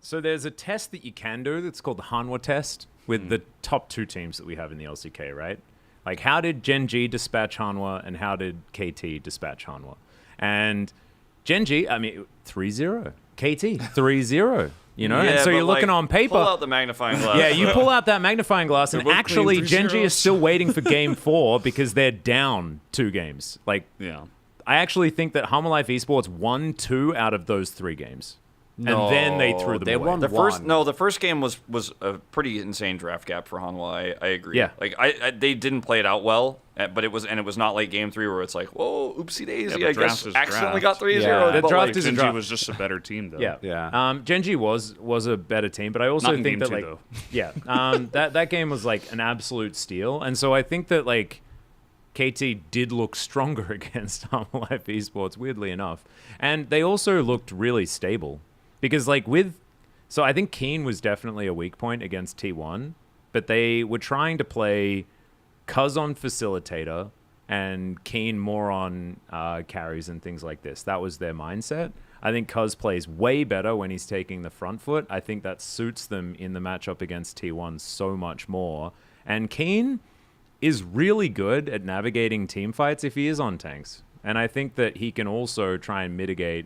So there's a test that you can do that's called the Hanwha test with the top two teams that we have in the LCK, right? Like, how did Gen G dispatch Hanwha and how did KT dispatch Hanwha? And Gen G, I mean, 3-0. KT, 3-0. You know, Yeah, and so but, you're looking on paper. Pull out the magnifying glass. Yeah, you pull out that magnifying glass, and both actually, clean Gen G 3-0s. is still waiting for Game 4 because they're down 2 games. Like, Yeah. I actually think that Humble Life Esports won 2 out of those 3 games. No, and then they threw them they away. won The first, one. no, the first game was a pretty insane draft gap for Hanwha. I agree. Yeah. like they didn't play it out well, but it was not like game 3 where it's like, whoa, oopsie daisy, but I draft guess is accidentally draft. got 3-0. Yeah. The but, draft like, is a Gen G draft. was just a better team, though. Yeah. Yeah. Gen G was a better team, but I also Not in think game that 2, like though. yeah, that game was like an absolute steal, and so I think that like KT did look stronger against Humble Life Esports, weirdly enough, and they also looked really stable because like so I think Keen was definitely a weak point against T1, but they were trying to play Cuz on facilitator and Keen more on carries and things like this. That was their mindset. I think Cuz plays way better when he's taking the front foot. I think that suits them in the matchup against T1 so much more. And Keen is really good at navigating team fights if he is on tanks. And I think that he can also try and mitigate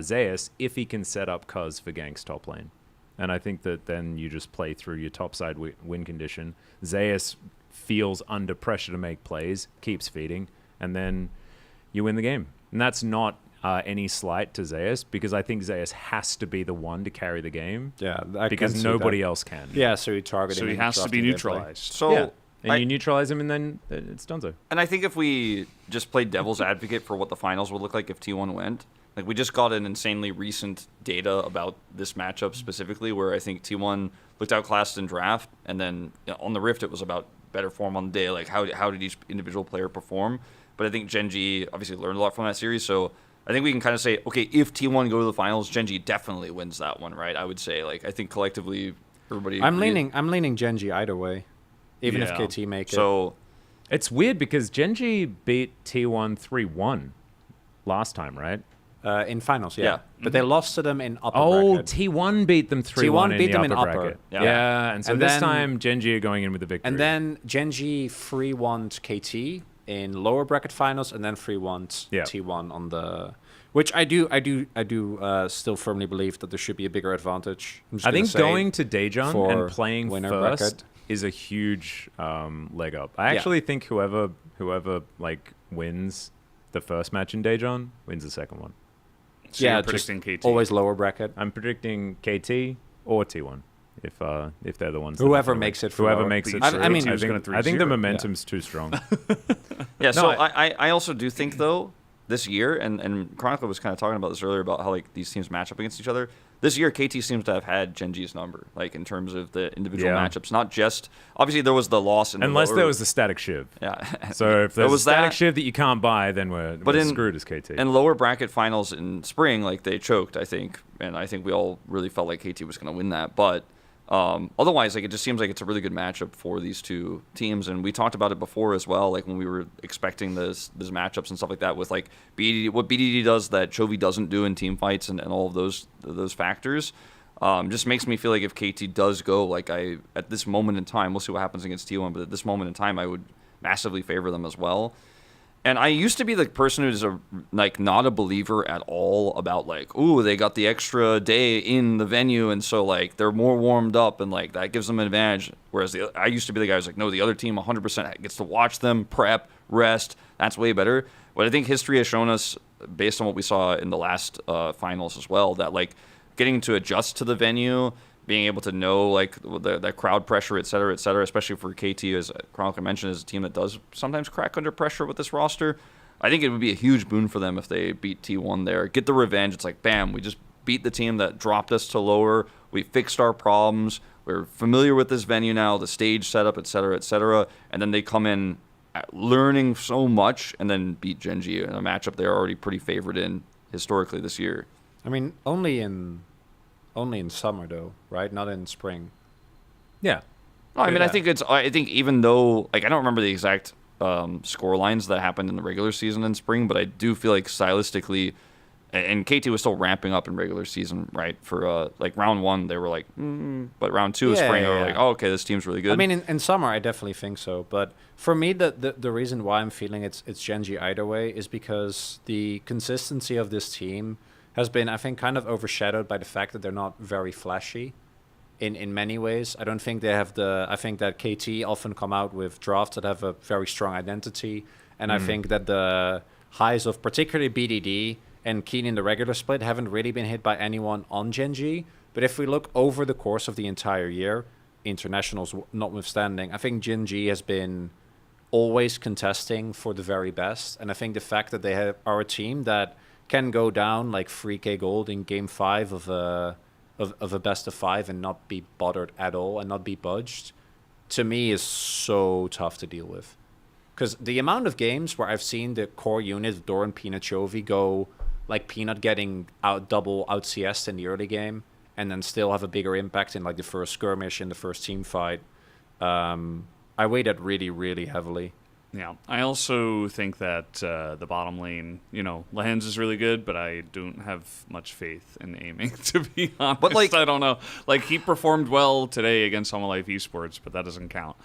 Zeus if he can set up Cuz for ganks top lane. And I think that then you just play through your topside win condition. Zeus feels under pressure to make plays, keeps feeding, and then you win the game. And that's not any slight to Zeus, because I think Zeus has to be the one to carry the game. Yeah, because nobody else can. Yeah, so you target him. So he has to be neutralized. So yeah. And you neutralize him, and then it's donezo. And I think if we just played devil's advocate for what the finals would look like if T1 went, like we just got an insanely recent data about this matchup specifically, where I think T1 looked outclassed in draft, and then on the Rift it was about better form on the day, like how did each individual player perform. But I think Gen G obviously learned a lot from that series, so I think we can kind of say, okay, if T1 go to the finals, Gen G definitely wins that one, right? I would say, like, I think collectively everybody. I'm leaning Gen G either way, even if KT make it. So it's weird because Gen G beat T1 3-1 last time, right? In finals, yeah. Yeah. But they lost to them in upper bracket. T1 beat them 3-1 T1 beat them in in the upper upper. bracket. Yeah. Yeah, and so And this then- time Gen G are going in with the victory. And then Gen G 3-1 KT in lower bracket finals, and then 3-1 Yeah. T1 on the. Which I do still firmly believe that there should be a bigger advantage. I think going to Daejeon for and playing winner first bracket. is a huge leg up. I actually think whoever like wins the first match in Daejeon wins the second one. So yeah, you're just predicting KT. always lower bracket. I'm predicting KT or T1 if they're the ones. that Whoever have to makes win. it for Whoever lower. makes it. I through. mean, Who's gonna I think the 3-0. momentum's too strong. yeah, so No, I also do think though this year, and Chronicle was kind of talking about this earlier about how like these teams match up against each other. This year, KT seems to have had Gen G's number, like in terms of the individual Yeah. matchups. Not just obviously there was the loss in Unless the there was the static shiv. yeah. So if There there's was a static that. shiv that you can't buy, then we're screwed as KT. in lower bracket finals in spring, like they choked, I think, and I think we all really felt like KT was going to win that. But otherwise, like it just seems like it's a really good matchup for these two teams, and we talked about it before as well, like when we were expecting these matchups and stuff like that with like BDD, what BDD does that Chovy doesn't do in team fights, and all of those factors. Just makes me feel like if KT does go, like at this moment in time, we'll see what happens against T1, but at this moment in time, I would massively favor them as well. And I used to be the person who's not a believer at all about like, ooh, they got the extra day in the venue, and so like they're more warmed up, and like that gives them an advantage. Whereas I used to be the guy who's like, no, the other team 100% gets to watch them, prep, rest. That's way better. But I think history has shown us, based on what we saw in the last finals as well, that like getting to adjust to the venue, being able to know like the crowd pressure, et cetera, especially for KT, as Chronicle mentioned, is a team that does sometimes crack under pressure with this roster. I think it would be a huge boon for them if they beat T1 there. Get the revenge. It's like, bam, we just beat the team that dropped us to lower. We fixed our problems. We're familiar with this venue now, the stage setup, et cetera. And then they come in learning so much and then beat Gen G in a matchup they're already pretty favored in historically this year. I mean, only in summer though, right? Not in spring. yeah. No, I mean, Yeah. I think even though, like, I don't remember the exact score lines that happened in the regular season in spring, but I do feel like stylistically, and KT was still ramping up in regular season, right? For like round one, they were like, but round two of Yeah, spring, they were yeah. like, oh, okay, this team's really good. I mean, in summer, I definitely think so. But for me, the reason why I'm feeling it's Gen G either way is because the consistency of this team has been, I think, kind of overshadowed by the fact that they're not very flashy in many ways. I don't think they have I think that KT often come out with drafts that have a very strong identity. And I think that the highs of particularly BDD and Keen in the regular split haven't really been hit by anyone on Gen G. But if we look over the course of the entire year, internationals notwithstanding, I think Gen G has been always contesting for the very best. And I think the fact that they are a team that can go down like 3K gold in game 5 of a best of 5 and not be bothered at all and not be budged, to me is so tough to deal with. Because the amount of games where I've seen the core unit of Doran, Peanut, Chovy go like Peanut getting double out CS in the early game and then still have a bigger impact in like the first skirmish in the first team fight, I weigh that really, really heavily. Yeah, I also think that the bottom lane, Lehens is really good, but I don't have much faith in aiming, to be honest. But, like- I don't know. Like, he performed well today against Home Life Esports, but that doesn't count.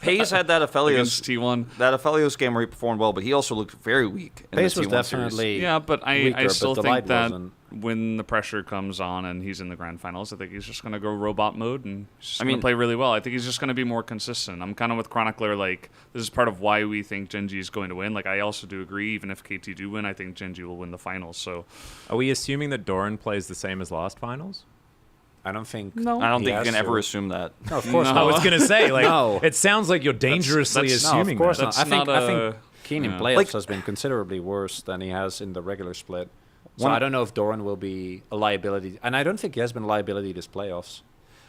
Pace had that Against Aphelios T1. game where he performed well, but he also looked very weak in Pace the was T1 definitely series. Yeah, but I weaker, still but the think light that wasn't. when the pressure comes on and he's in the grand finals, I think he's just going to go robot mode and he's just I going mean- to play really well. I think he's just going to be more consistent. I'm kind of with Chronicler, like, this is part of why we think Genji is going to win. Like, I also do agree, even if KT do win, I think Genji will win the finals. So, Are we assuming that Doran plays the same as last finals? I don't think. No. I don't He think you has can to. ever assume that. No, of course No. I not. was gonna say, like, No. it sounds like you're dangerously that's- No, of assuming course that. not. That's I think not Keen in yeah. playoffs Like- has been considerably worse than he has in the regular split. So One- I don't know if Doran will be a liability, and I don't think he has been a liability this playoffs.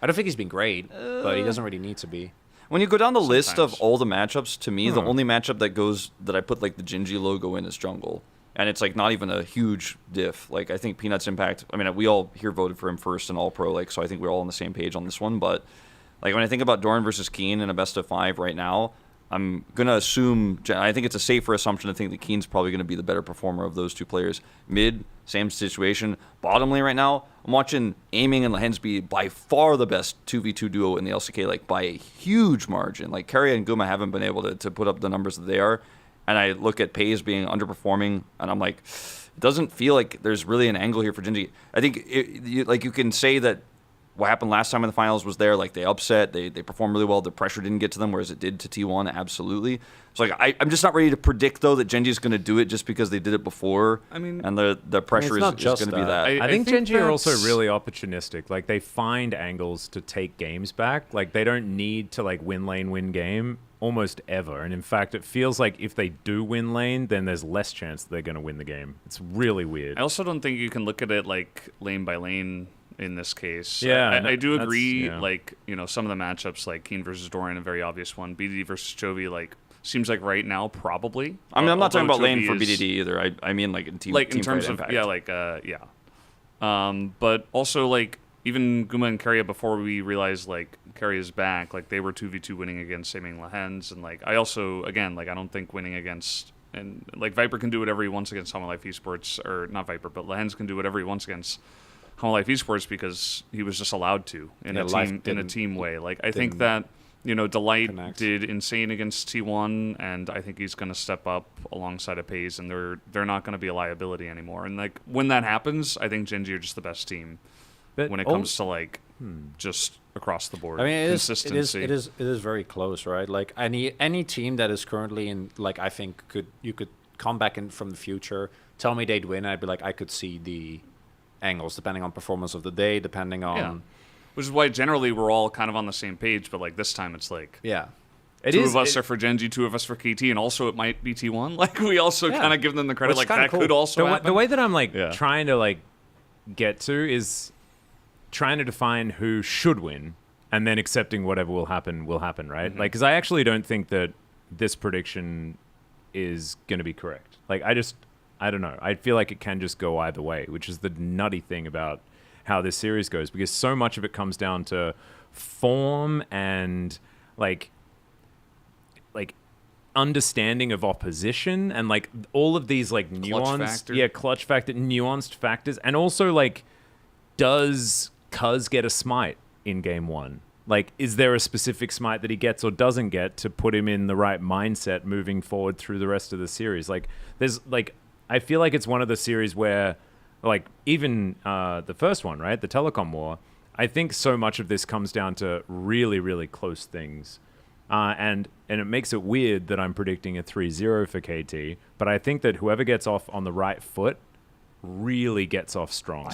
I don't think he's been great, but he doesn't really need to be. When you go down the list of Sometimes. all the matchups, to me, the only matchup that I put like the Genji logo in is jungle. And it's like not even a huge diff. Like I think Peanut's impact. I mean, we all here voted for him first in All Pro. Like so, I think we're all on the same page on this one. But like when I think about Doran versus Keen in a best of 5 right now, I'm gonna assume. I think it's a safer assumption to think that Keen's probably gonna be the better performer of those two players. Mid, same situation. Bottom lane right now, I'm watching Aiming and Lehens be by far the best 2v2 duo in the LCK, like by a huge margin. Like Keria and Guma haven't been able to put up the numbers that they are. And I look at Pays being underperforming, and I'm like, it doesn't feel like there's really an angle here for Genji. I think you can say that what happened last time in the finals was there, like they upset, they performed really well, the pressure didn't get to them, whereas it did to T1, absolutely. So like I'm just not ready to predict though that Genji's going to do it just because they did it before. I mean- and the pressure not is just going to be that. that. I think Genji are also that's- really opportunistic. Like they find angles to take games back. Like they don't need to like win lane, win game almost ever. And in fact, it feels like if they do win lane, then there's less chance that they're going to win the game. It's really weird. I also don't think you can look at it like lane by lane in this case. Yeah, I do that's- agree. yeah. Like some of the matchups, like Keen versus Doran, a very obvious one. BDD versus Chovy, like seems like right now probably. I mean, I'm not talking Although about lane Chovy for is- BDD either. I mean like in team like team in terms fight of impact. but also like even Guma and Keria before we realized like Keria's back, like they were 2v2 winning against Saming Lehens, and like I also again like I don't think winning against and like Viper can do whatever he wants against Home Life Esports, or not Viper, but Lehens can do whatever he wants against Home Life Esports because he was just allowed to in Yeah, a Life team didn't- team way. Like I think didn't that Delight connect. did insane against T1, and I think he's going to step up alongside of Pays, and they're not going to be a liability anymore. And like when that happens, I think Genji are just the best team But when it al- comes to like just across the board. I mean, consistency. it is very close, right? Like any team that is currently in, like I think you could come back in from the future, tell me they'd win, I'd be like I could see the angles depending on performance of the day, depending on Yeah. Which is why generally we're all kind of on the same page, but like this time it's like yeah. It two is- of us it- are for Genji, two of us for KT, and also it might be T1. Like we also Yeah. kind of give them the credit, Which is like kinda that cool. could also happen. the way that I'm like Yeah. trying to like get to is trying to define who should win and then accepting whatever will happen, right? Like, because I actually don't think that this prediction is going to be correct. Like, I don't know. I feel like it can just go either way, which is the nutty thing about how this series goes, because so much of it comes down to form and like understanding of opposition and like all of these like nuanced factor. clutch factor, nuanced factors, and also like does Cuz get a smite in game 1? Like, is there a specific smite that he gets or doesn't get to put him in the right mindset moving forward through the rest of the series? Like, there's like, I feel like it's one of the series where, like, even the first one, right, the Telecom War, I think so much of this comes down to really, really close things. And it makes it weird that I'm predicting a 3-0 for KT, but I think that whoever gets off on the right foot really gets off strong.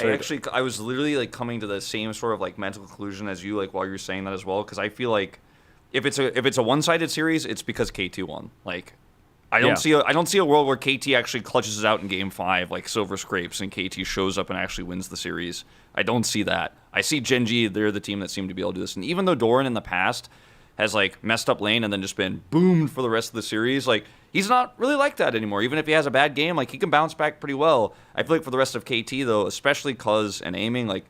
I was literally like coming to the same sort of like mental conclusion as you, like while you were saying that as well, because I feel like if it's a one-sided series, it's because KT won. Like I don't see a world where KT actually clutches it out in game 5 like Silver Scrapes and KT shows up and actually wins the series. I don't see that. I see Genji, they're the team that seem to be able to do this. And even though Doran in the past has like messed up lane and then just been boomed for the rest of the series, like he's not really like that anymore. Even if he has a bad game, like he can bounce back pretty well. I feel like for the rest of KT though, especially Cuz and Aiming, like,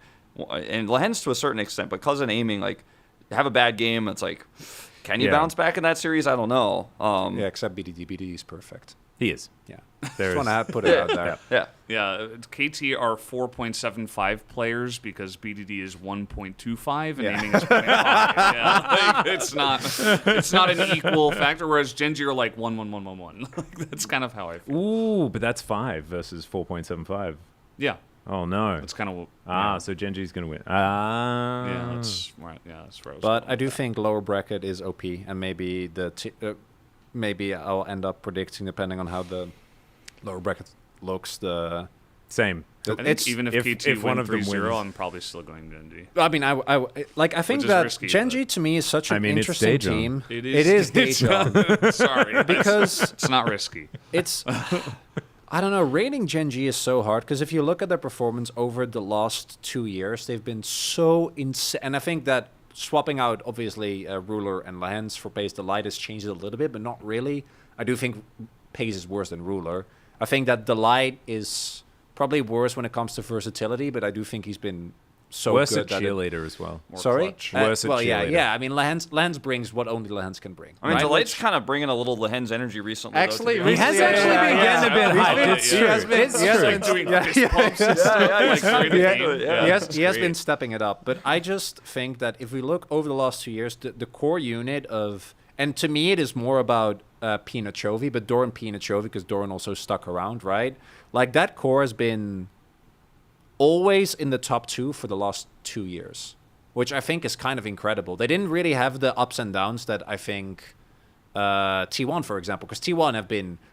and Lehens to a certain extent, but Cuz and Aiming, like have a bad game, it's like Can you Yeah. bounce back in that series? I don't know. Yeah, except BDD. BDD is perfect. He is. Yeah. There Just is. want to put it out there. Yeah. Yeah, KT are 4.75 players because BDD is 1.25 and Yeah. aiming is 0.5. Yeah, like, it's not an equal factor. Whereas Genji are like 1. Like, that's kind of how I feel. Ooh, but that's 5 versus 4.75. Yeah, Oh no. that's kind of So Genji's gonna win. Ah. yeah, that's right. Yeah, that's where I was. But going I do with think lower bracket is OP, and maybe maybe I'll end up predicting, depending on how the lower bracket looks. Same. that. I think it's even if KT if one win of them 3-0, wins. I'm probably still going Genji. I mean, I think Which is that risky, Genji to me is such an I mean, it's interesting Daejeon. team. It It is is Daejeon. Sorry, Because it's not risky. it's I don't know, rating Genji is so hard because if you look at their performance over the last 2 years, they've been so insane. And I think that swapping out obviously Ruler and Lens for Pace the Light has changed it a little bit, but not really. I do think Pace is worse than Ruler. I think that the Light is probably worse when it comes to versatility, but I do think he's been so Worse good at at it. cheerleader as well. More Sorry? clutch. Worse at well, yeah, cheerleader. yeah. I mean, Lens brings what only Lens can bring. I mean, right? Delight's Which- kind of bringing a little Lehen's energy recently. though, to Actually, be He honest. has Yeah, actually yeah, been yeah. getting a bit Yeah. hyped. Yeah. It's He true. has been- It's he has true. been- doing Yeah. fist pumps and stuff. he's Like, during the Yeah. game. Yeah. he it's has great. been stepping it up, but I just think that if we look over the last 2 years, the core unit of, and to me it is more about Peanut Chovy, but Doran Peanut Chovy because Doran also stuck around, right? Like that core has been always in the top 2 for the last 2 years, which I think is kind of incredible. They didn't really have the ups and downs that I think T1, for example, because T1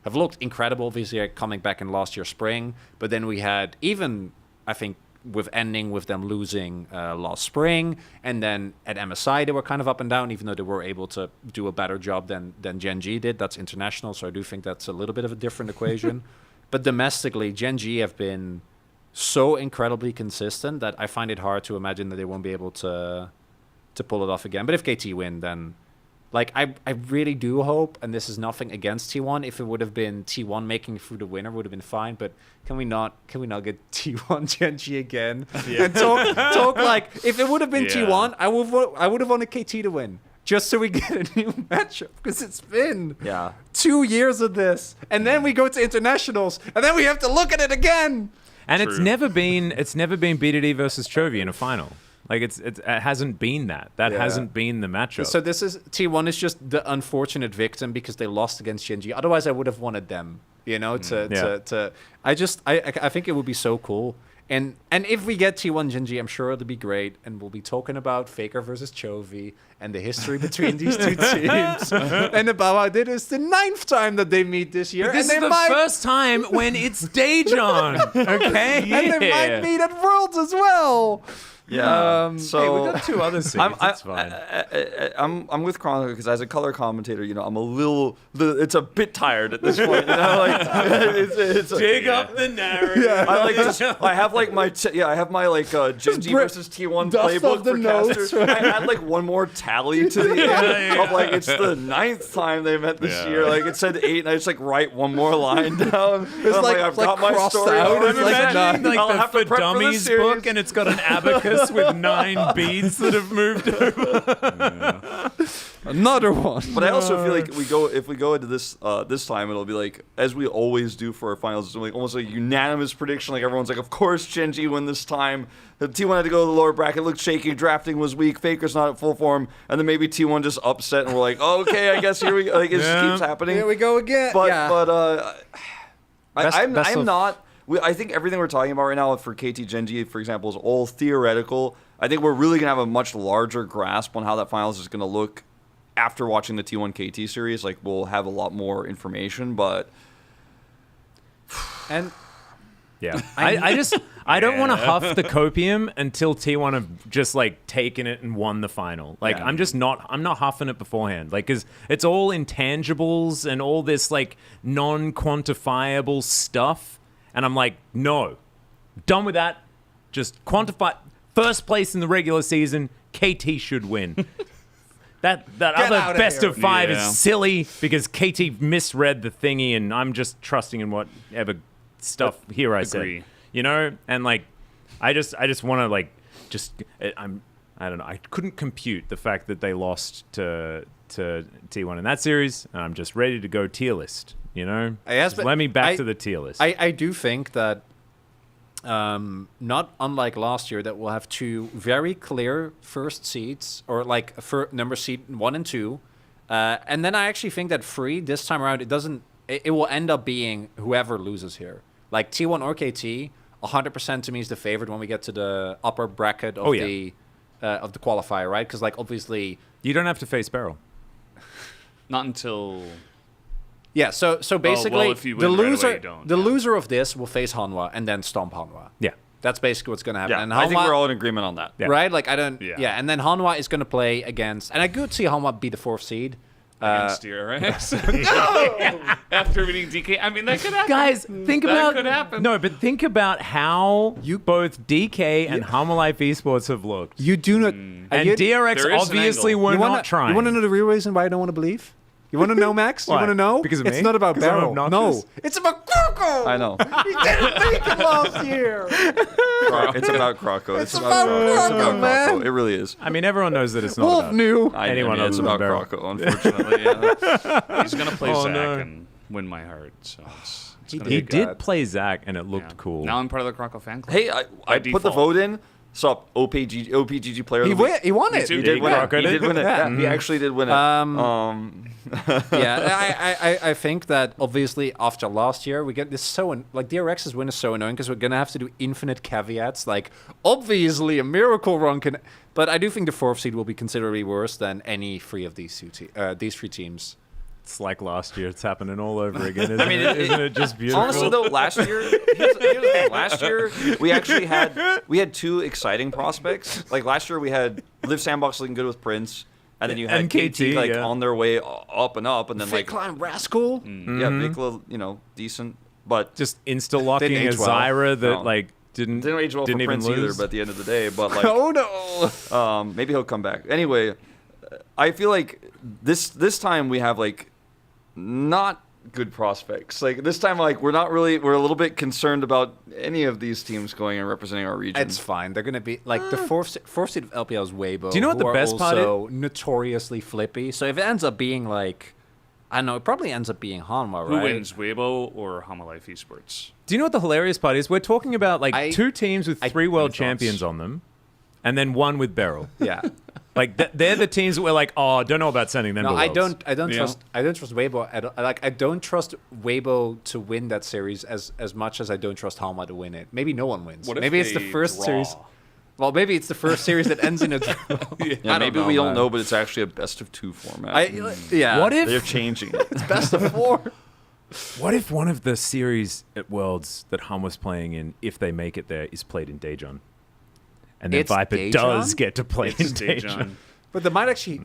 have looked incredible, obviously coming back in last year's spring, but then we had even, I think, with ending with them losing last spring, and then at MSI they were kind of up and down, even though they were able to do a better job than Gen G did. That's international, so I do think that's a little bit of a different equation. But domestically, Gen G have been so incredibly consistent that I find it hard to imagine that they won't be able to pull it off again. But if KT win, then like I really do hope, and this is nothing against T1. If it would have been T1 making it through the winner, would have been fine. But can we not get T1 Gen G again? Yeah. And talk like if it would have been Yeah. T1, I would have wanted KT to win just so we get a new matchup because it's been Yeah. 2 years of this, and then we go to internationals, and then we have to look at it again. And it's True. never been BDD versus Chovy in a final. Like it hasn't been that. That Yeah. hasn't been the matchup. So this is T1 is just the unfortunate victim because they lost against Gen G. Otherwise, I would have wanted them. You know, to I think it would be so cool. And if we get T1 Gen G, I'm sure it'll be great. And we'll be talking about Faker versus Chovy and the history between these two teams. And about how it is the 9th time that they meet this year. But this and is they the might, first time when it's Daejeon. Okay. and they might meet at Worlds as well. Yeah. Um, so Hey, we got 2 other seeds. It's fine. I'm with Chrono because as a color commentator, you know, I'm a little. It's a bit tired at this point. You know, like it's Dig up the narrative. I like just, I have like my I have my like Genji bri- versus T1 dust playbook off the for notes, casters. I add like one more tally to the end of like it's the 9th time they met this Yeah. year. Like it said 8, and I just like write one more line down. It's I'm like- I've it's like got my crossed story. out. I'm It's like imagining I'll like have the to For prep for this Dummies series. book, and it's got an abacus with 9 beads that have moved over. Another one. But I also feel like if we go into this this time, it'll be like as we always do for our finals, it's like almost like a unanimous prediction. Like everyone's like, of course Gen G win this time. The T1 had to go to the lower bracket, looked shaky, drafting was weak, Faker's not at full form, and then maybe T1 just upset, and we're like, oh, okay, I guess here we go. Like it just Yeah. keeps happening. Here we go again. But yeah. I'm not. I think everything we're talking about right now for KT Gen G, for example, is all theoretical. I think we're really gonna have a much larger grasp on how that finals is gonna look after watching the T1 KT series. Like we'll have a lot more information, but and Yeah. I don't want to huff the copium until T1 have just like taken it and won the final. Like Yeah. I'm not huffing it beforehand. Like cuz it's all intangibles and all this like non-quantifiable stuff, and I'm like, no. Done with that. Just quantify first place in the regular season, KT should win. That out other of best here. of 5 Yeah. is silly because KT misread the thingy, and I'm just trusting in whatever stuff here I Agree. said. You know, and like, I just want to like, I don't know. I couldn't compute the fact that they lost to to T1 in that series, and I'm just ready to go tier list. You know, Yes, Just but let me back to the tier list. I do think that, not unlike last year, that we'll have two very clear first seeds, or like for number seed 1 and 2. And then I actually think that 3 this time around, it will end up being whoever loses here. Like T1 or KT, 100% to me is the favorite when we get to the upper bracket of the qualifier, right? Because like obviously You don't have to face Beryl. Not until yeah. So basically if you the win right away, loser you don't, the yeah. loser of this will face Hanwha and then stomp Hanwha. Yeah. That's basically what's going to happen. Yeah, And I think Hanwha- we're all in agreement on that. Yeah. right? Like I don't. Yeah. Yeah, and then Hanwha is going to play against, and I could see Hanwha be the 4th seed. against DRX. No! After beating DK, I mean that could happen. Guys, think That about could happen. No, but think about how both DK and Hammer Life Esports have looked. You do not. And There DRX is an obviously angle. were You wanna, not trying. You want to know the real reason why I don't want to believe? You want to know, Max? You Why? want to know? Because of it's me? not about 'Cause I'm Beryl. No, obnoxious? it's about Croco. I know. He didn't make it last year. It's about Croco. It's about Croco, man. It really is. I mean, everyone knows that it's not Wolf about knew. Anyone it's other than about Beryl. Croco, unfortunately. Yeah. He's gonna play Oh, Zac no. and win my heart. So it's He gonna He be did. good. did play Zac, and it looked Yeah. cool. Now I'm part of the Croco fan club. Hey, I By put the default. vote in. Sup, OPGG player of the week. He won Me it. too. He did win it. Croco He did? did win it. Yeah. Yeah, he actually did win it. Yeah, I think that obviously after last year we get this like DRX's win is so annoying because we're gonna have to do infinite caveats. Like obviously a miracle run can, but I do think the 4th seed will be considerably worse than any 3 of these these 3 teams. It's like last year. It's happening all over again. Isn't I mean, isn't it just beautiful? Honestly, though, last year, here's the thing. Last year we actually had 2 exciting prospects. Like last year we had Liv Sandbox looking good with Prince, and then you had And KT, KT, like yeah. on their way up and up, and then like Climb Rascal. yeah, Vikla, decent, but just insta locking Didn't a age well. Zyra that No. like didn't age well for even Prince lose. either. But at the end of the day, but like Oh no! maybe he'll come back. Anyway, I feel like this time we have like not good prospects. Like this time, like we're a little bit concerned about any of these teams going and representing our region. It's fine. They're gonna be like the fourth seed of LPL is Weibo. Do you know what who the are best part also notoriously flippy. So if it ends up being like, I don't know, it probably ends up being Hanwha, Who right? wins, Weibo or Hama Life Esports? Do you know what the hilarious part is? We're talking about like 2 teams with 3 world thoughts. champions on them, and then 1 with Beryl. Yeah. Like they're the teams that we're like, oh, don't know about sending them. No, to I Worlds. don't Yeah. trust. I don't trust Weibo. I don't trust Weibo to win that series as much as I don't trust Hanwha to win it. Maybe no one wins. What if Maybe it's the they first draw? series. Well, maybe it's the first series that ends in a draw. yeah, maybe we don't know, but it's actually a best of 2 format. Yeah. What if They're changing it. best of 4? What if one of the series at Worlds that Hum was playing in, if they make it there, is played in Daejeon? And then It's Viper Daejeon? does get to play in It's Daejeon. Daejeon. But they might actually.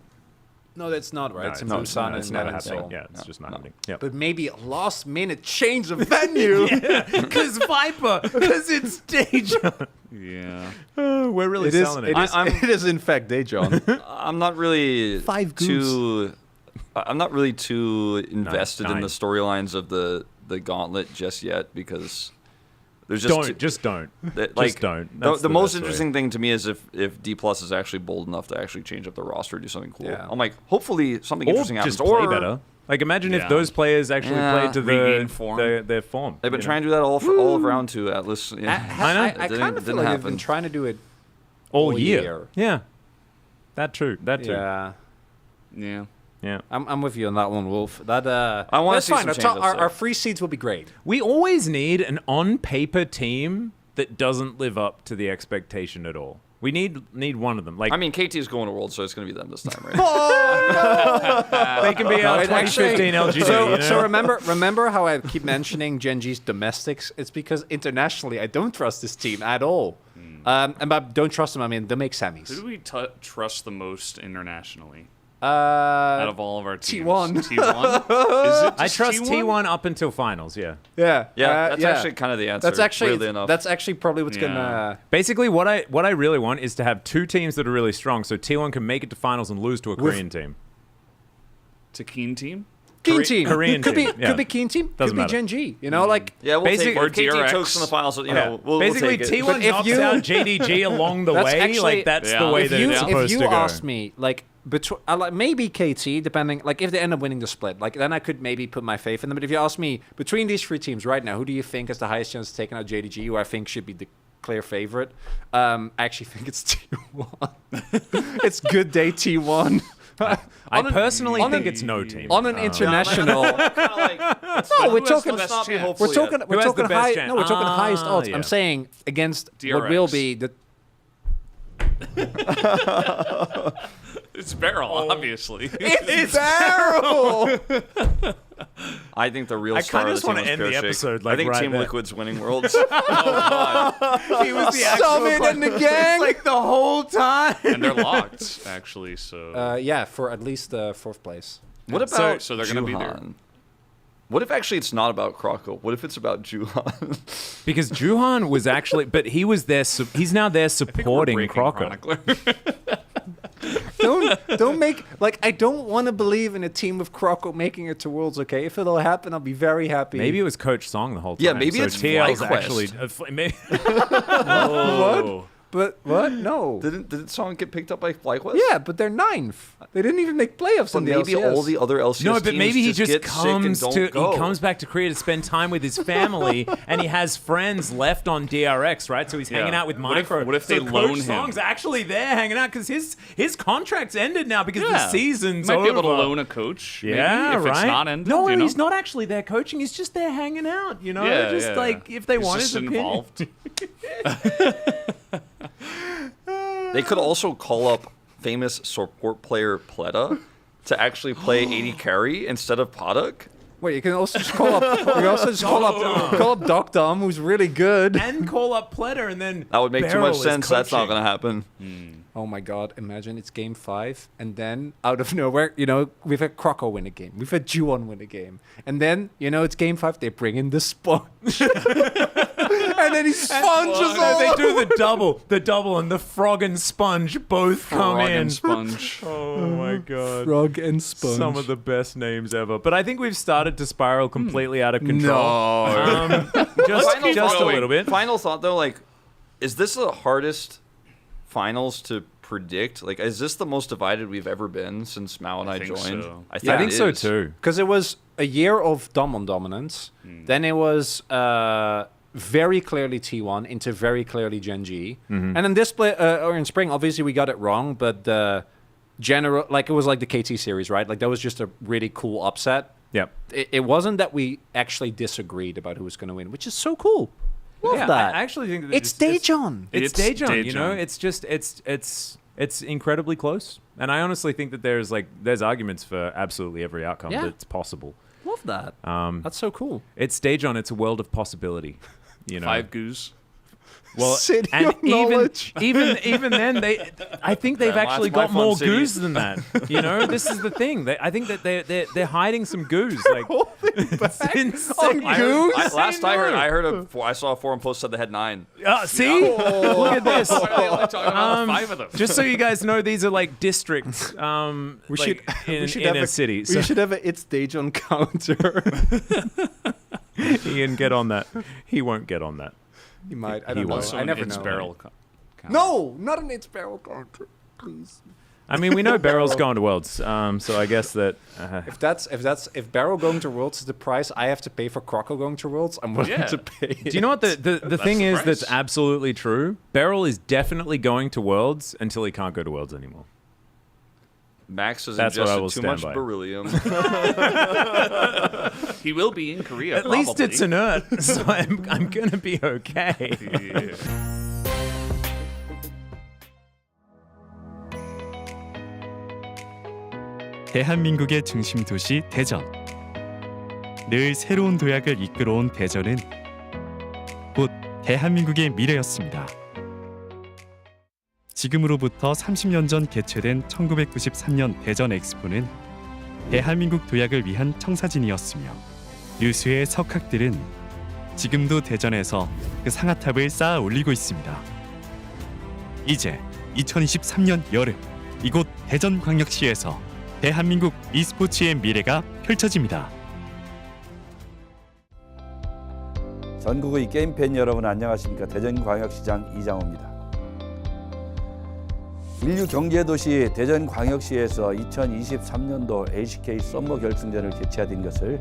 No, that's not right. No, it's in it's not- Busan no, it's and not not in happening. Seoul. Yeah, it's just not happening. Yeah. But maybe a last minute change of venue. Because Viper, because it's Daejeon. Yeah. We're really It is, selling it, it. is, it is in fact Daejeon. I'm not really 5 too. I'm not really too invested in 9. the storylines of the gauntlet just yet because there's just Don't. like don't. The, That's the most best way. interesting thing to me is if D Plus is actually bold enough to actually change up the roster, do something cool. Yeah. I'm like, hopefully something Or interesting happens. just play Or better. Like imagine if Yeah. those players actually Yeah. played to Regain form. their form. they've been you trying know? to do that all of round 2 Atlas. Yeah. I know. I It kind didn't- of feel didn't like they've happen. been trying to do it all all year. year. Yeah. That too. Yeah. Yeah. Yeah. I'm with you on that one, Wolf. That I wanna that's see fine. some Our, change-ups there. our free seeds will be great. We always need an on-paper team that doesn't live up to the expectation at all. We need one of them. Like I mean, KT is going to World, so it's going to be them this time, right? they can be our it actually- 2015 LGD. So, you know? so remember how I keep mentioning Genji's domestics? It's because internationally I don't trust this team at all. And by don't trust them, I mean they make Who semis. do we trust the most internationally Uh, out of all of our teams? T1. T1? Is it I just trust T1? T1 up until finals. Yeah. yeah, Yeah, that's yeah. actually kind of the answer. That's actually weirdly enough. that's actually probably what's Yeah. gonna. Basically, what I really want is to have 2 teams that are really strong, so T1 can make it to finals and lose to a Korean team. To Keen team? Keen team. Korean could team. be could be Keen team. Doesn't could matter. be Gen G. You know, like Yeah, we'll Basic- take it. or If KT DRX. chokes in the finals, you know, we'll Basically, take it. But T1 if knocks you- out JDG along the That's way. actually- Like that's Yeah. the way if that you it's supposed if to you go. asked me like between like maybe KT, depending like if they end up winning the split, like then I could maybe put my faith in them. But if you ask me between these three teams right now, who do you think has the highest chance of taking out JDG? Who I think should be the clear favorite? I actually think it's T1. It's good day T1. I personally on think an- it's no team. On an international. Kinda like, No, we're talking. let's not be We're hopeful talking. yet. We're Who has talking the best high. chance? No, we're talking highest odds. Yeah. I'm saying against what DRX. will be the. It's Barrel, obviously. It's Barrel. I think the real I star kinda of just the team wanna was end the Pure Shake. episode, I like, think right Team there. Liquid's winning Worlds. He was the Summit and the gang. like the whole time. And they're locked, actually. So Yeah, for at least fourth place. What about so they're gonna be there. Juhan? What if actually it's not about Kroko? What if it's about Juhan? Because Juhan was actually, but he was there. He's now there We're supporting breaking Crocker. Chronicler. Don't make like I don't want to believe in a team of Croco making it to Worlds. Okay, if it'll happen, I'll be very happy. Maybe it was Coach Song the whole time. Yeah, maybe so it's TL's FlyQuest. actually. Maybe, Oh. But what? No. Didn't Song get picked up by FlyQuest? Yeah, but they're ninth. They didn't even make playoffs But in the maybe LCS. all the other LCS no, but teams maybe he just just get sick and comes don't to go. he comes back to Korea to spend time with his family, and he has friends left on DRX, right? So he's hanging Yeah. out with What if- Micro. what if so they Coach loan him? Song's actually there hanging out because his contract's ended now because the Yeah. season's Might be able to over. loan a coach. maybe, Yeah, if right. it's not ended. no, you know? he's not actually there coaching. He's just there hanging out. You know, Yeah, just yeah. like if they He's want just his opinion. involved. They could also call up famous support player Pleta to actually play 80 carry instead of Paddock. Wait, you can also just call up. You can also just call up Doc Dom, who's really good. And call up Pletter, and then That would make too Beryl much is sense. That's not coaching. going to happen. Oh my God! Imagine it's Game 5, and then out of nowhere, you know, we've had Croco win a game, we've had Juwon win a game, and then you know it's Game 5. They bring in the sponge, and then he sponges And all. they do the double, and the frog and sponge both come Frog in. and Sponge. Oh my god. Frog and sponge. Some of the best names ever. But I think we've started to spiral completely out of control. No. Just Final just a thought- little bit. Final thought though, like, is this the hardest finals to predict? Like, is this the most divided we've ever been since Mao and I think joined? so. I think it so is. too. Because it was a year of Dom on dominance. Then it was very clearly T1 into very clearly Gen G. And in this play, or in spring, obviously we got it wrong, but the general, like it was like the KT series, right? Like that was just a really cool upset. Yep. It wasn't that we actually disagreed about who was going to win, which is so cool. Love Yeah, that. I actually think that it's Daejeon. It's It's Daejeon, you know. Daejeon. It's just it's incredibly close, and I honestly think that there's arguments for absolutely every outcome Yeah. that's possible. Love that. That's so cool. It's Daejeon. It's a world of possibility. You know, 5 goose. well, City and of knowledge. even then I think they've That's actually my got fun more city. goos than that. You know, this is the thing. I think that they're hiding some goos. Like it's insane. on goos? Last I heard, I saw a forum post said they had 9. See, look at this. Why are they only talking about 5 of them? Just so you guys know, these are like districts. We like in have a city. We So should have a It's Daejeon counter. Ian, get on that. He won't get on that. He might. I He don't know. won't. Also I an never It's know. Barrel count. No, not an It's Barrel counter. Please. I mean, we know Beryl's going to Worlds, so I guess that. If Barrel going to Worlds is the price I have to pay for Croco going to Worlds, I'm willing Yeah. to pay. Do you know what the thing the is price. that's absolutely true? Beryl is definitely going to Worlds until he can't go to Worlds anymore. Max has That's what I will ingested too stand much by. beryllium. He will be in Korea. At least probably. it's inert, so I'm gonna be okay. Yeah. 대한민국의 중심 도시 대전. 늘 새로운 도약을 이끌어온 대전은 곧 대한민국의 미래였습니다. 지금으로부터 30년 전 개최된 1993년 대전 엑스포는 대한민국 도약을 위한 청사진이었으며 유수의 석학들은 지금도 대전에서 그 상아탑을 쌓아 올리고 있습니다. 이제 2023년 여름 이곳 대전광역시에서 대한민국 e스포츠의 미래가 펼쳐집니다. 전국의 게임팬 여러분 안녕하십니까. 대전광역시장 이장호입니다. 인류 경제도시 대전광역시에서 2023년도 LCK 썸머 결승전을 개최하게 것을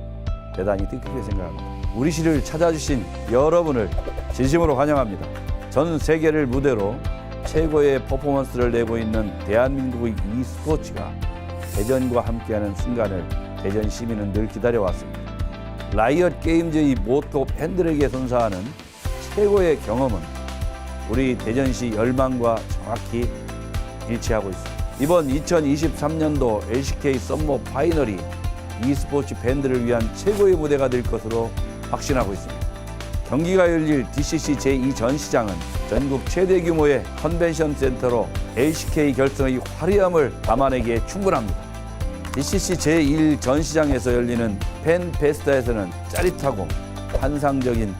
대단히 뜻깊게 생각합니다. 우리 시를 찾아주신 여러분을 진심으로 환영합니다. 전 세계를 무대로 최고의 퍼포먼스를 내고 있는 대한민국의 e스포츠가 대전과 함께하는 순간을 대전 시민은 늘 기다려왔습니다. 라이엇 게임즈의 모토 팬들에게 선사하는 최고의 경험은 우리 대전시 열망과 정확히 일치하고 있습니다. 이번 2023년도 LCK 썸머 파이널이 e스포츠 팬들을 위한 최고의 무대가 될 것으로 확신하고 있습니다. 경기가 열릴 DCC 제2전시장은 전국 최대 규모의 컨벤션 센터로 LCK 결승의 화려함을 담아내기에 충분합니다. DCC 제1전시장에서 열리는 팬 페스타에서는 짜릿하고 환상적인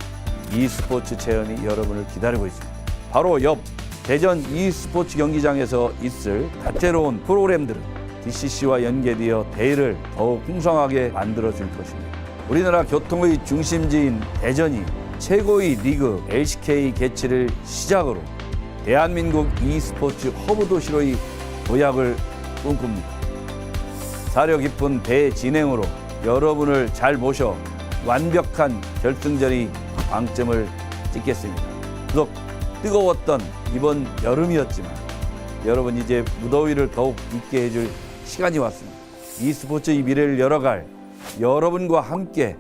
e스포츠 체험이 여러분을 기다리고 있습니다. 바로 옆 대전 e스포츠 경기장에서 있을 다채로운 프로그램들은 DCC와 연계되어 대회를 더욱 풍성하게 만들어줄 것입니다. 우리나라 교통의 중심지인 대전이 최고의 리그 LCK 개최를 시작으로 대한민국 e스포츠 허브 도시로의 도약을 꿈꿉니다. 사려 깊은 대진행으로 여러분을 잘 모셔 완벽한 결승전의 방점을 찍겠습니다. 비록 뜨거웠던 이번 여름이었지만 여러분 이제 무더위를 더욱 잊게 해줄 시간이 왔습니다. e스포츠의 미래를 열어갈 여러분과 함께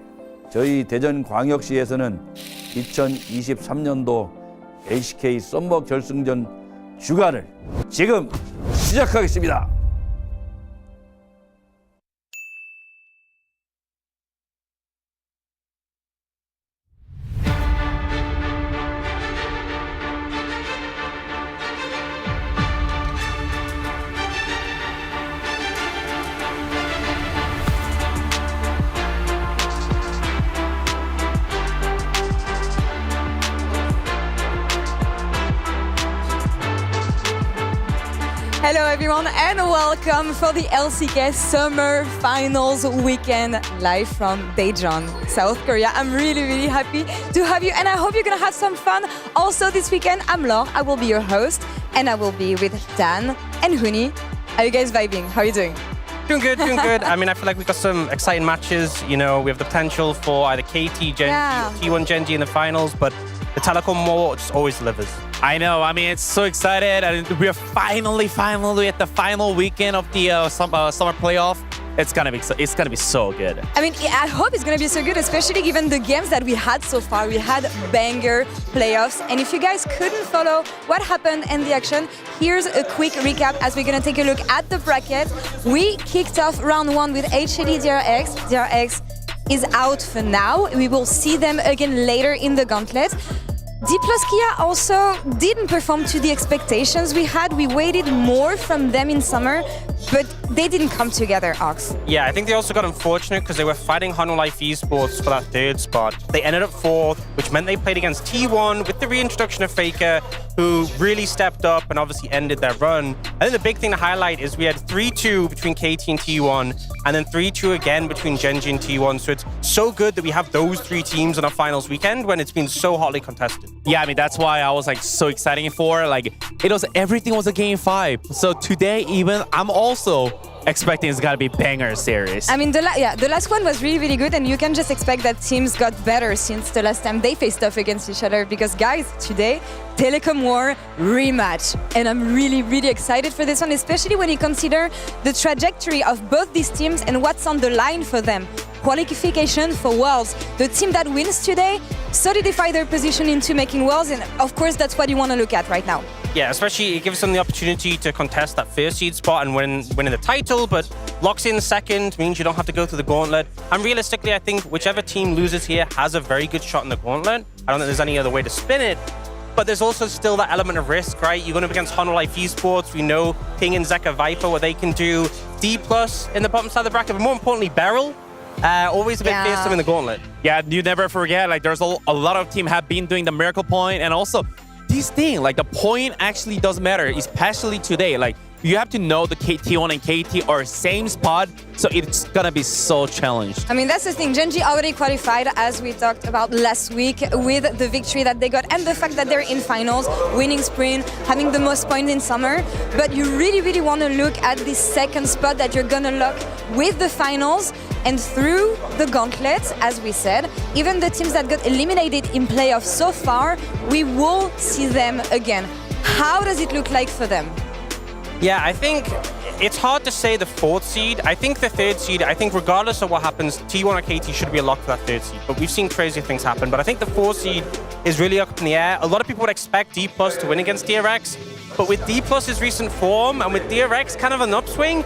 저희 대전광역시에서는 2023년도 LCK 썸머 결승전 주간을 지금 시작하겠습니다. Hello everyone and welcome for the LCK Summer Finals weekend live from Daejeon, South Korea. I'm really happy to have you and I hope you're gonna have some fun. Also this weekend, I'm Laure, I will be your host and I will be with Dan and Huni. Are you guys vibing? How are you doing? Doing good, doing good. I mean, I feel like we've got some exciting matches. You know, we have the potential for either KT, T1 Genji in the finals, but the Telecom War just always delivers. I know. I mean, it's so excited, and we are finally at the final weekend of the summer playoff. It's gonna be so good. I mean, I hope it's gonna be so good, especially given the games that we had so far. We had banger playoffs, and if you guys couldn't follow what happened in the action, here's a quick recap as we're gonna take a look at the bracket. We kicked off round 1 with HAD DRX. DRX is out for now. We will see them again later in the gauntlet. D plus Kia also didn't perform to the expectations we had. We waited more from them in summer, but they didn't come together, Ox. Yeah, I think they also got unfortunate because they were fighting Hanwha Life Esports for that third spot. They ended up 4th, which meant they played against T1 with the reintroduction of Faker, who really stepped up and obviously ended their run. I think the big thing to highlight is we had 3-2 between KT and T1, and then 3-2 again between Genji and T1. So it's so good that we have those 3 teams on our finals weekend when it's been so hotly contested. Yeah, I mean that's why I was like so excited for everything was a game 5. So today even I'm also expecting it's gotta be banger series. I mean, the last one was really good, and you can just expect that teams got better since the last time they faced off against each other. Because guys, today, Telecom War rematch, and I'm really excited for this one, especially when you consider the trajectory of both these teams and what's on the line for them. Qualification for Worlds. The team that wins today solidify their position into making Worlds, and of course that's what you want to look at right now. Yeah, especially it gives them the opportunity to contest that first seed spot and winning the title, but locks in second means you don't have to go through the gauntlet. And realistically, I think whichever team loses here has a very good shot in the gauntlet. I don't think there's any other way to spin it. But there's also still that element of risk, right? You're going up against Hanwha Life Esports. We know Ping and Zeka Viper, what they can do. D+ in the bottom side of the bracket, but more importantly, Beryl. Always a bit fearsome in the gauntlet. Yeah, you never forget, there's a lot of teams have been doing the miracle point, and also this thing, the point actually does matter, especially today. you have to know the T1 and KT are same spot, so it's gonna be so challenged. I mean, that's the thing. Gen.G already qualified, as we talked about last week, with the victory that they got and the fact that they're in finals, winning Spring, having the most points in summer. But you really, really want to look at this second spot that you're gonna lock with the finals. And through the gauntlet, as we said, even the teams that got eliminated in playoffs so far, we will see them again. How does it look like for them? Yeah, I think it's hard to say the 4th seed. I think the 3rd seed, I think regardless of what happens, T1 or KT should be a lock for that 3rd seed. But we've seen crazy things happen. But I think the 4th seed is really up in the air. A lot of people would expect D+ to win against DRX. But with D+'s recent form and with DRX kind of an upswing,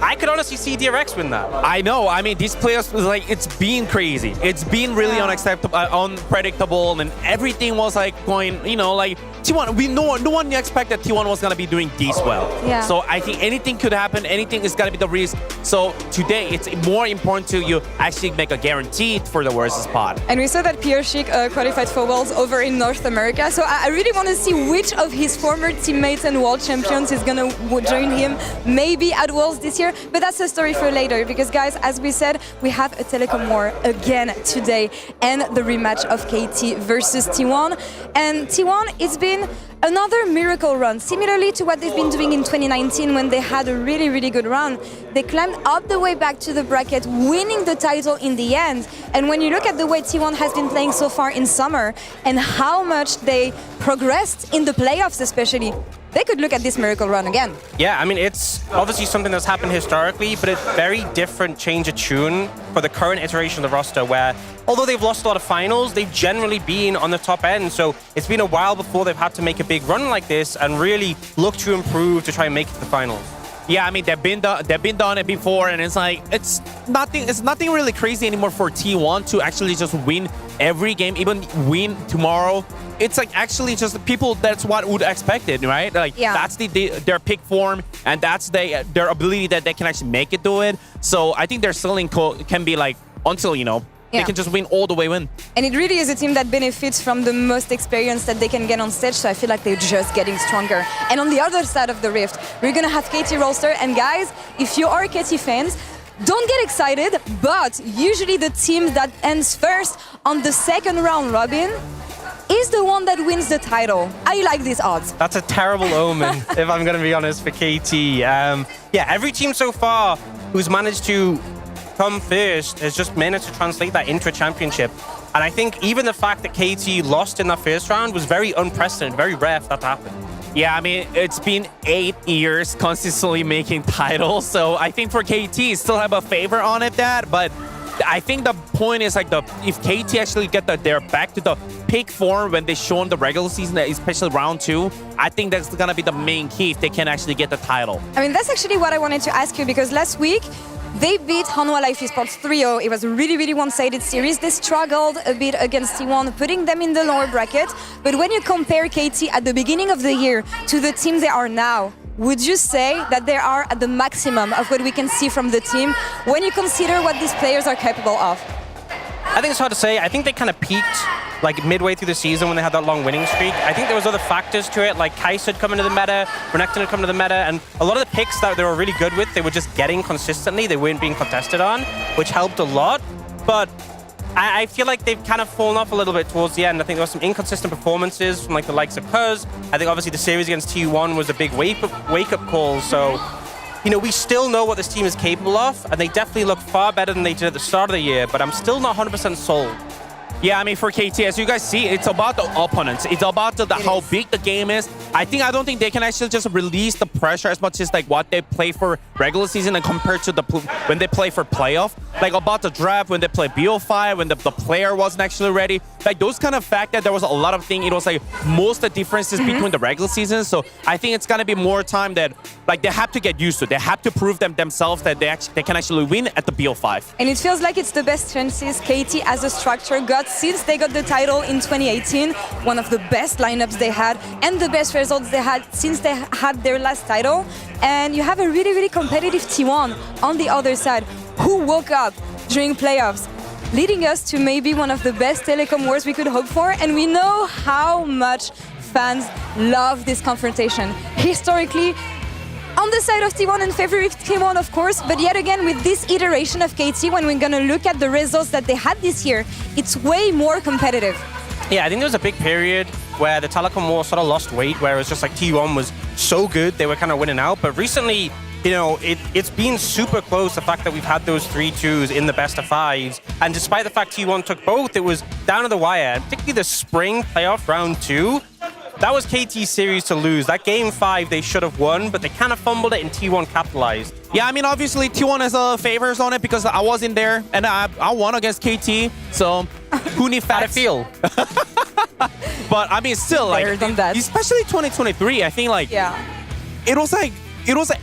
I could honestly see DRX win that. I know. I mean, these players, like, it's been crazy. It's been really unacceptable, unpredictable, and everything was like going, you know, like T1. No one expected T1 was gonna be doing this well. Yeah. So I think anything could happen. Anything is gonna be the risk. So today, it's more important to you actually make a guarantee for the worst spot. And we saw that Pierre Schick qualified for Worlds over in North America. So I really want to see which of his former teammates and world champions is going to join him maybe at Worlds this year. But that's a story for later because, guys, as we said, we have a Telecom War again today and the rematch of KT versus T1. And T1, it's been another miracle run, similarly to what they've been doing in 2019 when they had a really, really good run. They climbed up the way back to the bracket, winning the title in the end. And when you look at the way T1 has been playing so far in summer and how much they progressed in the playoffs especially, they could look at this miracle run again. Yeah, I mean, it's obviously something that's happened historically, but it's very different change of tune for the current iteration of the roster where, although they've lost a lot of finals, they've generally been on the top end. So it's been a while before they've had to make a big run like this and really look to improve to try and make it to the finals. Yeah, I mean they've been done it before, and it's like it's nothing really crazy anymore for T1 to actually just win every game, even win tomorrow. It's like actually just people. That's what would expect it, right? Like that's their pick form, and that's their ability that they can actually make it do it. So I think their ceiling can be like until they can just win all the way win. And it really is a team that benefits from the most experience that they can get on stage, so I feel like they're just getting stronger. And on the other side of the rift, we're gonna have KT roster, and guys, if you are KT fans, don't get excited, but usually the team that ends first on the second round robin is the one that wins the title. I like these odds. That's a terrible omen, if I'm gonna be honest, for KT. Yeah, every team so far who's managed to come first has just managed to translate that into a championship. And I think even the fact that KT lost in that first round was very unprecedented, very rare for that to happen. Yeah, I mean, it's been 8 years consistently making titles, so I think for KT still have a favor on it but I think the point is like if KT actually get they're back to the peak form when they show in the regular season, especially round 2, I think that's gonna be the main key if they can actually get the title. I mean, that's actually what I wanted to ask you, because last week they beat Hanwha Life Esports 3-0. It was a really, really one-sided series. They struggled a bit against T1, putting them in the lower bracket. But when you compare KT at the beginning of the year to the team they are now, would you say that they are at the maximum of what we can see from the team when you consider what these players are capable of? I think it's hard to say. I think they kind of peaked like midway through the season when they had that long winning streak. I think there was other factors to it, like Kais had come into the meta, Renekton had come into the meta, and a lot of the picks that they were really good with, they were just getting consistently. They weren't being contested on, which helped a lot. But I feel like they've kind of fallen off a little bit towards the end. I think there were some inconsistent performances from like the likes of Cuz. I think obviously the series against T1 was a big wake-up call. So, we still know what this team is capable of, and they definitely look far better than they did at the start of the year, but I'm still not 100% sold. Yeah, I mean, for KT, as you guys see, it's about the opponents. It's about how big the game is. I don't think they can actually just release the pressure as much as like what they play for regular season and compared to when they play for playoff. Like about the draft, when they play BO5, when the player wasn't actually ready. Like those kind of fact that there was a lot of things. It was like most of the differences between the regular season. So I think it's gonna be more time that like they have to get used to. They have to prove themselves that they can actually win at the BO5. And it feels like it's the best chances KT as a structure got since they got the title in 2018, one of the best lineups they had and the best results they had since they had their last title. And you have a really, really competitive T1 on the other side who woke up during playoffs, leading us to maybe one of the best Telecom Wars we could hope for. And we know how much fans love this confrontation. Historically, on the side of T1 and favor T1, of course, but yet again, with this iteration of KT, when we're gonna look at the results that they had this year, it's way more competitive. Yeah, I think there was a big period where the Telecom War sort of lost weight, where it was just like T1 was so good, they were kind of winning out. But recently, you know, it's been super close, the fact that we've had those 3-2s in the best of fives. And despite the fact T1 took both, it was down to the wire. Particularly the spring playoff round 2. That was KT's series to lose. That game 5 they should have won, but they kind of fumbled it and T1 capitalized. Yeah, I mean, obviously T1 has favors on it because I was in there and I won against KT. So who need How'd it facts? feel? But I mean, still, like, Better than that. especially 2023, I think like it was like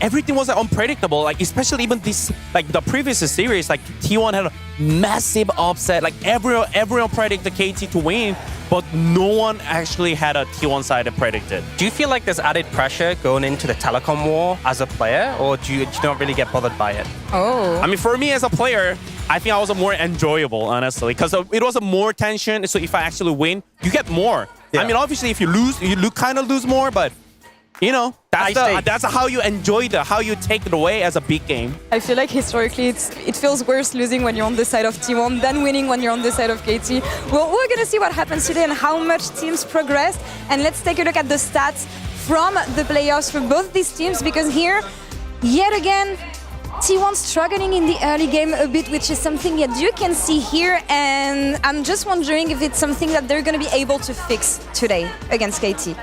everything was like, unpredictable. Like especially even this, like the previous series, like T1 had a massive upset. Like everyone predicted KT to win, but no one actually had a T1 side that predicted. Do you feel like there's added pressure going into the Telecom War as a player, or do you not really get bothered by it? Oh. I mean, for me as a player, I think I was more enjoyable, honestly, because it was more tension. So if I actually win, you get more. Yeah. I mean, obviously, if you lose, you kind of lose more, but you know, that's how you enjoy how you take it away as a big game. I feel like historically it feels worse losing when you're on the side of T1 than winning when you're on the side of KT. Well, we're going to see what happens today and how much teams progressed. And let's take a look at the stats from the playoffs for both these teams, because here, yet again, T1 struggling in the early game a bit, which is something that you can see here. And I'm just wondering if it's something that they're going to be able to fix today against KT.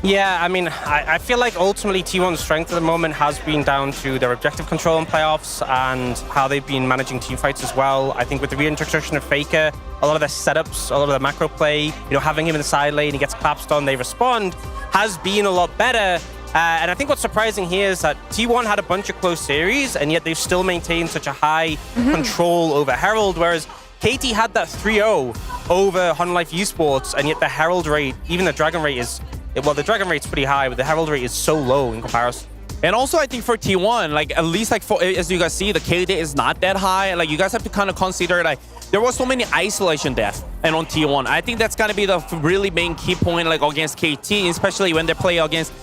Yeah, I mean, I feel like ultimately T1's strength at the moment has been down to their objective control in playoffs and how they've been managing team fights as well. I think with the reintroduction of Faker, a lot of their setups, a lot of the macro play, you know, having him in the side lane, he gets collapsed on, they respond, has been a lot better. And I think what's surprising here is that T1 had a bunch of close series, and yet they've still maintained such a high control over Herald, whereas KT had that 3-0 over Life Esports, and yet the Herald rate, even the Dragon rate is... Well, the Dragon rate's pretty high, but the Herald rate is so low in comparison. And also, I think for T1, like at least like as you guys see, the KD is not that high. Like you guys have to kind of consider like there was so many isolation deaths and on T1. I think that's gonna be the really main key point like against KT, especially when they play against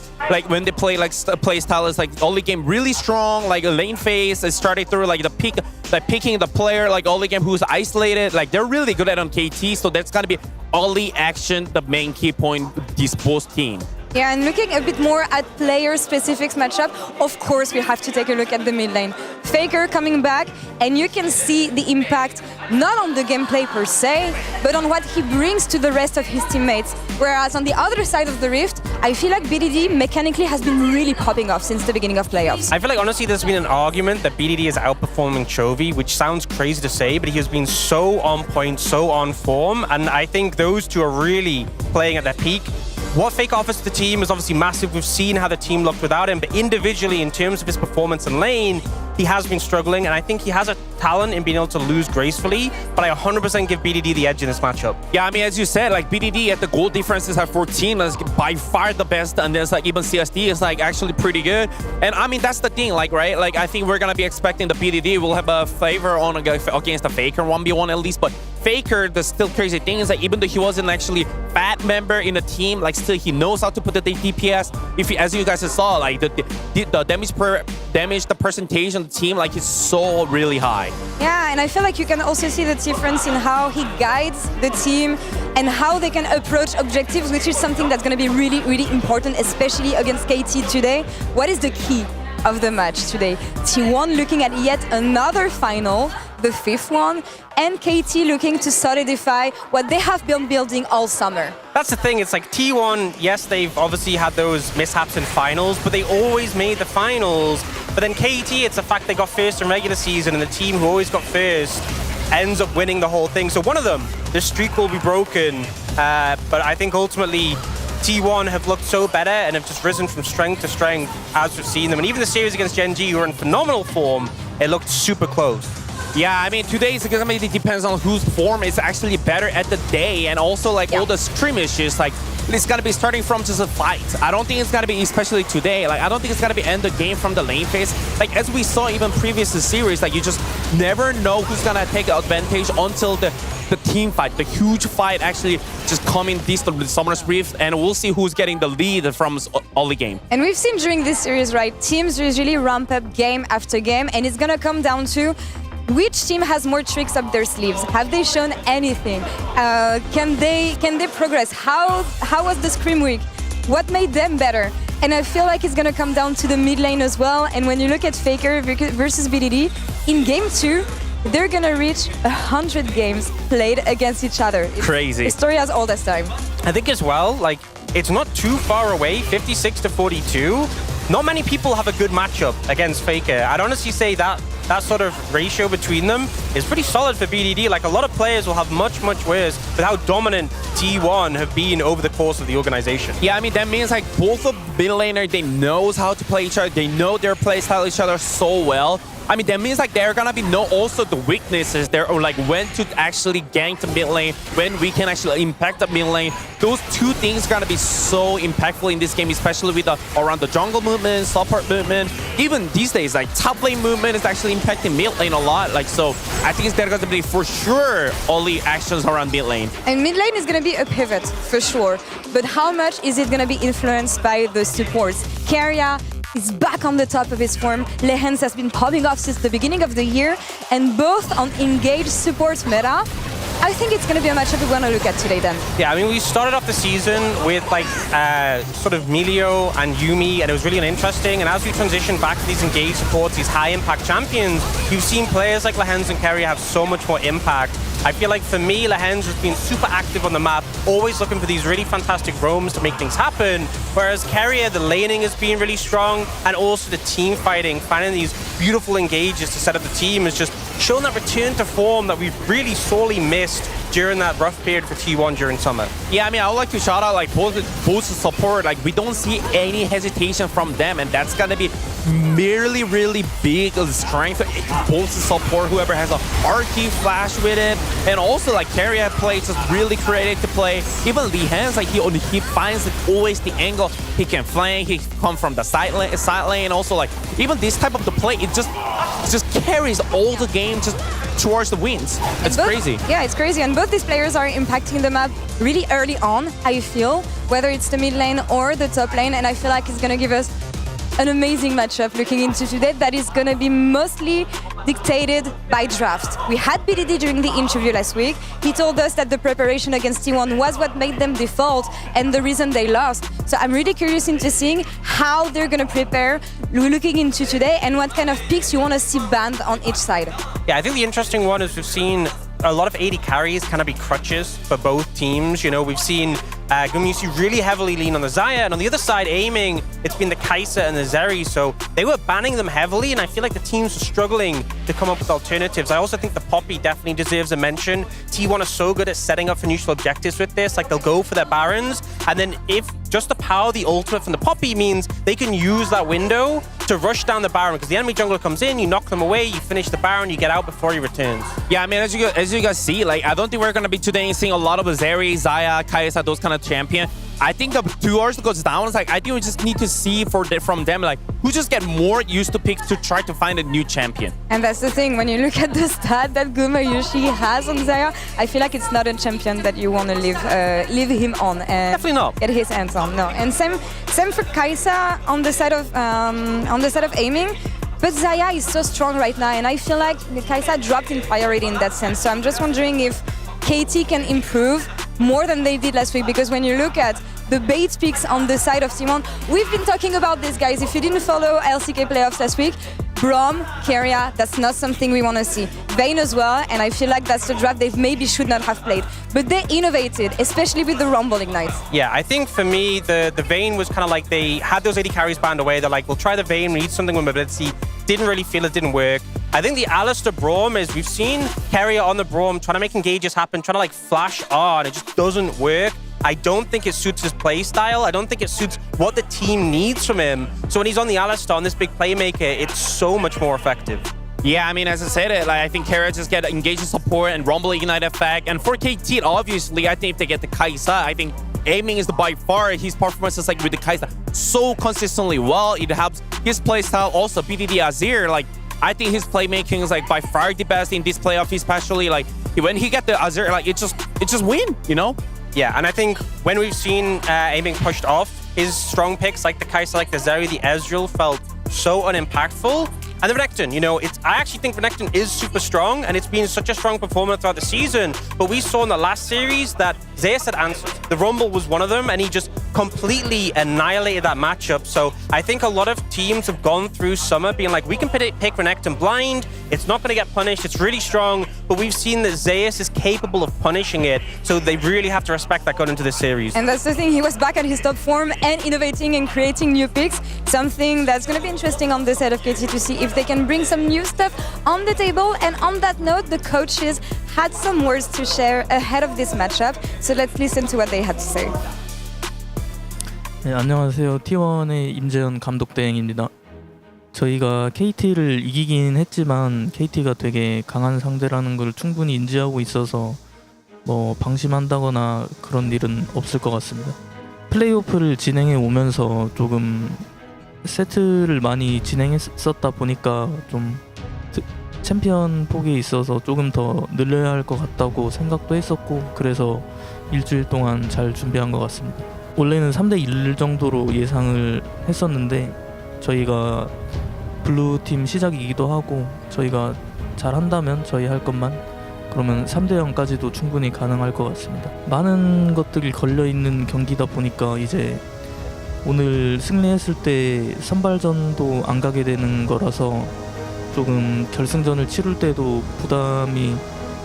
when they play like play style is like early game really strong, like a lane phase is starting through like the peak, like picking the player like early game who's isolated. Like they're really good at on KT, so that's gonna be early action, the main key point this both team. Yeah, and looking a bit more at player-specific matchup, of course we have to take a look at the mid lane. Faker coming back, and you can see the impact not on the gameplay per se, but on what he brings to the rest of his teammates. Whereas on the other side of the rift, I feel like BDD mechanically has been really popping off since the beginning of playoffs. I feel like honestly there's been an argument that BDD is outperforming Chovy, which sounds crazy to say, but he has been so on point, so on form, and I think those two are really playing at their peak. What Fake offers to the team is obviously massive. We've seen how the team looked without him, but individually, in terms of his performance in lane, he has been struggling, and I think he has a talent in being able to lose gracefully, but I 100% give BDD the edge in this matchup. Yeah, I mean, as you said, like BDD at the goal differences at 14 is by far the best, and there's like even CSD is like actually pretty good. And I mean, that's the thing, like, right? Like, I think we're gonna be expecting the BDD will have a favor on against the Faker 1v1 at least, but Faker, the still crazy thing is that even though he wasn't actually bad member in the team, like still he knows how to put the DPS. If he, as you guys saw, like the damage, the percentage on the team, like is so really high. Yeah, and I feel like you can also see the difference in how he guides the team and how they can approach objectives, which is something that's going to be really, really important, especially against KT today. What is the key of the match today? T1 looking at yet another final, the 5th one, and KT looking to solidify what they have been building all summer. That's the thing, it's like T1, yes, they've obviously had those mishaps in finals, but they always made the finals. But then KT, it's the fact they got first in regular season, and the team who always got first ends up winning the whole thing. So one of them, the streak will be broken, but I think ultimately T1 have looked so better and have just risen from strength to strength as we've seen them. And even the series against Gen G, who are in phenomenal form, it looked super close. Yeah, I mean, today it's gonna be depends on whose form is actually better at the day, and also like all the scrimmages, like it's gonna be starting from just a fight. I don't think it's gonna be, especially today, like I don't think it's gonna be end the game from the lane phase. Like as we saw even previous series, like you just never know who's gonna take advantage until the team fight, the huge fight actually just coming this Summer's Rift, and we'll see who's getting the lead from early game. And we've seen during this series, right, teams usually ramp up game after game, and it's gonna come down to which team has more tricks up their sleeves. Have they shown anything? Can they progress? How was the Scream week? What made them better? And I feel like it's gonna come down to the mid lane as well. And when you look at Faker versus BDD, in game 2, they're gonna reach 100 games played against each other. It's crazy. a story as old as time. I think as well, like, it's not too far away, 56 to 42. Not many people have a good matchup against Faker. I'd honestly say that sort of ratio between them is pretty solid for BDD. Like, a lot of players will have much worse with how dominant T1 have been over the course of the organization. Yeah, I mean, that means like both of mid laner, they knows how to play each other. They know their play style each other so well. I mean, that means like they're gonna be know also the weaknesses there, or like when to actually gank the mid lane, when we can actually impact the mid lane. Those two things are gonna be so impactful in this game, especially with around the jungle movement, support movement. Even these days, like top lane movement is actually impacting mid lane a lot. Like, so I think there's gonna be for sure early actions around mid lane. And mid lane is gonna be a pivot for sure. But how much is it gonna be influenced by the supports? Keria is back on the top of his form. Lehens has been popping off since the beginning of the year, and both on engaged support meta. I think it's going to be a matchup we want to look at today then. Yeah, I mean, we started off the season with like sort of Melio and Yuumi, and it was really interesting. And as we transition back to these engaged supports, these high impact champions, you've seen players like Lehens and Keria have so much more impact. I feel like for me, Lehens has been super active on the map, always looking for these really fantastic roams to make things happen. Whereas Keria, the laning has been really strong, and also the team fighting, finding these beautiful engages to set up the team has just shown that return to form that we've really sorely missed during that rough period for T1 during summer. Yeah, I mean, I would like to shout out like both support. Like, we don't see any hesitation from them, and that's gonna be really big strength. Both support, whoever has a RT flash with it, and also like Keria plays just really creative to play. Even Lehens, like he finds like, always the angle. He can flank. He come from the side lane. Also, like even this type of the play, it just carries all the game just towards the wins. It's crazy. Yeah, it's crazy. And both these players are impacting the map really early on, I feel, whether it's the mid lane or the top lane. And I feel like it's going to give us an amazing matchup looking into today that is going to be mostly dictated by draft. We had BDD during the interview last week. He told us that the preparation against T1 was what made them default and the reason they lost. So I'm really curious into seeing how they're going to prepare looking into today and what kind of picks you want to see banned on each side. Yeah, I think the interesting one is we've seen a lot of AD carries kind of be crutches for both teams. You know, we've seen Gumyusi really heavily lean on the Xayah, and on the other side, aiming, it's been the Kai'Sa and the Zeri, so they were banning them heavily, and I feel like the teams are struggling to come up with alternatives. I also think the Poppy definitely deserves a mention. T1 are so good at setting up for neutral objectives with this, like they'll go for their Barons, and then if just the power of the ultimate from the Poppy means they can use that window to rush down the Baron, because the enemy jungler comes in, you knock them away, you finish the Baron, you get out before he returns. Yeah, I mean, as you guys see, like, I don't think we're gonna be today seeing a lot of Zeri, Xayah, Kai'Sa, those kind of champion. I think the 2 hours goes down. It's like, I think we just need to see from them, like, who just get more used to picks to try to find a new champion. And that's the thing, when you look at the stat that Gumyusi has on Xayah, I feel like it's not a champion that you want to leave him on and definitely not get his hands on. No, and same for Kai'Sa on the side of aiming. But Xayah is so strong right now, and I feel like Kai'Sa dropped in priority in that sense. So I'm just wondering if KT can improve more than they did last week, because when you look at the bait picks on the side of T1, we've been talking about this, guys. If you didn't follow LCK playoffs last week, Braum, Keria, that's not something we want to see. Vayne as well, and I feel like that's the draft they maybe should not have played. But they innovated, especially with the Rumble Ignite. Yeah, I think for me, the Vayne was kind of like they had those 80 carries banned away. They're like, we'll try the Vayne, we need something with mobility. Didn't really feel it didn't work. I think the Alistar Braum is, we've seen Keria on the Braum trying to make engages happen, trying to like flash on. It just doesn't work. I don't think it suits his play style. I don't think it suits what the team needs from him. So when he's on the Alistar, on this big playmaker, it's so much more effective. Yeah, I mean, as I said, like, I think Keria just get engaging support and Rumble Ignite effect. And for KT, obviously, I think if they get the Kai'Sa, I think aiming is by far his performance is like with the Kai'Sa so consistently well. It helps his play style. Also, BDD Azir, like, I think his playmaking is like by far the best in this playoff, especially like when he get the Azir, like it just win, you know? Yeah, and I think when we've seen aiming pushed off, his strong picks like the Kai'Sa, like the Zeri, the Ezreal felt so unimpactful. And the Renekton, you know, I actually think Renekton is super strong, and it's been such a strong performance throughout the season. But we saw in the last series that Zeus had answers. The Rumble was one of them, and he just completely annihilated that matchup. So I think a lot of teams have gone through summer being like, we can pick Renekton blind, it's not going to get punished, it's really strong. But we've seen that Zeus is capable of punishing it, so they really have to respect that going into this series. And that's the thing, he was back at his top form and innovating and creating new picks. Something that's going to be interesting on this side of KT to see if they can bring some new stuff on the table. And on that note, the coaches had some words to share ahead of this matchup. So let's listen to what they had to say. 네, 안녕하세요. T1의 임재현 감독 대행입니다. 저희가 KT를 이기긴 했지만 KT가 되게 강한 상대라는 걸 충분히 인지하고 있어서 뭐 방심한다거나 그런 일은 없을 것 같습니다. 플레이오프를 진행해 오면서 조금 세트를 많이 진행했었다 보니까 좀 챔피언 폭에 있어서 조금 더 늘려야 할 것 같다고 생각도 했었고, 그래서 일주일 동안 잘 준비한 것 같습니다. 원래는 3대1 정도로 예상을 했었는데 저희가 블루팀 시작이기도 하고 저희가 잘한다면 저희 할 것만 그러면 3대0까지도 충분히 가능할 것 같습니다. 많은 것들이 걸려있는 경기다 보니까 이제 오늘 승리했을 때 선발전도 안 가게 되는 거라서 조금 결승전을 치를 때도 부담이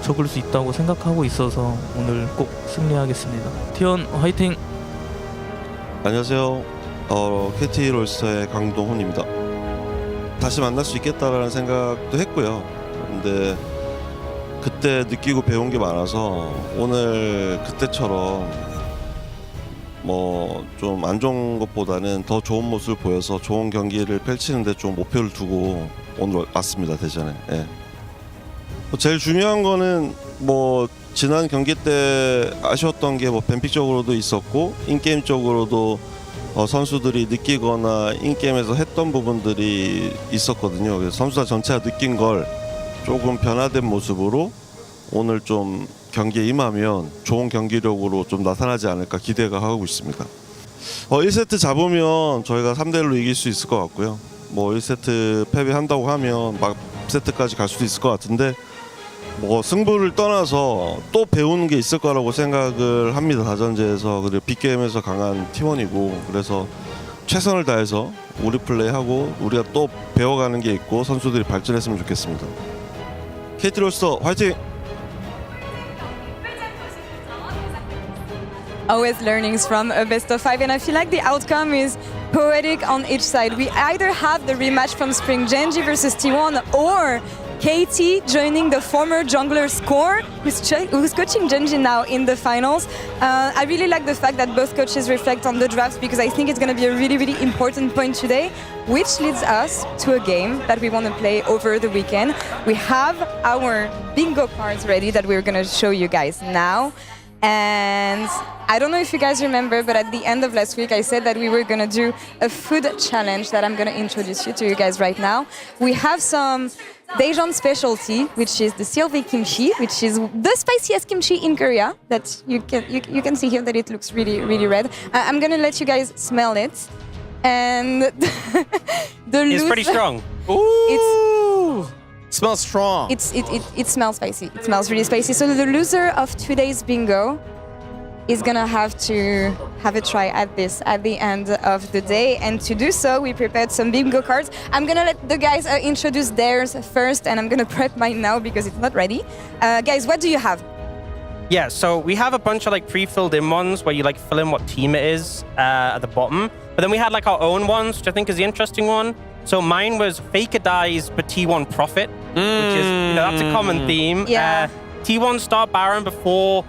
적을 수 있다고 생각하고 있어서 오늘 꼭 승리하겠습니다. T1 화이팅! 안녕하세요. KT 롤스터의 강동훈입니다. 다시 만날 수 있겠다라는 생각도 했고요. 근데 그때 느끼고 배운 게 많아서 오늘 그때처럼 뭐 좀 안 좋은 것보다는 더 좋은 모습을 보여서 좋은 경기를 펼치는데 좀 목표를 두고 오늘 왔습니다. 대전에. 예. 제일 중요한 거는 뭐 지난 경기 때 아쉬웠던 게 뭐 뱀픽적으로도 있었고 인게임적으로도 선수들이 느끼거나 인게임에서 했던 부분들이 있었거든요. 그래서 선수단 전체가 느낀 걸 조금 변화된 모습으로 오늘 좀 경기에 임하면 좋은 경기력으로 좀 나타나지 않을까 기대가 하고 있습니다. 1세트 잡으면 저희가 3대1로 이길 수 있을 것 같고요. 뭐 1세트 패배한다고 하면 막 세트까지 갈 수도 있을 것 같은데 뭐 승부를 떠나서 또 배우는 게 있을 거라고 생각을 합니다. 다전제에서. 그리고 빅게임에서 강한 T1이고 그래서 최선을 다해서 우리 플레이하고 우리가 또 배워가는 게 있고 선수들이 발전했으면 좋겠습니다. KT 롤스터 화이팅! Always learnings from a best of 5, and I feel like the outcome is poetic on each side. We either have the rematch from Spring Genji versus T1 or KT joining the former jungler Score, who's coaching Genji now in the finals. I really like the fact that both coaches reflect on the drafts because I think it's going to be a really, really important point today, which leads us to a game that we want to play over the weekend. We have our bingo cards ready that we're going to show you guys now. And I don't know if you guys remember, but at the end of last week, I said that we were going to do a food challenge that I'm going to introduce you guys right now. We have some Daejeon specialty, which is the Sylvie kimchi, which is the spiciest kimchi in Korea. That you can see here that it looks really, really red. I'm going to let you guys smell it. And It's pretty strong. Ooh! Smells strong. It smells spicy. It smells really spicy. So the loser of today's bingo is gonna have to have a try at this at the end of the day. And to do so, we prepared some bingo cards. I'm gonna let the guys introduce theirs first, and I'm gonna prep mine now because it's not ready. Guys, what do you have? Yeah, so we have a bunch of like pre-filled in ones where you like fill in what team it is at the bottom. But then we had like our own ones, which I think is the interesting one. So mine was Faker dies, but T1 profit, which is, that's a common theme. Yeah. T1 start Baron before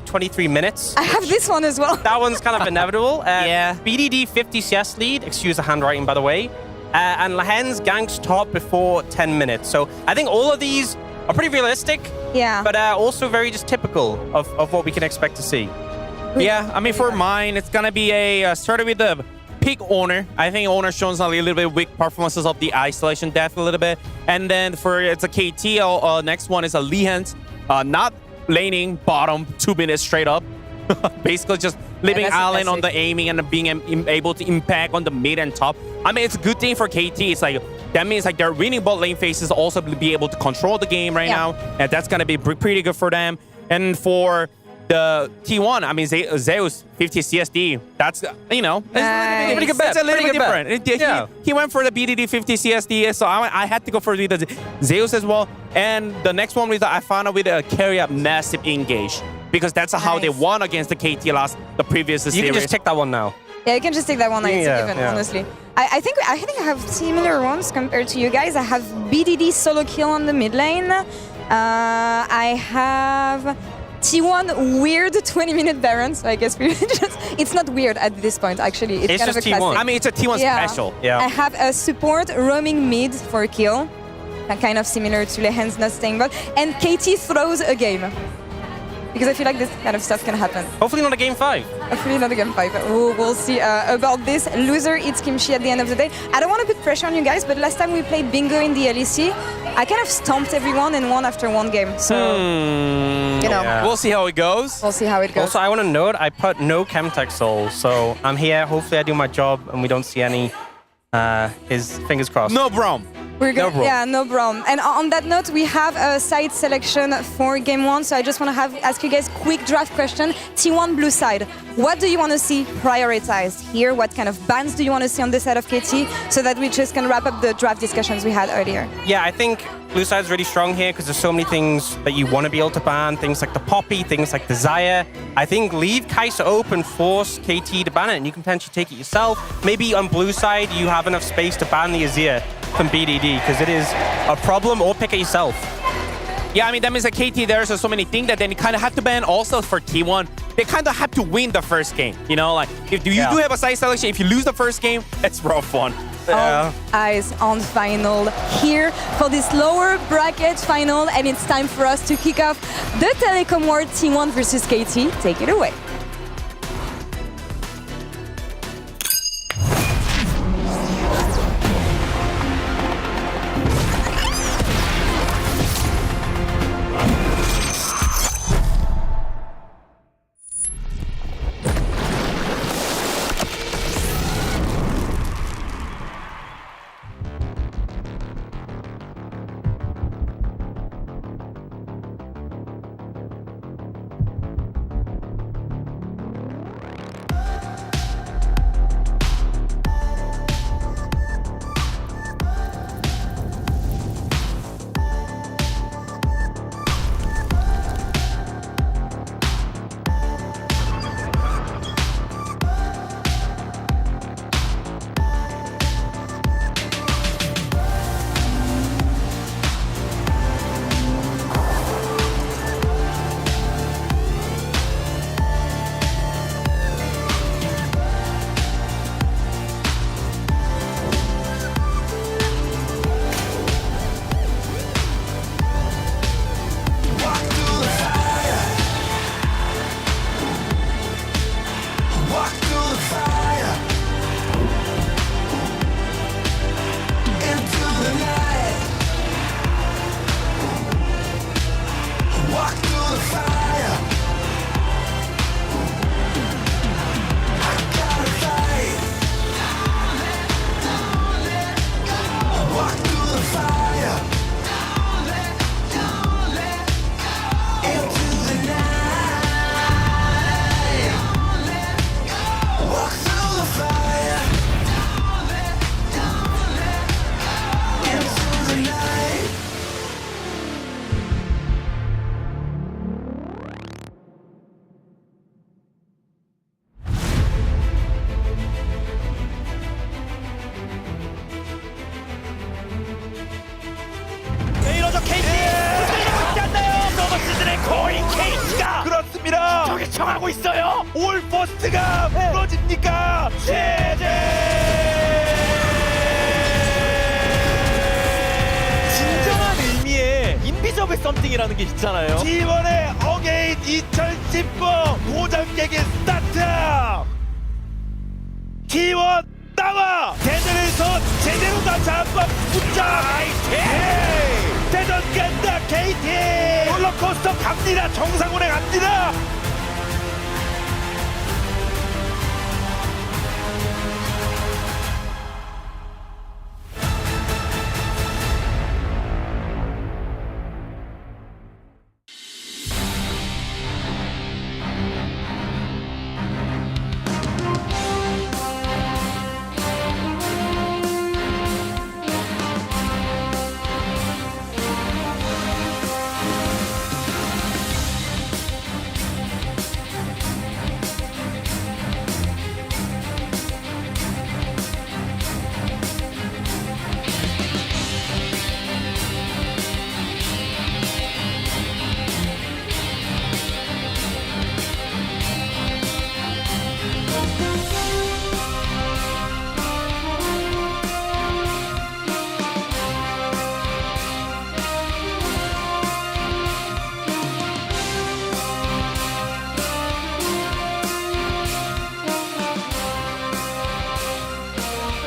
23 minutes. I have this one as well. That one's kind of inevitable. Yeah. BDD 50 CS lead, excuse the handwriting by the way. And Lahen's ganks top before 10 minutes. So I think all of these are pretty realistic, Yeah. but also very just typical of what we can expect to see. Yeah, I mean for mine, it's gonna be a started with the pick Owner. I think Owner shows a little bit weak performances of the isolation death a little bit. And then for it's a KT. Next one is a Lehans, not laning bottom 2 minutes straight up. Basically just leaving Allen on the aiming and being able to impact on the mid and top. I mean, it's a good thing for KT. It's like that means like their winning bot lane phases also be able to control the game right now, and that's gonna be pretty good for them. And for the T1, I mean, Zeus 50 CSD. That's pretty good bet. It's a little bit different. He went for the BDD 50 CSD, so I had to go for the Zeus as well. And the next one with I found out with a carry up massive engage because that's how they won against the KT the previous series. You can just take that one now. Yeah, you can just take that one. It's a given, honestly. I think I have similar ones compared to you guys. I have BDD solo kill on the mid lane. I have T1 weird 20-minute Baron, so I guess we it's not weird at this point, actually. It's kind just of a classic. T1. I mean, it's a T1 special. I have a support roaming mid for a kill, kind of similar to Lehen's not staying bot, and KT throws a game. Because I feel like this kind of stuff can happen. Hopefully not a game 5. Hopefully not a game 5. We'll see about this. Loser eats kimchi at the end of the day. I don't want to put pressure on you guys, but last time we played bingo in the LEC, I kind of stomped everyone and won after one game. So, we'll see how it goes. We'll see how it goes. Also, I want to note, I put no Chemtech Soul, so I'm here. Hopefully I do my job and we don't see any, his fingers crossed. No Brom. We're good. No problem. And on that note, we have a side selection for game 1. So I just want to ask you guys a quick draft question. T1 blue side. What do you want to see prioritized here? What kind of bans do you want to see on this side of KT? So that we just can wrap up the draft discussions we had earlier. Yeah, I think blue side's really strong here because there's so many things that you want to be able to ban. Things like the Poppy, things like Desire. I think leave Kai'Sa open, force KT to ban it, and you can potentially take it yourself. Maybe on blue side, you have enough space to ban the Azir from BDD because it is a problem, or pick it yourself. Yeah, I mean, that means that KT, there's so many things that then you kind of have to ban also for T1. They kind of have to win the first game, like if you do have a side selection, if you lose the first game, it's rough one. All eyes on final here for this lower bracket final, and it's time for us to kick off the Telecom War T1 versus KT. Take it away. 청하고 있어요. 올 포스트가 무너집니까? 제재! 진정한 의미의 인비저블 썸띵이라는 게 있잖아요. T1의 어게인 2010 도장 깨기 스타트! T1 나와! 대전에서 제대로 다시 한번 붙자! KT! 대전 간다 KT! 롤러코스터 갑니다. 정상훈에 갑니다.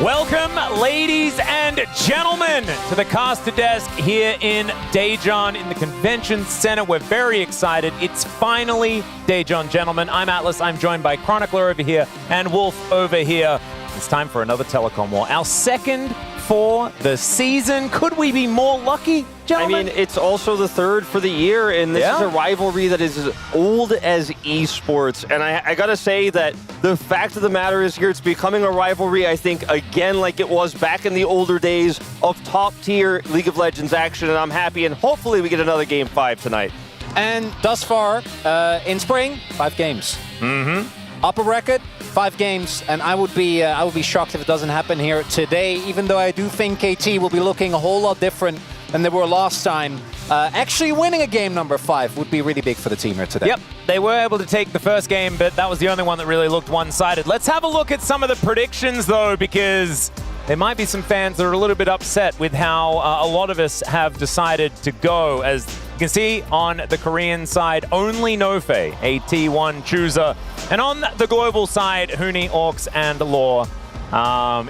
Welcome, ladies and gentlemen, to the caster desk here in Daejeon in the Convention Center. We're very excited. It's finally Daejeon, gentlemen. I'm Atlas. I'm joined by Chronicler over here and Wolf over here. It's time for another Telecom War. Our second for the season. Could we be more lucky, gentlemen? I mean, it's also the third for the year, and this is a rivalry that is as old as esports. And I gotta say that the fact of the matter is here, it's becoming a rivalry, I think, again, like it was back in the older days of top-tier League of Legends action, and I'm happy, and hopefully we get another Game 5 tonight. And thus far, in spring, 5 games. Upper bracket, 5 games, and I would be shocked if it doesn't happen here today, even though I do think KT will be looking a whole lot different than they were last time. Actually winning a game number 5 would be really big for the team here today. Yep, they were able to take the first game, but that was the only one that really looked one-sided. Let's have a look at some of the predictions, though, because there might be some fans that are a little bit upset with how a lot of us have decided to go. As you can see on the Korean side, only Nofei, a T1 chooser. And on the global side, Huni, Orcs, and Law.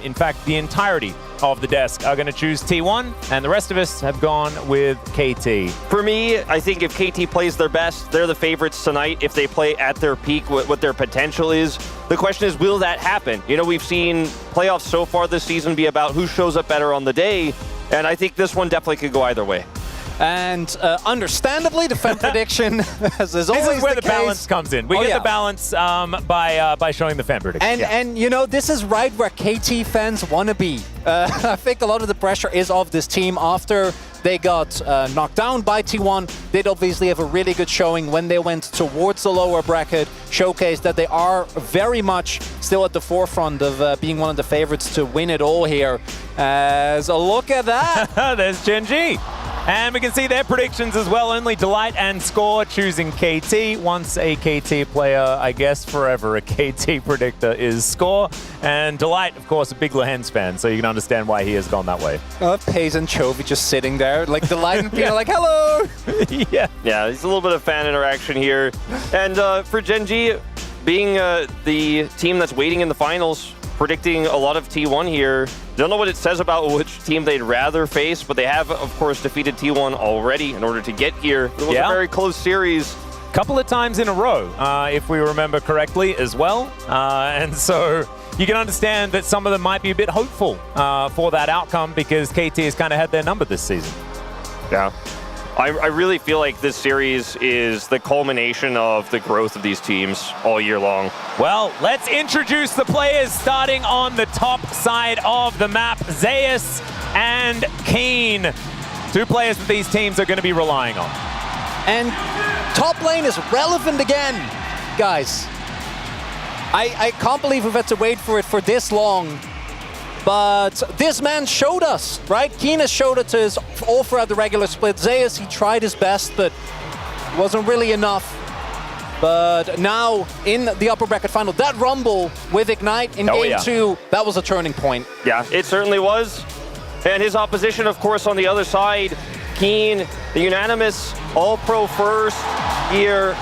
In fact, the entirety of the desk are going to choose T1, and the rest of us have gone with KT. For me, I think if KT plays their best, they're the favorites tonight. If they play at their peak, what their potential is. The question is, will that happen? You know, we've seen playoffs so far this season be about who shows up better on the day, and I think this one definitely could go either way. And understandably, the fan prediction, as is always This is where the case, balance comes in. We get the balance by showing the fan prediction. And you know, this is right where KT fans want to be. I think a lot of the pressure is off this team after they got knocked down by T1. They'd obviously have a really good showing when they went towards the lower bracket, showcased that they are very much still at the forefront of being one of the favorites to win it all here. So look at that. There's Genji. And we can see their predictions as well. Only Delight and Score choosing KT. Once a KT player, I guess forever a KT predictor is Score. And Delight, of course, a big Lehens fan, so you can understand why he has gone that way. Paze and Chovy just sitting there, like Delight and Peter, like, hello! Yeah, there's a little bit of fan interaction here. And for Genji, being the team that's waiting in the finals, predicting a lot of T1 here. Don't know what it says about which team they'd rather face, but they have, of course, defeated T1 already in order to get here. It was a very close series. Couple of times in a row, if we remember correctly as well. And so you can understand that some of them might be a bit hopeful for that outcome because KT has kind of had their number this season. Yeah. I really feel like this series is the culmination of the growth of these teams all year long. Well, let's introduce the players starting on the top side of the map. Zeus and Keen. 2 players that these teams are going to be relying on. And top lane is relevant again, guys. I can't believe we've had to wait for it for this long. But this man showed us, right? Keen has showed it to us all throughout the regular split. Zeus, he tried his best, but wasn't really enough. But now, in the upper bracket final, that rumble with Ignite in game 2, that was a turning point. Yeah, it certainly was. And his opposition, of course, on the other side, Keen, the unanimous All-Pro first here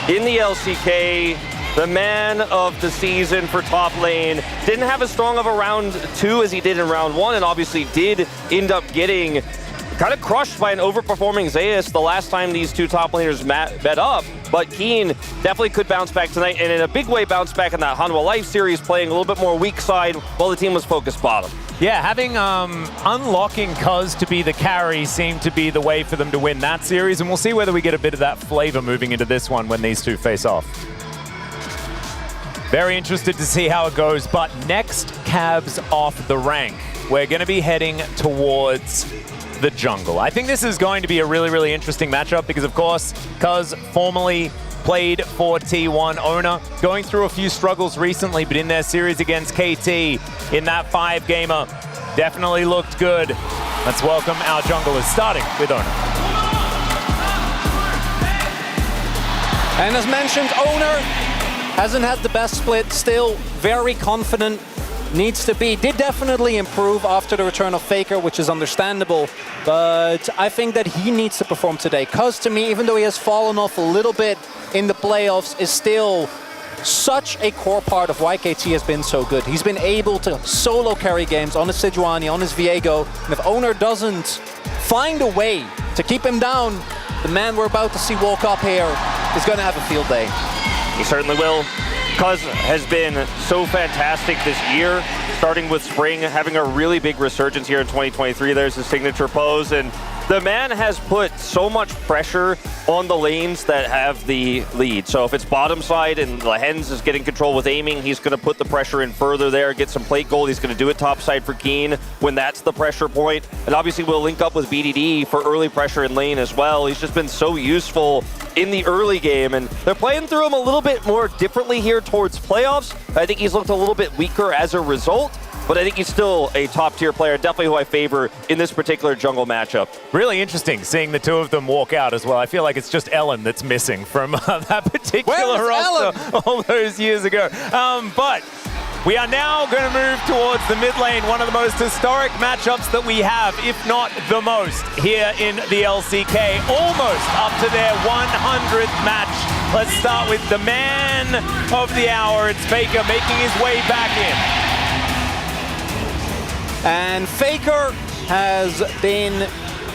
in the LCK. the man of the season for top lane. Didn't have as strong of a round 2 as he did in round 1, and obviously did end up getting kind of crushed by an overperforming Zeus the last time these two top laners met up. But Keen definitely could bounce back tonight, and in a big way bounce back in that Hanwha Life series, playing a little bit more weak side while the team was focused bottom. Yeah, having unlocking Cuz to be the carry seemed to be the way for them to win that series, and we'll see whether we get a bit of that flavor moving into this one when these two face off. Very interested to see how it goes, but next Cavs off the rank. We're going to be heading towards the jungle. I think this is going to be a really, really interesting matchup because, of course, Cuz formerly played for T1 owner, going through a few struggles recently, but in their series against KT in that 5-gamer, definitely looked good. Let's welcome our junglers, starting with owner. And as mentioned, owner hasn't had the best split, still very confident. Needs to be. Did definitely improve after the return of Faker, which is understandable, but I think that he needs to perform today. Cuz to me, even though he has fallen off a little bit in the playoffs, is still such a core part of why KT has been so good. He's been able to solo carry games on his Sejuani, on his Viego, and if owner doesn't find a way to keep him down, the man we're about to see walk up here is going to have a field day. He certainly will. Cuz has been so fantastic this year, starting with Spring, having a really big resurgence here in 2023. There's his signature pose, and the man has put so much pressure on the lanes that have the lead. So if it's bottom side and Lehens is getting control with aiming, he's going to put the pressure in further there, get some plate gold. He's going to do it top side for Keen when that's the pressure point. And obviously we'll link up with BDD for early pressure in lane as well. He's just been so useful in the early game, and they're playing through him a little bit more differently here towards playoffs. I think he's looked a little bit weaker as a result, but I think he's still a top-tier player, definitely who I favor in this particular jungle matchup. Really interesting seeing the two of them walk out as well. I feel like it's just Ellen that's missing from that particular roster all those years ago. But we are now going to move towards the mid lane, one of the most historic matchups that we have, if not the most, here in the LCK. Almost up to their 100th match. Let's start with the man of the hour. It's Faker making his way back in. And Faker has been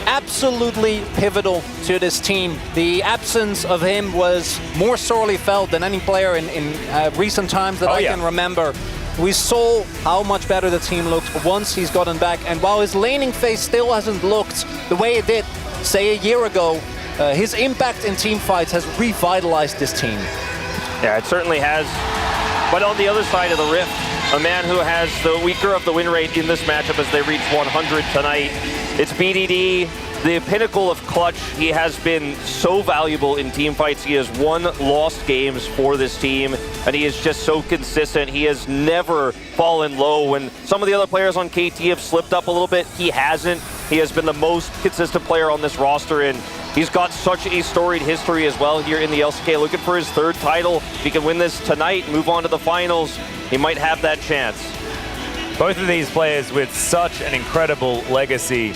absolutely pivotal to this team. The absence of him was more sorely felt than any player in recent times that I can remember. We saw how much better the team looked once he's gotten back, and while his laning phase still hasn't looked the way it did, say, a year ago, his impact in team fights has revitalized this team. Yeah, it certainly has. But on the other side of the rift, a man who has the weaker of the win rate in this matchup as they reach 100 tonight. It's BDD, the pinnacle of clutch. He has been so valuable in team fights. He has won lost games for this team, and he is just so consistent. He has never fallen low. When some of the other players on KT have slipped up a little bit, he hasn't. He has been the most consistent player on this roster, and he's got such a storied history as well here in the LCK. Looking for his 3rd title. If he can win this tonight, move on to the finals, he might have that chance. Both of these players with such an incredible legacy.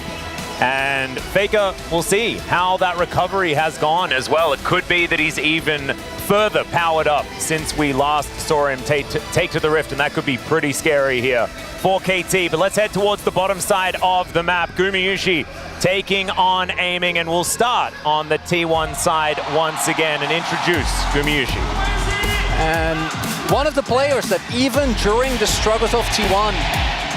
And Faker, we'll see how that recovery has gone as well. It could be that he's even further powered up since we last saw him take to the rift, and that could be pretty scary here for KT. But let's head towards the bottom side of the map. Gumayusi taking on aiming, and we'll start on the T1 side once again and introduce Gumayusi. And one of the players that even during the struggles of T1,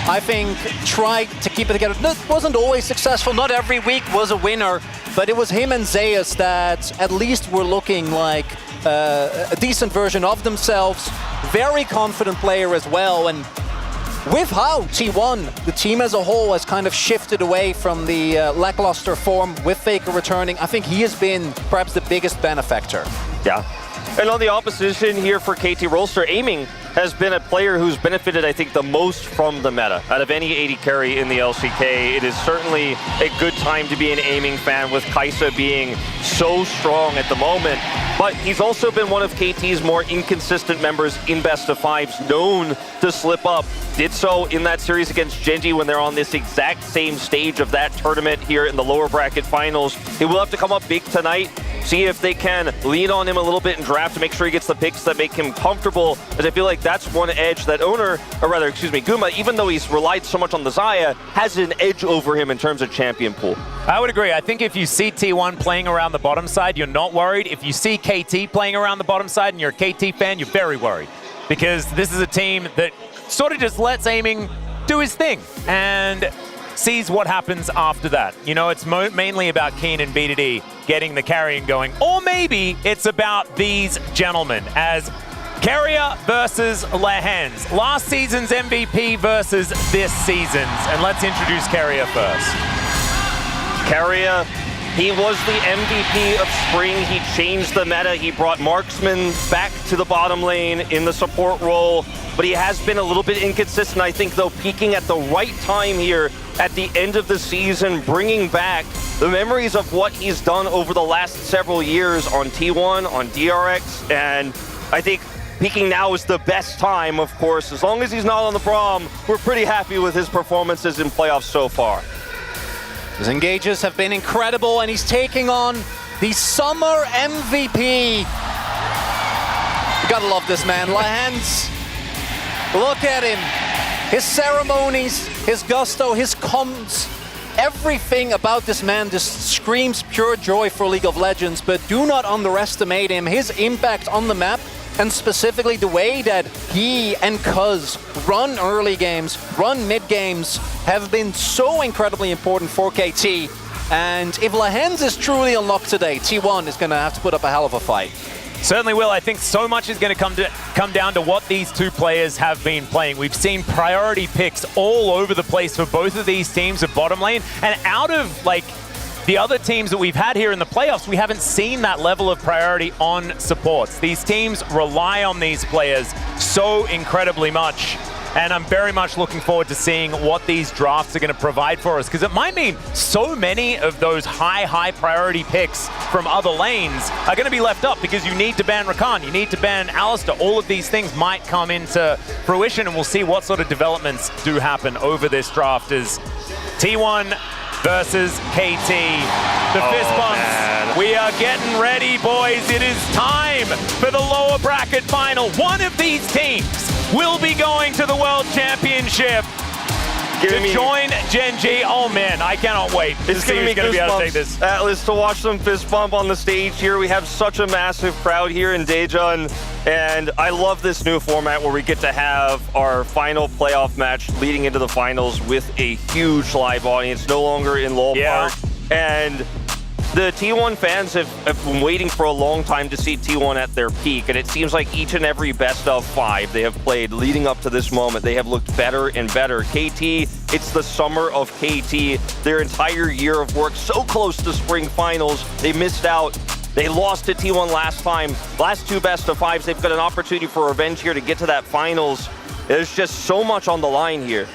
I think tried to keep it together. That wasn't always successful. Not every week was a winner, but it was him and Zeus that at least were looking like a decent version of themselves. Very confident player as well. And with how T1, the team as a whole, has kind of shifted away from the lackluster form with Faker returning, I think he has been perhaps the biggest benefactor. Yeah. And on the opposition here for KT Rolster, aiming has been a player who's benefited, I think, the most from the meta. Out of any AD carry in the LCK, it is certainly a good time to be an aiming fan, with Kai'Sa being so strong at the moment. But he's also been one of KT's more inconsistent members in best of fives, known to slip up. Did so in that series against Genji when they're on this exact same stage of that tournament here in the lower bracket finals. He will have to come up big tonight. see if they can lean on him a little bit in draft to make sure he gets the picks that make him comfortable, as I feel like that's one edge that Guma, even though he's relied so much on the Xayah, has an edge over him in terms of champion pool. I would agree. I think if you see T1 playing around the bottom side, you're not worried. If you see KT playing around the bottom side and you're a KT fan, you're very worried. Because this is a team that sort of just lets Aiming do his thing and sees what happens after that. You know, it's mainly about Keen and BDD getting the carry and going. Or maybe it's about these gentlemen as Carrier versus Lehens. Last season's MVP versus this season's. And let's introduce Carrier first. Carrier, he was the MVP of spring. He changed the meta. He brought Marksman back to the bottom lane in the support role, but he has been a little bit inconsistent, I think, though, peaking at the right time here at the end of the season, bringing back the memories of what he's done over the last several years on T1, on DRX, and I think peaking now is the best time, of course. As long as he's not on the Braum, we're pretty happy with his performances in playoffs so far. His engages have been incredible, and he's taking on the summer MVP. You gotta love this man, Lehens. Look at him. His ceremonies, his gusto, his comms, everything about this man just screams pure joy for League of Legends, but do not underestimate him. His impact on the map, and specifically the way that he and Cuz run early games, run mid games, have been so incredibly important for KT. And if Lehens is truly unlocked today, T1 is going to have to put up a hell of a fight. Certainly will. I think so much is going to come down to what these two players have been playing. We've seen priority picks all over the place for both of these teams of bottom lane. And out of, like, the other teams that we've had here in the playoffs, we haven't seen that level of priority on supports. These teams rely on these players so incredibly much. And I'm very much looking forward to seeing what these drafts are going to provide for us, because it might mean so many of those high priority picks from other lanes are going to be left up because you need to ban Rakan, you need to ban Alistar. All of these things might come into fruition, and we'll see what sort of developments do happen over this draft as T1 versus KT. The fist bumps. Man. We are getting ready, boys. It is time for the lower bracket final. One of these teams will be going to the World Championship to join Gen G. Oh man, I cannot wait to see who's going to be able to take this. Atlas, to watch them fist bump on the stage here. We have such a massive crowd here in Daejeon, and I love this new format where we get to have our final playoff match leading into the finals with a huge live audience, no longer in Lowell Park. And the T1 fans have been waiting for a long time to see T1 at their peak, and it seems like each and every best of 5 they have played leading up to this moment, they have looked better and better. KT, it's the summer of KT. Their entire year of work, so close to spring finals, they missed out. They lost to T1 last time. Last 2 best of 5s, they've got an opportunity for revenge here to get to that finals. There's just so much on the line here.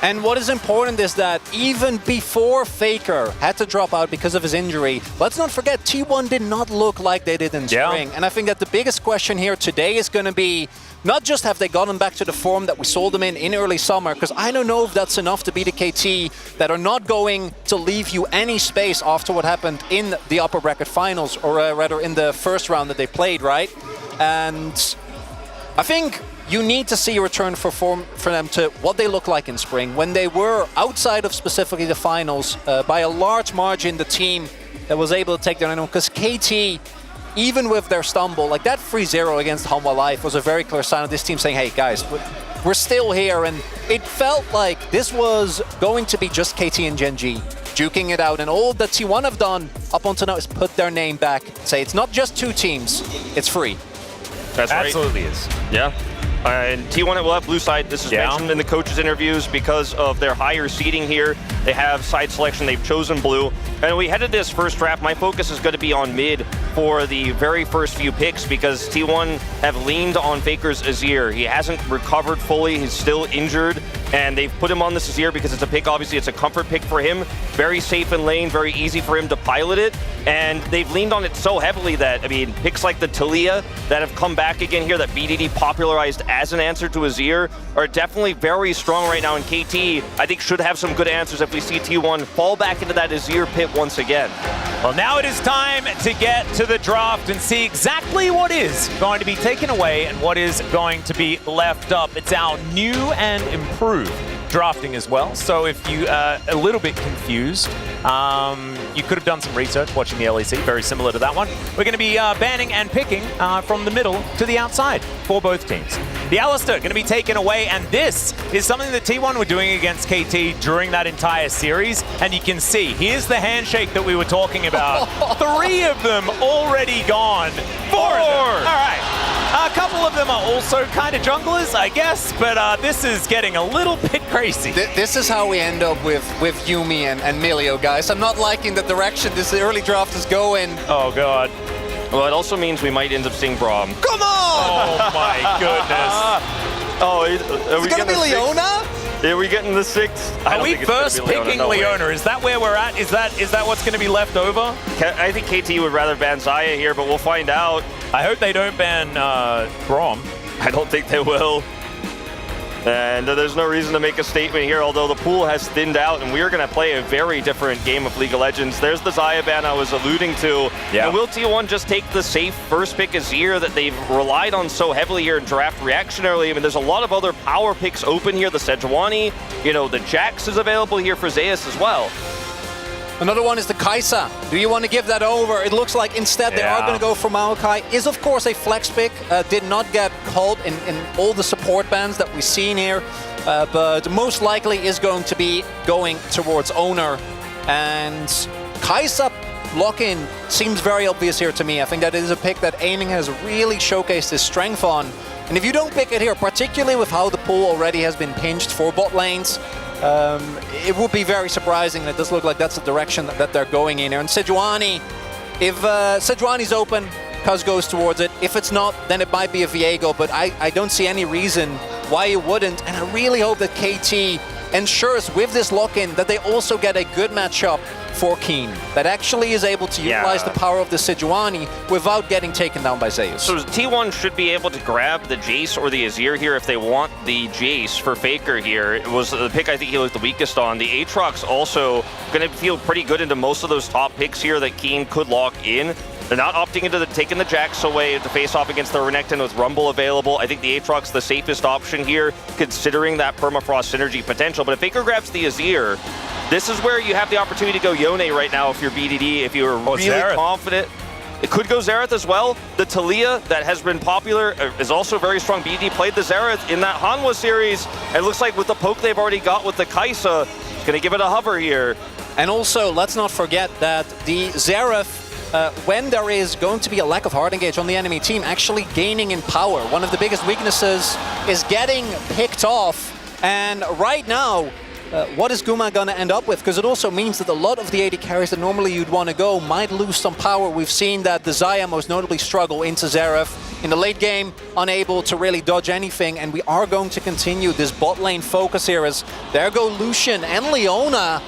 And what is important is that even before Faker had to drop out because of his injury, let's not forget T1 did not look like they did in spring. And I think that the biggest question here today is going to be not just have they gotten back to the form that we saw them in early summer, because I don't know if that's enough to be the KT that are not going to leave you any space after what happened in the upper bracket finals, or rather in the first round that they played, right? And I think you need to see a return for them to what they look like in spring, when they were outside of specifically the finals by a large margin, the team that was able to take down anyone. Because KT, even with their stumble, like that 3-0 against Hanwha Life was a very clear sign of this team saying, hey guys, we're still here. And it felt like this was going to be just KT and Gen G duking it out. And all that T1 have done up until now is put their name back, say it's not just 2 teams, it's 3. That's right. Absolutely is. Yeah. And T1 will have blue side. This is mentioned in the coaches' interviews because of their higher seeding here. They have side selection. They've chosen blue. And we headed this first draft. My focus is going to be on mid for the very first few picks because T1 have leaned on Faker's Azir. He hasn't recovered fully. He's still injured. and they've put him on this Azir because it's a pick. Obviously, it's a comfort pick for him. Very safe in lane, very easy for him to pilot it. And they've leaned on it so heavily that, I mean, picks like the Talia that have come back again here that BDD popularized as an answer to Azir are definitely very strong right now. And KT, I think, should have some good answers if we see T1 fall back into that Azir pit once again. Well, now it is time to get to the draft and see exactly what is going to be taken away and what is going to be left up. It's our new and improved drafting as well. So if you are a little bit confused, you could have done some research watching the LEC, very similar to that one. We're going to be banning and picking from the middle to the outside for both teams. The Alistair going to be taken away, and this is something that T1 were doing against KT during that entire series. And you can see, here's the handshake that we were talking about. 3 of them already gone. 4 of them. All right. A couple of them are also kind of junglers, I guess, but this is getting a little bit crazy. This is how we end up with Yuumi and Milio, guys. I'm not liking the direction this early draft is going. Oh, God. Well, it also means we might end up seeing Braum. Come on! Oh, my goodness. Oh, are we going to be Leona? Are we getting the 6th? Are we first picking Leona? Is that where we're at? Is that what's going to be left over? I think KT would rather ban Xayah here, but we'll find out. I hope they don't ban Braum. I don't think they will. And there's no reason to make a statement here, although the pool has thinned out, and we're going to play a very different game of League of Legends. There's the Xayah ban I was alluding to. Yeah. And will T1 just take the safe first pick Azir that they've relied on so heavily here in draft reactionarily? I mean, there's a lot of other power picks open here. The Sejuani, you know, the Jax is available here for Zeus as well. Another one is the Kai'Sa. Do you want to give that over? It looks like instead they are going to go for Maokai. Is of course a flex pick. Did not get called in all the support bans that we've seen here. But most likely is going to be going towards Owner. And Kai'Sa lock-in seems very obvious here to me. I think that it is a pick that Aiming has really showcased his strength on. And if you don't pick it here, particularly with how the pool already has been pinched for bot lanes, it would be very surprising, and it does look like that's the direction that they're going in here. And Sejuani, if Sejuani's open, Kuz goes towards it. If it's not, then it might be a Viego, but I don't see any reason why it wouldn't. And I really hope that KT ensures with this lock-in that they also get a good matchup for Keen that actually is able to utilize the power of the Sejuani without getting taken down by Zeus. So T1 should be able to grab the Jace or the Azir here if they want the Jace for Faker here. It was the pick I think he looked the weakest on. The Aatrox also going to feel pretty good into most of those top picks here that Keen could lock in. They're not opting into taking the Jax away to face off against the Renekton with Rumble available. I think the Aatrox the safest option here, considering that permafrost synergy potential. But if Faker grabs the Azir, this is where you have the opportunity to go Yone right now if you're BDD, if you're really confident. It could go Xerath as well. The Talia that has been popular is also very strong. BDD played the Xerath in that Hanwha series. It looks like with the poke they've already got with the Kai'Sa, it's going to give it a hover here. And also, let's not forget that the Xerath, when there is going to be a lack of hard engage on the enemy team, actually gaining in power. One of the biggest weaknesses is getting picked off. And right now, what is Guma going to end up with? Because it also means that a lot of the AD carries that normally you'd want to go might lose some power. We've seen that the Xayah most notably struggle into Xerath in the late game, unable to really dodge anything. And we are going to continue this bot lane focus here as there go Lucian and Leona.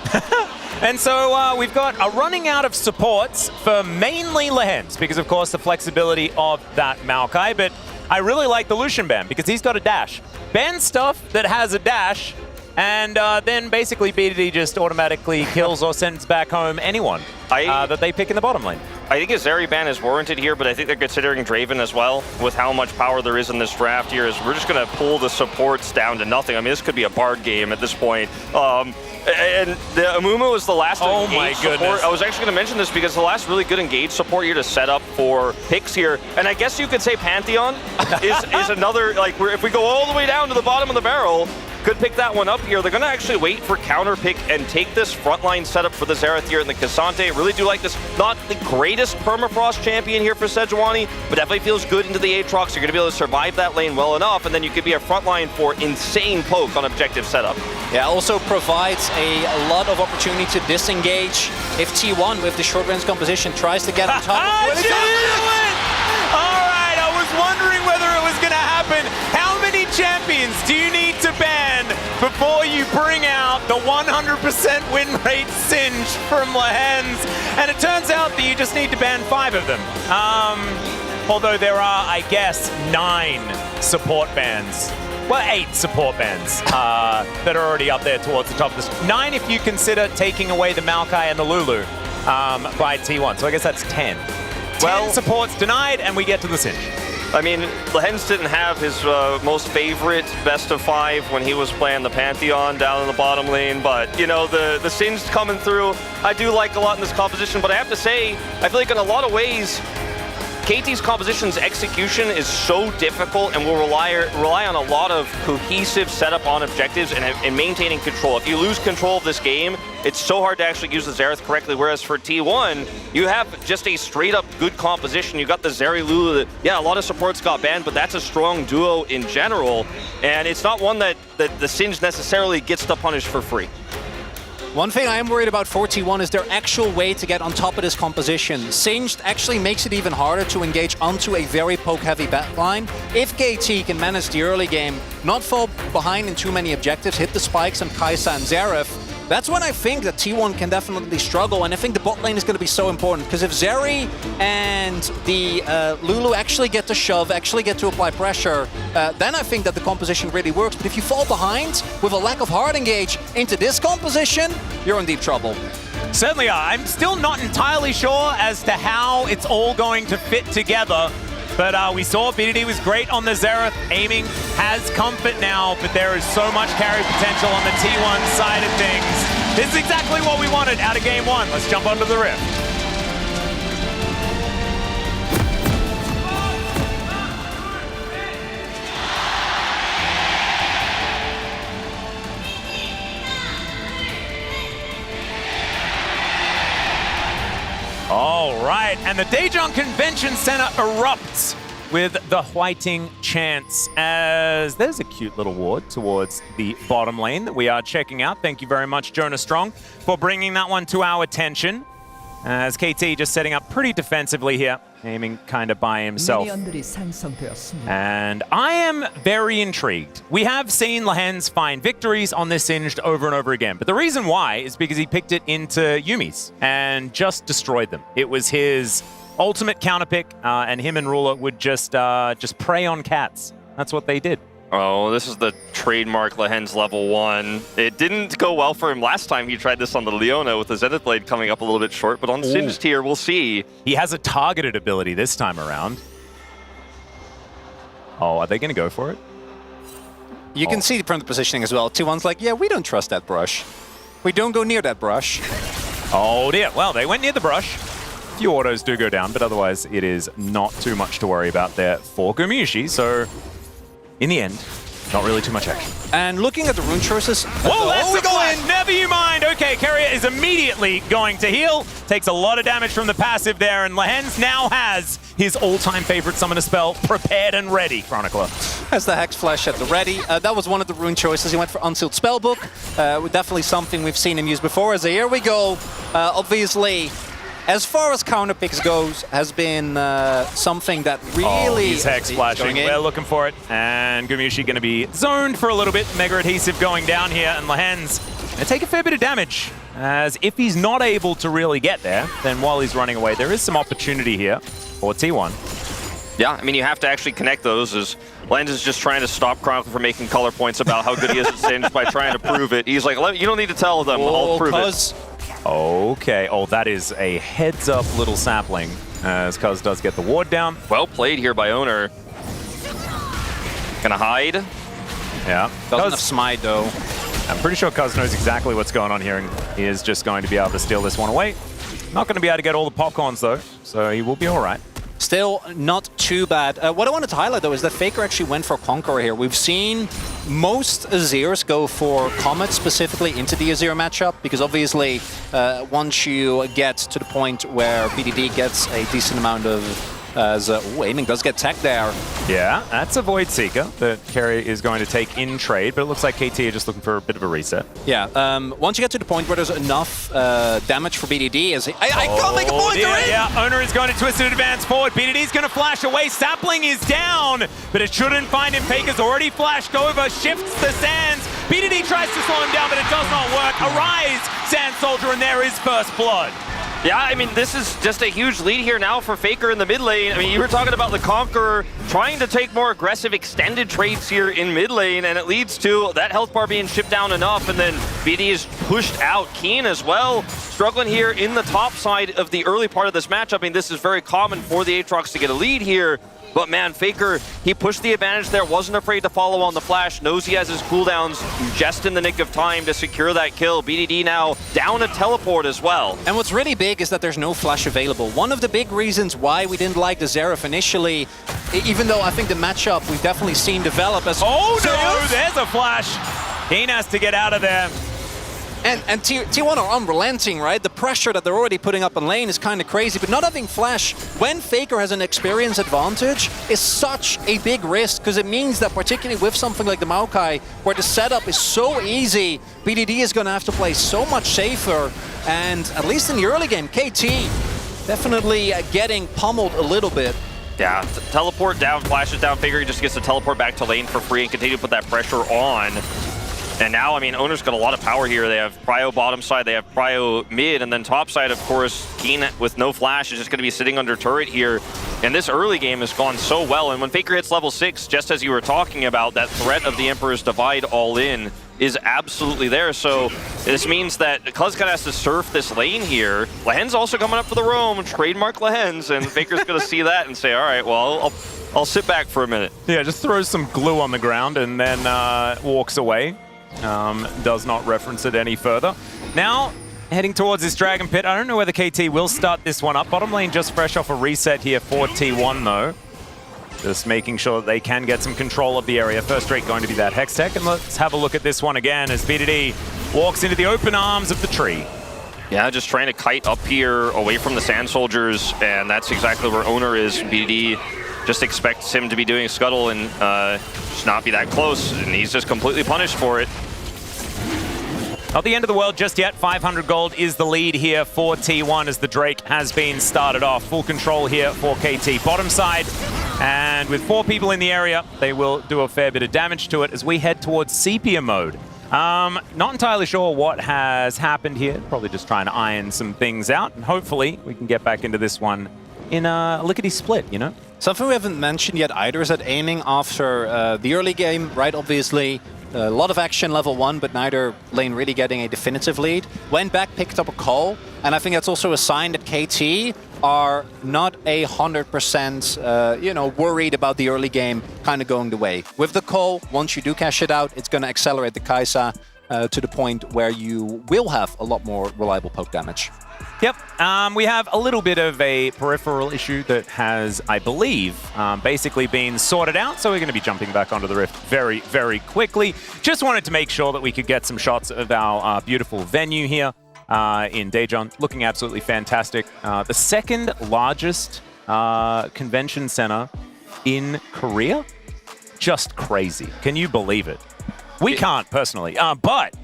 And so we've got a running out of supports for mainly Lehends, because of course the flexibility of that Maokai, but I really like the Lucian ban because he's got a dash. Ban stuff that has a dash, and then basically BDD just automatically kills or sends back home anyone that they pick in the bottom lane. I think a Zeri ban is warranted here, but I think they're considering Draven as well with how much power there is in this draft here. Is we're just going to pull the supports down to nothing. I mean, this could be a Bard game at this point. And the Amumu was the last engaged support. I was actually going to mention this because the last really good engaged support here to set up for picks here. And I guess you could say Pantheon is another, like, if we go all the way down to the bottom of the barrel, could pick that one up here. They're going to actually wait for counter pick and take this frontline setup for the Xerath here in the Cassante. Really do like this. Not the greatest permafrost champion here for Sejuani, but definitely feels good into the Aatrox. You're going to be able to survive that lane well enough, and then you could be a frontline for insane poke on objective setup. Yeah, also provides a lot of opportunity to disengage if T1 with the short range composition tries to get on top of it. All right, I was wondering whether it was going to happen. How many champions do you need to ban before you bring out the 100% win rate Singe from Lehens. And it turns out that you just need to ban 5 of them. Although there are, I guess, 9 support bans. Well, 8 support bans that are already up there towards the top of this. 9 if you consider taking away the Maokai and the Lulu by T1. So I guess that's 10. 10 supports denied, and we get to the Singe. I mean, Lehens didn't have his most favorite best of 5 when he was playing the Pantheon down in the bottom lane, but, you know, the Singe coming through, I do like a lot in this composition, but I have to say, I feel like in a lot of ways, KT's composition's execution is so difficult and will rely on a lot of cohesive setup on objectives and maintaining control. If you lose control of this game, it's so hard to actually use the Xerath correctly, whereas for T1, you have just a straight-up good composition. You got the Zeri Lulu. Yeah, a lot of supports got banned, but that's a strong duo in general, and it's not one that the Singe necessarily gets to punish for free. One thing I am worried about for T1 is their actual way to get on top of this composition. Singed actually makes it even harder to engage onto a very poke-heavy backline. If KT can manage the early game, not fall behind in too many objectives, hit the spikes on Kai'Sa and Xerath, that's when I think that T1 can definitely struggle, and I think the bot lane is going to be so important, because if Zeri and the Lulu actually get to shove, actually get to apply pressure, then I think that the composition really works. But if you fall behind with a lack of hard engage into this composition, you're in deep trouble. Certainly are. I'm still not entirely sure as to how it's all going to fit together. But we saw BDD was great on the Xerath. Aiming has comfort now, but there is so much carry potential on the T1 side of things. This is exactly what we wanted out of Game 1. Let's jump onto the Rift. All right, and the Daejeon Convention Center erupts with the Whiting chants as there's a cute little ward towards the bottom lane that we are checking out. Thank you very much, Jonah Strong, for bringing that one to our attention. As KT just setting up pretty defensively here, aiming kind of by himself. And I am very intrigued. We have seen Lehens find victories on this Singed over and over again, but the reason why is because he picked it into Yumi's and just destroyed them. It was his ultimate counterpick, and him and Ruler would just prey on cats. That's what they did. Oh, this is the trademark Lehens level 1. It didn't go well for him last time he tried this on the Leona with the Zenith Blade coming up a little bit short, but on Singed here, we'll see. He has a targeted ability this time around. Oh, are they going to go for it? You can see from the positioning as well. T1's like, yeah, we don't trust that brush. We don't go near that brush. Oh dear, well, they went near the brush. A few autos do go down, but otherwise it is not too much to worry about there for Gumayusi, so in the end, not really too much action. And looking at the rune choices... Whoa, that's a flash! Never you mind! Okay, Keria is immediately going to heal. Takes a lot of damage from the passive there, and Lehens now has his all-time favorite summoner spell prepared and ready, Chronicler. Has the Hex Flash at the ready. That was one of the rune choices. He went for Unsealed Spellbook. Definitely something we've seen him use before. As here we go. Obviously, as far as counter picks goes, has been something that really... he's Hex flashing. We're looking for it. And Gumayusi going to be zoned for a little bit. Mega Adhesive going down here. And Lehens going to take a fair bit of damage. As if he's not able to really get there, then while he's running away, there is some opportunity here for T1. Yeah, I mean, you have to actually connect those. As Lehens is just trying to stop Chronicle from making color points about how good he is at Singed by trying to prove it. He's like, you don't need to tell them. I'll prove it. Okay, that is a heads-up little sapling, as Cuz does get the ward down. Well played here by Owner. Gonna hide. Yeah. Doesn't have smite, though. I'm pretty sure Cuz knows exactly what's going on here, and he is just going to be able to steal this one away. Not going to be able to get all the popcorns, though, so he will be all right. Still not too bad. What I wanted to highlight, though, is that Faker actually went for Conqueror here. We've seen most Azirs go for Comet specifically into the Azir matchup, because obviously once you get to the point where BDD gets a decent amount of... aiming does get tech there. Yeah, that's a Void Seeker that Kerry is going to take in trade, but it looks like KT are just looking for a bit of a reset. Yeah, once you get to the point where there's enough damage for BDD, I can't make a point, Yeah, Owner is going to twist it advance forward. BDD's going to flash away. Sapling is down, but it shouldn't find him. Faker's already flashed over, shifts the sands. BDD tries to slow him down, but it does not work. Arise, Sand Soldier, and there is first blood. Yeah, I mean, this is just a huge lead here now for Faker in the mid lane. I mean, you were talking about the Conqueror trying to take more aggressive extended trades here in mid lane, and it leads to that health bar being chipped down enough, and then BD is pushed out. Keen as well, struggling here in the top side of the early part of this matchup. I mean, this is very common for the Aatrox to get a lead here. But man, Faker, he pushed the advantage there, wasn't afraid to follow on the flash, knows he has his cooldowns just in the nick of time to secure that kill. BDD now down a teleport as well. And what's really big is that there's no flash available. One of the big reasons why we didn't like the Xerath initially, even though I think the matchup we've definitely seen develop as... Oh no, there's a flash. Keen has to get out of there. And T1 are unrelenting, right? The pressure that they're already putting up in lane is kind of crazy, but not having flash when Faker has an experience advantage is such a big risk, because it means that particularly with something like the Maokai, where the setup is so easy, BDD is going to have to play so much safer, and at least in the early game, KT definitely getting pummeled a little bit. Yeah, teleport down, flashes down, Faker just gets to teleport back to lane for free and continue to put that pressure on. And now, I mean, Owner's got a lot of power here. They have Prio bottom side, they have Prio mid, and then top side, of course, Keen with no flash is just going to be sitting under turret here. And this early game has gone so well. And when Faker hits level 6, just as you were talking about, that threat of the Emperor's Divide all in is absolutely there. So this means that Cuzcat has to surf this lane here. Lehen's also coming up for the roam, trademark Lehen's, and Faker's going to see that and say, all right, well, I'll sit back for a minute. Yeah, just throws some glue on the ground and then walks away. Does not reference it any further. Now, heading towards this Dragon Pit. I don't know whether KT will start this one up. Bottom lane just fresh off a reset here for T1, though. Just making sure that they can get some control of the area. First rate going to be that Hex Tech. And let's have a look at this one again as BDD walks into the open arms of the tree. Yeah, just trying to kite up here away from the Sand Soldiers, and that's exactly where Owner is. BDD just expects him to be doing Scuttle and just not be that close, and he's just completely punished for it. Not the end of the world just yet. 500 gold is the lead here for T1 as the Drake has been started off. Full control here for KT. Bottom side, and with 4 people in the area, they will do a fair bit of damage to it as we head towards sepia mode. Not entirely sure what has happened here. Probably just trying to iron some things out, and hopefully we can get back into this one in a lickety-split, you know? Something we haven't mentioned yet either is that aiming after the early game, right, obviously, a lot of action level 1, but neither lane really getting a definitive lead. Went back, picked up a call, and I think that's also a sign that KT are not 100% you know, worried about the early game kind of going the way. With the call, once you do cash it out, it's going to accelerate the Kai'Sa to the point where you will have a lot more reliable poke damage. Yep, we have a little bit of a peripheral issue that has, I believe, basically been sorted out, so we're going to be jumping back onto the Rift very, very quickly. Just wanted to make sure that we could get some shots of our beautiful venue here in Daejeon. Looking absolutely fantastic. The second largest convention center in Korea? Just crazy. Can you believe it? We can't, personally, but...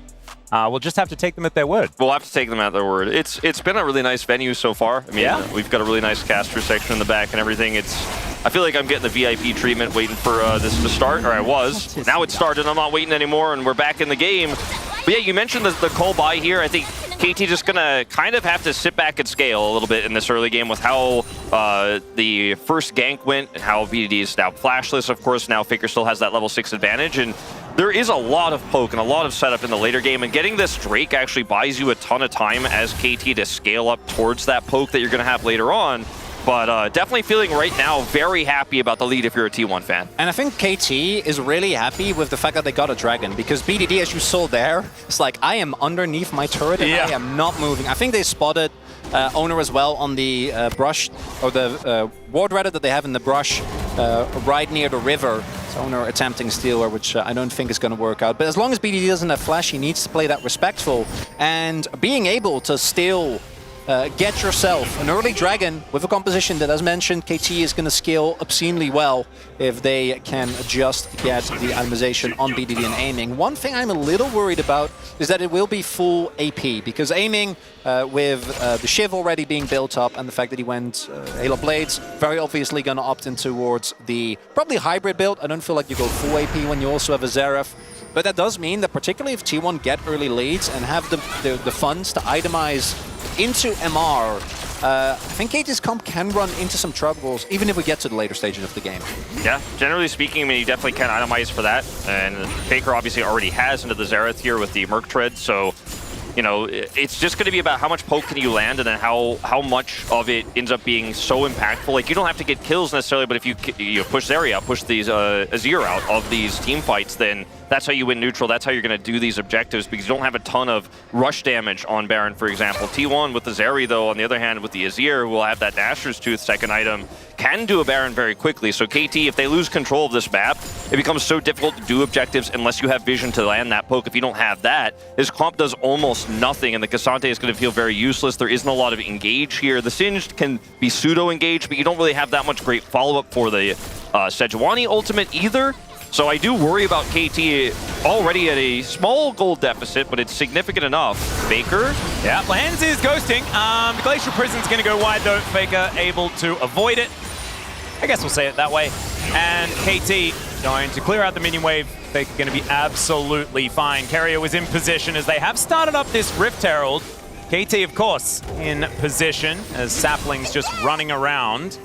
we'll just have to take them at their word. We'll have to take them at their word. It's been a really nice venue so far. I mean, we've got a really nice caster section in the back and everything. I feel like I'm getting the VIP treatment waiting for this to start, or I was. Now it's started, I'm not waiting anymore, and we're back in the game. But yeah, you mentioned the call buy here. I think KT just gonna kind of have to sit back and scale a little bit in this early game with how the first gank went and how BDD is now flashless. Of course, now Faker still has that level 6 advantage, and there is a lot of poke and a lot of setup in the later game, and getting this Drake actually buys you a ton of time as KT to scale up towards that poke that you're going to have later on. But definitely feeling right now very happy about the lead if you're a T1 fan. And I think KT is really happy with the fact that they got a dragon, because BDD, as you saw there, it's like, I am underneath my turret and I am not moving. I think they spotted Owner as well on the brush, or the ward rather that they have in the brush right near the river. So Owner attempting stealer, which I don't think is going to work out. But as long as BDD doesn't have flash, he needs to play that respectful. And being able to still get yourself an early dragon with a composition that, as mentioned, KT is going to scale obscenely well if they can just get the atomization on BDD and aiming. One thing I'm a little worried about is that it will be full AP, because aiming with the Shiv already being built up and the fact that he went Halo Blades, very obviously going to opt in towards the probably hybrid build. I don't feel like you go full AP when you also have a Xerath. But that does mean that particularly if T1 get early leads and have the funds to itemize into MR, I think KT's comp can run into some troubles, even if we get to the later stages of the game. Yeah, generally speaking, I mean, you definitely can itemize for that. And Faker obviously already has into the Xerath here with the Merc Tread, so you know, it's just going to be about how much poke can you land and then how much of it ends up being so impactful. Like, you don't have to get kills necessarily, but if you push Zeri out, push these Azir out of these team fights, then that's how you win neutral. That's how you're going to do these objectives, because you don't have a ton of rush damage on Baron, for example. T1 with the Zeri, though, on the other hand, with the Azir, who will have that Asher's Tooth second item, can do a Baron very quickly. So KT, if they lose control of this map, it becomes so difficult to do objectives unless you have vision to land that poke. If you don't have that, his comp does almost nothing, and the Cassante is going to feel very useless. There isn't a lot of engage here. The Singed can be pseudo-engaged, but you don't really have that much great follow-up for the Sejuani ultimate either. So I do worry about KT already at a small gold deficit, but it's significant enough. Faker? Yeah, Lehens is ghosting. Glacial Prison's going to go wide, though. Faker able to avoid it. I guess we'll say it that way. And KT going to clear out the minion wave. Faker going to be absolutely fine. Carrier was in position as they have started up this Rift Herald. KT, of course, in position as Sapling's just running around.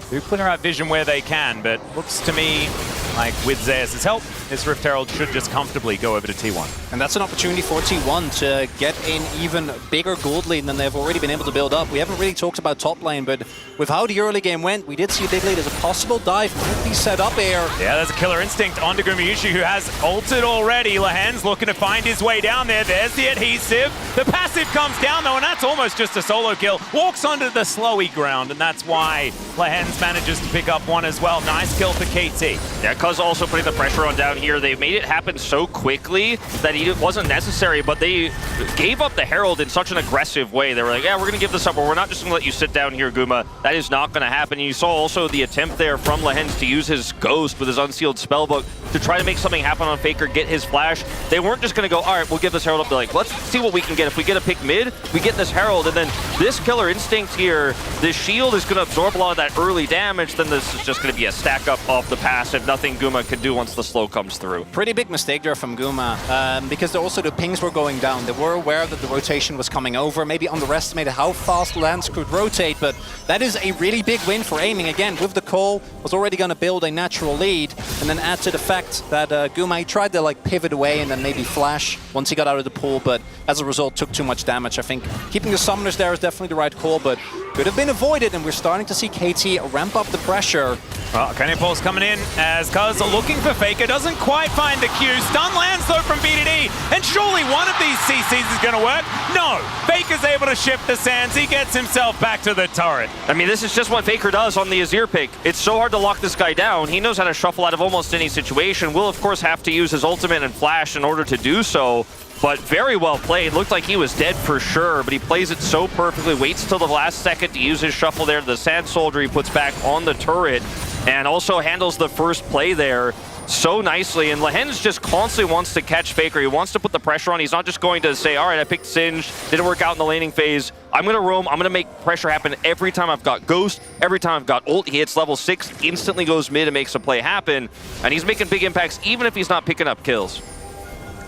Do clear out vision where they can, but looks to me like with Zeus' help, this Rift Herald should just comfortably go over to T1. And that's an opportunity for T1 to get an even bigger gold lead than they've already been able to build up. We haven't really talked about top lane, but with how the early game went, we did see a big lead as a possible dive might be set up here. Yeah, there's a Killer Instinct onto Gumayushi, who has ulted already. Lehens looking to find his way down there. There's the adhesive. The passive comes down, though, and that's almost just a solo kill. Walks onto the slowy ground, and that's why Lehens manages to pick up one as well. Nice kill for KT. Yeah, Cuz also putting the pressure on down here. They made it happen so quickly that it wasn't necessary, but they gave up the Herald in such an aggressive way. They were like, yeah, we're going to give this up, but we're not just going to let you sit down here, Guma. That is not going to happen. And you saw also the attempt there from Lehens to use his Ghost with his Unsealed Spellbook to try to make something happen on Faker, get his flash. They weren't just going to go, all right, we'll give this Herald up. They're like, let's see what we can get. If we get a pick mid, we get this Herald, and then this Killer Instinct here, this shield is going to absorb a lot of that early damage. Then this is just going to be a stack up off the passive. Nothing Guma can do once the slow comes through. Pretty big mistake there from Guma, because also the pings were going down. They were aware that the rotation was coming over, maybe underestimated how fast Lance could rotate, but that is a really big win for aiming. Again, with the call, was already going to build a natural lead, and then add to the fact that Guma, he tried to like pivot away and then maybe flash once he got out of the pool, but as a result took too much damage. I think keeping the summoners there is definitely the right call, but could have been avoided, and we're starting to see KT ramp up the pressure. Well, Cannon Pulse coming in as Cuz looking for Faker, doesn't quite find the Q. Stun lands though from BDD, and surely one of these CCs is going to work. No, Faker's able to shift the sands. He gets himself back to the turret. I mean, this is just what Faker does on the Azir pick. It's so hard to lock this guy down. He knows how to shuffle out of almost any situation. Will, of course, have to use his ultimate and flash in order to do so. But very well played. Looked like he was dead for sure, but he plays it so perfectly. Waits till the last second to use his shuffle there. The Sand Soldier he puts back on the turret, and also handles the first play there so nicely. And Lehens just constantly wants to catch Faker. He wants to put the pressure on. He's not just going to say, all right, I picked Singed, didn't work out in the laning phase. I'm going to roam. I'm going to make pressure happen every time I've got Ghost, every time I've got ult. He hits level 6, instantly goes mid and makes a play happen. And he's making big impacts even if he's not picking up kills.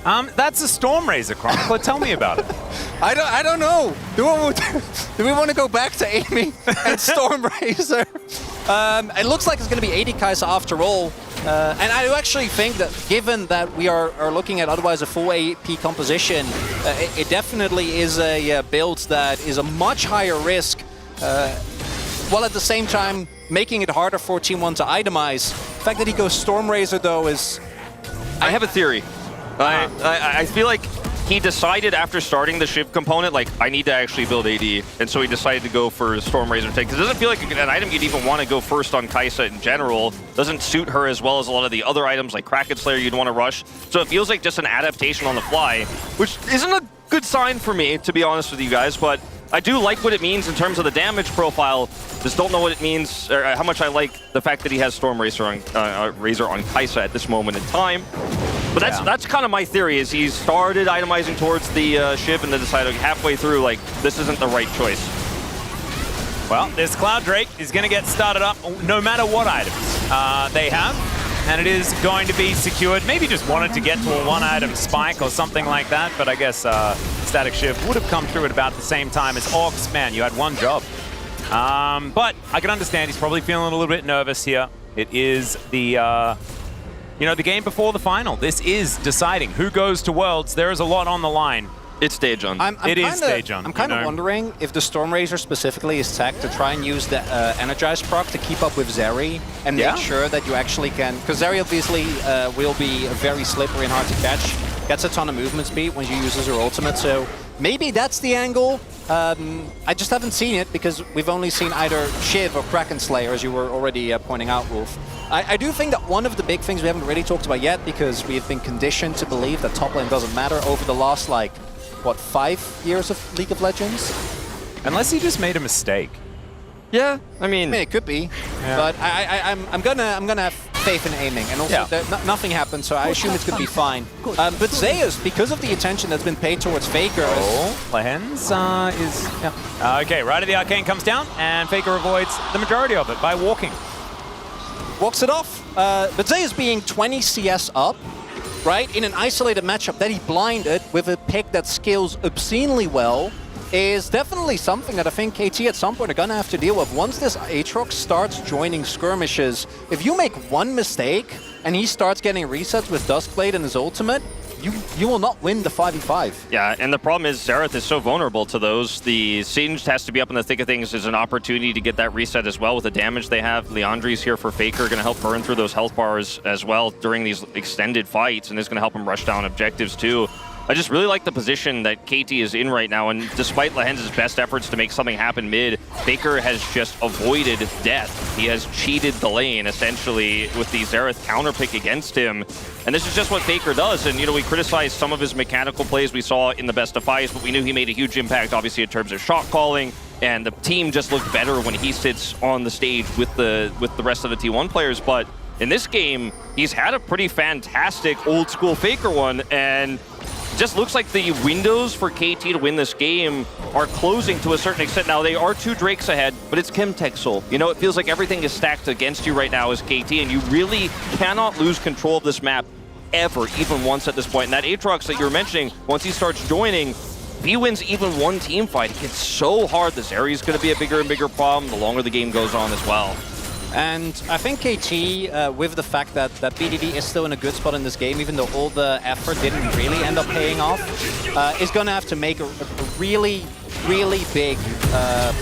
That's a Stormrazor, Chronicler. Tell me about it. I don't know. Do we want to go back to aiming and Stormrazor? It looks like it's going to be AD Kai'Sa after all. And I do actually think that given that we are looking at otherwise a full AP composition, it definitely is a build that is a much higher risk, while at the same time making it harder for Team 1 to itemize. The fact that he goes Stormrazor, though, is... I have a theory. I feel like he decided after starting the Shiv component, like, I need to actually build AD, and so he decided to go for Stormrazor take, because it doesn't feel like an item you'd even want to go first on Kai'Sa in general. Doesn't suit her as well as a lot of the other items like Kraken Slayer you'd want to rush. So it feels like just an adaptation on the fly, which isn't a good sign for me, to be honest with you guys, but I do like what it means in terms of the damage profile. Just don't know what it means, or how much I like the fact that he has Stormrazor on Kai'Sa at this moment in time. But that's kind of my theory, is he started itemizing towards the Shiv and then decided halfway through, like, this isn't the right choice. Well, this Cloud Drake is going to get started up no matter what items they have. and it is going to be secured. Maybe just wanted to get to a one-item spike or something like that, but I guess Static Shift would have come through at about the same time as Ox. Man, you had one job. But I can understand he's probably feeling a little bit nervous here. It is the, the game before the final. This is deciding who goes to Worlds. There is a lot on the line. It's Daejeon. It is Daejeon. I'm kind of wondering if the Stormrazor specifically is tech to try and use the Energize proc to keep up with Zeri and make sure that you actually can... Because Zeri obviously will be very slippery and hard to catch. Gets a ton of movement speed when she uses her ultimate, so maybe that's the angle. I just haven't seen it because we've only seen either Shiv or Kraken Slayer, as you were already pointing out, Wolf. I do think that one of the big things we haven't really talked about yet, because we've been conditioned to believe that top lane doesn't matter over the last, 5 years of League of Legends? Unless he just made a mistake. Yeah, I mean it could be, but I'm gonna have faith in aiming, and also nothing happened, so I assume it's gonna be fine. But Zeus, because of the attention that's been paid towards Faker, Lehens is okay. Right of the Arcane comes down, and Faker avoids the majority of it by walking. Walks it off, but Zeus being 20 CS up, right, in an isolated matchup that he blinded with a pick that scales obscenely well, is definitely something that I think KT at some point are gonna have to deal with. Once this Aatrox starts joining skirmishes, if you make one mistake and he starts getting resets with Duskblade and his ultimate, you will not win the 5v5. Yeah, and the problem is Xerath is so vulnerable to those. The Singed has to be up in the thick of things as an opportunity to get that reset as well with the damage they have. Liandry's here for Faker, going to help burn through those health bars as well during these extended fights, and is going to help him rush down objectives too. I just really like the position that KT is in right now, and despite Lehens' best efforts to make something happen mid, Faker has just avoided death. He has cheated the lane, essentially, with the Xerath counterpick against him. And this is just what Faker does, and we criticized some of his mechanical plays we saw in the best of fives, but we knew he made a huge impact, obviously, in terms of shot calling, and the team just looked better when he sits on the stage with the rest of the T1 players. But in this game, he's had a pretty fantastic old-school Faker one, and just looks like the windows for KT to win this game are closing to a certain extent. Now, they are 2 Drakes ahead, but it's Chemtexel. It feels like everything is stacked against you right now as KT, and you really cannot lose control of this map ever, even once at this point. And that Aatrox that you were mentioning, once he starts joining, if he wins even one team fight, it gets so hard. This area is going to be a bigger and bigger problem the longer the game goes on as well. And I think KT, with the fact that BDD is still in a good spot in this game, even though all the effort didn't really end up paying off, is going to have to make a really, really big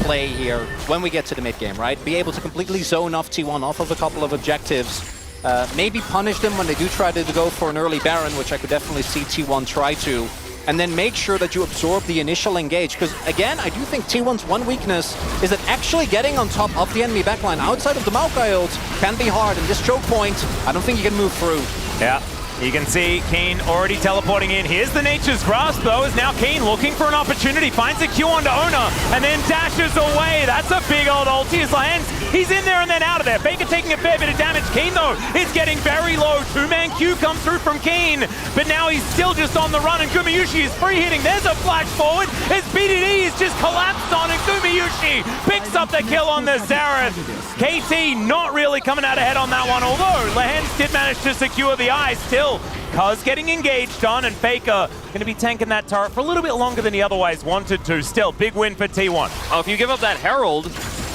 play here when we get to the mid-game, right? Be able to completely zone off T1 off of a couple of objectives. Maybe punish them when they do try to go for an early Baron, which I could definitely see T1 try to. And then make sure that you absorb the initial engage. Because, again, I do think T1's one weakness is that actually getting on top of the enemy backline outside of the Maokai ult can be hard. And this choke point, I don't think you can move through. Yeah. You can see Keen already teleporting in. Here's the Nature's Grasp, though, is now Keen looking for an opportunity. Finds a Q onto Ona, and then dashes away. That's a big old ulti as Lehens. He's in there and then out of there. Faker taking a fair bit of damage. Keen, though, is getting very low. 2-man Q comes through from Keen, but now he's still just on the run, and Gumayusi is free hitting. There's a flash forward as BDD is just collapsed on, and Gumayusi picks up the kill on the Xerath. KT not really coming out ahead on that one, although Lehens did manage to secure the eye still. Cuz getting engaged on, and Faker going to be tanking that turret for a little bit longer than he otherwise wanted to. Still, big win for T1. If you give up that Herald,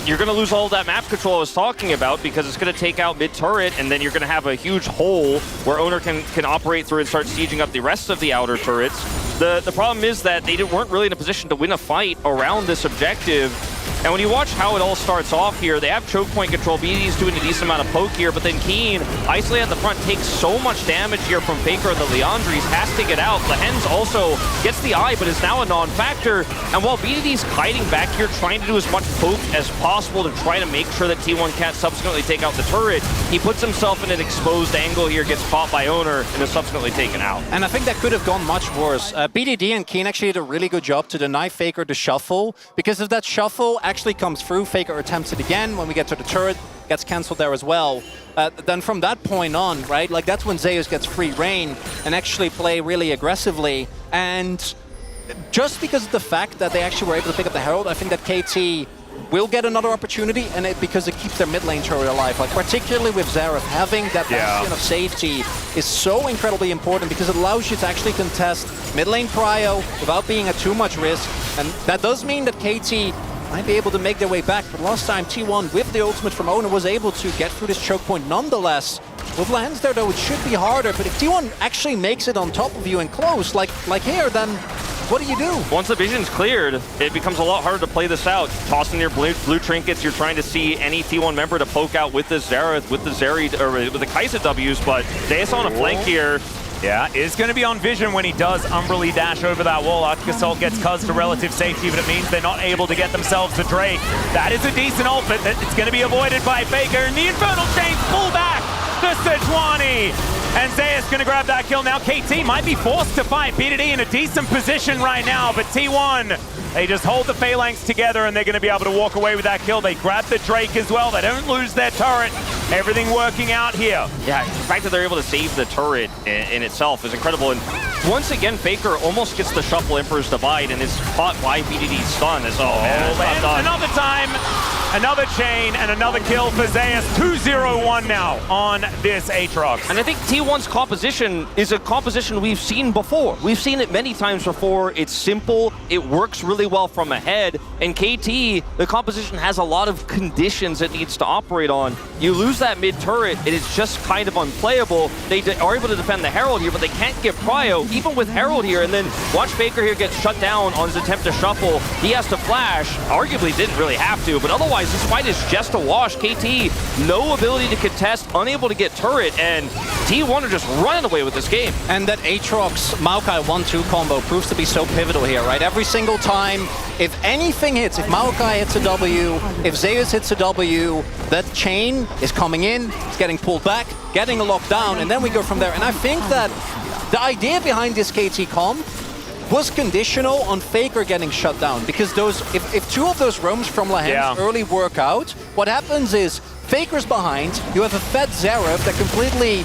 you're going to lose all of that map control I was talking about, because it's going to take out mid-turret, and then you're going to have a huge hole where Owner can operate through and start sieging up the rest of the outer turrets. The problem is that they weren't really in a position to win a fight around this objective. And when you watch how it all starts off here, they have choke point control. BDD's doing a decent amount of poke here, but then Keen, isolated at the front, takes so much damage here from Faker and the Liandry's, has to get out. Lehens also gets the eye, but is now a non-factor. And while BDD's hiding back here, trying to do as much poke as possible to try to make sure that T1 can't subsequently take out the turret, he puts himself in an exposed angle here, gets caught by Owner, and is subsequently taken out. And I think that could have gone much worse. BDD and Keen actually did a really good job to deny Faker the shuffle, because if that shuffle actually comes through, Faker attempts it again. When we get to the turret, gets cancelled there as well. Then from that point on, right, that's when Zeus gets free reign and actually play really aggressively. And just because of the fact that they actually were able to pick up the Herald, I think that KT will get another opportunity, and because it keeps their mid lane turret alive. Like particularly with Xerath, having that bastion of safety is so incredibly important because it allows you to actually contest mid lane prio without being at too much risk. And that does mean that KT might be able to make their way back, but last time T1 with the ultimate from Oner was able to get through this choke point nonetheless. With Lens there though, it should be harder, but if T1 actually makes it on top of you and close, like here, then what do you do? Once the vision's cleared, it becomes a lot harder to play this out. Tossing your blue trinkets, you're trying to see any T1 member to poke out with the Xerath, with the Zeri, or with the Kai'Sa W's, but Zeus on a flank here. Yeah, is going to be on vision when he does Umbrally dash over that wall. Arctic Assault gets Cuz to relative safety, but it means they're not able to get themselves the Drake. That is a decent ult, but it's going to be avoided by Faker, and the Infernal Chains pull back the Sejuani. And Zeus going to grab that kill now. KT might be forced to fight. BDD in a decent position right now, but T1, they just hold the Phalanx together and they're going to be able to walk away with that kill. They grab the Drake as well. They don't lose their turret. Everything working out here. Yeah, the fact that they're able to save the turret in itself is incredible. And once again, Faker almost gets the Shuffle Emperor's Divide and is caught by BDD's stun. Another time, another chain, and another kill for Zeus. 2-0-1 now on this Aatrox. And I think T1's composition is a composition we've seen before. We've seen it many times before. It's simple. It works really well from ahead. And KT, the composition has a lot of conditions it needs to operate on. You lose that mid turret, it is just kind of unplayable. They are able to defend the Herald here, but they can't get prio, even with Herald here. And then watch Faker here get shut down on his attempt to shuffle. He has to flash. Arguably didn't really have to, but otherwise this fight is just a wash. KT, no ability to contest, unable to get turret, and T1 are just running away with this game. And that Aatrox Maokai 1-2 combo proves to be so pivotal here, right? Every single time, if anything hits, if Maokai hits a W, if Zeus hits a W, that chain is coming in, it's getting pulled back, getting a lockdown, and then we go from there. And I think that the idea behind this KT comp was conditional on Faker getting shut down, because those, if two of those roams from Lahens early work out, what happens is Faker's behind, you have a fed Xerath that completely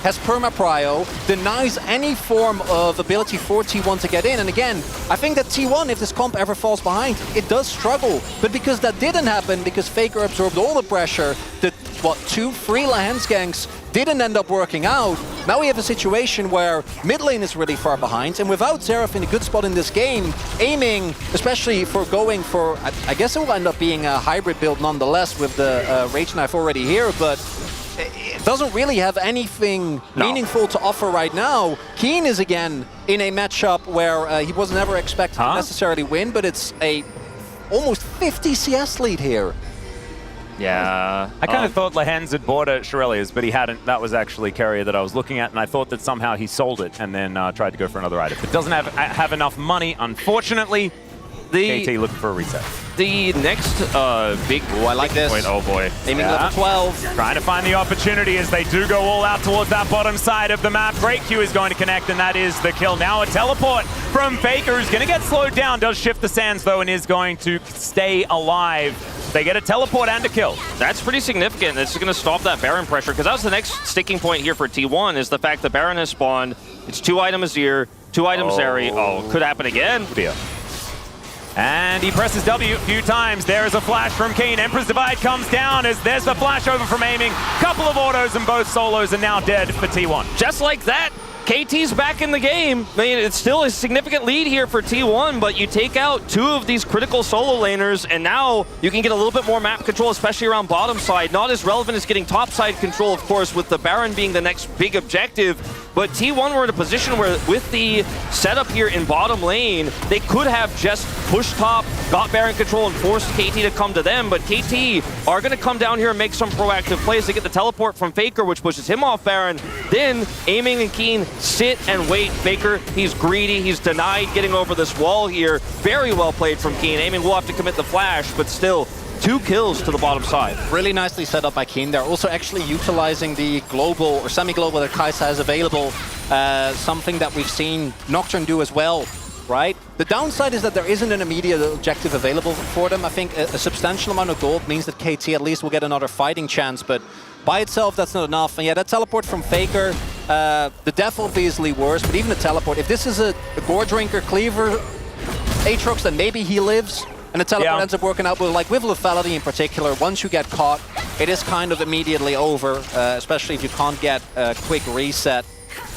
has perma-prio, denies any form of ability for T1 to get in. And again, I think that T1, if this comp ever falls behind, it does struggle. But because that didn't happen, because Faker absorbed all the pressure, the, 2-3 Lahens ganks didn't end up working out, now we have a situation where mid lane is really far behind, and without Xerath in a good spot in this game, aiming, especially for going for, I guess it will end up being a hybrid build nonetheless with the Rage Knife already here, but it doesn't really have anything meaningful to offer right now. Keen is again in a matchup where he was never expected to necessarily win, but it's a almost 50 CS lead here. Yeah. I kind of thought Lahens had bought a Shurelya's, but he hadn't. That was actually Carrier that I was looking at, and I thought that somehow he sold it and then tried to go for another item. But doesn't have enough money, unfortunately. KT looking for a reset. The next big... I like this. Point, oh boy. Aiming level 12. Trying to find the opportunity as they do go all out towards that bottom side of the map. Great Q is going to connect, and that is the kill. Now a teleport from Faker, who's going to get slowed down. Does shift the sands, though, and is going to stay alive. They get a teleport and a kill. That's pretty significant. This is going to stop that Baron pressure, because that was the next sticking point here for T1, is the fact that Baron has spawned. It's 2-item Azir, 2-item Zeri. Oh, could happen again. Yeah. And he presses W a few times. There's a flash from Keen. Emperor's Divide comes down as there's the flash over from aiming. Couple of autos and both solos are now dead for T1. Just like that, KT's back in the game. I mean, it's still a significant lead here for T1, but you take out two of these critical solo laners, and now you can get a little bit more map control, especially around bottom side. Not as relevant as getting top side control, of course, with the Baron being the next big objective. But T1 were in a position where, with the setup here in bottom lane, they could have just pushed top, got Baron control, and forced KT to come to them. But KT are going to come down here and make some proactive plays. They get the teleport from Faker, which pushes him off Baron. Then, Aiming and Keen sit and wait. Faker, he's greedy. He's denied getting over this wall here. Very well played from Keen. Aiming will have to commit the flash, but still, 2 kills to the bottom side. Really nicely set up by Keen. They're also actually utilizing the global or semi-global that Kai'Sa has available. Something that we've seen Nocturne do as well, right? The downside is that there isn't an immediate objective available for them. I think a substantial amount of gold means that KT at least will get another fighting chance, but by itself, that's not enough. And yeah, that teleport from Faker, the death obviously worse, but even the teleport, if this is a Gore Drinker Cleaver Aatrox, then maybe he lives. And the teleport ends up working out, but like with lethality in particular, once you get caught, it is kind of immediately over, especially if you can't get a quick reset.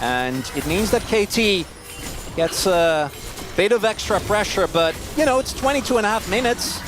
And it means that KT gets a bit of extra pressure, but, you know, it's 22.5 minutes.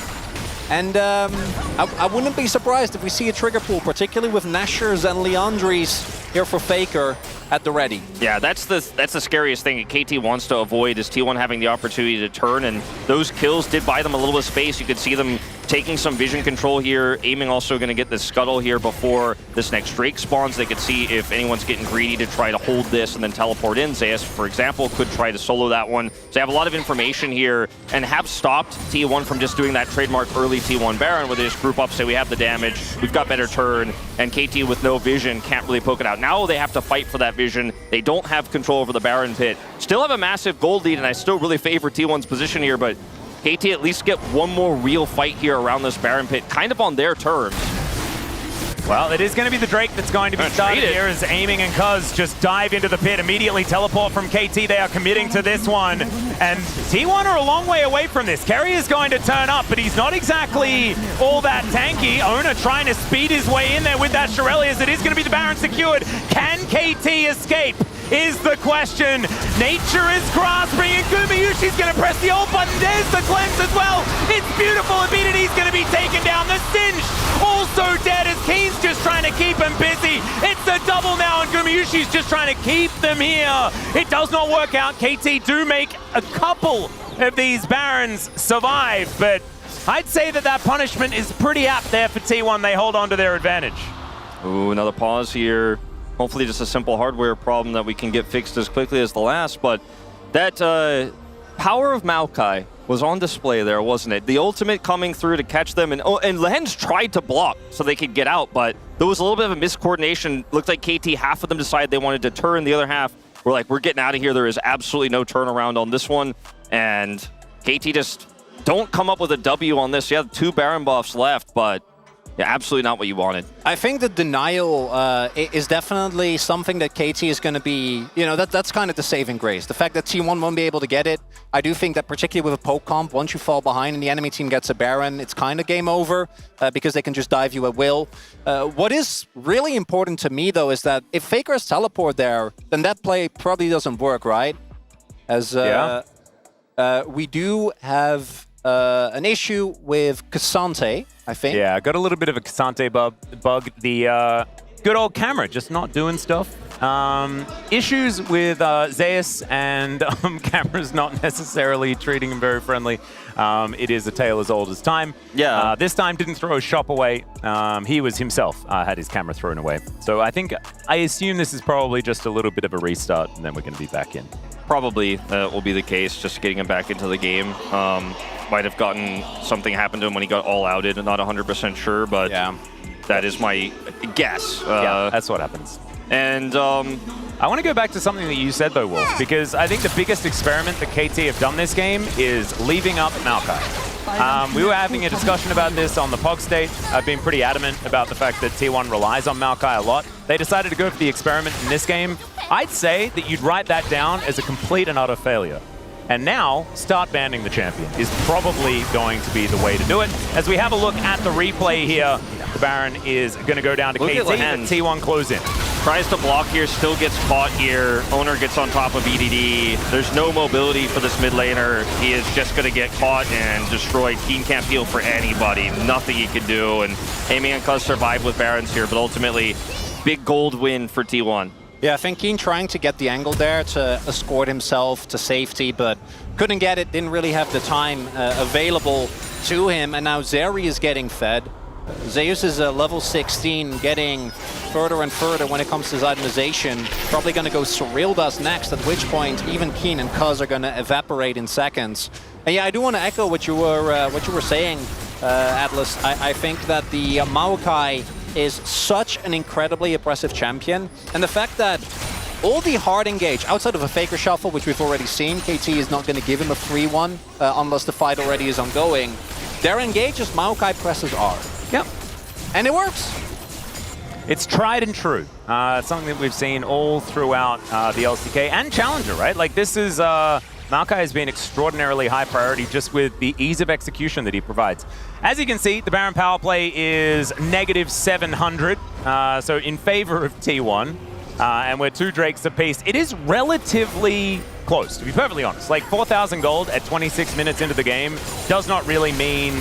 And I wouldn't be surprised if we see a trigger pool, particularly with Nashers and Leandries here for Faker at the ready. Yeah, that's the scariest thing KT wants to avoid is T1 having the opportunity to turn, and those kills did buy them a little bit of space. You could see them taking some vision control here. Aiming also going to get the scuttle here before this next Drake spawns. They could see if anyone's getting greedy to try to hold this and then teleport in. Zeus, for example, could try to solo that one. So they have a lot of information here and have stopped T1 from just doing that trademark early T1 Baron where they just group up, say we have the damage, we've got better turn, and KT with no vision can't really poke it out. Now they have to fight for that vision. They don't have control over the Baron pit. Still have a massive gold lead, and I still really favor T1's position here, but KT at least get one more real fight here around this Baron pit, kind of on their terms. Well, it is going to be the Drake that's going to be started here as Aiming and Cuz just dive into the pit, immediately teleport from KT. They are committing to this one. And T1 are a long way away from this. Kerry is going to turn up, but he's not exactly all that tanky. Owner trying to speed his way in there with that Shirelius. It is going to be the Baron secured. Can KT escape? Is the question. Nature is grasping, and Gumayushi's going to press the ult button. There's the cleanse as well. It's beautiful. Immunity's going to be taken down. The Singed also dead as Keen's just trying to keep him busy. It's a double now, and Gumayushi's just trying to keep them here. It does not work out. KT do make a couple of these Barons survive, but I'd say that punishment is pretty apt there for T1. They hold on to their advantage. Ooh, another pause here. Hopefully just a simple hardware problem that we can get fixed as quickly as the last, but that power of Maokai was on display there, wasn't it? The ultimate coming through to catch them, and Lehens tried to block so they could get out, but there was a little bit of a miscoordination. Looked like KT, half of them decided they wanted to turn, the other half were like, we're getting out of here. There is absolutely no turnaround on this one, and KT just don't come up with a W on this. You have 2 Baron buffs left, but yeah, absolutely not what you wanted. I think the denial is definitely something that KT is going to be, you know, that's kind of the saving grace. The fact that T1 won't be able to get it, I do think that particularly with a poke comp, once you fall behind and the enemy team gets a Baron, it's kind of game over because they can just dive you at will. What is really important to me, though, is that if Faker has teleport there, then that play probably doesn't work, right? As we do have an issue with Cassante, I think. Yeah, got a little bit of a Cassante bug. The good old camera just not doing stuff. Issues with Zeus and cameras not necessarily treating him very friendly. It is a tale as old as time. Yeah. This time didn't throw a shop away. He was himself had his camera thrown away. So I assume this is probably just a little bit of a restart, and then we're going to be back in. Probably will be the case, just getting him back into the game. Might have gotten something happen to him when he got all outed. I'm not 100% sure, but yeah, that is my guess. Yeah, that's what happens. And I want to go back to something that you said, though, Wolf, because I think the biggest experiment that KT have done this game is leaving up Maokai. We were having a discussion about this on the POG state. I've been pretty adamant about the fact that T1 relies on Maokai a lot. They decided to go for the experiment in this game. I'd say that you'd write that down as a complete and utter failure. And now, start banning the champion is probably going to be the way to do it. As we have a look at the replay here, the Baron is going to go down to KT, and T1 close in. Tries to block here, still gets caught here. Owner gets on top of EDD. There's no mobility for this mid laner. He is just going to get caught and destroyed. Keen can't heal for anybody. Nothing he can do. And Aiming and Cuz survive with Barons here, but ultimately, big gold win for T1. Yeah, I think Keen trying to get the angle there to escort himself to safety, but couldn't get it, didn't really have the time available to him, and now Zeri is getting fed. Zeus is level 16, getting further and further when it comes to his itemization. Probably going to go Surreal Dust next, at which point even Keen and Cuz are going to evaporate in seconds. And yeah, I do want to echo what you were saying, Atlas. I think that the Maokai is such an incredibly oppressive champion, and the fact that all the hard engage, outside of a Faker Shuffle, which we've already seen, KT is not going to give him a free one unless the fight already is ongoing. Their engages Maokai presses R. Yep. And it works. It's tried and true. Something that we've seen all throughout the LCK and Challenger, right? Like, this is Maokai has been extraordinarily high priority just with the ease of execution that he provides. As you can see, the Baron power play is -700, so in favor of T1. And we're 2 Drakes apiece. It is relatively close, to be perfectly honest. Like 4,000 gold at 26 minutes into the game does not really mean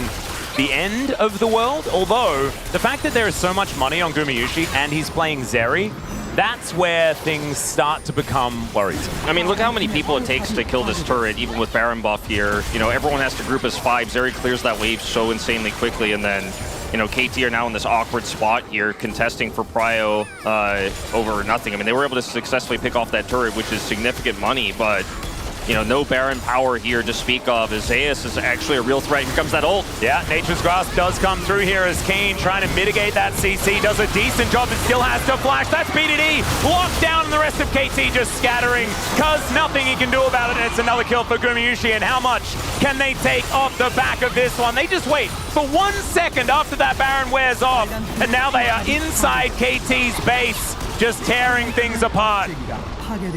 the end of the world, although the fact that there is so much money on Gumayusi and he's playing Zeri, that's where things start to become worrisome. I mean, look how many people it takes to kill this turret, even with Baron buff here. You know, everyone has to group as 5. Zeri clears that wave so insanely quickly, and then, you know, KT are now in this awkward spot here, contesting for prio over nothing. I mean, they were able to successfully pick off that turret, which is significant money, but, you know, no Baron power here to speak of. Zeus is actually a real threat. Here comes that ult. Yeah, Nature's Grasp does come through here as Kane trying to mitigate that CC. Does a decent job, but still has to flash. That's BDD locked down, and the rest of KT just scattering because nothing he can do about it. And it's another kill for Gumayusi. And how much can they take off the back of this one? They just wait for 1 second after that Baron wears off, and now they are inside KT's base, just tearing things apart.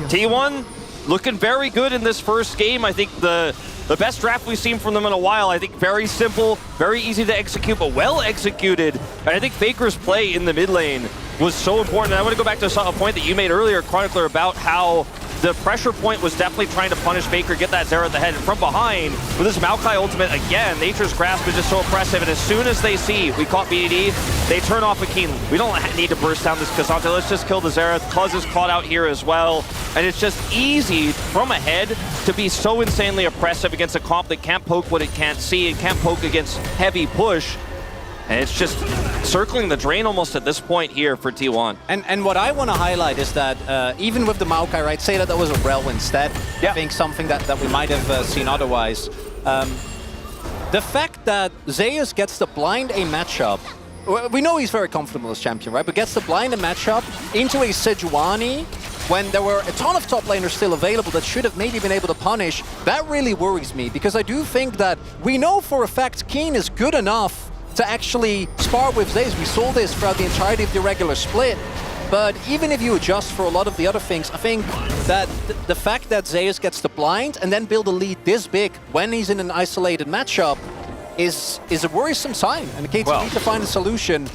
T1 looking very good in this first game. I think the best draft we've seen from them in a while. I think very simple, very easy to execute, but well executed. And I think Faker's play in the mid lane was so important. And I want to go back to a point that you made earlier, Chronicler, about how the pressure point was definitely trying to punish Faker, get that Zera at the head. And from behind, with this Maokai ultimate, again, Nature's Grasp is just so oppressive. And as soon as they see we caught BDD, they turn off a Keen. We don't need to burst down this Cassante. Let's just kill the Zera. Cuz is caught out here as well. And it's just easy from ahead to be so insanely oppressive against a comp that can't poke what it can't see. It can't poke against heavy push. And it's just circling the drain almost at this point here for T1. And what I want to highlight is that even with the Maokai, right, say that was a Rel instead. Yeah. I think something that we might have seen otherwise. The fact that Zeus gets to blind a matchup, we know he's very comfortable as champion, right? But gets to blind a matchup into a Sejuani when there were a ton of top laners still available that should have maybe been able to punish, that really worries me, because I do think that we know for a fact Keen is good enough to actually spar with Zeus. We saw this throughout the entirety of the regular split. But even if you adjust for a lot of the other things, I think that the fact that Zeus gets the blind and then build a lead this big when he's in an isolated matchup is a worrisome sign. And KT need to find a solution.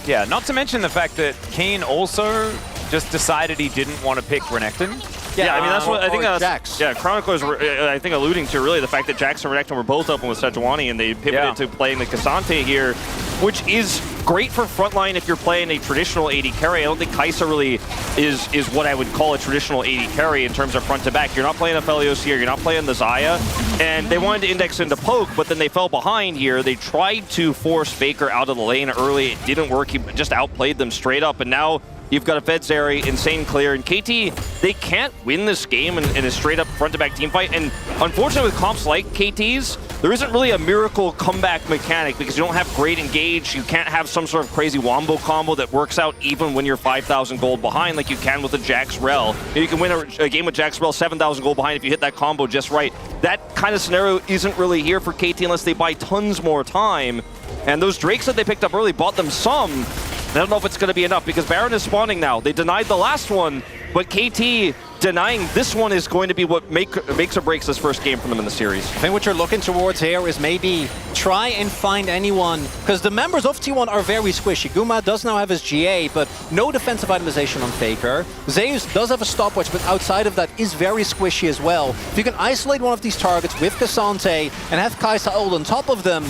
Yeah, not to mention the fact that Keen also just decided he didn't want to pick Renekton. Yeah, I mean, that's what I think that's Jax. Yeah, Chronicler's I think alluding to really the fact that Jax and Renekton were both open with Sejuani and they pivoted to playing the Cassante here, which is great for frontline if you're playing a traditional AD carry. I don't think Kai'Sa really is what I would call a traditional AD carry in terms of front to back. You're not playing Aphelios here, you're not playing the Xayah, and they wanted to index into poke, but then they fell behind here. They tried to force Faker out of the lane early. It didn't work. He just outplayed them straight up, and now you've got a Fed Zeri, insane clear, and KT, they can't win this game in a straight-up front-to-back team fight. And unfortunately, with comps like KT's, there isn't really a miracle comeback mechanic because you don't have great engage. You can't have some sort of crazy wombo combo that works out even when you're 5,000 gold behind like you can with a Jax Rel. You can win a game with Jax Rel 7,000 gold behind if you hit that combo just right. That kind of scenario isn't really here for KT unless they buy tons more time. And those Drakes that they picked up early bought them some. I don't know if it's going to be enough because Baron is spawning now. They denied the last one, but KT denying this one is going to be what makes or breaks this first game for them in the series. I think what you're looking towards here is maybe try and find anyone, because the members of T1 are very squishy. Guma does now have his GA, but no defensive itemization on Faker. Zeus does have a stopwatch, but outside of that is very squishy as well. If you can isolate one of these targets with Cassante and have Kai'Sa ult on top of them,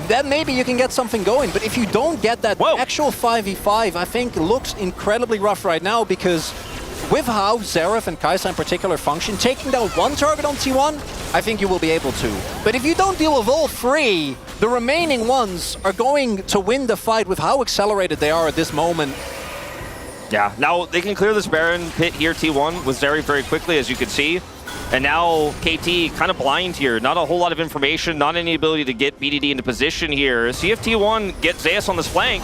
then maybe you can get something going. But if you don't get that actual 5v5, I think looks incredibly rough right now, because with how Xerath and Kai'Sa in particular function, taking down one target on T1, I think you will be able to. But if you don't deal with all three, the remaining ones are going to win the fight with how accelerated they are at this moment. Yeah, now they can clear this Baron pit here, T1, with Zeri very quickly, as you can see. And now KT kind of blind here. Not a whole lot of information, not any ability to get BDD into position here. See if T1 gets Zeus on this flank.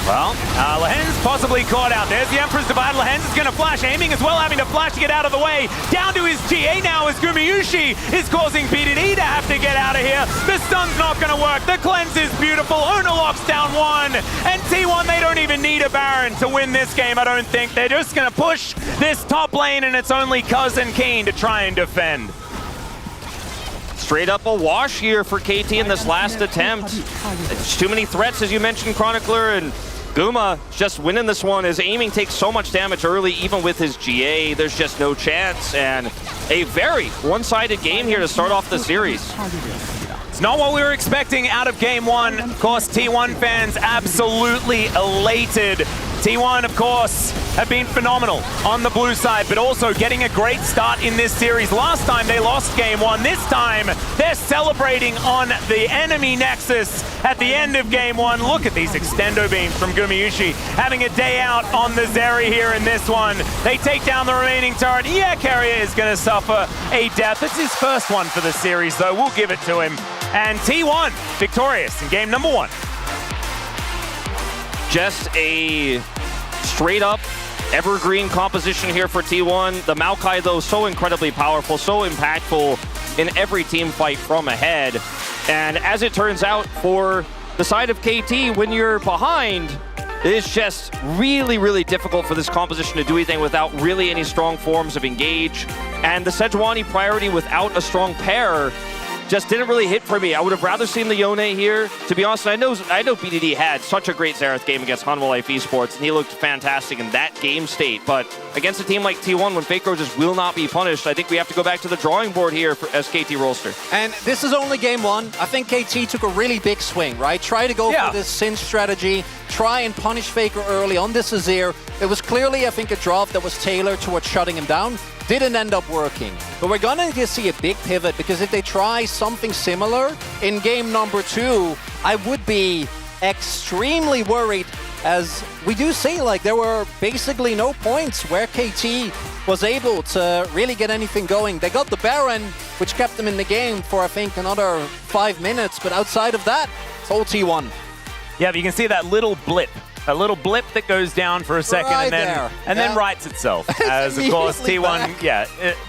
Well, Lehen's possibly caught out. There's the Emperor's Divide. Lehen's is going to flash, aiming as well, having to flash to get out of the way. Down to his GA now as Gumayusi is causing BDD to have to get out of here. The stun's not going to work. The cleanse is beautiful. Ona locks down one. And T1, they don't even need a Baron to win this game, I don't think. They're just going to push this top lane, and it's only Cuz and Keen to try and defend. Straight up a wash here for KT in this last attempt. It's too many threats, as you mentioned, Chronicler, and Guma just winning this one as aiming takes so much damage early, even with his GA. There's just no chance, and a very one-sided game here to start off the series. It's not what we were expecting out of game one. Of course, T1 fans absolutely elated. T1, of course, have been phenomenal on the blue side, but also getting a great start in this series. Last time they lost game one. This time, they're celebrating on the enemy nexus at the end of game one. Look at these extendo beams from Gumayushi, having a day out on the Zeri here in this one. They take down the remaining turret. Yeah, Carrier is going to suffer a death. It's his first one for the series, though. We'll give it to him. And T1 victorious in game number one. Just a straight up evergreen composition here for T1. The Maokai, though, so incredibly powerful, so impactful in every team fight from ahead. And as it turns out, for the side of KT, when you're behind, it's just really, really difficult for this composition to do anything without really any strong forms of engage. And the Sejuani priority without a strong pair just didn't really hit for me. I would have rather seen the Yone here. To be honest, I know BDD had such a great Xerath game against Hanwha Life Esports, and he looked fantastic in that game state. But against a team like T1, when Faker just will not be punished, I think we have to go back to the drawing board here for SKT Rolster. And this is only game one. I think KT took a really big swing, right? Try to go for this Sin strategy, try and punish Faker early on this Azir. It was clearly, I think, a drop that was tailored towards shutting him down. Didn't end up working. But we're gonna need to see a big pivot, because if they try something similar in game number two, I would be extremely worried, as we do see like there were basically no points where KT was able to really get anything going. They got the Baron, which kept them in the game for, I think, another 5 minutes, but outside of that, it's all T1. Yeah, but you can see that little blip. A little blip that goes down for a second Right and then rights itself. As of course T1,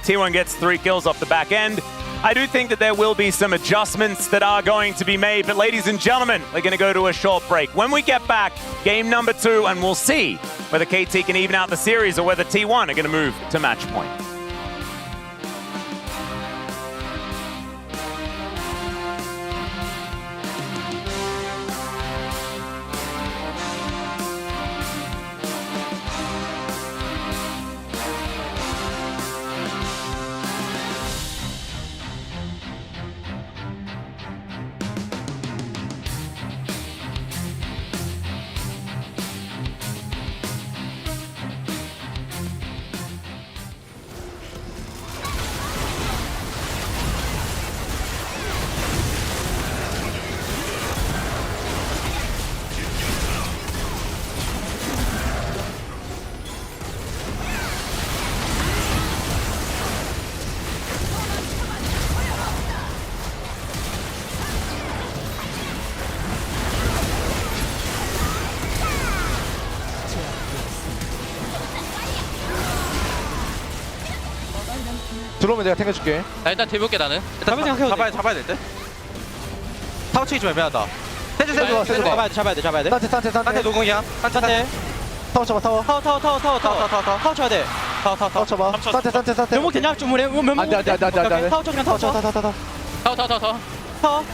T1 gets 3 kills off the back end. I do think that there will be some adjustments that are going to be made, but ladies and gentlemen, we're going to go to a short break. When we get back, game number 2, and we'll see whether KT can even out the series or whether T1 are going to move to match point. 들어오면 내가 탱겨줄게. 나 일단 뒤볼게 나는. 일단 잡아야 될 때. 타워 치기 좀 애매하다. 세주 잡아야 돼. 딴테 노공이야. 딴테. 타워 쳐봐 타워. 타워 쳐야 돼. 타워 쳐봐. 딴테. 면목 되냐? 좀 오래. 면목. 안돼. 타워 쳐 그냥 타워 쳐. 타워.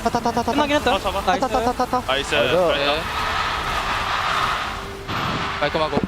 끝나긴 했다. 나이스. 깔끔하고.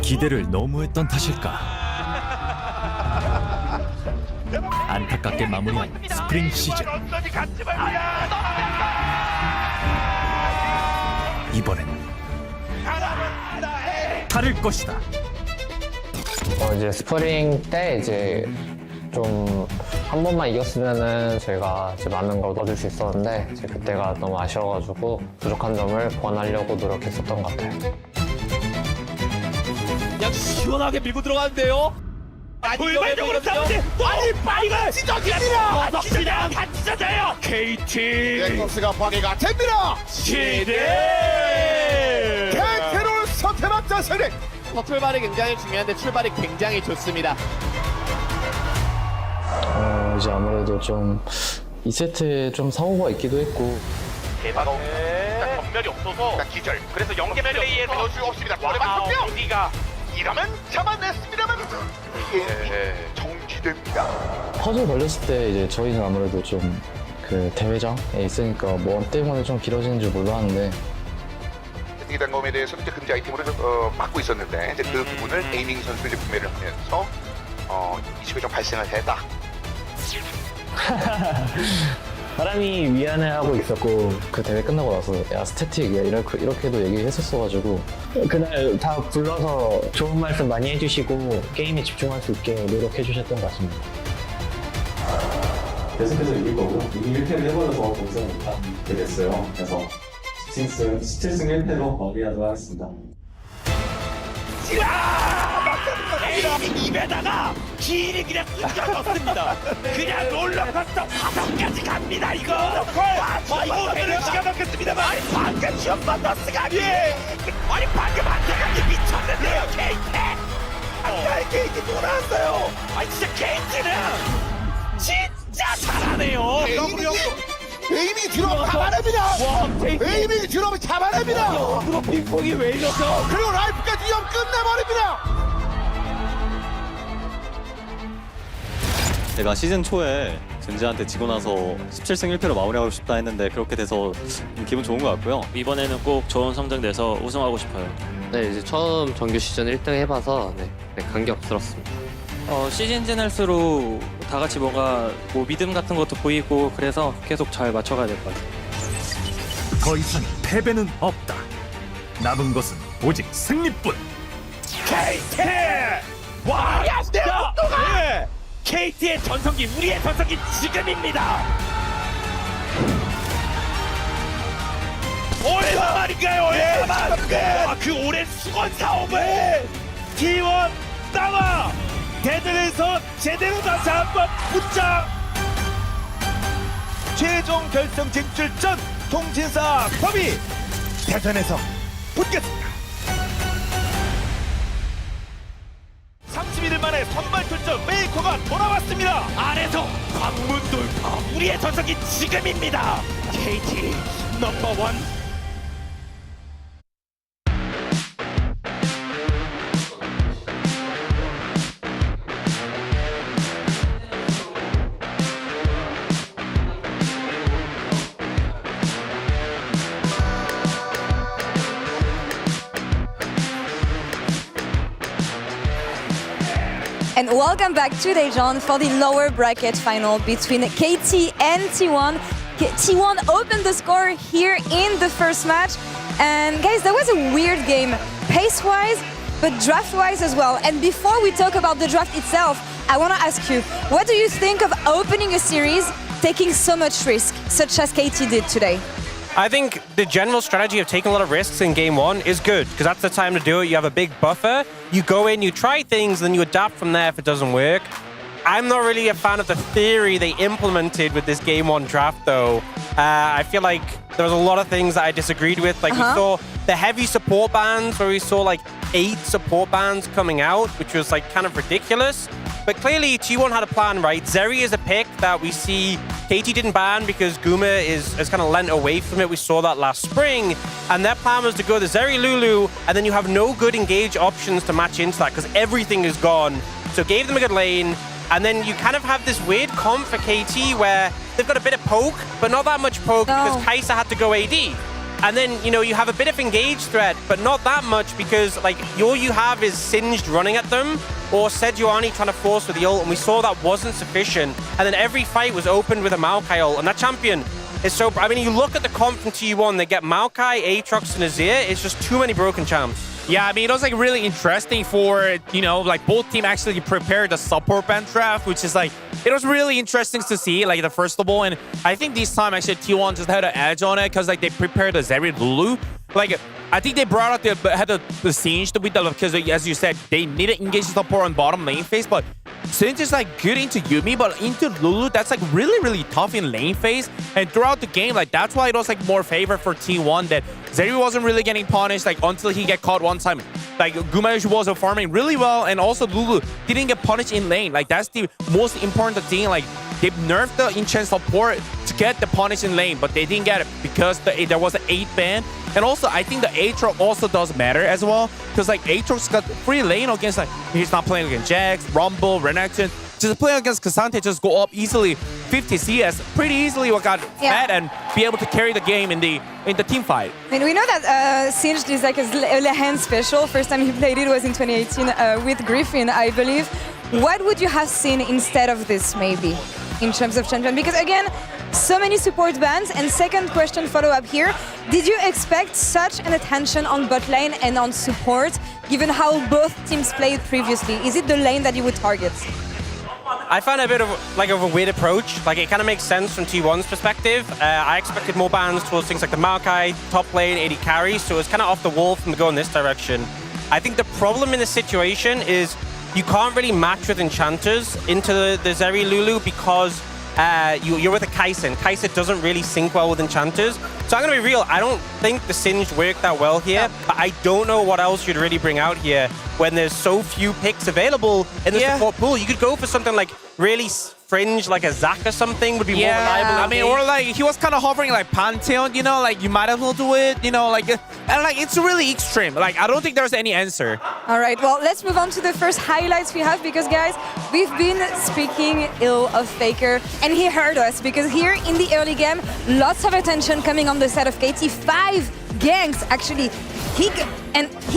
기대를 너무했던 탓일까? 안타깝게 마무리한 스프링 시즌. 이번엔 다를 것이다. 이제 스프링 때 이제 좀 한 번만 이겼으면은 저희가 이제 많은 걸 얻어줄 수 있었는데 이제 그때가 너무 아쉬워가지고 부족한 점을 보완하려고 노력했었던 것 같아요. 그냥 시원하게 밀고 들어가는데요. 돌발적으로 싸우지. 아니 빨리 찢어집니다. 찢어져요. 다 찢어져요. KT 넥서스가 파괴가 됩니다. 시대 KT를 선택한 세력. 출발이 굉장히 중요한데 출발이 굉장히 좋습니다. 이제 아무래도 좀 2세트에 좀 사고가 있기도 했고 대박. 전멸이 없어서 기절. 그래서 연계 플레이에 넣을 수 없습니다. 와우. 우리가 이러면 잡아냈습니다만 정지됩니다. 퍼즐 걸렸을 때 이제 저희는 아무래도 좀 그 대회장에 있으니까 뭐 때문에 좀 길어지는 줄 몰랐는데 이 단검에 대해서는 이제 금지 아이템으로 막고 있었는데 이제 그 부분을 에이밍 선수 이제 구매를 하면서 이슈가 좀 발생을 했다. 사람이 위안해하고 있었고 그 대회 끝나고 나서 야 스태틱 이렇게도 얘기했었어가지고 그날 다 불러서 좋은 말씀 많이 해주시고 게임에 집중할 수 있게 노력해 주셨던 것 같습니다. 계속해서 이길 거고 이미 1패를 해버려서 동승을 못하게 됐어요. 그래서 17승 1패로 마무리하도록 하겠습니다. 입에다가 길이 그냥 뜯겨 넣습니다. 그냥 롤러코스터 5까지 갑니다 이거. 이거 배를 기가 막혔습니다만 방금 시험만 넣었으가니 아니 방금 안타깝게 미쳤는데요 KT. 아까 KT 돌아왔어요. 아니 진짜 KT는 진짜 잘하네요. 에이밍이 뒤로 잡아냅니다. 에이밍이 뒤로 잡아냅니다. 그리고 핑퐁이 왜 이러죠? 그리고 라이프까지 영 끝내버립니다. 제가 시즌 초에 젠지한테 지고 나서 17승 1패로 마무리하고 싶다 했는데 그렇게 돼서 기분 좋은 것 같고요. 이번에는 꼭 좋은 성적 내서 우승하고 싶어요. 네, 이제 처음 정규 시즌 1등 해봐서 감격스럽습니다. 시즌 지날수록 다 같이 뭔가 믿음 같은 것도 보이고 그래서 계속 잘 맞춰가야 될 것 같아요. 더 이상의 패배는 없다. 남은 것은 오직 승리뿐. KT! 와, 내 목도가! KT의 전성기, 우리의 전성기 지금입니다. 얼마만인가요? 얼마만? 그 오랜 수건 사업을 T1 따와 대전에서 제대로 다시 한번 붙자. 최종 결승 진출전 통신사 법이 대전에서 붙겠습니다. 31일 만에 선발 출전 메이커가 돌아왔습니다. 안에서 관문 돌파. 우리의 전성기 지금입니다. KT 넘버원. And welcome back to Daejeon for the lower bracket final between KT and T1. T1 opened the score here in the first match. And guys, that was a weird game, pace-wise, but draft-wise as well. And before we talk about the draft itself, I want to ask you, what do you think of opening a series, taking so much risk, such as KT did today? I think the general strategy of taking a lot of risks in game one is good because that's the time to do it. You have a big buffer. You go in, you try things, then you adapt from there if it doesn't work. I'm not really a fan of the theory they implemented with this game one draft, though. I feel like there was a lot of things that I disagreed with. Like we saw the heavy support bans where we saw like 8 support bans coming out, which was like kind of ridiculous. But clearly T1 had a plan, right? Zeri is a pick that we see KT didn't ban because Guma has kind of lent away from it. We saw that last spring. And their plan was to go the Zeri Lulu, and then you have no good engage options to match into that because everything is gone. So gave them a good lane. And then you kind of have this weird comp for KT where they've got a bit of poke, but not that much poke because Kai'Sa had to go AD. And then, you know, you have a bit of engage threat, but not that much because, like, all you have is Singed running at them or Sejuani trying to force with the ult, and we saw that wasn't sufficient. And then every fight was opened with a Maokai ult, and that champion is so... I mean, you look at the comp from T1, they get Maokai, Aatrox, and Azir. It's just too many broken champs. Yeah, I mean, it was like really interesting for, you know, like both teams actually prepared the support band draft, which is like, it was really interesting to see, like the first of all. And I think this time actually T1 just had an edge on it because like they prepared the Zeri Lulu. Like, I think they brought out the Singe with the, because as you said, they needed engage support on bottom lane phase, but Singe is like good into Yuumi, but into Lulu, that's like really, really tough in lane phase. And throughout the game, like that's why it was like more favor for T1 that Zeri wasn't really getting punished like until he get caught one time. Like Gumayushi was farming really well, and also Lulu didn't get punished in lane. Like that's the most important thing. Like they nerfed the enchant support to get the punish in lane, but they didn't get it because there was an 8 ban. And also, I think the Aatrox also does matter as well, because like Aatrox got free lane against like he's not playing against Jax, Rumble, Renekton. Just playing against K'Sante, just go up easily 50 CS pretty easily. What got fed and be able to carry the game in the team fight. I mean, we know that Singed is like a Lehen special. First time he played it was in 2018 with Griffin, I believe. What would you have seen instead of this, maybe, in terms of champion? Because again, so many support bans. And second question follow-up here, did you expect such an attention on bot lane and on support, given how both teams played previously? Is it the lane that you would target? I found a bit of a weird approach. Like, it kind of makes sense from T1's perspective. I expected more bans towards things like the Maokai, top lane, AD carry, so it's kind of off the wall from to go in this direction. I think the problem in this situation is you can't really match with enchanters into the Zeri Lulu because you're with a Kai'Sa. Kai'Sa doesn't really sync well with enchanters. So I'm going to be real, I don't think the Singe worked that well here, but I don't know what else you'd really bring out here when there's so few picks available in the support pool. You could go for something like really fringe, like a Zac or something would be more reliable. I mean, or like he was kind of hovering like Pantheon, you know, like you might as well do it, you know, like, and like it's really extreme. Like I don't think there's any answer. All right, well, let's move on to the first highlights we have, because guys, we've been speaking ill of Faker and he heard us, because here in the early game, lots of attention coming on the side of KT. 5 ganks actually. He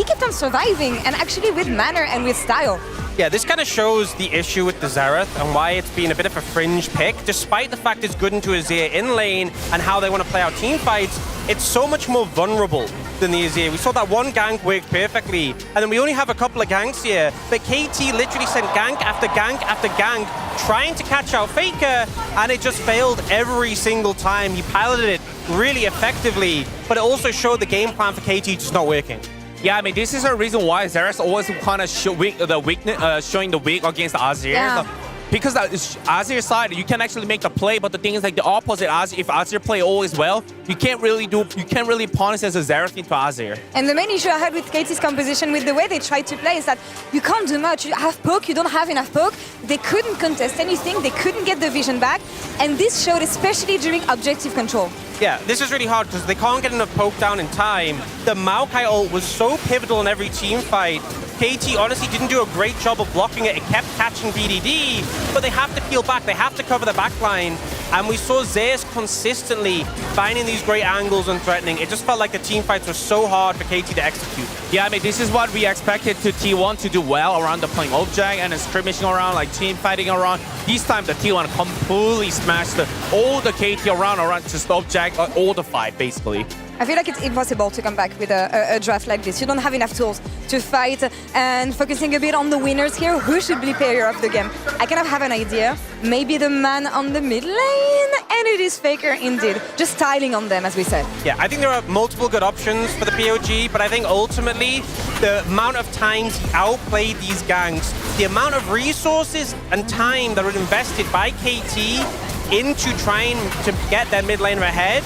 kept on surviving, and actually with manner and with style. Yeah, this kind of shows the issue with the Xerath and why it's been a bit of a fringe pick. Despite the fact it's good into Azir in lane and how they want to play out team fights, it's so much more vulnerable than the Azir. We saw that one gank work perfectly, and then we only have a couple of ganks here, but KT literally sent gank after gank after gank trying to catch out Faker, and it just failed every single time. He piloted it really effectively, but it also showed the game plan for KT just not working. Yeah, I mean, this is a reason why Xerath always kind of showing the weak against Azir. Yeah. Because Azir side, you can actually make the play, but the thing is like the opposite. Azir, if Azir play always well, you can't really punish as a Xerath into Azir. And the main issue I had with KT's composition, with the way they tried to play, is that you can't do much. You have poke, you don't have enough poke. They couldn't contest anything, they couldn't get the vision back, and this showed especially during objective control. Yeah, this is really hard because they can't get enough poke down in time. The Maokai ult was so pivotal in every team fight. KT honestly didn't do a great job of blocking it. It kept catching BDD, but they have to peel back. They have to cover the backline. And we saw Zeus consistently finding these great angles and threatening. It just felt like the team fights were so hard for KT to execute. Yeah, I mean, this is what we expected to T1 to do well around the playing object and skirmishing around, like team fighting around. This time, the T1 completely smashed all the KT around just object, all the fight, basically. I feel like it's impossible to come back with a draft like this. You don't have enough tools to fight, and focusing a bit on the winners here, who should be player of the game? I kind of have an idea. Maybe the man on the mid lane, and it is Faker indeed. Just styling on them, as we said. Yeah, I think there are multiple good options for the POG, but I think ultimately the amount of times he outplayed these ganks, the amount of resources and time that were invested by KT into trying to get their mid laner ahead,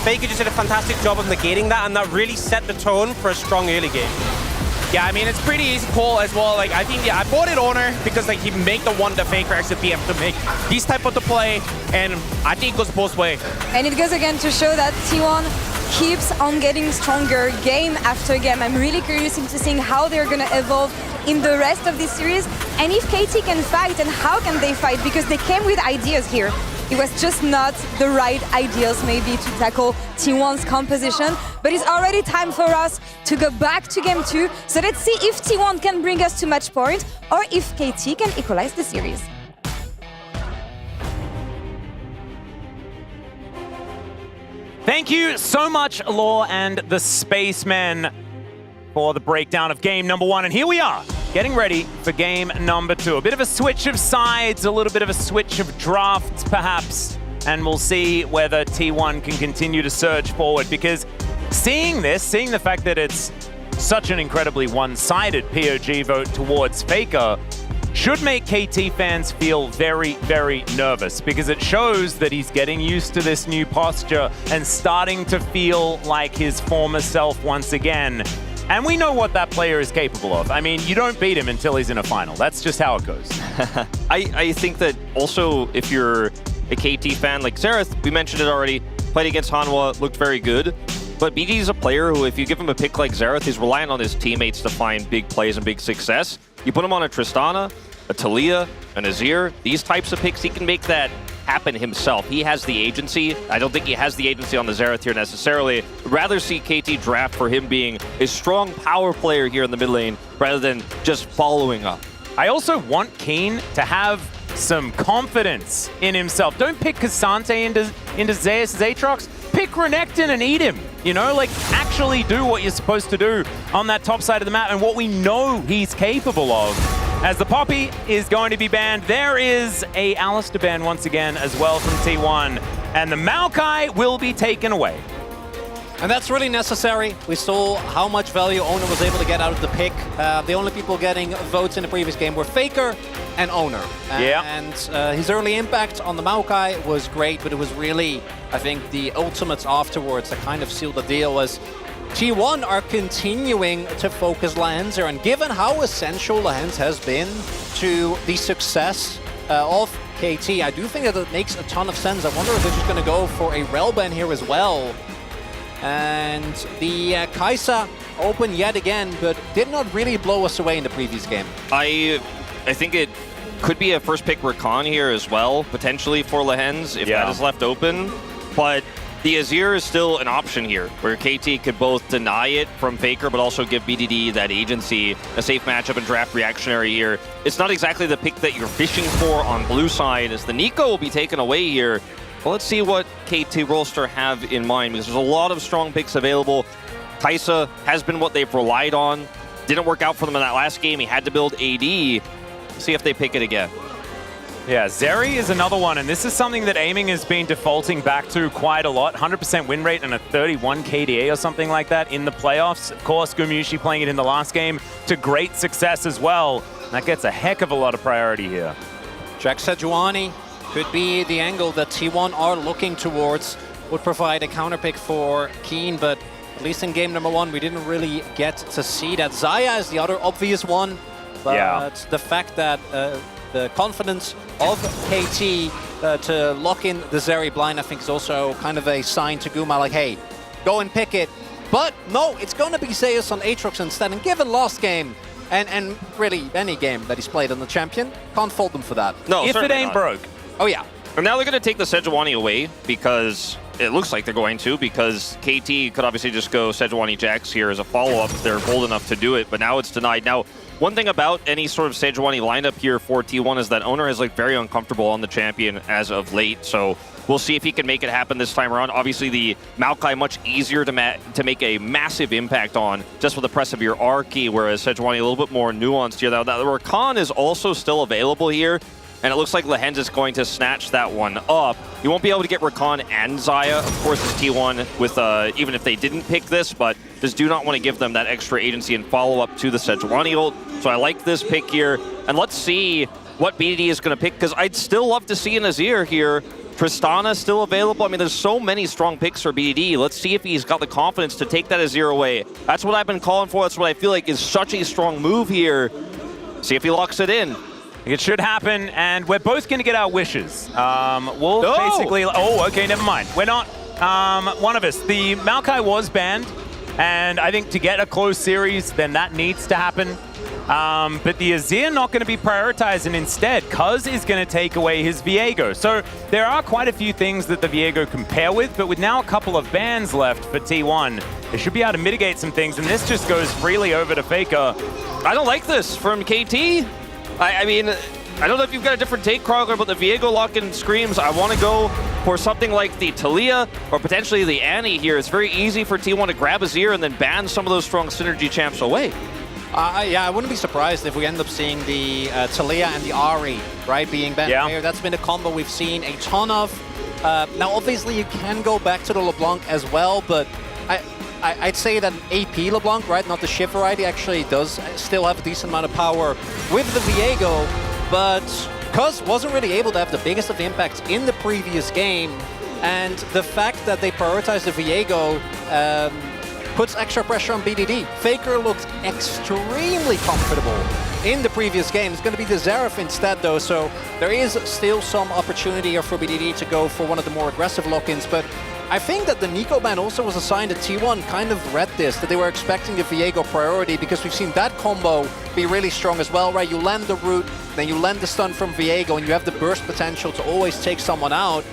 Faker just did a fantastic job of negating that, and that really set the tone for a strong early game. Yeah, I mean, it's pretty easy call as well. Like, I think, yeah, I bought it Honor because, like, he make the one the Faker actually be able to make this type of the play, and I think it goes both ways. And it goes again to show that T1 keeps on getting stronger game after game. I'm really curious into seeing how they're going to evolve in the rest of this series, and if KT can fight, and how can they fight, because they came with ideas here. It was just not the right ideas maybe to tackle T1's composition, but it's already time for us to go back to game 2. So let's see if T1 can bring us to match point or if KT can equalize the series. Thank you so much, Law and the Spacemen, for the breakdown of game number 1. And here we are, getting ready for game number 2. A bit of a switch of sides, a little bit of a switch of drafts, perhaps. And we'll see whether T1 can continue to surge forward. Because seeing the fact that it's such an incredibly one-sided POG vote towards Faker, should make KT fans feel very, very nervous, because it shows that he's getting used to this new posture and starting to feel like his former self once again. And we know what that player is capable of. I mean, you don't beat him until he's in a final. That's just how it goes. I think that also if you're a KT fan like Xerath, we mentioned it already, played against Hanwha, looked very good. But BG is a player who, if you give him a pick like Xerath, he's relying on his teammates to find big plays and big success. You put him on a Tristana, a Taliyah, an Azir, these types of picks, he can make that happen himself. He has the agency. I don't think he has the agency on the Xerath here necessarily. I'd rather see KT draft for him being a strong power player here in the mid lane rather than just following up. I also want Keen to have some confidence in himself. Don't pick K'Sante into Zeus' Aatrox. Pick Renekton and eat him. You know, like, actually do what you're supposed to do on that top side of the map and what we know he's capable of. As the Poppy is going to be banned, there is a Alistar ban once again as well from T1. And the Maokai will be taken away. And that's really necessary. We saw how much value Owner was able to get out of the pick. The only people getting votes in the previous game were Faker and Owner. And his early impact on the Maokai was great, but it was really, I think, the ultimates afterwards that kind of sealed the deal. Was T1 are continuing to focus Lahenza, and given how essential Lahenza has been to the success of KT, I do think that it makes a ton of sense. I wonder if they're just going to go for a Rel ban here as well. And the Kai'Sa open yet again, but did not really blow us away in the previous game. I think it could be a first pick Rakan here as well, potentially for Lahenza, if that is left open. But the Azir is still an option here, where KT could both deny it from Faker, but also give BDD that agency, a safe matchup and draft reactionary here. It's not exactly the pick that you're fishing for on blue side, as the Nico will be taken away here. Well, let's see what KT Rolster have in mind, because there's a lot of strong picks available. Kai'Sa has been what they've relied on. Didn't work out for them in that last game. He had to build AD. See if they pick it again. Yeah, Zeri is another one, and this is something that Aiming has been defaulting back to quite a lot. 100% win rate and a 31 KDA or something like that in the playoffs. Of course, Gumushi playing it in the last game to great success as well. That gets a heck of a lot of priority here. Jack Sejuani could be the angle that T1 are looking towards. Would provide a counter pick for Keen, but at least in game number 1, we didn't really get to see that. Xayah is the other obvious one, but the fact that the confidence of KT to lock in the Zeri blind, I think, is also kind of a sign to Guma, like, hey, go and pick it. But no, it's going to be Zeus on Aatrox instead, and given last game, and really any game that he's played on the champion, can't fault them for that. No, if it ain't broke. Oh, yeah. And now they're going to take the Sejuani away, because it looks like they're going to, because KT could obviously just go Sejuani Jax here as a follow-up if they're bold enough to do it, but now it's denied. Now, one thing about any sort of Sejuani lineup here for T1 is that Owner is like very uncomfortable on the champion as of late, so we'll see if he can make it happen this time around. Obviously, the Maokai much easier to make a massive impact on just with the press of your R key, whereas Sejuani a little bit more nuanced here. Now, the Rakan is also still available here, and it looks like Lahenza is going to snatch that one up. You won't be able to get Rakan and Xayah, of course, as T1, with even if they didn't pick this, but just do not want to give them that extra agency and follow-up to the Sejuani ult. So I like this pick here, and let's see what BDD is going to pick, because I'd still love to see an Azir here. Tristana still available. I mean, there's so many strong picks for BDD. Let's see if he's got the confidence to take that Azir away. That's what I've been calling for. That's what I feel like is such a strong move here. See if he locks it in. It should happen, and we're both going to get our wishes. We'll basically... Oh, okay, never mind. We're not... one of us. The Maokai was banned, and I think to get a close series, then that needs to happen. But the Azir not going to be prioritized, and instead, Cuz is going to take away his Viego. So there are quite a few things that the Viego can pair with, but with now a couple of bans left for T1, they should be able to mitigate some things, and this just goes freely over to Faker. I don't like this from KT. I mean, I don't know if you've got a different take, Krogler, but the Viego lock-in screams, I want to go for something like the Talia or potentially the Annie here. It's very easy for T1 to grab Azir and then ban some of those strong synergy champs away. Yeah, I wouldn't be surprised if we end up seeing the Talia and the Ahri, right, being banned here. That's been a combo we've seen a ton of. Now, obviously, you can go back to the LeBlanc as well, but I'd say that AP LeBlanc, right, not the Shiv variety, actually does still have a decent amount of power with the Viego, but Cuz wasn't really able to have the biggest of impacts in the previous game, and the fact that they prioritized the Viego puts extra pressure on BDD. Faker looked extremely comfortable in the previous game. It's going to be the Xerath instead, though, so there is still some opportunity here for BDD to go for one of the more aggressive lock-ins, but I think that the Nico ban also was a sign that T1 kind of read this, that they were expecting the Viego priority, because we've seen that combo be really strong as well, right? You land the root, then you land the stun from Viego, and you have the burst potential to always take someone out.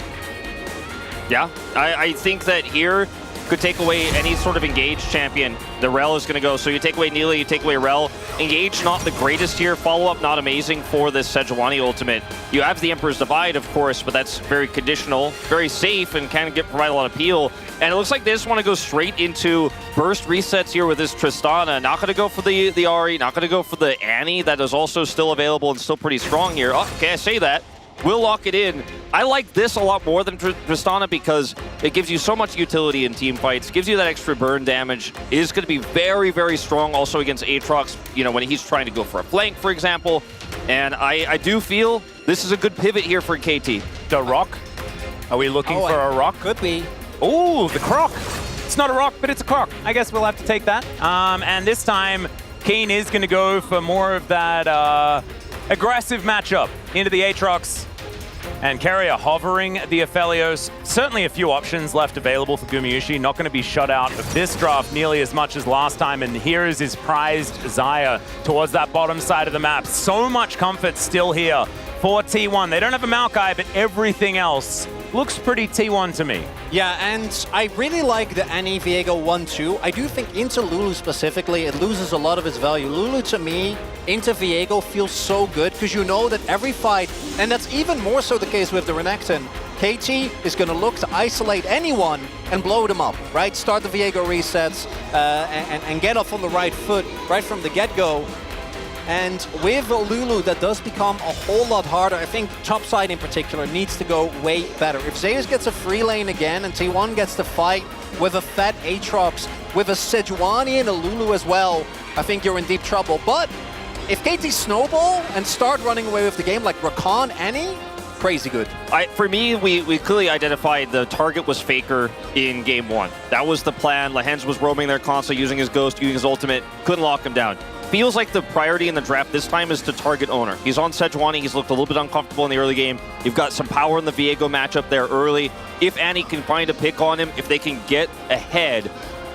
Yeah, I think that here could take away any sort of engaged champion. The Rel is going to go, so you take away Neela, you take away Rel. Engage not the greatest here, follow-up not amazing for this Sejuani ultimate. You have the Emperor's Divide, of course, but that's very conditional, very safe, and can provide a lot of peel. And it looks like they just want to go straight into burst resets here with this Tristana. Not going to go for the Ahri, not going to go for the Annie, that is also still available and still pretty strong here. Oh, okay, I say that. We'll lock it in. I like this a lot more than Tristana because it gives you so much utility in team fights, gives you that extra burn damage, is going to be very, very strong also against Aatrox, you know, when he's trying to go for a flank, for example. And I do feel this is a good pivot here for KT. The rock? Are we looking for a rock? Could be. Oh, the croc. It's not a rock, but it's a croc. I guess we'll have to take that. And this time, Kane is going to go for more of that aggressive matchup into the Aatrox. And Keria hovering the Aphelios. Certainly a few options left available for Gumayusi. Not going to be shut out of this draft nearly as much as last time. And here is his prized Xayah towards that bottom side of the map. So much comfort still here for T1. They don't have a Maokai, but everything else looks pretty T1 to me. Yeah, and I really like the Annie Viego 1-2. I do think into Lulu specifically, it loses a lot of its value. Lulu, to me, into Viego feels so good because you know that every fight, and that's even more so the case with the Renekton, KT is going to look to isolate anyone and blow them up, right? Start the Viego resets and get off on the right foot right from the get-go. And with Lulu, that does become a whole lot harder. I think topside in particular needs to go way better. If Zeus gets a free lane again and T1 gets to fight with a fat Aatrox, with a Sejuani and a Lulu as well, I think you're in deep trouble. But if KT snowball and start running away with the game like Rakan, Annie, crazy good. For me, we clearly identified the target was Faker in game one. That was the plan. Lehens was roaming there constantly, using his Ghost, using his ultimate, couldn't lock him down. Feels like the priority in the draft this time is to target Owner. He's on Sejuani, he's looked a little bit uncomfortable in the early game. You've got some power in the Viego matchup there early. If Annie can find a pick on him, if they can get ahead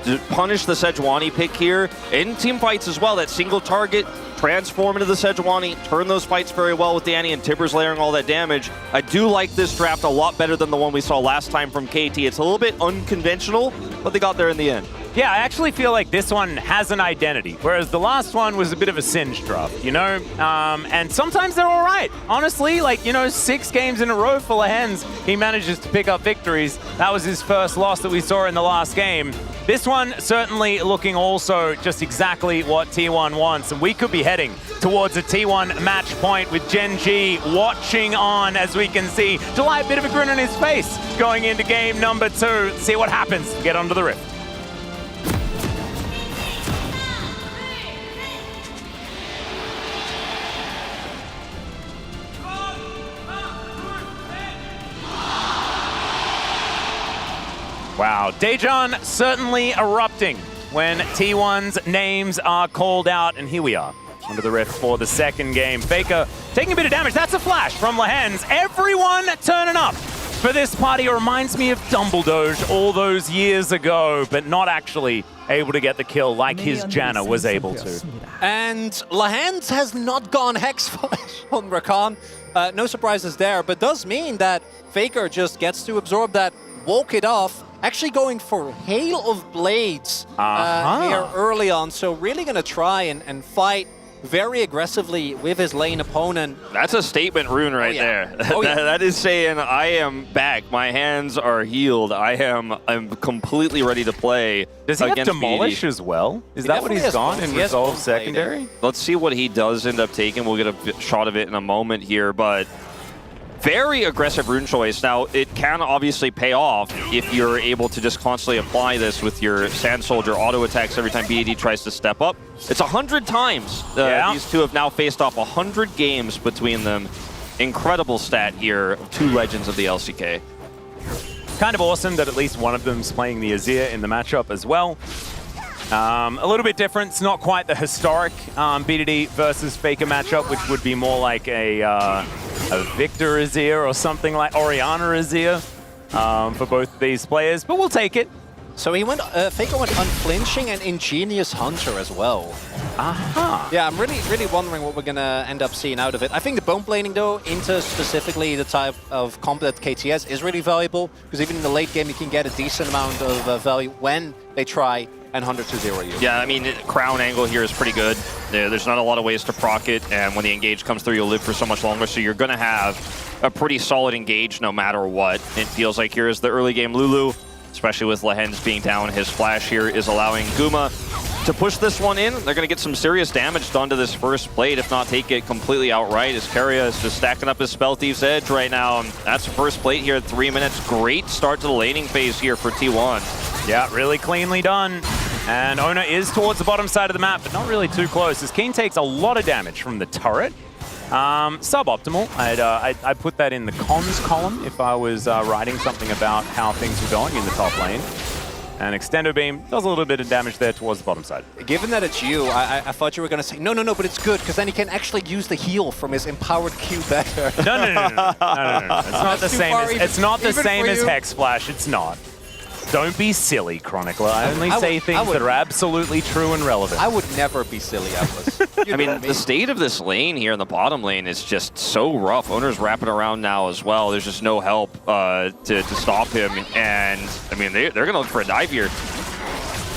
to punish the Sejuani pick here, in team fights as well, that single target, transform into the Sejuani, turn those fights very well with the Annie and Tibbers layering all that damage. I do like this draft a lot better than the one we saw last time from KT. It's a little bit unconventional, but they got there in the end. Yeah, I actually feel like this one has an identity, whereas the last one was a bit of a singe draft, you know? And sometimes they're all right. Honestly, like, you know, 6 games in a row for Lehens, he manages to pick up victories. That was his first loss that we saw in the last game. This one certainly looking also just exactly what T1 wants, and we could be heading towards a T1 match point with Gen G watching on, as we can see. July, a bit of a grin on his face going into game number 2. See what happens. Get onto the Rift. Wow, Daejon certainly erupting when T1's names are called out, and here we are under the Rift for the second game. Faker taking a bit of damage. That's a flash from Lehens. Everyone turning up for this party. It reminds me of Dumbledore all those years ago, but not actually able to get the kill like his Janna was able to. And Lahens has not gone Hex Flash on Rakan. No surprises there, but does mean that Faker just gets to absorb that, walk it off, actually going for Hail of Blades here early on. So really going to try and fight very aggressively with his lane opponent. That's a statement rune right there. That is saying, I am back. My hands are healed. I'm completely ready to play. Does he have against Demolish BDD. as well? Is that what he's gone in Resolve Secondary? Let's see what he does end up taking. We'll get a shot of it in a moment here, but very aggressive rune choice. Now, it can obviously pay off if you're able to just constantly apply this with your Sand Soldier auto attacks every time BDD tries to step up. It's 100 times. These two have now faced off 100 games between them. Incredible stat here of two legends of the LCK. Kind of awesome that at least one of them's playing the Azir in the matchup as well. A little bit different. It's not quite the historic BDD versus Faker matchup, which would be more like a Victor Azir or something like Orianna Azir for both of these players, but we'll take it. So he went, Faker went Unflinching and Ingenious Hunter as well. Yeah, I'm really wondering what we're going to end up seeing out of it. I think the bone planing, though, into specifically the type of comp that KTS is really valuable, because even in the late game, you can get a decent amount of value when they try and 100-0 you. Yeah, I mean, crown angle here is pretty good. There's not a lot of ways to proc it, and when the engage comes through, you'll live for so much longer, so you're going to have a pretty solid engage no matter what. It feels like here is the early game Lulu, especially with Lahens being down. His flash here is allowing Guma to push this one in. They're going to get some serious damage done to this first plate, if not take it completely outright, as Keria is just stacking up his Spell Thief's Edge right now. And that's the first plate here at 3 minutes. Great start to the laning phase here for T1. Yeah, really cleanly done. And Ona is towards the bottom side of the map, but not really too close, as Keen takes a lot of damage from the turret. Suboptimal. I'd put that in the cons column if I was writing something about how things were going in the top lane. And Extendo Beam does a little bit of damage there towards the bottom side. Given that it's you, I thought you were going to say, no, but it's good, because then he can actually use the heal from his empowered Q better. No. It's not the same as Hex Flash. It's not. Don't be silly, Chronicler. I only say things that are absolutely true and relevant. I would never be silly, Atlas. I mean, the state of this lane here in the bottom lane is just so rough. Owner's wrapping around now as well. There's just no help to stop him. And, I mean, they're going to look for a dive here.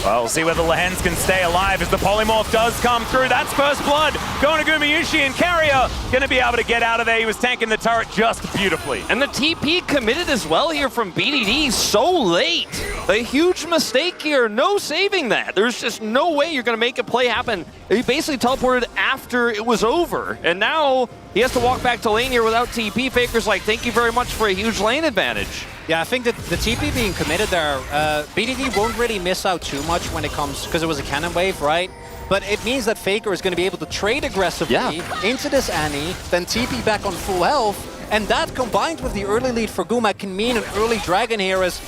Well, we'll see whether Lahens can stay alive as the polymorph does come through. That's first blood going to Gumayushi, and Keria going to be able to get out of there. He was tanking the turret just beautifully. And the TP committed as well here from BDD so late. A huge mistake here. No saving that. There's just no way you're going to make a play happen. He basically teleported after it was over. And now he has to walk back to lane here without TP. Faker's like, thank you very much for a huge lane advantage. Yeah, I think that the TP being committed there, BDD won't really miss out too much when it comes, because it was a cannon wave, right? But it means that Faker is going to be able to trade aggressively into this Annie, then TP back on full health, and that combined with the early lead for Guma can mean an early dragon here, as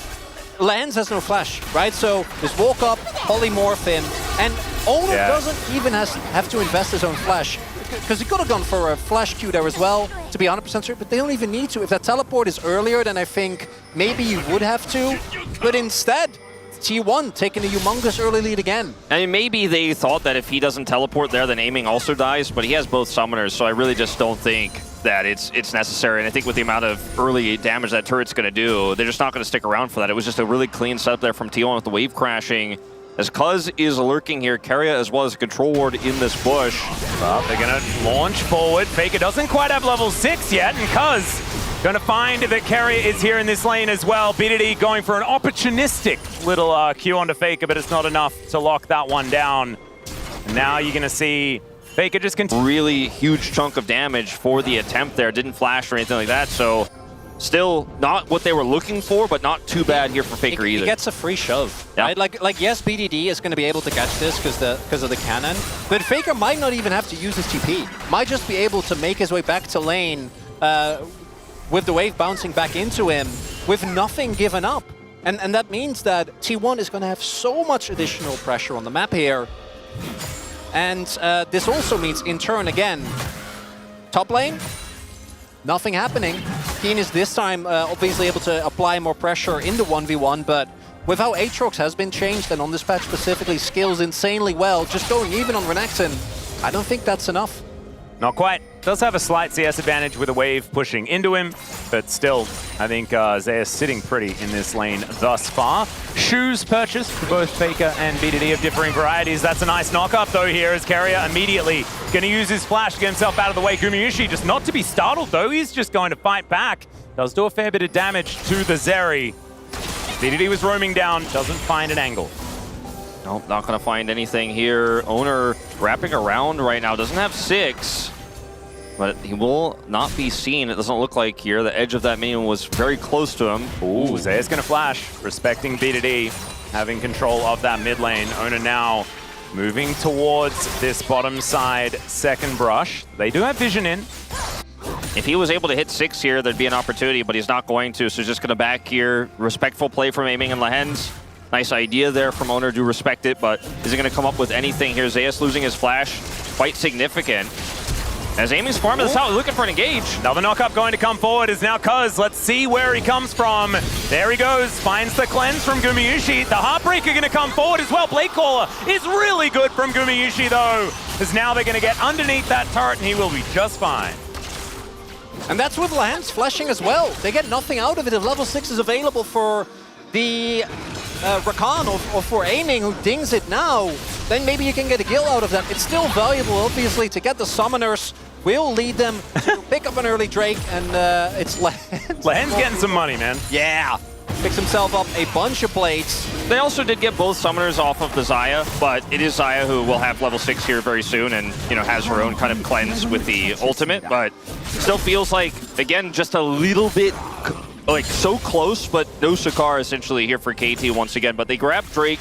Lance has no flash, right? So just walk up, polymorph him, and Owner doesn't even have to invest his own flash, because he could have gone for a flash Q there as well, to be 100% sure, but they don't even need to. If that teleport is earlier, then I think maybe you would have to, but instead, T1 taking a humongous early lead again. I mean, maybe they thought that if he doesn't teleport there, then aiming also dies, but he has both summoners, so I really just don't think that it's necessary. And I think with the amount of early damage that turret's going to do, they're just not going to stick around for that. It was just a really clean setup there from T1 with the wave crashing. As Cuz is lurking here, Keria as well as a control ward in this bush. Well, they're going to launch forward. Faker doesn't quite have level 6 yet, and Cuz going to find that Keria is here in this lane as well. BDD going for an opportunistic little Q onto Faker, but it's not enough to lock that one down. And now you're going to see Faker just continue. Really huge chunk of damage for the attempt there. Didn't flash or anything like that, so still not what they were looking for, but not too bad here for Faker either. He gets a free shove, right? Like yes, BDD is going to be able to catch this because of the cannon, but Faker might not even have to use his TP. Might just be able to make his way back to lane with the wave bouncing back into him with nothing given up. And that means that T1 is going to have so much additional pressure on the map here. And this also means, in turn, again, top lane, nothing happening. Keen is this time obviously able to apply more pressure in the 1v1, but with how Aatrox has been changed and on this patch specifically scales insanely well, just going even on Renekton, I don't think that's enough. Not quite. Does have a slight CS advantage with a wave pushing into him, but still, I think Zeus sitting pretty in this lane thus far. Shoes purchased for both Faker and BDD of differing varieties. That's a nice knock-up though here as Keria immediately going to use his flash to get himself out of the way. Gumayusi just not to be startled though. He's just going to fight back. Does do a fair bit of damage to the Zeri. BDD was roaming down, doesn't find an angle. Nope, not going to find anything here. Owner wrapping around right now. Doesn't have 6, but he will not be seen. It doesn't look like here. The edge of that minion was very close to him. Ooh, Zeus going to flash, respecting BDD, having control of that mid lane. Owner now moving towards this bottom side second brush. They do have vision in. If he was able to hit 6 here, there'd be an opportunity, but he's not going to, so he's just going to back here. Respectful play from Aiming and Lehens. Nice idea there from Owner, do respect it, but is he going to come up with anything here? Zeus losing his flash, quite significant. As Aiming's farming this out, looking for an engage. Another knock-up going to come forward is now Cuz. Let's see where he comes from. There he goes, finds the cleanse from Gumayusi. The Heartbreaker going to come forward as well. Blade Caller is really good from Gumayusi though, as now they're going to get underneath that turret and he will be just fine. And that's with Lehens flashing as well. They get nothing out of it if level 6 is available for the Rakan or for Aiming, who dings it now. Then maybe you can get a kill out of that. It's still valuable, obviously, to get the summoners. Will lead them to pick up an early Drake, and it's Lehens. Lehens getting some money, man. Yeah. Picks himself up a bunch of plates. They also did get both summoners off of the Xayah, but it is Xayah who will have level 6 here very soon and, you know, has her own kind of cleanse with the ultimate, but still feels like, again, just a little bit like so close, but no Sakaar essentially here for KT once again. But they grab Drake.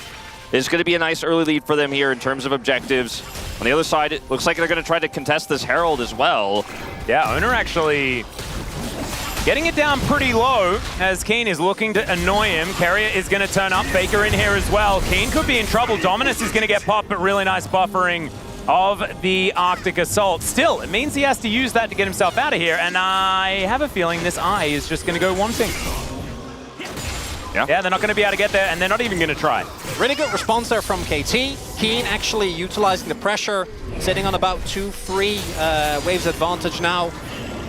It's going to be a nice early lead for them here in terms of objectives. On the other side, it looks like they're going to try to contest this Herald as well. Yeah, Owner actually getting it down pretty low as Keen is looking to annoy him. Keria is going to turn up. Faker in here as well. Keen could be in trouble. Dominus is going to get popped, but really nice buffering of the Arctic Assault. Still, it means he has to use that to get himself out of here, and I have a feeling this eye is just going to go one thing. Yeah, they're not going to be able to get there, and they're not even going to try. Really good response there from KT. Keen actually utilizing the pressure, sitting on about 2-3 waves advantage now,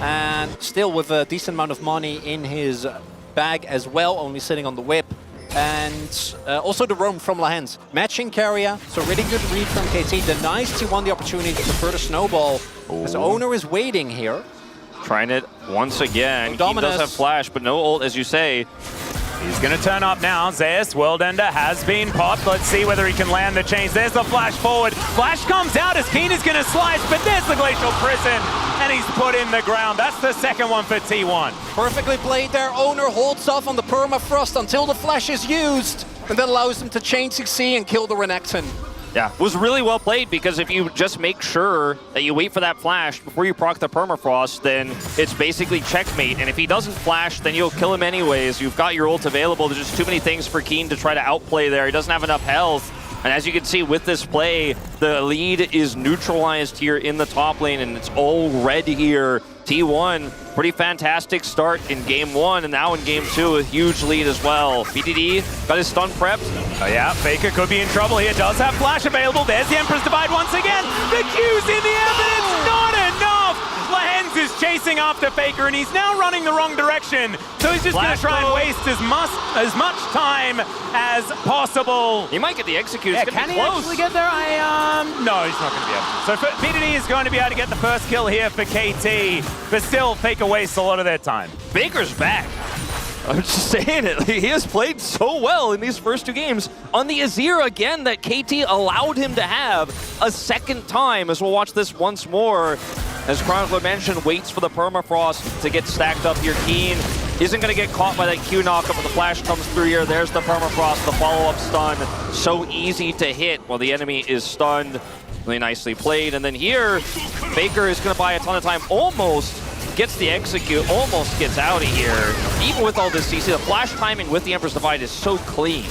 and still with a decent amount of money in his bag as well, only sitting on the whip. And also the roam from Lehens. Matching Keria, so really good read from KT. The nice T1 the opportunity to further snowball. His Owner is waiting here. Trying it once again. He does have flash, but no ult, as you say. He's going to turn up now. Zeus, World Ender has been popped. Let's see whether he can land the chains. There's the flash forward. Flash comes out as Keen is going to slice, but there's the Glacial Prison, and he's put in the ground. That's the second one for T1. Perfectly played there. Owner holds off on the permafrost until the flash is used, and that allows him to chain CC and kill the Renekton. Yeah, it was really well played, because if you just make sure that you wait for that flash before you proc the permafrost, then it's basically checkmate. And if he doesn't flash, then you'll kill him anyways. You've got your ult available. There's just too many things for Keen to try to outplay there. He doesn't have enough health. And as you can see with this play, the lead is neutralized here in the top lane, and it's all red here. T1, pretty fantastic start in game 1, and now in game 2, a huge lead as well. BDD got his stun prepped. Oh yeah, Faker could be in trouble here. Does have flash available. There's the Emperor's Divide once again. The Q's in the air, but it's not enough. Lehens is chasing after Faker, and he's now running the wrong direction. So he's just going to try and waste as much time as possible. He might get the execute. Yeah, it's can be he close. actually get there? No, he's not going to be able to. So BDD is going to be able to get the first kill here for KT, but still Faker wastes a lot of their time. Faker's back. I'm just saying it. He has played so well in these first 2 games on the Azir again that KT allowed him to have a second time, as we'll watch this once more. As Chronicler mentioned, waits for the permafrost to get stacked up here. Keen isn't going to get caught by that Q knockup, but the flash comes through here. There's the permafrost, the follow-up stun. So easy to hit while the enemy is stunned. Really nicely played. And then here, Faker is going to buy a ton of time. Almost gets the execute, almost gets out of here. Even with all this CC, the flash timing with the Emperor's Divide is so clean.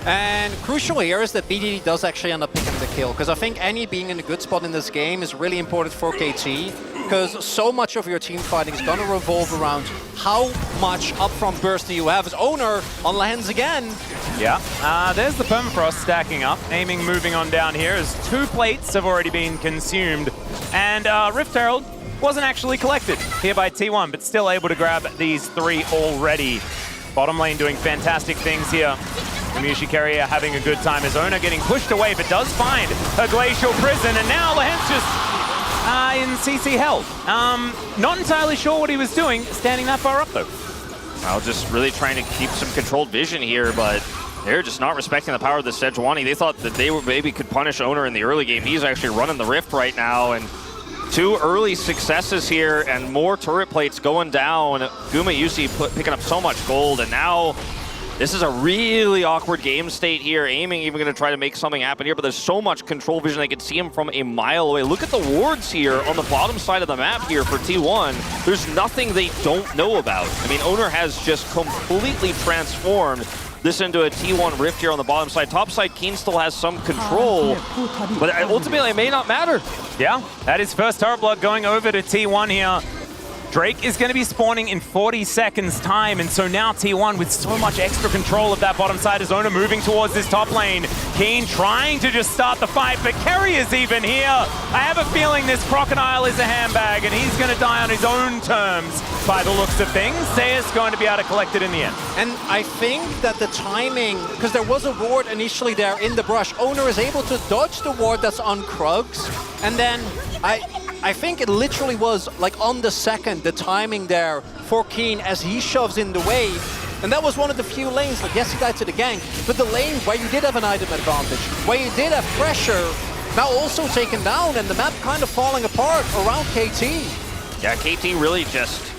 And crucial here is that BDD does actually end up picking the kill, because I think Annie being in a good spot in this game is really important for KT, because so much of your team fighting is going to revolve around how much upfront burst do you have. As Owner on Lehens again. Yeah, there's the permafrost stacking up. Aiming moving on down here as 2 plates have already been consumed. And Rift Herald wasn't actually collected here by T1, but still able to grab these 3 already. Bottom lane doing fantastic things here. Miyoshi Carrier having a good time. His owner getting pushed away, but does find a glacial prison, and now Lehens just in CC hell. Not entirely sure what he was doing, standing that far up though. Well, just really trying to keep some controlled vision here, but they're just not respecting the power of the Sejuani. They thought that they maybe could punish Owner in the early game. He's actually running the Rift right now, and 2 early successes here and more turret plates going down. Guma Yusi picking up so much gold, and now this is a really awkward game state here. Aiming even going to try to make something happen here, but there's so much control vision. They can see him from a mile away. Look at the wards here on the bottom side of the map here for T1. There's nothing they don't know about. I mean, Owner has just completely transformed this into a T1 Rift here on the bottom side. Top side, Keen still has some control, but ultimately it may not matter. Yeah, that is first turret blood going over to T1 here. Drake is going to be spawning in 40 seconds time, and so now T1 with so much extra control of that bottom side. His owner moving towards this top lane. Keen trying to just start the fight, but Kerry is even here. I have a feeling this Crocodile is a handbag, and he's going to die on his own terms by the looks of things. Zeus going to be able to collect it in the end. And I think that the timing, because there was a ward initially there in the brush, Owner is able to dodge the ward that's on Krugs, and then I think it literally was like on the second, the timing there for Keen as he shoves in the wave. And that was one of the few lanes, like yes, he died to the gank, but the lane where you did have an item advantage, where you did have pressure, now also taken down, and the map kind of falling apart around KT. Yeah, KT really just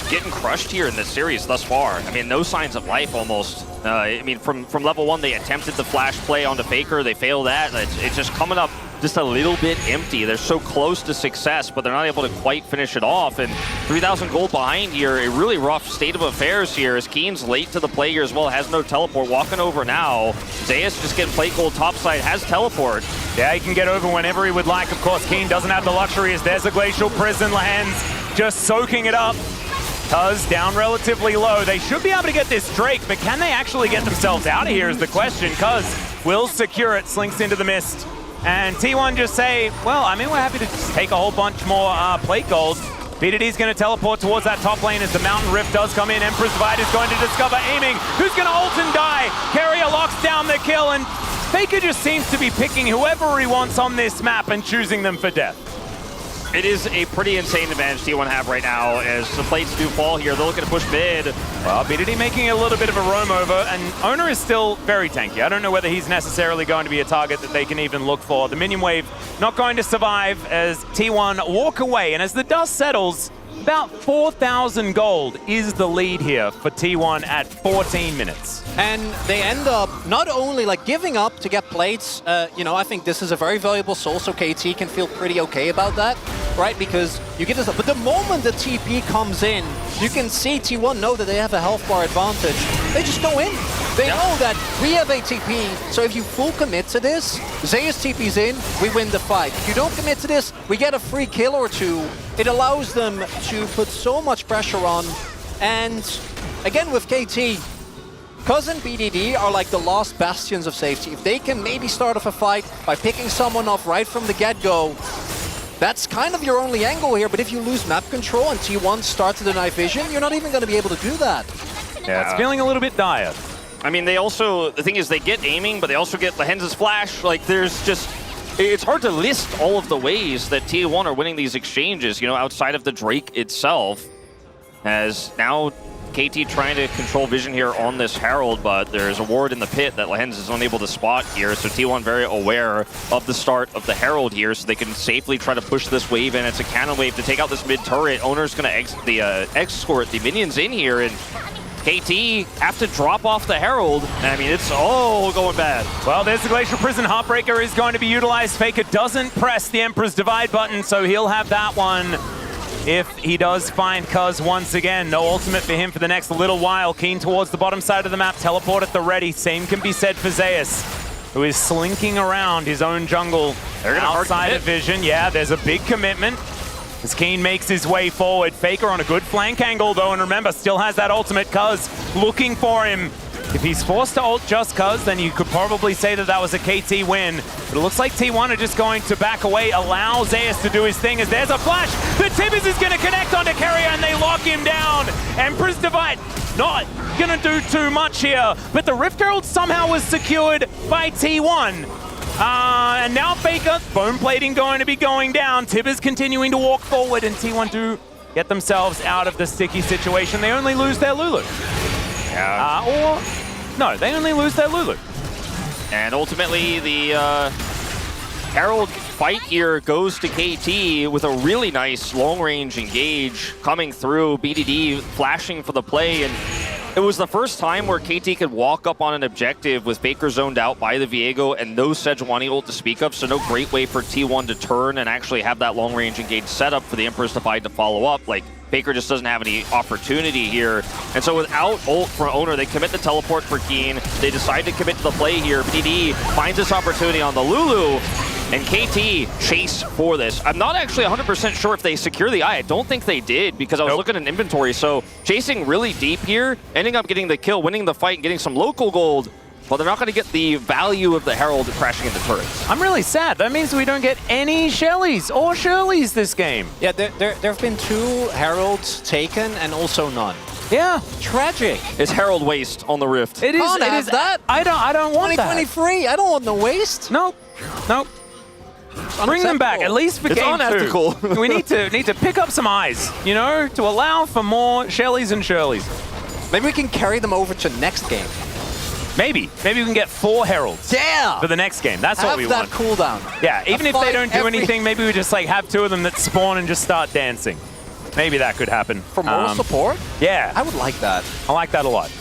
getting crushed here in this series thus far. I mean, no signs of life almost. I mean, from level 1, they attempted the flash play onto Faker. They failed that. It's just coming up just a little bit empty. They're so close to success, but they're not able to quite finish it off. And 3,000 gold behind here, a really rough state of affairs here as Keen's late to the play here as well, has no teleport. Walking over now. Zeus just getting plate gold topside, has teleport. Yeah, he can get over whenever he would like. Of course, Keen doesn't have the luxury as there's a glacial prison. Lehens just soaking it up. Tuz down relatively low. They should be able to get this Drake, but can they actually get themselves out of here is the question. Cuz will secure it, slinks into the mist. And T1 just say, well, I mean, we're happy to just take a whole bunch more plate gold. BDD's going to teleport towards that top lane as the Mountain Rift does come in. Emperor's Divide is going to discover Aiming, who's going to ult and die. Carrier locks down the kill, and Faker just seems to be picking whoever he wants on this map and choosing them for death. It is a pretty insane advantage T1 have right now as the plates do fall here. They're looking to push mid. Well, BDD making a little bit of a roam over, and Owner is still very tanky. I don't know whether he's necessarily going to be a target that they can even look for. The minion wave not going to survive as T1 walk away, and as the dust settles, about 4,000 gold is the lead here for T1 at 14 minutes. And they end up not only like giving up to get plates, I think this is a very valuable soul, so KT can feel pretty okay about that, right? Because you get this up. But the moment the TP comes in, you can see T1 know that they have a health bar advantage. They just go in. They know that we have a TP, so if you full commit to this, Zeus TP's in, we win the fight. If you don't commit to this, we get a free kill or two. It allows them to put so much pressure on. And again with KT, Cuz and BDD are like the last bastions of safety. If they can maybe start off a fight by picking someone off right from the get-go, that's kind of your only angle here. But if you lose map control and T1 starts to deny vision, you're not even going to be able to do that. Yeah, it's feeling a little bit dire. I mean, they also, the thing is they get Aiming, but they also get Lehens' flash. Like, there's just, it's hard to list all of the ways that T1 are winning these exchanges, outside of the Drake itself. As now KT trying to control vision here on this Herald, but there's a ward in the pit that Lehens is unable to spot here, so T1 very aware of the start of the Herald here, so they can safely try to push this wave in. It's a cannon wave to take out this mid turret. Owner's going to escort the minions in here, and KT have to drop off the Herald. I mean, it's all going bad. Well, there's the Glacial Prison. Heartbreaker is going to be utilized. Faker doesn't press the Emperor's Divide button, so he'll have that one. if he does find Cuz once again. No ultimate for him for the next little while. Keen towards the bottom side of the map. Teleport at the ready. Same can be said for Zeus, who is slinking around his own jungle outside of vision. Yeah, there's a big commitment as Keen makes his way forward. Faker on a good flank angle though, and remember, still has that ultimate. Cuz looking for him. If he's forced to ult just Cuz, then you could probably say that that was a KT win. But it looks like T1 are just going to back away, allow Zeus to do his thing, as there's a flash. The Tibbers is going to connect onto Carrier, and they lock him down. Emperor's Divide not going to do too much here, but the Rift Herald somehow was secured by T1. And now Faker, bone plating going to be going down. Tibbers continuing to walk forward, and T1 do get themselves out of the sticky situation. They only lose their Lulu. Yeah. No, they only lose their Lulu. And ultimately, the Herald fight here goes to KT with a really nice long-range engage coming through. BDD flashing for the play, and it was the first time where KT could walk up on an objective with Faker zoned out by the Viego and no Sejuani ult to speak of, so no great way for T1 to turn and actually have that long-range engage set up for the Emperor's Divide to follow up. Like, Faker just doesn't have any opportunity here. And so without ult from Owner, they commit the teleport for Keen. They decide to commit to the play here. BD finds this opportunity on the Lulu, and KT chase for this. I'm not actually 100% sure if they secure the eye. I don't think they did, because I was looking at inventory. So chasing really deep here, ending up getting the kill, winning the fight, and getting some local gold. Well, they're not going to get the value of the Herald crashing into turrets. I'm really sad. That means we don't get any Shellys or Shirleys this game. Yeah, there have been 2 Heralds taken and also none. Yeah. Tragic. It's Herald waste on the Rift. It is. It is that. I don't want that. 2023. I don't want no waste. Nope. Nope. Bring them back, at least for game 2. We need to pick up some eyes, you know, to allow for more Shellys and Shirleys. Maybe we can carry them over to next game. Maybe we can get 4 Heralds for the next game. That's what we want. Have that cooldown. Yeah, even if they don't do anything, maybe we just like have 2 of them that spawn and just start dancing. Maybe that could happen. For more support? Yeah. I would like that. I like that a lot.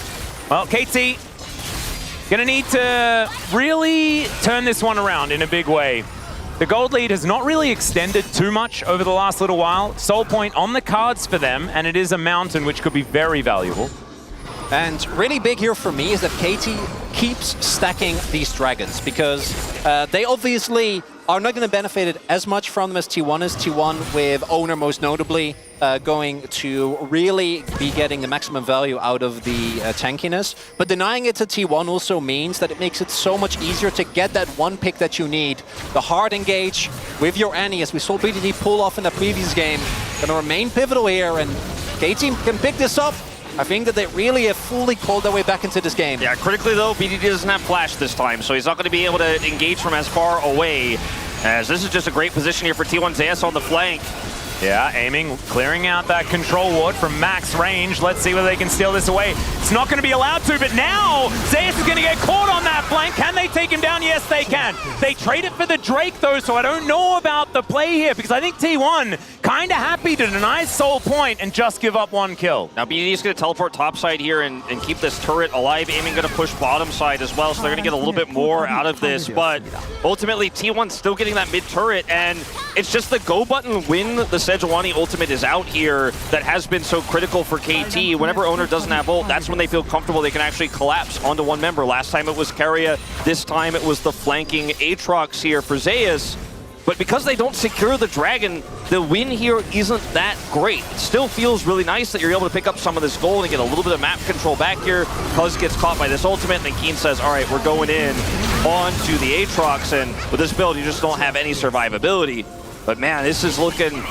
Well, KT, gonna need to really turn this one around in a big way. The gold lead has not really extended too much over the last little while. Soul Point on the cards for them, and it is a mountain, which could be very valuable. And really big here for me is that KT keeps stacking these dragons, because they obviously are not going to benefit as much from them as T1 is. T1 with Owner most notably going to really be getting the maximum value out of the tankiness. But denying it to T1 also means that it makes it so much easier to get that one pick that you need. The hard engage with your Annie, as we saw BDD pull off in the previous game, going to remain pivotal here, and KT can pick this up. I think that they really have fully called their way back into this game. Yeah, critically though, BDD doesn't have flash this time, so he's not going to be able to engage from as far away, as this is just a great position here for T1 Zeus on the flank. Yeah, aiming, clearing out that control ward from max range. Let's see whether they can steal this away. It's not going to be allowed to, but now Zeus is going to get caught on that flank. Can they take him down? Yes, they can. They trade it for the Drake, though, so I don't know about the play here, because I think T1 kind of happy to deny Soul Point and just give up 1 kill. Now BDD is going to teleport topside here and keep this turret alive. Aiming going to push bottom side as well, so they're going to get a little bit more out of this, but ultimately T1 still getting that mid turret, and it's just the go button when the Sejuani ultimate is out here that has been so critical for KT. Whenever Owner doesn't have ult, that's when they feel comfortable they can actually collapse onto one member. Last time it was Carrier, this time it was the flanking Aatrox here for Zeus. But because they don't secure the dragon, the win here isn't that great. It still feels really nice that you're able to pick up some of this gold and get a little bit of map control back here. Cuz gets caught by this ultimate, and then Keen says, all right, we're going in onto the Aatrox, and with this build, you just don't have any survivability. But man, this is looking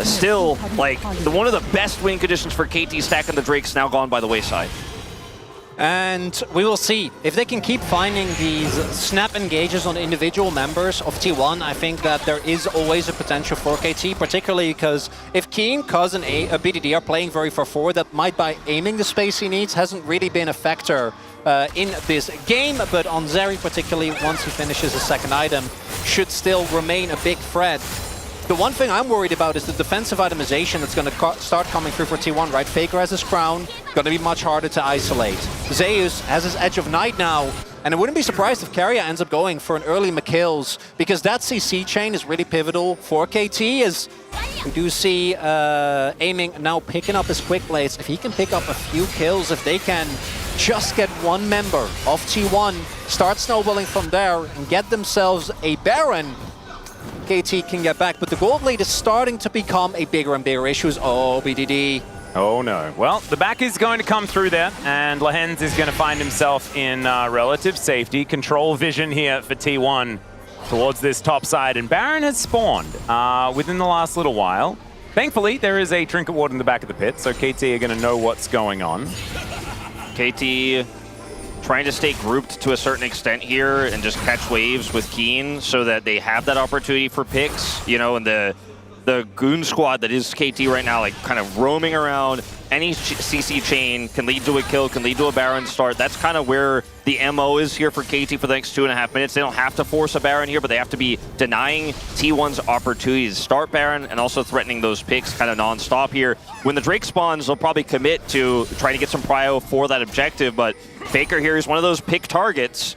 still like one of the best win conditions for KT. Stacking the Drake's now gone by the wayside. And we will see if they can keep finding these snap engages on individual members of T1. I think that there is always a potential for KT, particularly because if Keen, Cuz, and BDD are playing very far forward, that might by aiming the space he needs hasn't really been a factor in this game. But on Zeri particularly, once he finishes his second item, should still remain a big threat. The one thing I'm worried about is the defensive itemization that's going to start coming through for T1, right? Faker has his crown, going to be much harder to isolate. Zeus has his Edge of Night now, and I wouldn't be surprised if Carrier ends up going for an early McKills, because that CC chain is really pivotal for KT, as We do see Aiming now picking up his quick plates. If he can pick up a few kills, if they can just get one member of T1, start snowballing from there and get themselves a Baron, KT can get back. But the gold lead is starting to become a bigger and bigger issue. Oh, BDD. Oh no. Well, the back is going to come through there, and Lehens is going to find himself in relative safety. Control vision here for T1 towards this top side, and Baron has spawned within the last little while. Thankfully, there is a Trinket Ward in the back of the pit, so KT are going to know what's going on. KT trying to stay grouped to a certain extent here and just catch waves with Keen so that they have that opportunity for picks, you know, and the goon squad that is KT right now, like kind of roaming around. Any CC chain can lead to a kill, can lead to a Baron start. That's kind of where the MO is here for KT for the next 2.5 minutes. They don't have to force a Baron here, but they have to be denying T1's opportunity to start Baron and also threatening those picks kind of non-stop here. When the Drake spawns, they'll probably commit to trying to get some prio for that objective, but Faker here is one of those pick targets.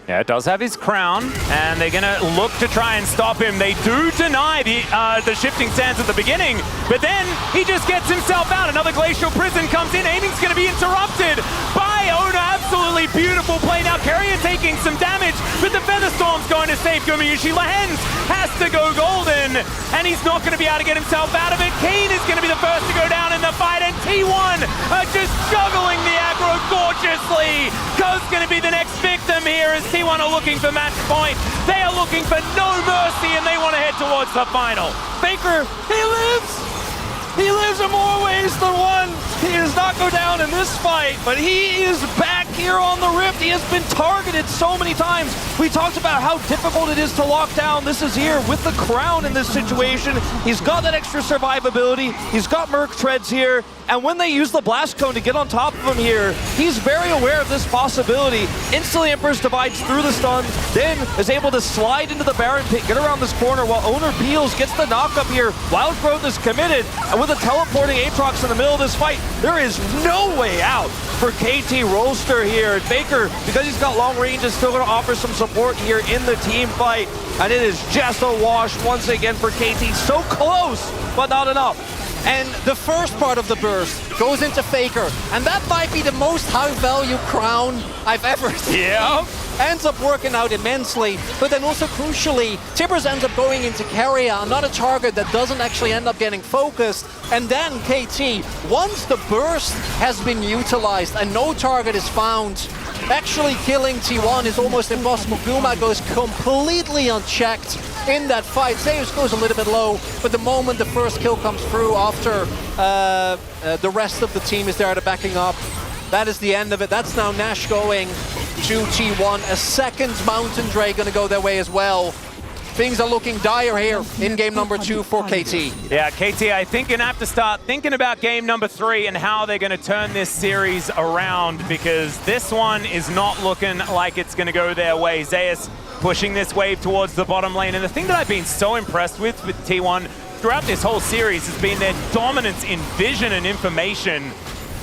Yeah, it does have his crown, and they're going to look to try and stop him. They do deny the shifting stance at the beginning, but then he just gets himself out. Another Glacial Prison comes in. Aiming's going to be interrupted by Ona. Absolutely beautiful play. Now Carrier taking some damage, but the Featherstorm's going to save Gumayushi. Lehens has to go golden, and he's not going to be able to get himself out of it. Keen is going to be the first to go down in the fight, and T1 are just juggling the aggro gorgeously. Ko's going to be the next victim here as T1 are looking for match point. They are looking for no mercy, and they want to head towards the final. Faker, he lives! He lives in more ways than one. He does not go down in this fight, but he is back here on the Rift. He has been targeted so many times. We talked about how difficult it is to lock down. This is here with the crown in this situation. He's got that extra survivability. He's got Merc Treads here. And when they use the Blast Cone to get on top of him here, he's very aware of this possibility. Instantly Empress divides through the stun, then is able to slide into the Baron pit, get around this corner while Owner peels, gets the knock up here. Wild Growth is committed, and with a teleporting Aatrox in the middle of this fight, there is no way out for KT Rolster here. And Faker, because he's got long range, is still going to offer some support here in the team fight. And it is just a wash once again for KT. So close, but not enough. And the first part of the burst goes into Faker, and that might be the most high-value crown I've ever seen. Yeah. Ends up working out immensely, but then also crucially, Tibbers ends up going into Carrier, not a target that doesn't actually end up getting focused. And then KT, once the burst has been utilized and no target is found, actually killing T1 is almost impossible. Guma goes completely unchecked in that fight. Zeus goes a little bit low, but the moment the first kill comes through after the rest of the team is there to backing up, that is the end of it. That's now Nash going to T1. A second Mountain Drake gonna go their way as well. Things are looking dire here in game number 2 for KT. Yeah, KT, I think, gonna have to start thinking about game number 3 and how they're gonna turn this series around, because this one is not looking like it's gonna go their way. Zeus pushing this wave towards the bottom lane, and the thing that I've been so impressed with T1 throughout this whole series has been their dominance in vision and information.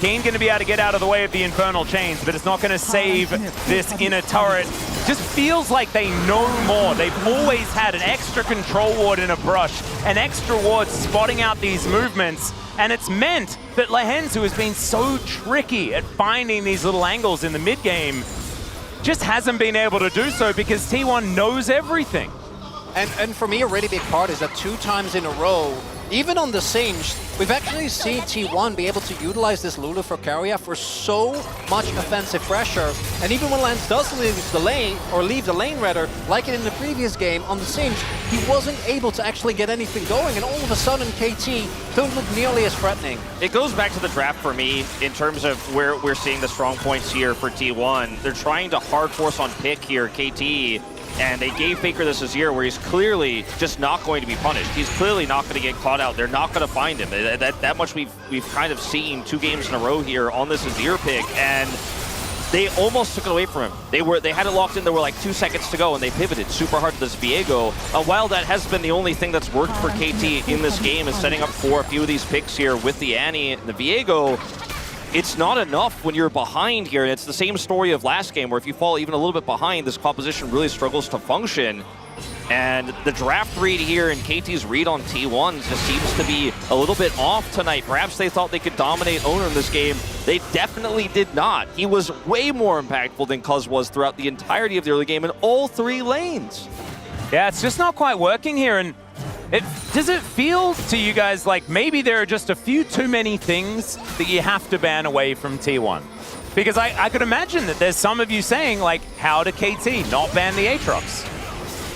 Keen going to be able to get out of the way of the Infernal Chains, but it's not going to save this inner turret. Just feels like they know more. They've always had an extra control ward in a brush, an extra ward spotting out these movements, and it's meant that Lehens, who has been so tricky at finding these little angles in the mid-game, just hasn't been able to do so because T1 knows everything. And for me, a really big part is that 2 times in a row, even on the Singed, we've actually seen T1 be able to utilize this Lulu for Carrier for so much offensive pressure. And even when Lance does leave the lane rather, like in the previous game on the Singed, he wasn't able to actually get anything going. And all of a sudden, KT don't look nearly as threatening. It goes back to the draft for me in terms of where we're seeing the strong points here for T1. They're trying to hard force on pick here, KT. And they gave Faker this Azir where he's clearly just not going to be punished. He's clearly not going to get caught out. They're not going to find him. That much we've kind of seen 2 games in a row here on this Azir pick, and they almost took it away from him. They had it locked in. There were like 2 seconds to go, and they pivoted super hard to this Viego. While that has been the only thing that's worked for KT in this game, is setting up for a few of these picks here with the Annie and the Viego. It's not enough when you're behind here, and it's the same story of last game, where if you fall even a little bit behind, this composition really struggles to function. And the draft read here and KT's read on T1 just seems to be a little bit off tonight. Perhaps they thought they could dominate Owner in this game. They definitely did not. He was way more impactful than Cuz was throughout the entirety of the early game in all 3 lanes. Yeah, it's just not quite working here. And does it feel to you guys like maybe there are just a few too many things that you have to ban away from T1? Because I could imagine that there's some of you saying, like, how to KT not ban the Aatrox?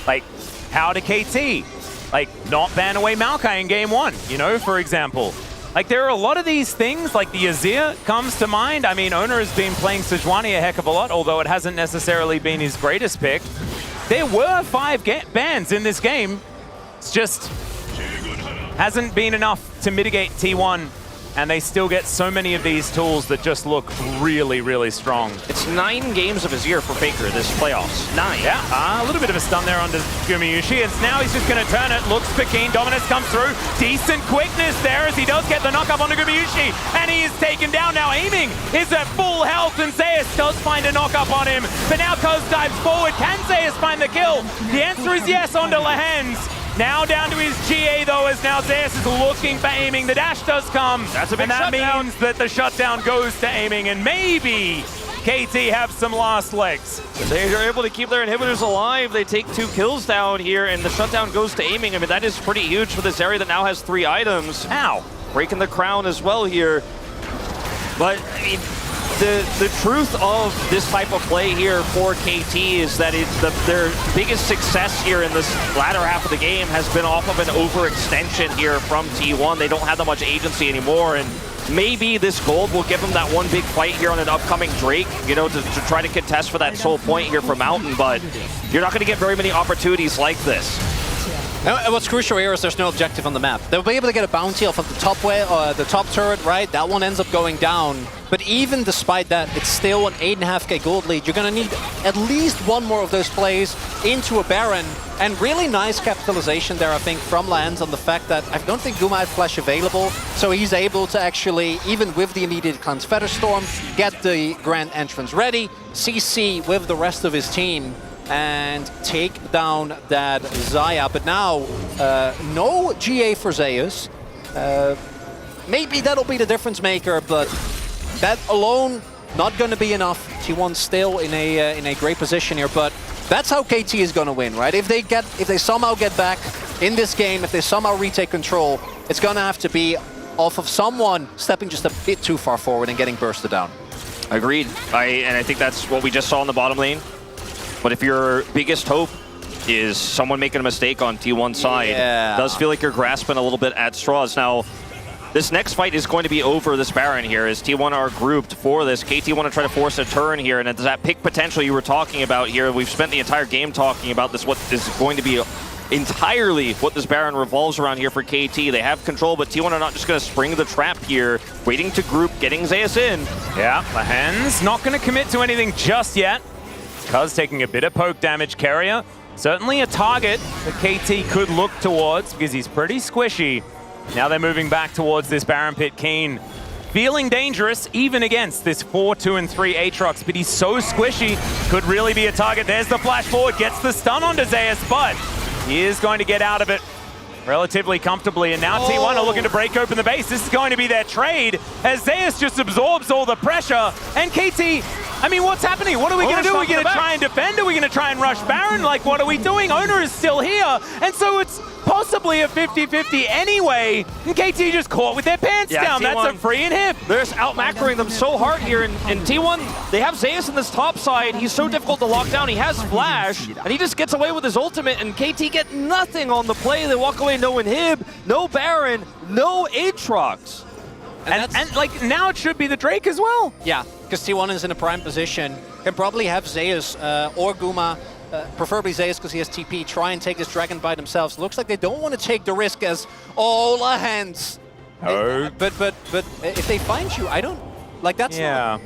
Like, how to KT? Like, not ban away Maokai in game 1, you know, for example. Like, there are a lot of these things, like the Azir comes to mind. I mean, Owner has been playing Sejuani a heck of a lot, although it hasn't necessarily been his greatest pick. There were 5 bans in this game. It's just hasn't been enough to mitigate T1. And they still get so many of these tools that just look really, really strong. It's 9 games of Azir for Faker this playoffs. 9. Yeah, a little bit of a stun there onto Gumayusi, and now he's just going to turn it. Looks for Keen. Dominus comes through. Decent quickness there as he does get the knock-up onto Gumayusi, and he is taken down. Now aiming is at full health, and Zeus does find a knock-up on him. But now Cuz dives forward. Can Zeus find the kill? The answer is yes onto Lahens. Now down to his GA though, as now Zeus is looking for aiming. The dash does come, That's a big and that shutdown. means that the shutdown goes to aiming, and maybe KT have some last legs. They are able to keep their inhibitors alive. They take 2 kills down here, and the shutdown goes to aiming. I mean, that is pretty huge for this area that now has 3 items. Ow. Breaking the crown as well here. But, I mean, the truth of this type of play here for KT is that their biggest success here in this latter half of the game has been off of an overextension here from T1. They don't have that much agency anymore, and maybe this gold will give them that one big fight here on an upcoming Drake, you know, to try to contest for that sole point here for Mountain, but you're not going to get very many opportunities like this. And what's crucial here is there's no objective on the map. They'll be able to get a bounty off of the top the top turret, right? That one ends up going down. But even despite that, it's still an 8.5k gold lead. You're going to need at least one more of those plays into a Baron. And really nice capitalization there, I think, from Lance on the fact that I don't think Guma had flash available. So he's able to actually, even with the immediate Cleanse Featherstorm, get the Grand Entrance ready, CC with the rest of his team, and take down that Xayah. But now, no GA for Zeus. Maybe that'll be the difference maker, but that alone not going to be enough. T1 still in a great position here, but that's how KT is going to win, right? If they somehow get back in this game, if they somehow retake control, it's going to have to be off of someone stepping just a bit too far forward and getting bursted down. Agreed. And I think that's what we just saw in the bottom lane. But if your biggest hope is someone making a mistake on T1's side, it does feel like you're grasping a little bit at straws. Now, this next fight is going to be over this Baron here, as T1 are grouped for this. KT want to try to force a turn here, and it's that pick potential you were talking about here. We've spent the entire game talking about this, what is going to be entirely what this Baron revolves around here for KT. They have control, but T1 are not just going to spring the trap here, waiting to group, getting Zeus in. Yeah, Lahens not going to commit to anything just yet. Cuz taking a bit of poke damage. Carrier, certainly a target that KT could look towards because he's pretty squishy. Now they're moving back towards this Baron Pit. Keen feeling dangerous even against this 4, 2, and 3 Aatrox, but he's so squishy, could really be a target. There's the flash forward, gets the stun onto Zeus, but he is going to get out of it relatively comfortably, and now T1 are looking to break open the base. This is going to be their trade as Zeus just absorbs all the pressure, and KT, I mean, what's happening? What are we going to do? Are we going to try and defend? Are we going to try and rush Baron? Like, what are we doing? Owner is still here, and so it's possibly a 50-50 anyway, and KT just caught with their pants down. T1, that's a free and hip. They're just out-macroing them so hard here, and T1, they have Zeus in this top side. He's so difficult to lock down. He has flash, and he just gets away with his ultimate, and KT get nothing on the play. They walk away, no inhib, no Baron, no Aatrox. And like, now it should be the Drake as well. Yeah, because T1 is in a prime position. Can probably have Zeus or Guma, preferably Zeus because he has TP, try and take this dragon by themselves. Looks like they don't want to take the risk as Lahens. Oh. But if they find you, I don't, like, that's not...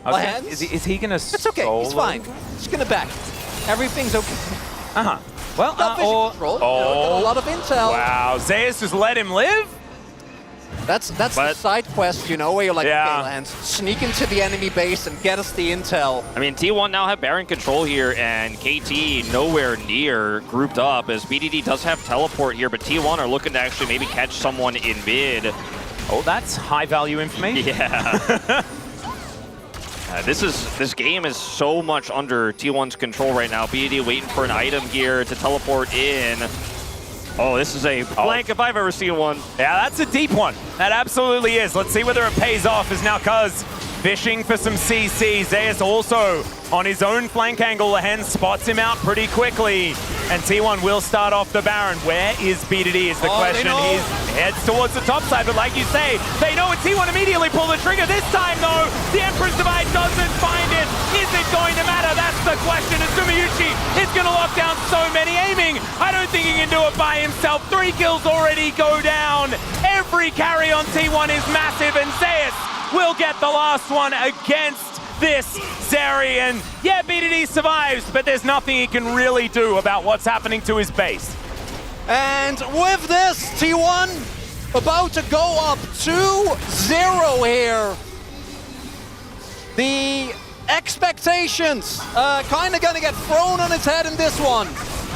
Okay. Is he going to It's okay, he's fine. He's going to back. Everything's okay. Uh-huh. Well, control, a lot of intel. Wow, Zeus just let him live? That's the side quest, you know, where you're like, okay, Lance, sneak into the enemy base and get us the intel. I mean, T1 now have Baron control here, and KT nowhere near grouped up, as BDD does have teleport here, but T1 are looking to actually maybe catch someone in mid. Oh, that's high-value information. Yeah. This game is so much under T1's control right now. BDD waiting for an item here to teleport in. Oh, this is a blank if I've ever seen one. Yeah, that's a deep one. That absolutely is. Let's see whether it pays off, as now Cuz fishing for some CC. Zeus also on his own flank angle. Lehen spots him out pretty quickly. And T1 will start off the Baron. Where is BDD is the question. He heads towards the top side, but like you say, they know it. T1 immediately pull the trigger. This time, though, the Emperor's Divide doesn't find it. Is it going to matter? That's the question. As Sumayuchi is going to lock down so many aiming. I don't think he can do it by himself. 3 kills already go down. Every carry on T1 is massive, and Zeus will get the last one against this Zeri. And yeah, BDD survives, but there's nothing he can really do about what's happening to his base. And with this, T1 about to go up 2-0 here. The expectations kind of going to get thrown on its head in this one.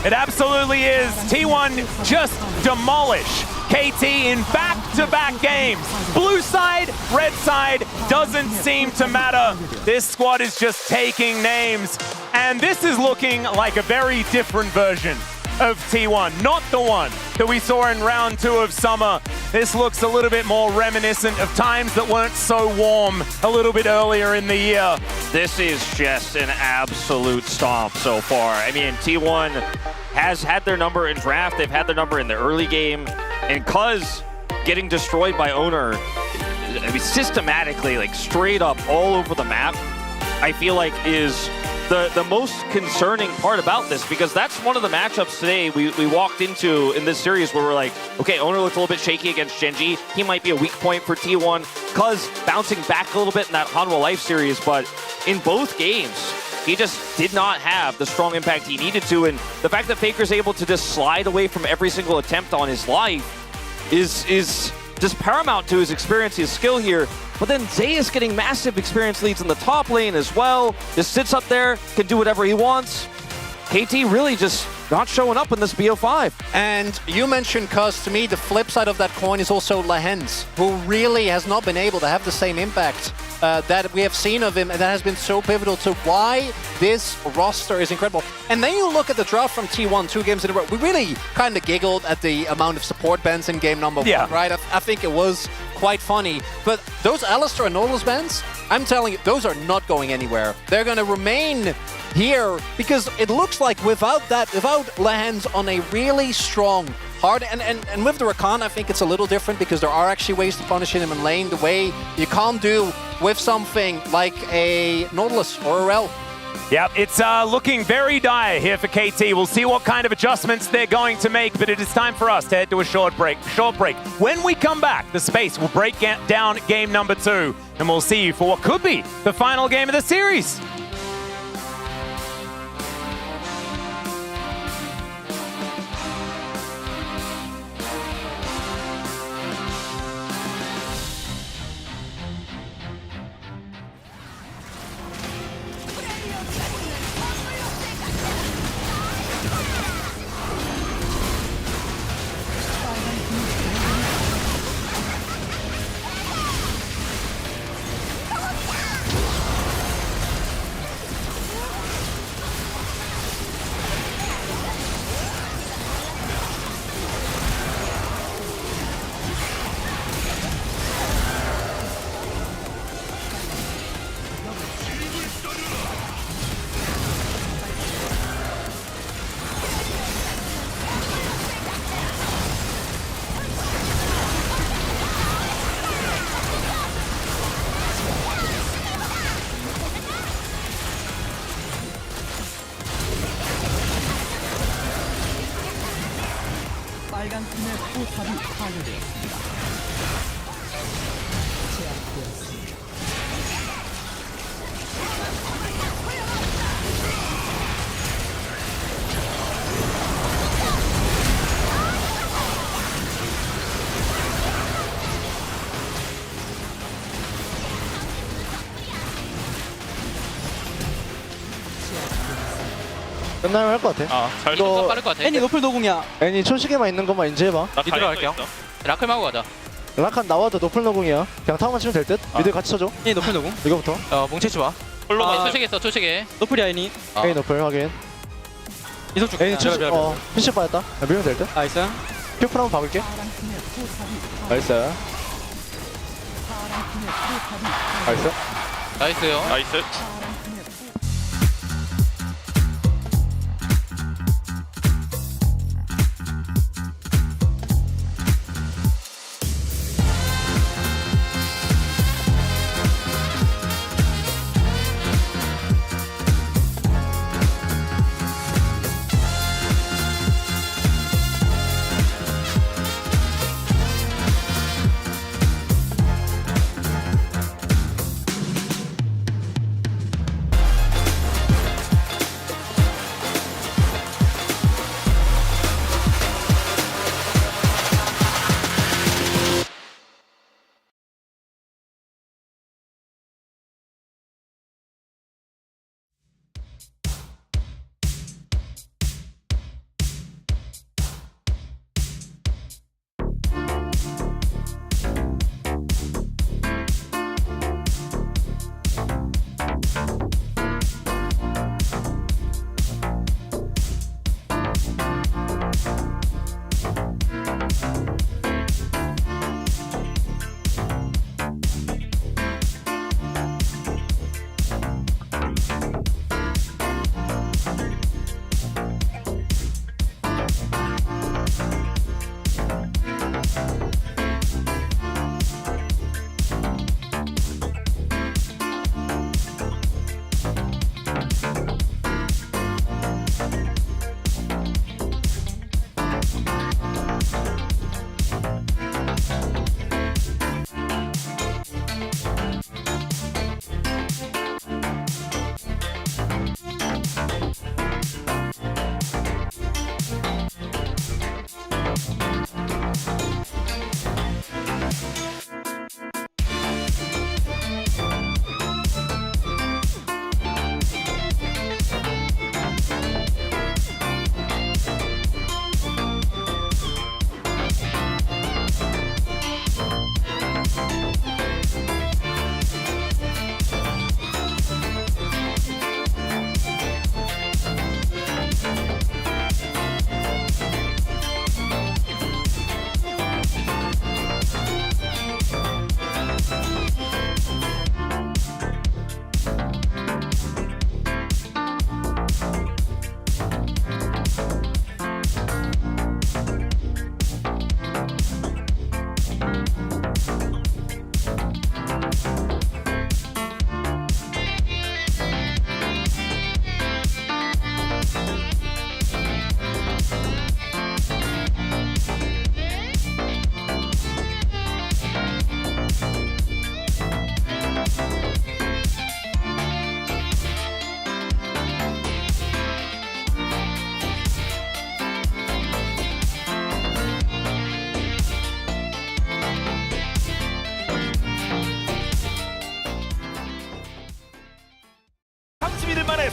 It absolutely is. T1 just demolish KT in back-to-back games. Blue side, red side, doesn't seem to matter. This squad is just taking names. And this is looking like a very different version of T1, not the one that we saw in round 2 of Summer. This looks a little bit more reminiscent of times that weren't so warm a little bit earlier in the year. This is just an absolute stomp so far. I mean, T1 has had their number in draft, they've had their number in the early game, and Cuz getting destroyed by Owner, I mean, systematically, like straight up all over the map, I feel like is the most concerning part about this, because that's one of the matchups today we walked into in this series where we're like, okay, Owner looked a little bit shaky against Genji. He might be a weak point for T1. Cuz bouncing back a little bit in that Hanwha Life series, but in both games, he just did not have the strong impact he needed to. And the fact that Faker's able to just slide away from every single attempt on his life is just paramount to his experience, his skill here. But then Zeus getting massive experience leads in the top lane as well. Just sits up there, can do whatever he wants. KT really just not showing up in this BO5. And you mentioned Cuz. To me, the flip side of that coin is also Lehen's, who really has not been able to have the same impact that we have seen of him, and that has been so pivotal to why this roster is incredible. And then you look at the draft from T1 2 games in a row. We really kind of giggled at the amount of support bans in game number 1, right? I think it was quite funny. But those Alistar and Nautilus bans, I'm telling you, those are not going anywhere. They're going to remain here because it looks like without Lehen's on a really strong hard, and with the Rakan, I think it's a little different because there are actually ways to punish him in lane the way you can't do with something like a Nautilus or a Rel. Yep, it's looking very dire here for KT. We'll see what kind of adjustments they're going to make, but it is time for us to head to a short break. When we come back, the space will break down game number 2, and we'll see you for what could be the final game of the series. 빨간 팀의 포탑이 파괴되었습니다. 제압되었습니다. 존나 할것 같아. 잘 좀 빠를 것 같아. 애니 노플 노궁이야. 애니 초시계만 있는 것만 인지해봐. 나 미드로 갈게요. 라클 마고 가자. 라칸 나와도 노플 노궁이야. 그냥 타워만 치면 될 듯. 미드 같이 쳐줘. 애니 노플 노궁. 이거부터. 뭉치지 마. 홀로 초식에 있어, 초식에. 노플이야 애니. 애니 노플 확인. 이속 줄. 애니 초시 피시 빠졌다. 밀면 될 듯. 나이스. 큐플 한번 박을게. 나이스. 나이스. 나이스요. 나이스.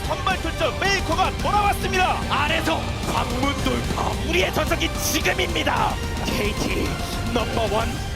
선발 출전 메이커가 돌아왔습니다. 안에서 관문 돌파 우리의 전성기 지금입니다. KT 넘버원.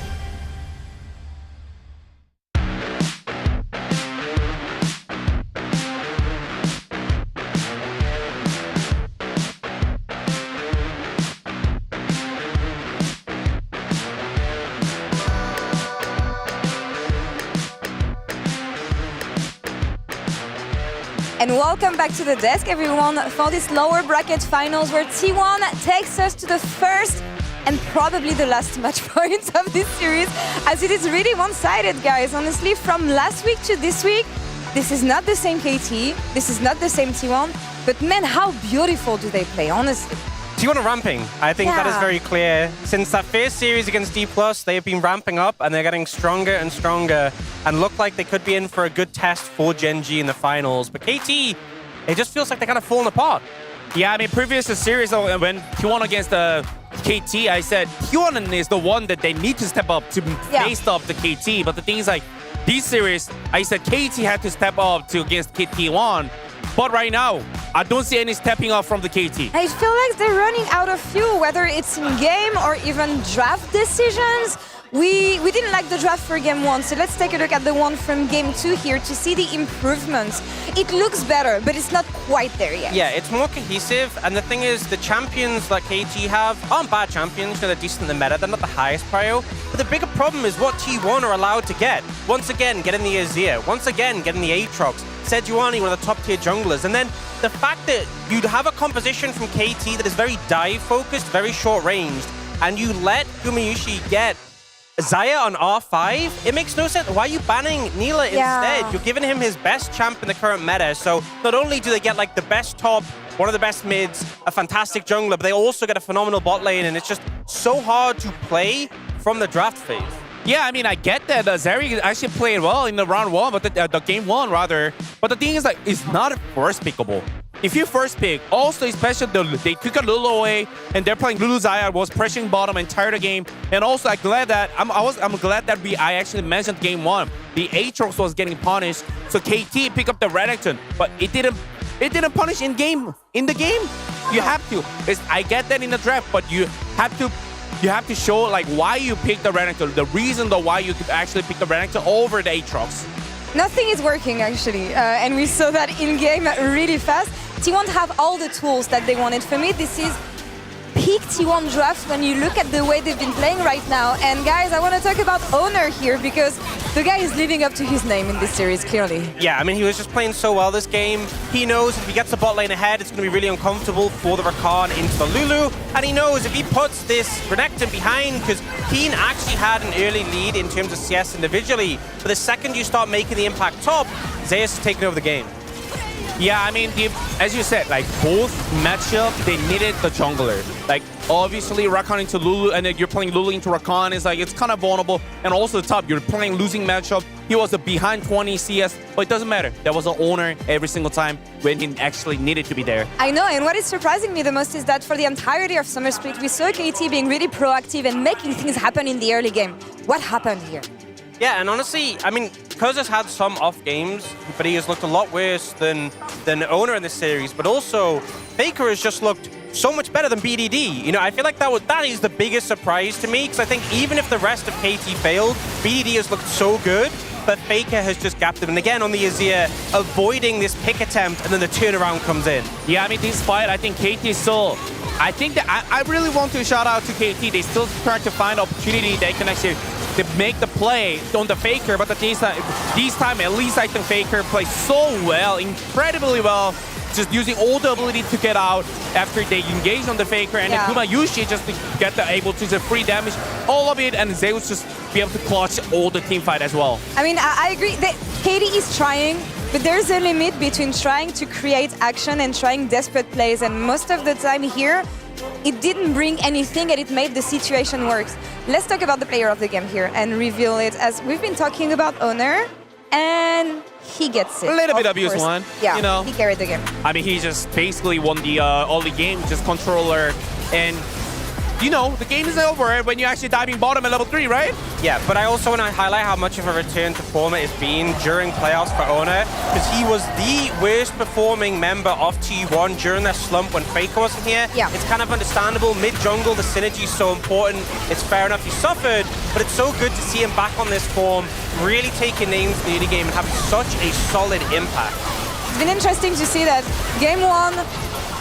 And welcome back to the desk, everyone, for this lower bracket finals where T1 takes us to the first and probably the last match point of this series, as it is really one-sided, guys. Honestly, from last week to this week, this is not the same KT, this is not the same T1, but man, how beautiful do they play, honestly. T1 are ramping. I think that is very clear. Since that first series against D+, they have been ramping up and they're getting stronger and stronger and look like they could be in for a good test for Gen G in the finals. But KT, it just feels like they're kind of falling apart. Yeah, I mean, previous series when T1 against the KT, I said T1 is the one that they need to step up to face up the KT. But the thing is, like, this series, I said KT had to step up to against T1. But right now, I don't see any stepping up from the KT. I feel like they're running out of fuel, whether it's in game or even draft decisions. We didn't like the draft for game 1, so let's take a look at the one from game 2 here to see the improvements. It looks better, but it's not quite there yet. Yeah, it's more cohesive, and the thing is, the champions that KT have aren't bad champions. They're decent in the meta, they're not the highest prio. But the bigger problem is what T1 are allowed to get. Once again, getting the Azir. Once again, getting the Aatrox. Sejuani, one of the top tier junglers. And then the fact that you'd have a composition from KT that is very dive-focused, very short-ranged, and you let Gumayusi get Xayah on R5, it makes no sense. Why are you banning Neela instead? You're giving him his best champ in the current meta, so not only do they get like the best top, one of the best mids, a fantastic jungler, but they also get a phenomenal bot lane, and it's just so hard to play from the draft phase. Yeah, I mean, I get that Zeri actually played well in the round 1, but the game 1 rather. But the thing is, like, it's not first pickable. If you first pick, also especially they took a Lulu away, and they're playing Lulu Xayah was pressuring bottom entire game. And also, I'm glad that I actually mentioned game 1. The Aatrox was getting punished, so KT picked up the Renekton, but it didn't punish in game. In the game, you have to. I get that in the draft, but you have to show like why you picked the Renekton, the reason though why you could actually pick the Renekton over the Aatrox. Nothing is working actually, and we saw that in game really fast. T1 have all the tools that they wanted. For me, this is peak T1 draft when you look at the way they've been playing right now. And guys, I want to talk about Owner here because the guy is living up to his name in this series, clearly. Yeah, I mean, he was just playing so well this game. He knows if he gets the bot lane ahead, it's going to be really uncomfortable for the Rakan into the Lulu. And he knows if he puts this Renekton behind, because Keen actually had an early lead in terms of CS individually, but the second you start making the impact top, Zeus is taking over the game. Yeah, I mean, as you said, like both matchup, they needed the jungler. Like obviously Rakan into Lulu, and then you're playing Lulu into Rakan. It's kind of vulnerable. And also the top, you're playing losing matchup. He was a behind 20 CS, but it doesn't matter. There was an owner every single time when he actually needed to be there. I know, and what is surprising me the most is that for the entirety of Summer Split, we saw KT being really proactive and making things happen in the early game. What happened here? Yeah, and honestly, I mean, Koz has had some off games, but he has looked a lot worse than Owner in this series. But also, Faker has just looked so much better than BDD. You know, I feel like that is the biggest surprise to me, because I think even if the rest of KT failed, BDD has looked so good, but Faker has just gapped him. And again, on the Azir, avoiding this pick attempt, and then the turnaround comes in. Yeah, I mean, this fight, I think KT is still... I think that I really want to shout out to KT. They still trying to find opportunity they can actually make the play on the Faker, but this time at least I think Faker plays so well, incredibly well, just using all the ability to get out after they engage on the Faker, and then Gumayusi just able to just free damage all of it, and Zeus just be able to clutch all the team fight as well. I mean, I agree that KT is trying, but there's a limit between trying to create action and trying desperate plays, and most of the time here, it didn't bring anything and it made the situation worse. Let's talk about the player of the game here and reveal it, as we've been talking about Owner, and he gets it. A little bit abuse one. Yeah, you know, he carried the game. I mean, he just basically won the early game, just controller, and you know, the game is over when you're actually diving bottom at level 3, right? Yeah, but I also want to highlight how much of a return to form it has been during playoffs for Owner, because he was the worst performing member of T1 during their slump when Faker wasn't here. Yeah. It's kind of understandable. Mid-jungle, the synergy is so important. It's fair enough he suffered, but it's so good to see him back on this form, really taking names in the early game and having such a solid impact. It's been interesting to see that game 1,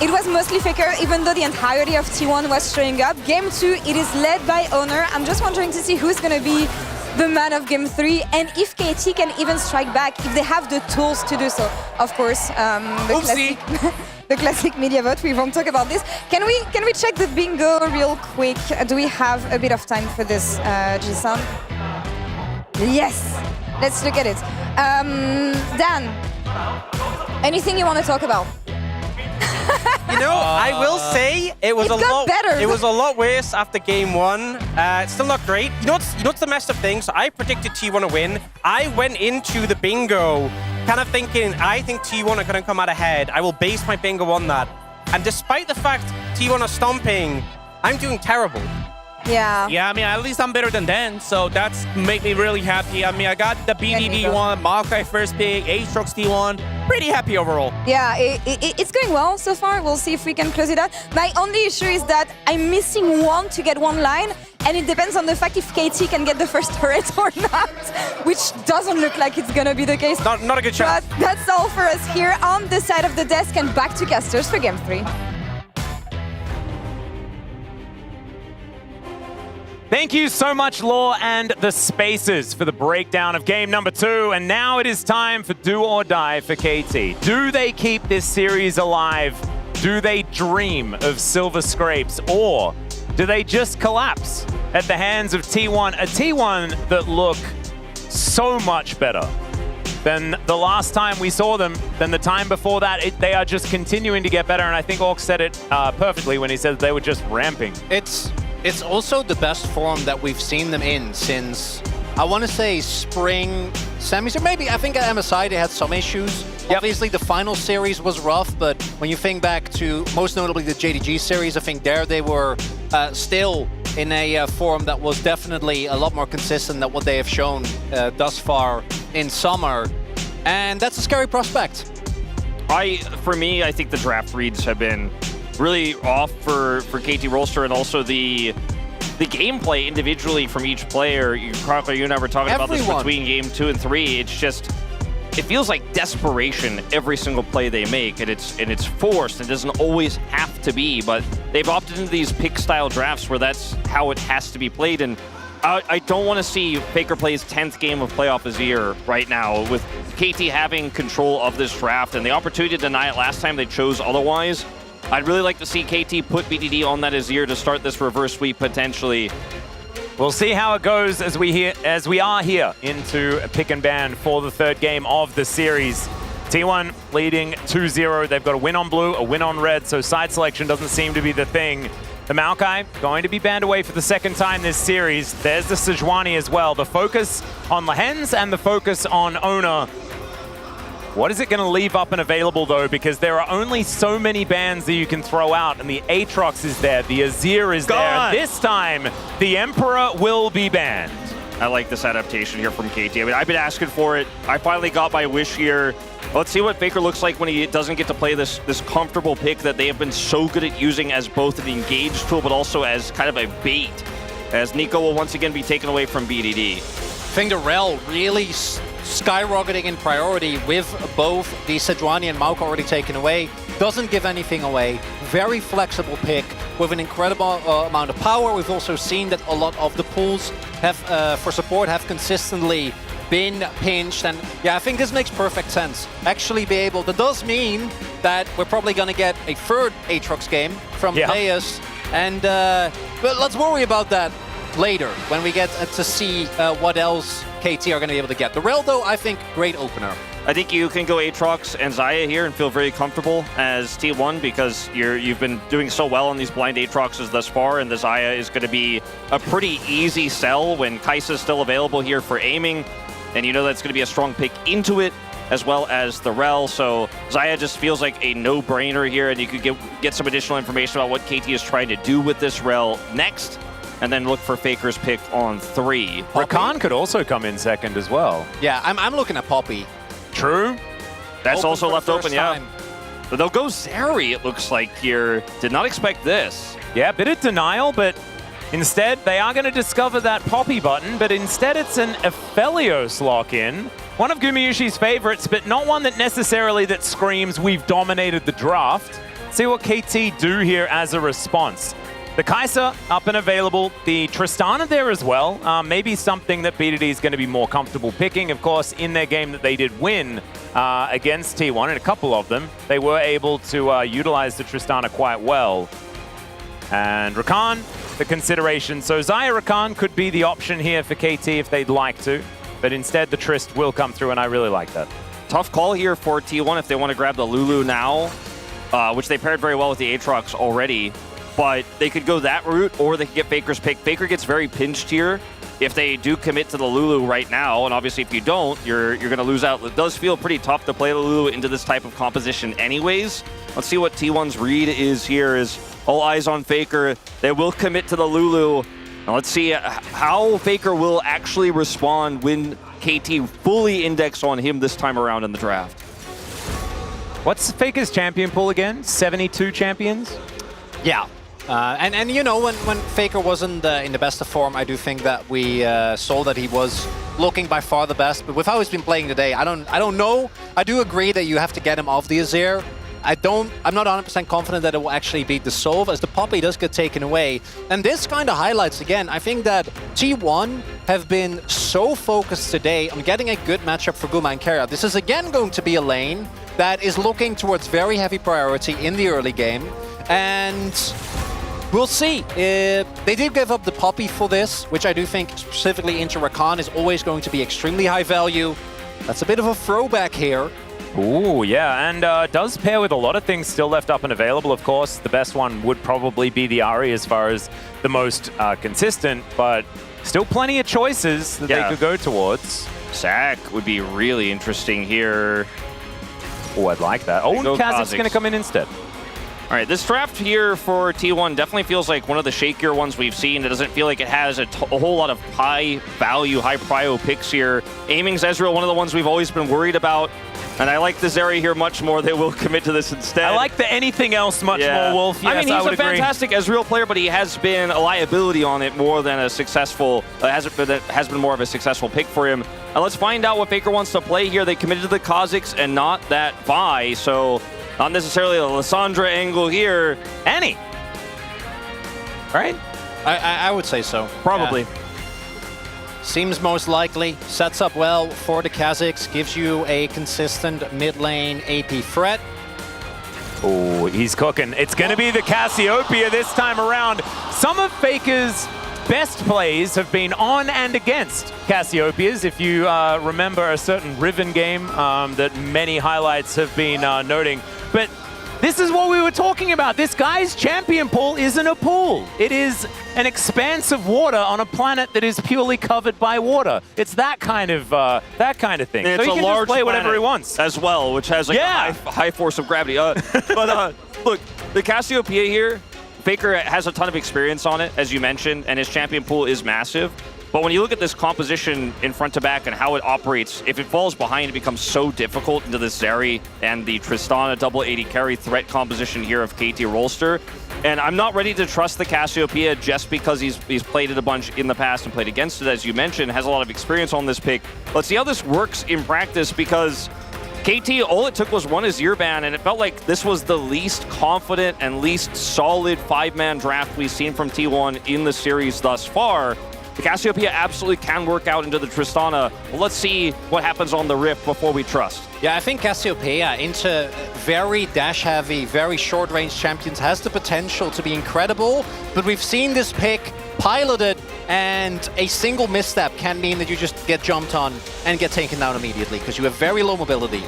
it was mostly Faker, even though the entirety of T1 was showing up. Game 2, it is led by Owner. I'm just wondering to see who's going to be the man of Game 3, and if KT can even strike back, if they have the tools to do so. Of course, the classic media vote, we won't talk about this. Can we check the bingo real quick? Do we have a bit of time for this, Jisun? Yes, let's look at it. Dan, anything you want to talk about? You know, I will say it was better. It was a lot worse after game 1. It's still not great. You know what's the messed up thing? So I predicted T1 to win. I went into the bingo kind of thinking, I think T1 are going to come out ahead. I will base my bingo on that. And despite the fact T1 are stomping, I'm doing terrible. Yeah. Yeah, I mean, at least I'm better than Dan, so that's make me really happy. I mean, I got the BDD one, Maokai first pick, Aatrox T1. pretty happy overall. Yeah, it's going well so far. We'll see if we can close it out. My only issue is that I'm missing one to get one line, and it depends on the fact if KT can get the first turret or not, which doesn't look like it's gonna be the case. Not a good shot. But that's all for us here on the side of the desk, and back to casters for Game 3. Thank you so much, Law and the Spacers, for the breakdown of game number 2. And now it is time for do or die for KT. Do they keep this series alive? Do they dream of silver scrapes? Or do they just collapse at the hands of T1? A T1 that look so much better than the last time we saw them, than the time before that. They are just continuing to get better. And I think Orc said it perfectly when he said they were just ramping. It's also the best form that we've seen them in since, I want to say, spring semis, or maybe, I think at MSI they had some issues. Yep. Obviously the final series was rough, but when you think back to, most notably, the JDG series, I think there they were still in a form that was definitely a lot more consistent than what they have shown thus far in summer. And that's a scary prospect. For me, I think the draft reads have been really off for KT Rolster, and also the gameplay individually from each player. Chronicler, you and I were talking about this between game 2 and 3. It's just, it feels like desperation every single play they make, and it's forced. It doesn't always have to be, but they've opted into these pick-style drafts where that's how it has to be played. And I don't want to see Faker play his 10th game of playoff Azir right now, with KT having control of this draft and the opportunity to deny it last time they chose otherwise. I'd really like to see KT put BDD on that Azir to start this reverse sweep potentially. We'll see how it goes as we are here into a pick and ban for the 3rd game of the series. T1 leading 2-0. They've got a win on blue, a win on red, so side selection doesn't seem to be the thing. The Maokai going to be banned away for the 2nd time this series. There's the Sejuani as well. The focus on Lehens and the focus on Oner. What is it going to leave up and available, though? Because there are only so many bans that you can throw out, and the Aatrox is there, the Azir is there. And this time, the Emperor will be banned. I like this adaptation here from KT. I mean, I've been asking for it. I finally got my wish here. Let's see what Faker looks like when he doesn't get to play this comfortable pick that they have been so good at using as both an engage tool, but also as kind of a bait, as Nico will once again be taken away from BDD. I think the Rel really skyrocketing in priority with both the Sejuani and Maokai already taken away. Doesn't give anything away. Very flexible pick with an incredible amount of power. We've also seen that a lot of the pools have for support have consistently been pinched, and yeah, I think this makes perfect sense. Actually be able, that does mean that we're probably going to get a 3rd Aatrox game from Deus, and but let's worry about that later when we get to see what else KT are going to be able to get. The Rel, though, I think, great opener. I think you can go Aatrox and Xayah here and feel very comfortable as T1 because you've been doing so well on these blind Aatroxes thus far, and the Xayah is going to be a pretty easy sell when Kai'Sa's still available here for aiming, and you know that's going to be a strong pick into it, as well as the Rel. So Xayah just feels like a no-brainer here, and you could get some additional information about what KT is trying to do with this Rel next, and then look for Faker's pick on 3. Rakan could also come in 2nd as well. Yeah, I'm looking at Poppy. True. That's Open also left open, time. yeah. But they'll go Zeri, it looks like, here. Did not expect this. Yeah, a bit of denial, but instead they are going to discover that Poppy button, but instead it's an Aphelios lock-in. One of Gumayusi's favorites, but not one that necessarily that screams, we've dominated the draft. See what KT do here as a response. The Kai'Sa up and available, the Tristana there as well. Maybe something that BDD is going to be more comfortable picking. Of course, in their game that they did win against T1, and a couple of them, they were able to utilize the Tristana quite well. And Rakan, the consideration. So Xayah Rakan could be the option here for KT if they'd like to, but instead the Trist will come through, and I really like that. Tough call here for T1 if they want to grab the Lulu now, which they paired very well with the Aatrox already. But they could go that route, or they could get Faker's pick. Faker gets very pinched here if they do commit to the Lulu right now, and obviously if you don't, you're going to lose out. It does feel pretty tough to play the Lulu into this type of composition anyways. Let's see what T1's read is here. Is all eyes on Faker. They will commit to the Lulu. Now let's see how Faker will actually respond when KT fully index on him this time around in the draft. What's Faker's champion pool again? 72 champions? Yeah. And you know, when Faker wasn't in the best of form, I do think that we saw that he was looking by far the best. But with how he's been playing today, I don't know. I do agree that you have to get him off the Azir. I'm not 100% confident that it will actually beat the Sov, as the Poppy does get taken away. And this kind of highlights, again, I think that T1 have been so focused today on getting a good matchup for Guma and Keria. This is again going to be a lane that is looking towards very heavy priority in the early game. And we'll see. They did give up the Poppy for this, which I do think specifically into Rakan is always going to be extremely high value. That's a bit of a throwback here. Ooh, yeah, and does pair with a lot of things still left up and available, of course. The best one would probably be the Ahri as far as the most consistent, but still plenty of choices that they could go towards. Zac would be really interesting here. Oh, I'd like that. Oh, Kha'Zix's going to come in instead. All right, this draft here for T1 definitely feels like one of the shakier ones we've seen. It doesn't feel like it has a whole lot of high value, high prio picks here. Aiming Ezreal, one of the ones we've always been worried about. And I like the Zeri here much more. They will commit to this instead. I like the anything else much more, Wolf. Yes, I mean, he's a fantastic Ezreal player, but he has been a liability on it more than a successful, has been more of a successful pick for him. And let's find out what Faker wants to play here. They committed to the Kha'Zix and not that Vi, so not necessarily a Lissandra angle here. Annie, right? I would say so. Probably. Yeah. Seems most likely. Sets up well for the Kha'Zix. Gives you a consistent mid lane AP threat. Oh, he's cooking. It's going to be the Cassiopeia this time around. Some of Faker's best plays have been on and against Cassiopeias. If you remember a certain Riven game that many highlights have been noting. But this is what we were talking about. This guy's champion pool isn't a pool. It is an expanse of water on a planet that is purely covered by water. It's that kind of thing. It's so he a can large just play whatever he planet wants as well, which has like a high force of gravity. But look, the Cassiopeia here, Faker has a ton of experience on it, as you mentioned, and his champion pool is massive. But when you look at this composition in front to back and how it operates, if it falls behind, it becomes so difficult into the Zeri and the Tristana double 80 carry threat composition here of KT Rolster. And I'm not ready to trust the Cassiopeia just because he's played it a bunch in the past and played against it, as you mentioned, has a lot of experience on this pick. Let's see how this works in practice, because KT, all it took was one Azir ban, and it felt like this was the least confident and least solid 5-man draft we've seen from T1 in the series thus far. The Cassiopeia absolutely can work out into the Tristana. Well, let's see what happens on the Rift before we trust. Yeah, I think Cassiopeia into very dash-heavy, very short-range champions has the potential to be incredible, but we've seen this pick piloted, and a single misstep can mean that you just get jumped on and get taken down immediately, because you have very low mobility.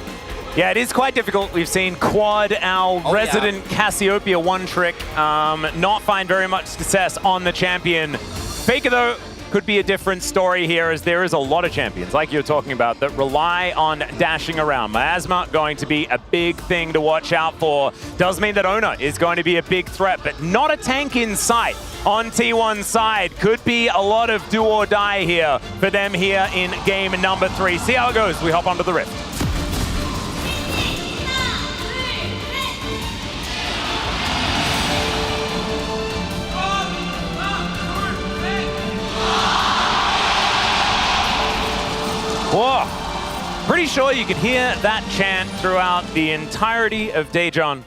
Yeah, it is quite difficult. We've seen Quad, our resident Cassiopeia one-trick, not find very much success on the champion. Faker, though, could be a different story here, as there is a lot of champions, like you're talking about, that rely on dashing around. Miasma going to be a big thing to watch out for. Does mean that Ona is going to be a big threat, but not a tank in sight on T1's side. Could be a lot of do or die here for them here in game number 3. See how it goes. We hop onto the Rift. Whoa. Pretty sure you could hear that chant throughout the entirety of Daejeon.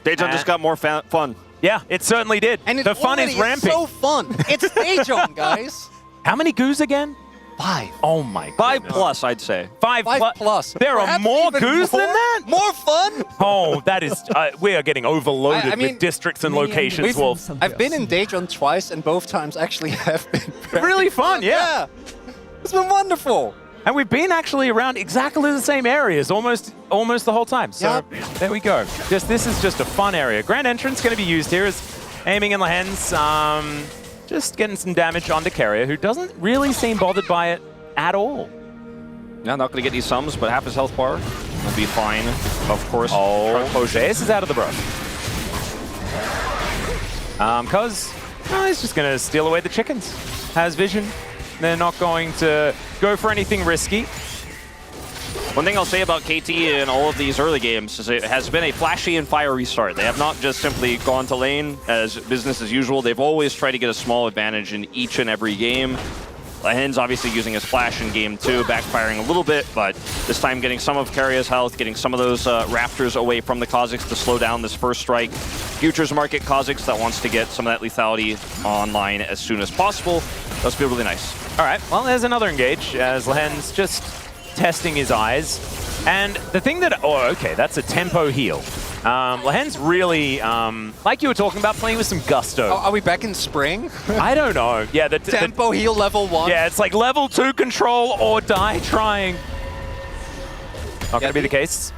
Daejeon just got more fun. Yeah, it certainly did. And the fun is ramping. It's so fun. It's Daejeon, guys. How many goos again? 5. Oh my god. 5 plus, I'd say. 5 plus. There are more goos than that? More fun? Oh, that is... we are getting overloaded with districts and locations, Wolf. I've been in Daejeon twice, and both times actually have been really fun, yeah. It's been wonderful. And we've been actually around exactly the same areas almost the whole time. So there we go. This is just a fun area. Grand Entrance going to be used here as aiming in the hands. Just getting some damage onto Keria, who doesn't really seem bothered by it at all. Yeah, not going to get any sums, but half his health bar will be fine, of course. Oh, This is out of the brush. Because he's just going to steal away the chickens. Has vision. They're not going to go for anything risky. One thing I'll say about KT in all of these early games is it has been a flashy and fiery start. They have not just simply gone to lane as business as usual. They've always tried to get a small advantage in each and every game. Lehen's obviously using his flash in game 2, backfiring a little bit, but this time getting some of Karya's health, getting some of those Raptors away from the Kha'Zix to slow down this first strike. Futures market Kha'Zix that wants to get some of that lethality online as soon as possible. Does feel really nice. All right, well, there's another engage as Lehen's just testing his eyes. And the thing that, oh, okay, that's a tempo heal. Lehen's really, like you were talking about, playing with some gusto. Oh, are we back in spring? I don't know. Yeah, the tempo heal level 1. Yeah, it's like level 2 control or die trying. Not going to be the case.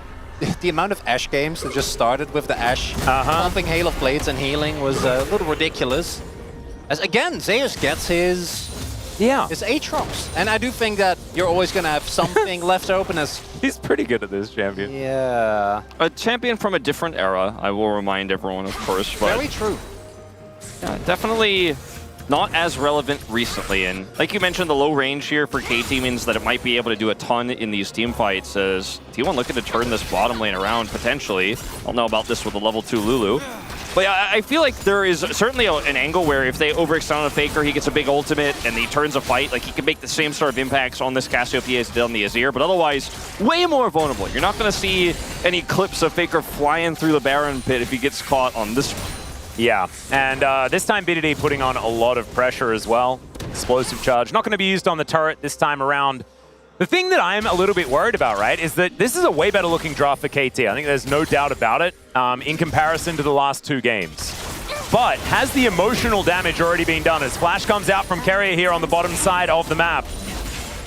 The amount of Ashe games that just started with the Ashe pumping Hail of Blades and healing was a little ridiculous. As again, Zeus gets his Aatrox. And I do think that you're always going to have something left open as... He's pretty good at this champion. Yeah. A champion from a different era, I will remind everyone, of course. But very true. Yeah, definitely not as relevant recently. And like you mentioned, the low range here for KT means that it might be able to do a ton in these team fights as T1 looking to turn this bottom lane around, potentially. I don't know about this with a level 2 Lulu. But yeah, I feel like there is certainly an angle where if they overextend on a Faker, he gets a big ultimate and he turns a fight. Like, he can make the same sort of impacts on this Cassiopeia as he did on the Azir, but otherwise, way more vulnerable. You're not going to see any clips of Faker flying through the Baron pit if he gets caught on this one. Yeah, and this time BDD putting on a lot of pressure as well. Explosive charge. Not going to be used on the turret this time around. The thing that I'm a little bit worried about, right, is that this is a way better looking draft for KT. I think there's no doubt about it in comparison to the last 2 games. But has the emotional damage already been done as Flash comes out from Keria here on the bottom side of the map?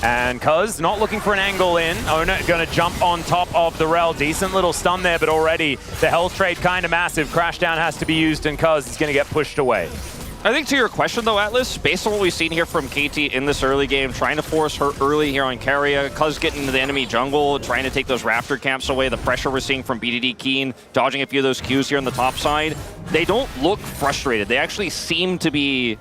And Cuz not looking for an angle in. Owner going to jump on top of the Rel. Decent little stun there, but already the health trade kind of massive. Crashdown has to be used and Cuz is going to get pushed away. I think to your question though, Atlas, based on what we've seen here from KT in this early game, trying to force her early here on Keria, Cuz getting into the enemy jungle, trying to take those Raptor camps away, the pressure we're seeing from BDD Keen, dodging a few of those Qs here on the top side, they don't look frustrated. They actually seem to be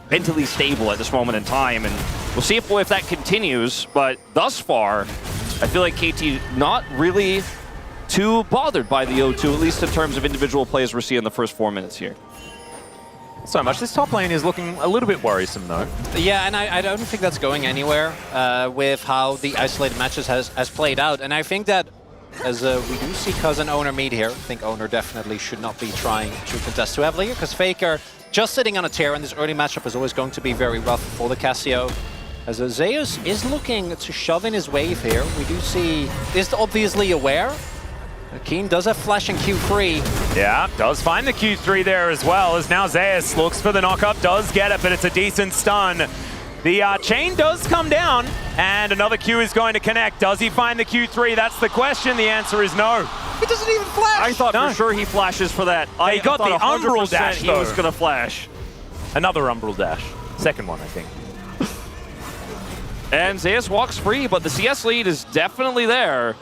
mentally stable at this moment in time, and we'll see if that continues, but thus far, I feel like KT not really too bothered by the O2, at least in terms of individual plays we're seeing in the first 4 minutes here. So much. This top lane is looking a little bit worrisome, though. Yeah, and I don't think that's going anywhere with how the isolated matches has played out. And I think that as we do see Cuz and Owner meet here, I think Owner definitely should not be trying to contest too heavily here, because Faker just sitting on a tear in this early matchup is always going to be very rough for the Cassio. As Zeus is looking to shove in his wave here, we do see, is obviously aware. Keen does have flash in Q3. Yeah, does find the Q3 there as well, as now Zeus looks for the knockup, does get it, but it's a decent stun. The chain does come down, and another Q is going to connect. Does he find the Q3? That's the question. The answer is no. He doesn't even flash! I thought for sure he flashes for that. He got the Umbral dash, he was going to flash. Another Umbral dash. Second one, I think. And Zeus walks free, but the CS lead is definitely there.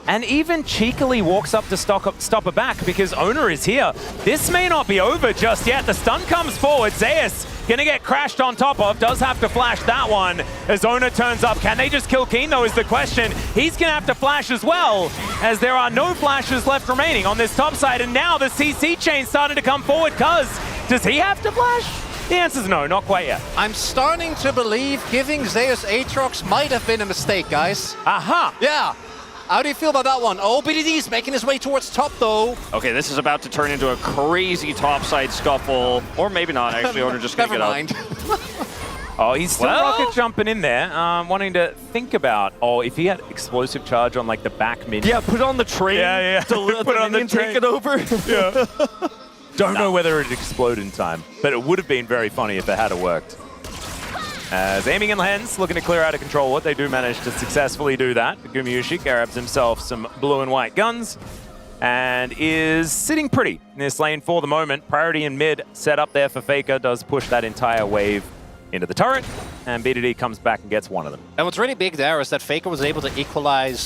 And even cheekily walks up to stop her back because Owner is here. This may not be over just yet. The stun comes forward. Zeus gonna get crashed on top of. Does have to flash that one as Owner turns up. Can they just kill Keen though is the question. He's gonna have to flash as well as there are no flashes left remaining on this top side. And now the CC chain starting to come forward. Cuz, does he have to flash? The answer's no, not quite yet. I'm starting to believe giving Zeus Aatrox might have been a mistake, guys. Aha! Yeah. How do you feel about that one? Oh, BDD's making his way towards top, though. Okay, this is about to turn into a crazy topside scuffle. Or maybe not, actually. Owner just gonna get up. Oh, he's still rocket jumping in there, wanting to think about, if he had explosive charge on like the back mid. Yeah, put on the train. Yeah. To let put on the train. Take it over. Yeah. Don't know whether it'd explode in time, but it would have been very funny if it had worked. As aiming in Lens, looking to clear out of control what they do manage to successfully do that. Gumayushi grabs himself some blue and white guns and is sitting pretty in this lane for the moment. Priority in mid set up there for Faker, does push that entire wave into the turret, and BDD comes back and gets one of them. And what's really big there is that Faker was able to equalize,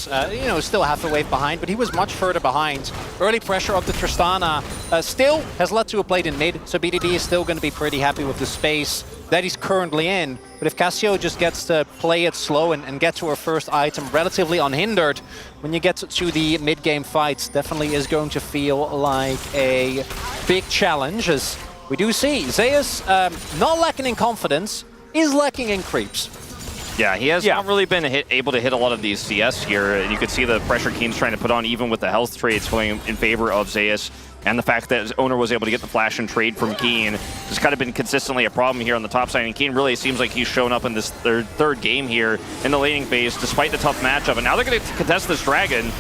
still half the wave behind, but he was much further behind. Early pressure of the Tristana still has led to a plate in mid, so BDD is still going to be pretty happy with the space that he's currently in. But if Casio just gets to play it slow and get to her first item relatively unhindered, when you get to the mid-game fights, definitely is going to feel like a big challenge, as we do see. Zeus, not lacking in confidence, is lacking in creeps. Yeah, he has not really been able to hit a lot of these CS here, and you could see the pressure Keen's trying to put on even with the health trades going in favor of Zeus, and the fact that his owner was able to get the flash and trade from Keen has kind of been consistently a problem here on the top side, and Keen really seems like he's shown up in this third game here in the laning phase despite the tough matchup, and now they're going to contest this dragon.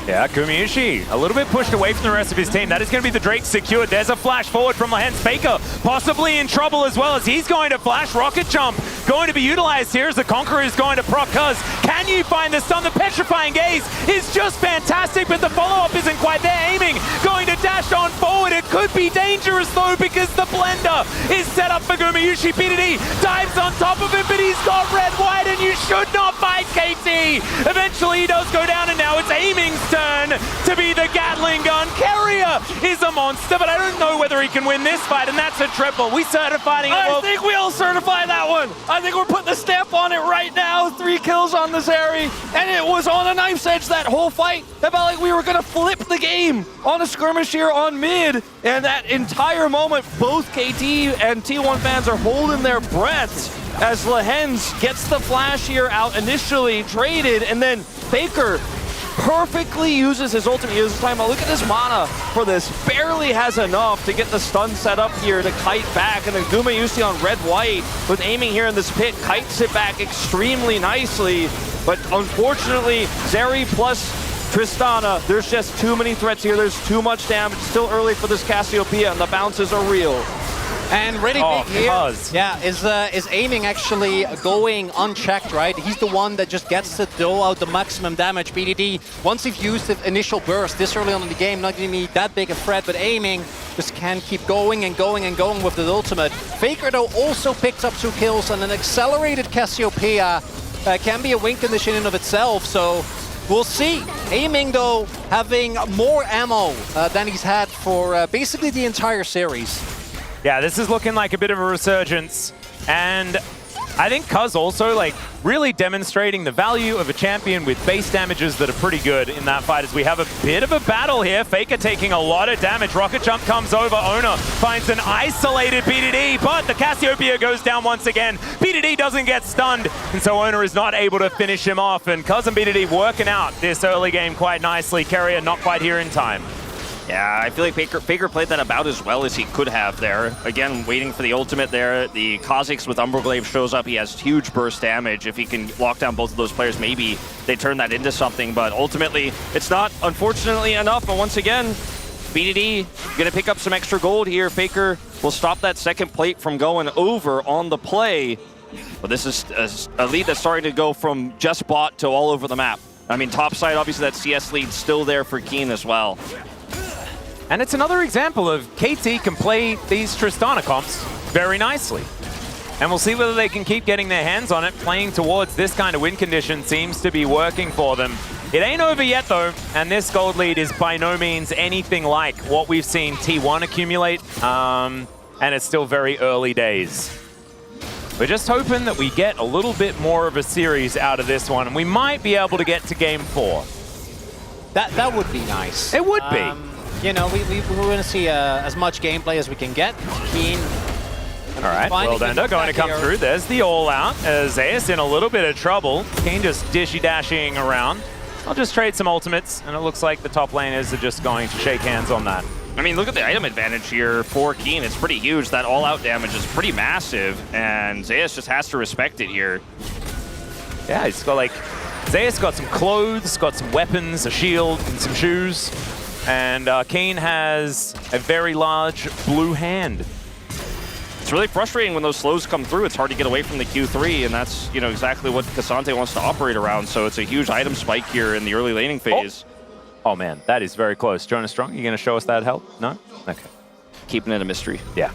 Yeah, Gumayusi a little bit pushed away from the rest of his team. That is going to be the Drake secured. There's a flash forward from Lehens. Faker possibly in trouble as well as he's going to flash. Rocket Jump going to be utilized here as the Conqueror is going to proc Cuz. Can you find the stun? The Petrifying Gaze is just fantastic, but the follow-up isn't quite there. Aiming, going to dash on forward. It could be dangerous though because the blender is set up for Gumayusi. PDD dives on top of him, but he's got red, white, and you should not fight KT. Eventually he does go down, and now it's Aiming's turn to be the Gatling gun. Carrier is a monster, but I don't know whether he can win this fight, and that's a triple. We certifying it. I think we all certify that one. I think we're putting the stamp on it right now. 3 kills on the Zeri, and it was on a knife's edge that whole fight. It felt like we were going to flip the game on a skirmish here on mid, and that entire moment, both KT and T1 fans are holding their breaths as Lehens gets the flash here out initially, traded, and then Faker perfectly uses his ultimate. He uses time. Look at this mana for this. Barely has enough to get the stun set up here to kite back. And then Gumayusi on red-white with Aiming here in this pit kites it back extremely nicely. But unfortunately, Zeri plus Tristana, there's just too many threats here. There's too much damage. Still early for this Cassiopeia, and the bounces are real. And really big here, is Aiming actually going unchecked, right? He's the one that just gets to dole out the maximum damage. BDD, once he's used the initial burst this early on in the game, not going to be that big a threat, but Aiming just can keep going and going and going with the ultimate. Faker, though, also picks up 2 kills, and an accelerated Cassiopeia can be a win condition in and of itself, so we'll see. Aiming, though, having more ammo than he's had for basically the entire series. Yeah, this is looking like a bit of a resurgence, and I think Cuz also like really demonstrating the value of a champion with base damages that are pretty good in that fight as we have a bit of a battle here. Faker taking a lot of damage. Rocket Jump comes over. Owner finds an isolated BDD, but the Cassiopeia goes down once again. BDD doesn't get stunned, and so Owner is not able to finish him off, and Cuz and BDD working out this early game quite nicely. Carrier not quite here in time. Yeah, I feel like Faker played that about as well as he could have there. Again, waiting for the ultimate there. The Kha'Zix with Umbroglaive shows up. He has huge burst damage. If he can lock down both of those players, maybe they turn that into something. But ultimately, it's not, unfortunately, enough. And once again, BDD going to pick up some extra gold here. Faker will stop that second plate from going over on the play. But this is a lead that's starting to go from just bot to all over the map. I mean, top side, obviously, that CS lead still there for Keen as well. And it's another example of KT can play these Tristana comps very nicely. And we'll see whether they can keep getting their hands on it. Playing towards this kind of win condition seems to be working for them. It ain't over yet though, and this gold lead is by no means anything like what we've seen T1 accumulate, and it's still very early days. We're just hoping that we get a little bit more of a series out of this one, and we might be able to get to game 4. That would be nice. It would be. You know, we're going to see as much gameplay as we can get. Keen. All right, Worldender going to come through. There's the all-out. Zeus in a little bit of trouble. Keen just dishy-dashing around. I'll just trade some ultimates, and it looks like the top laners are just going to shake hands on that. I mean, look at the item advantage here for Keen. It's pretty huge. That all-out damage is pretty massive, and Zeus just has to respect it here. Yeah, he's got like... Zeus got some clothes, got some weapons, a shield, and some shoes. And Keen has a very large blue hand. It's really frustrating when those slows come through. It's hard to get away from the Q3, and that's, you know, exactly what Cassante wants to operate around. So it's a huge item spike here in the early laning phase. Oh man, that is very close. Jonas Strong, you going to show us that help? No? Okay. Keeping it a mystery. Yeah.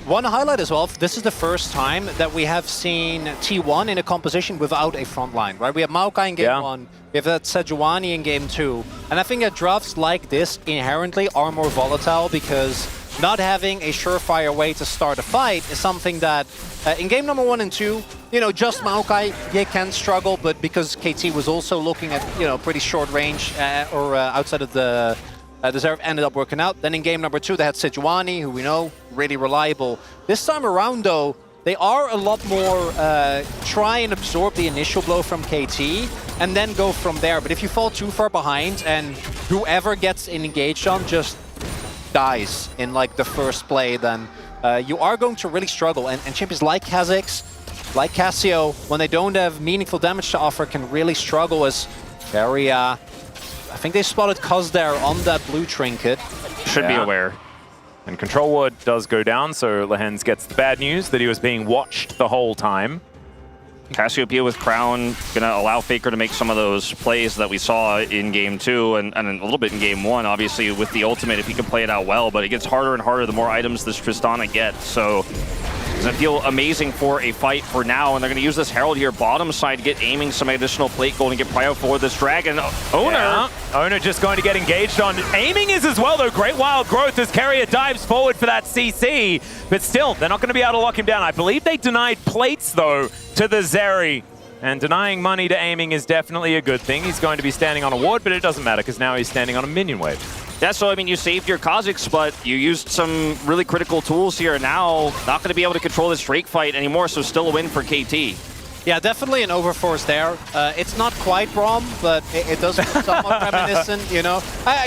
One highlight as well, this is the first time that we have seen T1 in a composition without a front line, right? We have Maokai in game 1, we have that Sejuani in game 2, and I think that drafts like this inherently are more volatile because not having a surefire way to start a fight is something that in game number 1 and 2, you know, just Maokai, they can struggle, but because KT was also looking at, you know, pretty short range or outside of the Zerf, ended up working out. Then in game number 2, they had Sejuani, who we know, really reliable. This time around, though, they are a lot more try and absorb the initial blow from KT and then go from there. But if you fall too far behind and whoever gets engaged on just dies in like the first play, then you are going to really struggle. And champions like Kha'Zix, like Cassio, when they don't have meaningful damage to offer, can really struggle as very... I think they spotted Cuz there on that blue trinket. Should be aware. And Control Ward does go down, so Lehens gets the bad news that he was being watched the whole time. Cassiopeia with Crown gonna allow Faker to make some of those plays that we saw in game 2 and a little bit in game 1, obviously with the ultimate if he can play it out well, but it gets harder and harder the more items this Tristana gets. So does it feel amazing for a fight for now, and they're gonna use this Herald here bottom side to get aiming some additional plate gold and get prio for this Dragon. Owner! Yeah. Owner just going to get engaged on. Aiming is as well though, great wild growth as Carrier dives forward for that CC, but still, they're not gonna be able to lock him down. I believe they denied plates though to the Zeri. And denying money to aiming is definitely a good thing. He's going to be standing on a ward, but it doesn't matter because now he's standing on a minion wave. Yeah, so I mean, you saved your Kha'Zix, but you used some really critical tools here. Now, not going to be able to control this Drake fight anymore, so still a win for KT. Yeah, definitely an overforce there. It's not quite Braum, but it does feel somewhat reminiscent, you know.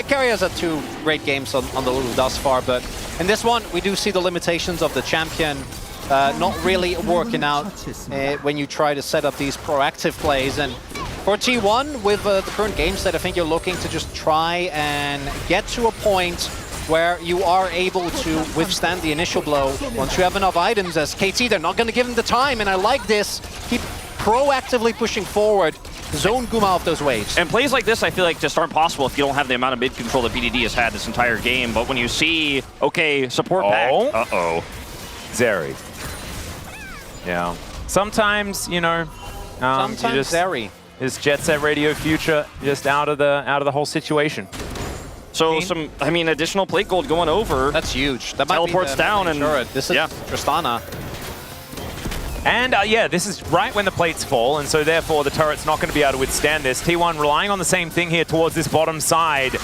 Carrier has had 2 great games on the Lulu thus far, but in this one, we do see the limitations of the champion not really working out when you try to set up these proactive plays. And for T1, with the current game set, I think you're looking to just try and get to a point where you are able to withstand the initial blow. Once you have enough items as KT, they're not going to give him the time, and I like this. Keep proactively pushing forward, zone Guma off those waves. And plays like this, I feel like, just aren't possible if you don't have the amount of mid control that BDD has had this entire game. But when you see, okay, support back. Uh-oh. Zeri. Yeah. Sometimes, you know, sometimes you just, Zeri. His Jet Set Radio future just out of the whole situation. So some, I mean, additional plate gold going over. That's huge. That teleports down and this is Tristana. And yeah, this is right when the plates fall, and so therefore the turret's not going to be able to withstand this. T1 relying on the same thing here towards this bottom side,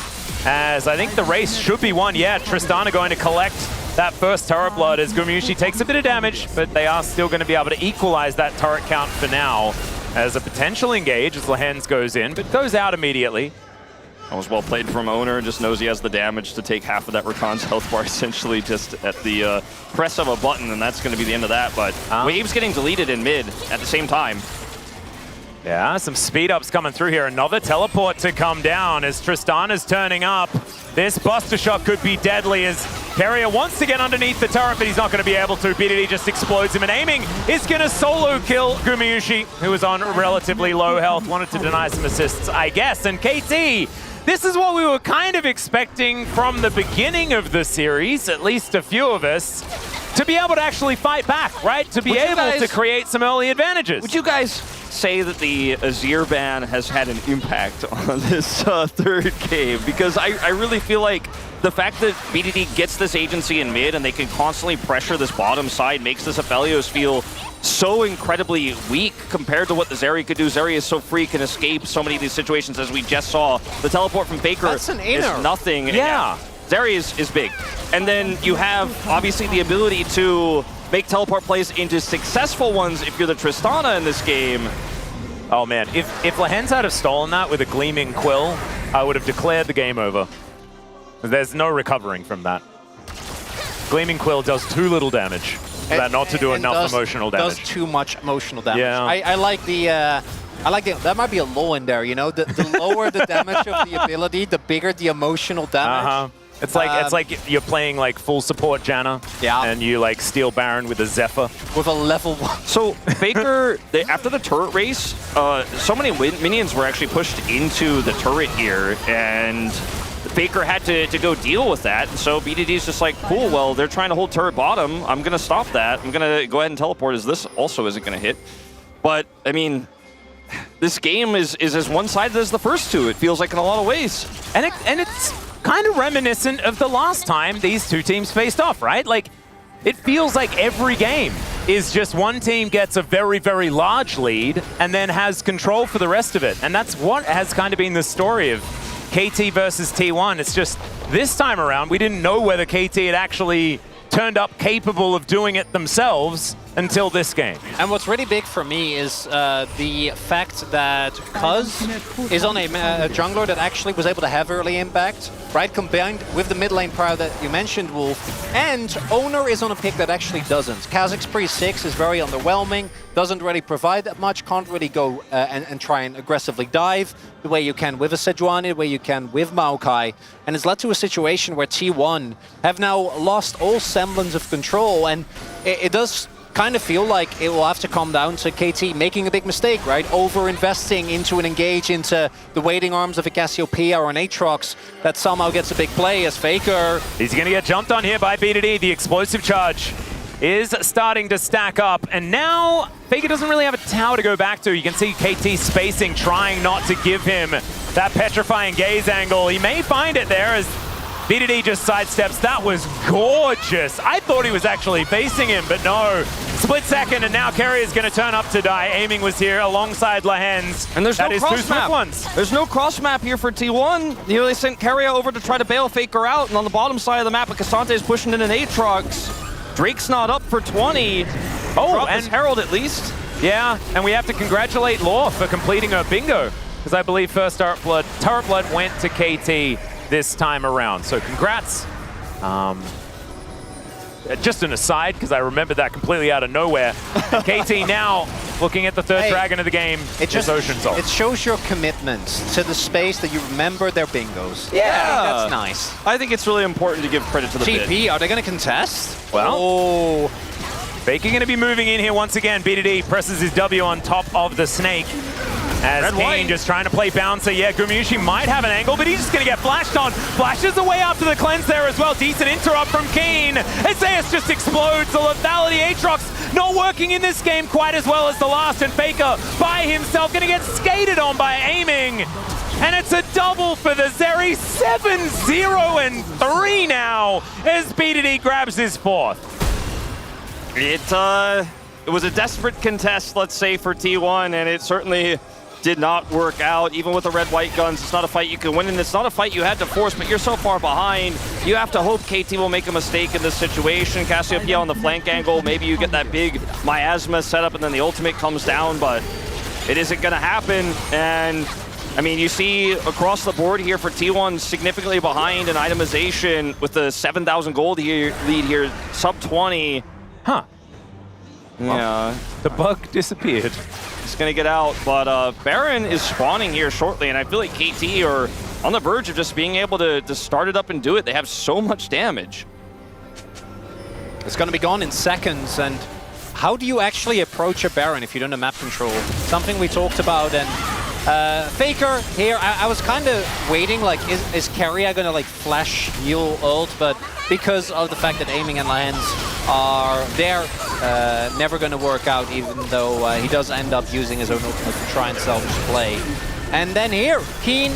as I think the race should be won. Yeah, Tristana going to collect that first turret blood as Gumayusi takes a bit of damage, but they are still going to be able to equalize that turret count for now as a potential engage as Lehens goes in, but goes out immediately. That was well played from Owner, just knows he has the damage to take half of that Rakan's health bar essentially just at the press of a button, and that's going to be the end of that. But waves getting deleted in mid at the same time. Yeah, some speed ups coming through here. Another teleport to come down as Tristana's turning up. This Buster Shot could be deadly as Carrier wants to get underneath the turret, but he's not going to be able to. BDD just explodes him, and aiming is going to solo kill Gumayusi, who was on relatively low health. Wanted to deny some assists, I guess. And KT, this is what we were kind of expecting from the beginning of the series, at least a few of us, to be able to actually fight back, right? To be able to create some early advantages. Would you guys say that the Azir ban has had an impact on this third game? Because I really feel like the fact that BDD gets this agency in mid and they can constantly pressure this bottom side makes this Aphelios feel so incredibly weak compared to what the Zeri could do. Zeri is so free, can escape so many of these situations, as we just saw. The teleport from Faker is nothing. Yeah. Zeri is big. And then you have, obviously, the ability to make teleport plays into successful ones if you're the Tristana in this game. Oh man, if Lehens had have stolen that with a Gleaming Quill, I would have declared the game over. There's no recovering from that. Gleaming Quill does too little damage for that not to do enough emotional damage. Does too much emotional damage. Yeah. I like the... that might be a law in there, you know? The lower the damage of the ability, the bigger the emotional damage. It's like you're playing like full support Janna, and you like steal Baron with a Zephyr. With a level 1. So Faker, after the turret race, so many minions were actually pushed into the turret here, and Faker had to go deal with that. And so BDD's just like, cool, well, they're trying to hold turret bottom. I'm going to stop that. I'm going to go ahead and teleport, as this also isn't going to hit. But, I mean, this game is as one-sided as the first two, it feels like, in a lot of ways. And it's kind of reminiscent of the last time these two teams faced off, right? Like, it feels like every game is just one team gets a very, very large lead and then has control for the rest of it. And that's what has kind of been the story of KT versus T1. It's just this time around, we didn't know whether KT had actually turned up capable of doing it themselves until this game. And what's really big for me is the fact that Cuz is on a jungler that actually was able to have early impact, right? Combined with the mid lane power that you mentioned, Wolf, and Owner is on a pick that actually doesn't. Kha'Zix Pre-6 is very underwhelming, doesn't really provide that much, can't really go and try and aggressively dive the way you can with a Sejuani, the way you can with Maokai, and it's led to a situation where T1 have now lost all semblance of control, and it does kind of feel like it will have to come down to KT making a big mistake, right? Over-investing into an engage into the waiting arms of a Cassiopeia or an Aatrox that somehow gets a big play as Faker. He's going to get jumped on here by BDD. The explosive charge is starting to stack up, and now Faker doesn't really have a tower to go back to. You can see KT spacing, trying not to give him that petrifying gaze angle. He may find it there as BDD just sidesteps. That was gorgeous. I thought he was actually facing him, but no. Split second, and now Kerry is going to turn up to die. Aiming was here alongside Lahens. And there's that no is cross two swift map. ones. There's no cross map here for T1. They sent Keria over to try to bail Faker out, and on the bottom side of the map, Cassante is pushing in an Aatrox. Drake's not up for 20. Oh, and Herald at least. Yeah, and we have to congratulate Law for completing her bingo, because I believe first Turret Blood went to KT this time around. So congrats. Just an aside, because I remembered that completely out of nowhere. KT now looking at the third dragon of the game. It's Ocean Soul. It shows your commitment to the space that you remember their bingos. Yeah. That's nice. I think it's really important to give credit to the GP, bid. are they going to contest? Well, Faker going to be moving in here once again. BDD presses his W on top of the snake. As Kane just trying to play bouncer. Yeah, Gumayusi might have an angle, but he's just going to get flashed on. Flashes away after the cleanse there as well. Decent interrupt from Kane. Zeus just explodes. The lethality Aatrox not working in this game quite as well as the last. And Faker by himself going to get skated on by Aiming. And it's a double for the Zeri. 7-0-3 now as BDD grabs his fourth. It was a desperate contest, let's say, for T1, and it certainly did not work out. Even with the red-white guns, it's not a fight you can win, and it's not a fight you had to force, but you're so far behind. You have to hope KT will make a mistake in this situation. Cassiopeia on the flank angle, maybe you get that big miasma setup, and then the ultimate comes down, but it isn't going to happen. And I mean, you see across the board here for T1 significantly behind in itemization with the 7,000 gold lead here, sub 20. Huh. Yeah. The bug disappeared. It's going to get out, but Baron is spawning here shortly, and I feel like KT are on the verge of just being able to start it up and do it. They have so much damage. It's going to be gone in seconds, and how do you actually approach a Baron if you don't have map control? Something we talked about, and Faker here, I was kind of waiting, like, is Keria going to, like, flash heal ult, but because of the fact that Aiming and Lahens are there, never going to work out, even though he does end up using his own ultimate to try and salvage play. And then here, Keen,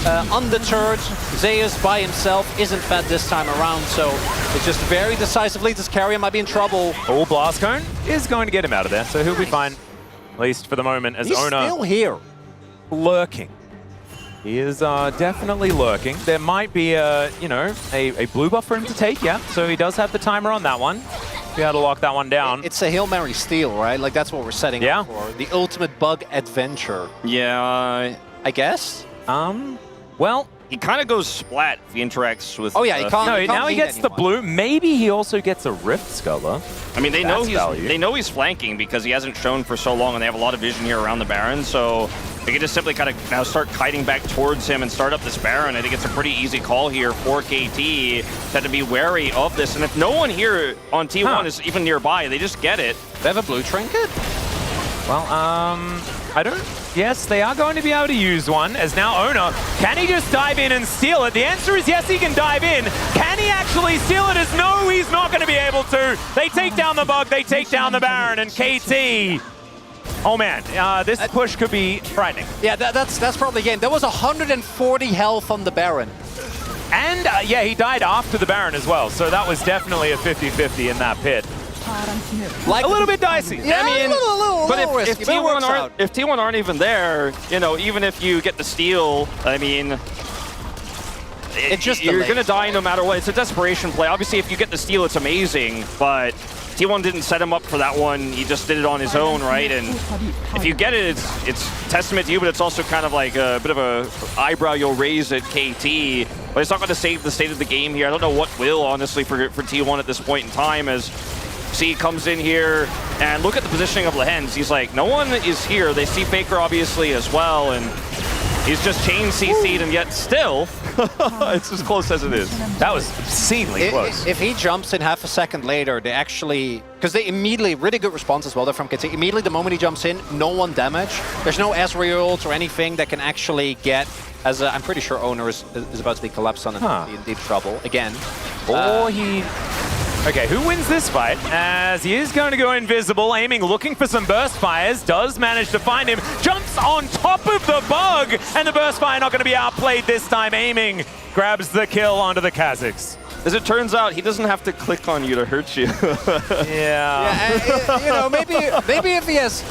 undeterred, Zeus by himself isn't fed this time around, so it's just very decisively, this Keria might be in trouble. Oh, Blast Cone is going to get him out of there, so he'll be fine, at least for the moment, as He's Owner still here. Lurking. He is definitely lurking. There might be a blue buff for him to take, yeah. So he does have the timer on that one. Be able to lock that one down. It's a Hail Mary steal, right? Like, that's what we're setting up for. The ultimate bug adventure. Yeah, I guess. Well, he kind of goes splat if he interacts with... Oh, yeah, he can't. No, he now can't he gets the blue. Maybe he also gets a Rift Sculler. I mean, they know he's flanking because he hasn't shown for so long, and they have a lot of vision here around the Baron, so they can just simply kind of now start kiting back towards him and start up this Baron. I think it's a pretty easy call here for KT to be wary of this. And if no one here on T1 is even nearby, they just get it. They have a blue trinket? Well, I don't... Yes, they are going to be able to use one, as now Owner, can he just dive in and steal it? The answer is yes, he can dive in. Can he actually steal it? As no, he's not going to be able to. They take down the bug, they take down the Baron, and KT... Oh man, this push could be frightening. Yeah, that's probably the game. There was 140 health on the Baron. And yeah, he died after the Baron as well, so that was definitely a 50-50 in that pit. Like a little bit dicey. Yeah, I mean, a little but risky, if but it works T1 aren't even there, you know, even if you get the steal, I mean, you're going to die no matter what. It's a desperation play. Obviously, if you get the steal, it's amazing, but T1 didn't set him up for that one. He just did it on his own, right? And if you get it, it's testament to you, but it's also kind of like a bit of a eyebrow you'll raise at KT. But it's not going to save the state of the game here. I don't know what will, honestly, for T1 at this point in time, as C comes in here, and look at the positioning of Lehens. He's like, no one is here. They see Faker, obviously, as well, and he's just chain CC'd, and yet still, it's as close as it is. That was obscenely close. If he jumps in half a second later, they actually, because they immediately, really good response as well, they're from KT. Immediately the moment he jumps in, no one damage. There's no Ezreals or anything that can actually get, as I'm pretty sure Owner is about to be collapsed on and in deep trouble again. Or he... Okay, who wins this fight? As he is going to go invisible, aiming, looking for some burst fires, does manage to find him, jumps on top of the bug, and the burst fire not going to be outplayed this time. Aiming grabs the kill onto the Kazakhs. As it turns out, he doesn't have to click on you to hurt you. Yeah. You know, maybe if he has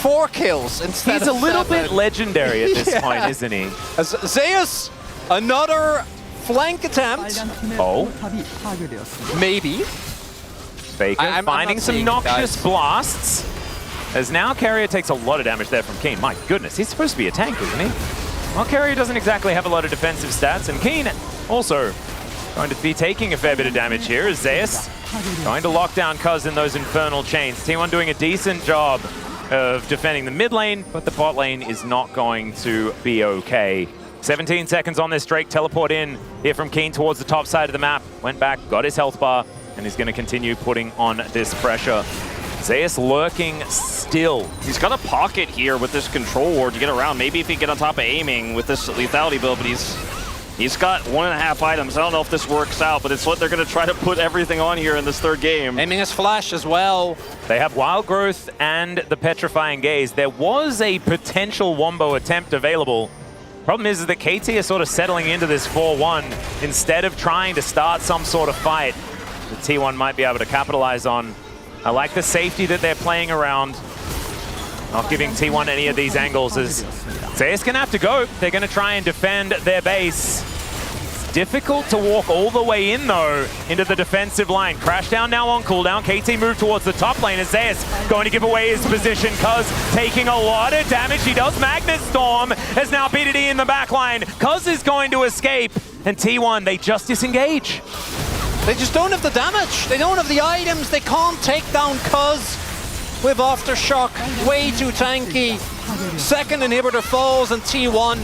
4 kills instead He's of a little 7. bit legendary at this point, isn't he? As Zeus, another flank attempt. Oh. Maybe. Faker I'm finding not some seeing noxious guys. blasts. As now Carrier takes a lot of damage there from Keen. My goodness, he's supposed to be a tank, isn't he? Well, Carrier doesn't exactly have a lot of defensive stats, and Keen also going to be taking a fair bit of damage here as Zeus going to lock down Cuz in those infernal chains. T1 doing a decent job of defending the mid lane, but the bot lane is not going to be okay. 17 seconds on this. Drake teleport in here from Keen towards the top side of the map. Went back, got his health bar, and he's going to continue putting on this pressure. Zeus lurking still. He's got a pocket here with this control ward to get around. Maybe if he get on top of aiming with this lethality build, but he's got 1.5 items. I don't know if this works out, but it's what they're going to try to put everything on here in this third game. Aiming his flash as well. They have Wild Growth and the Petrifying Gaze. There was a potential wombo attempt available. Problem is that KT is sort of settling into this 4-1 instead of trying to start some sort of fight that T1 might be able to capitalize on. I like the safety that they're playing around, not giving T1 any of these angles, as Zeus gonna have to go. They're gonna try and defend their base. It's difficult to walk all the way in though into the defensive line. Crashdown now on cooldown. KT move towards the top lane as Zeus going to give away his position. Cuz taking a lot of damage. He does Magnet Storm as now BDD in the back line. Cuz is going to escape, and T1, they just disengage. They just don't have the damage. They don't have the items. They can't take down Cuz with Aftershock. Way too tanky. Second inhibitor falls, and T1,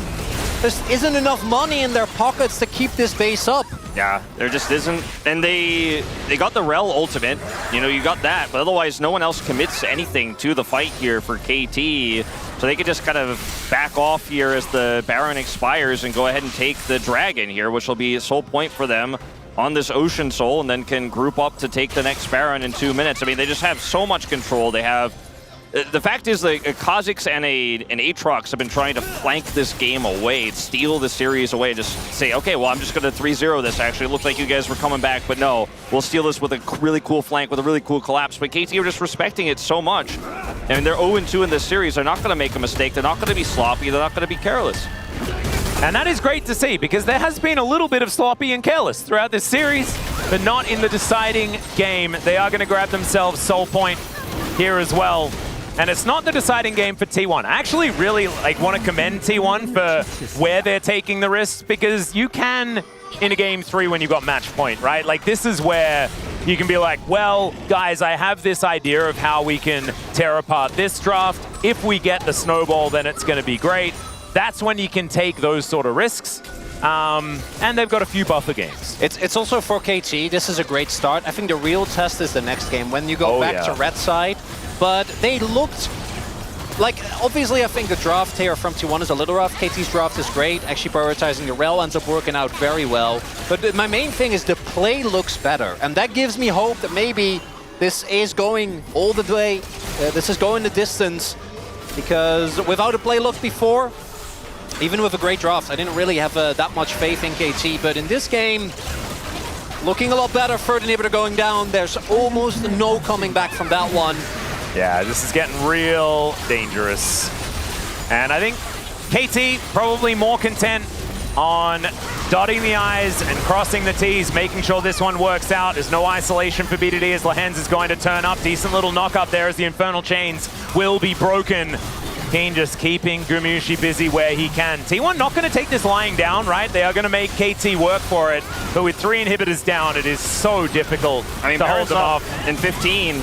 there isn't enough money in their pockets to keep this base up. Yeah, there just isn't. And they got the Rel ultimate. You know, you got that, but otherwise no one else commits anything to the fight here for KT. So they could just kind of back off here as the Baron expires and go ahead and take the Dragon here, which will be a sole point for them on this Ocean Soul, and then can group up to take the next Baron in 2 minutes. I mean, they just have so much control. They have... The fact is, like, Kazakhs and an Aatrox have been trying to flank this game away, steal the series away, just say, okay, well, I'm just going to 3-0 this, actually. It looked like you guys were coming back, but no. We'll steal this with a really cool flank, with a really cool collapse. But KT are just respecting it so much. And they're 0-2 in this series. They're not going to make a mistake. They're not going to be sloppy. They're not going to be careless. And that is great to see, because there has been a little bit of sloppy and careless throughout this series, but not in the deciding game. They are going to grab themselves soul point here as well. And it's not the deciding game for T1. I actually really want to commend T1 for where they're taking the risks, because you can, in a game 3 when you've got match point, right? Like, this is where you can be like, well, guys, I have this idea of how we can tear apart this draft. If we get the snowball, then it's going to be great. That's when you can take those sort of risks. And they've got a few buffer games. It's also for KT. This is a great start. I think the real test is the next game when you go back to red side. But they looked like, obviously, I think the draft here from T1 is a little rough. KT's draft is great. Actually prioritizing the Rel ends up working out very well. But my main thing is the play looks better. And that gives me hope that maybe this is going all the way. This is going the distance. Because without a play look before, even with a great draft, I didn't really have that much faith in KT, but in this game, looking a lot better. Third inhibitor going down. There's almost no coming back from that one. Yeah, this is getting real dangerous. And I think KT probably more content on dotting the I's and crossing the T's, making sure this one works out. There's no isolation for BDD as Lehens is going to turn up. Decent little knock up there as the Infernal Chains will be broken. Keen just keeping Gumushi busy where he can. T1 not going to take this lying down, right? They are going to make KT work for it. But with 3 inhibitors down, it is so difficult to hold them off. In 15,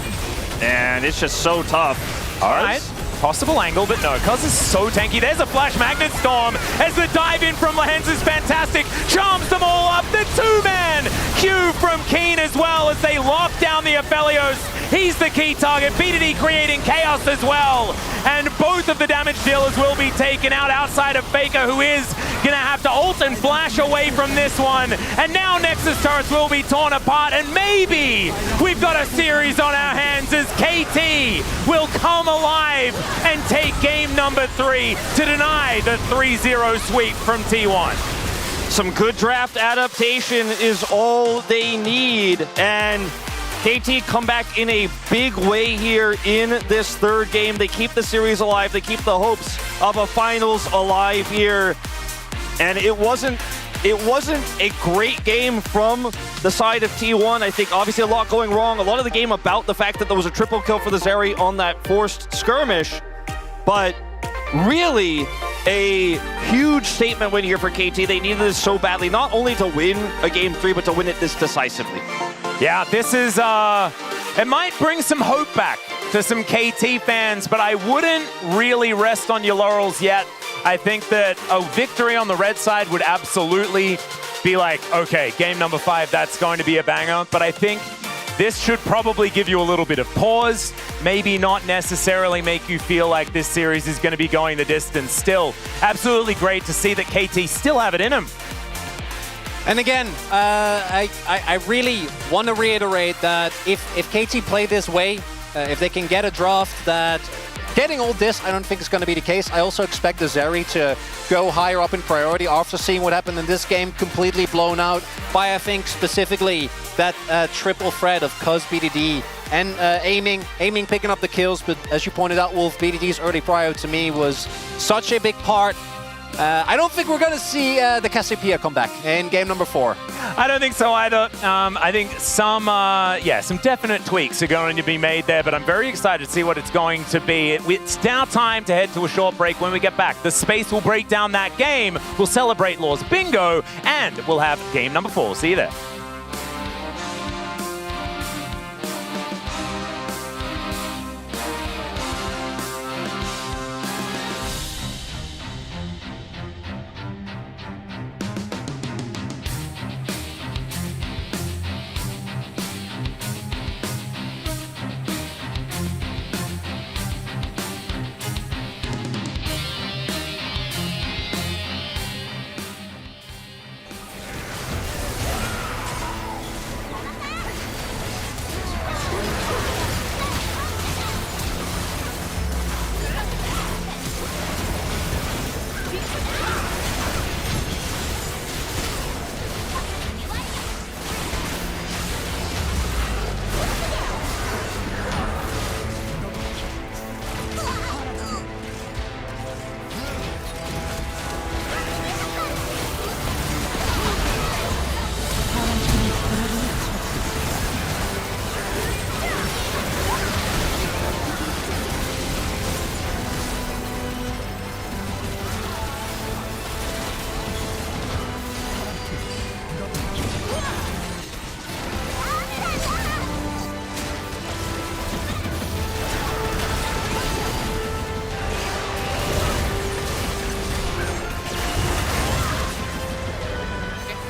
and it's just so tough. All right. Possible angle, but no, Cuz is so tanky. There's a Flash Magnet Storm as the dive in from Lehens is fantastic. Charms them all up. The 2-man Q from Keen as well as they lock down the Aphelios. He's the key target. BDD creating chaos as well. And both of the damage dealers will be taken out outside of Faker, who is going to have to ult and flash away from this one. And now Nexus turrets will be torn apart. And maybe we've got a series on our hands as KT will come alive and take game number 3 to deny the 3-0 sweep from T1. Some good draft adaptation is all they need, and KT come back in a big way here in this third game. They keep the series alive. They keep the hopes of a finals alive here, and it wasn't a great game from the side of T1. I think obviously a lot going wrong. A lot of the game about the fact that there was a triple kill for the Zeri on that forced skirmish, but really a huge statement win here for KT. They needed this so badly, not only to win a game 3, but to win it this decisively. Yeah, this is, it might bring some hope back to some KT fans, but I wouldn't really rest on your laurels yet. I think that a victory on the red side would absolutely be like, okay, game number 5, that's going to be a banger. But I think this should probably give you a little bit of pause, maybe not necessarily make you feel like this series is going to be going the distance. Still, absolutely great to see that KT still have it in them. And again, I really want to reiterate that if KT play this way, if they can get a draft that getting all this, I don't think it's going to be the case. I also expect the Zeri to go higher up in priority after seeing what happened in this game, completely blown out by, I think, specifically that triple threat of Cuz, BDD, and aiming, picking up the kills. But as you pointed out, Wolf, BDD's early prio to me was such a big part. I don't think we're going to see the Cassiopeia come back in game number 4. I don't think so either. I think some definite tweaks are going to be made there, but I'm very excited to see what it's going to be. It's now time to head to a short break. When we get back, the space will break down that game. We'll celebrate Law's bingo, and we'll have game number 4. See you there.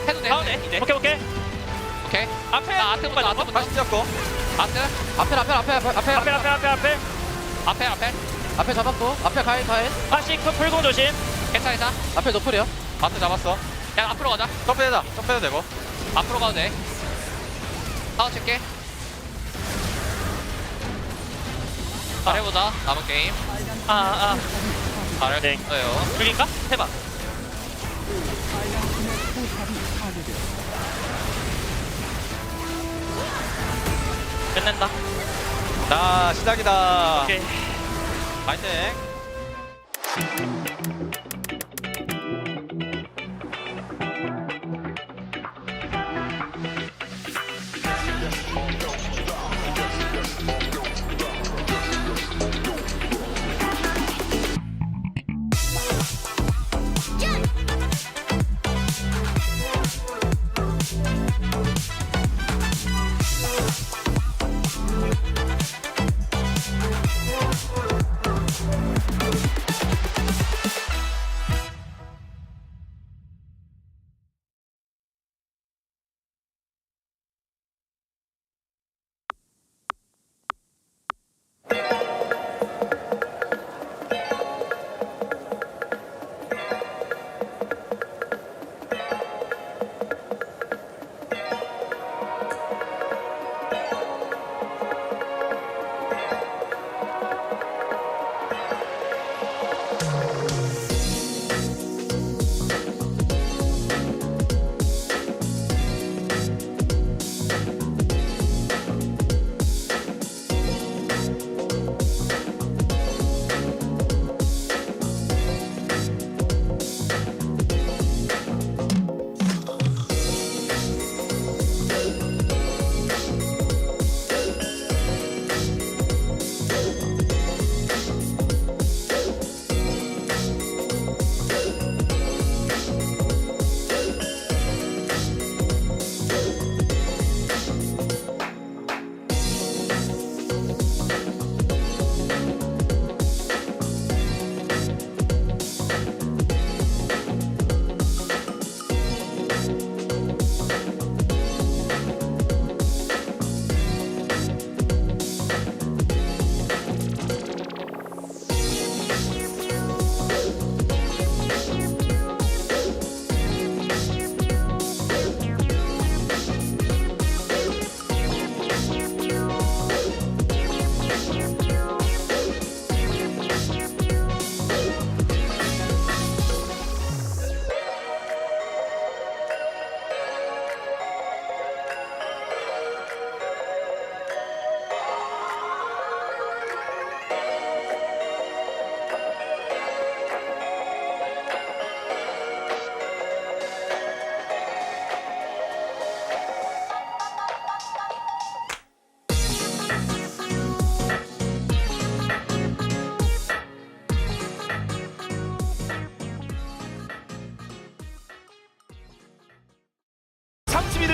해도 돼. 가운데. 오케이. 오케이. 앞에. 나 아트부터. 다시 잡고. 아트. 앞에 잡았고. 앞에 가인. 다시 불공 조심. 괜찮아. 앞에 노플이요. 아트 잡았어. 야 앞으로 가자. 점프해도 되고. 앞으로 가도 돼. 타워 칠게. 잘해보자. 남은 게임. 잘했어요. 죽일까? 해봐. 끝낸다. 자, 시작이다. 오케이. 파이팅.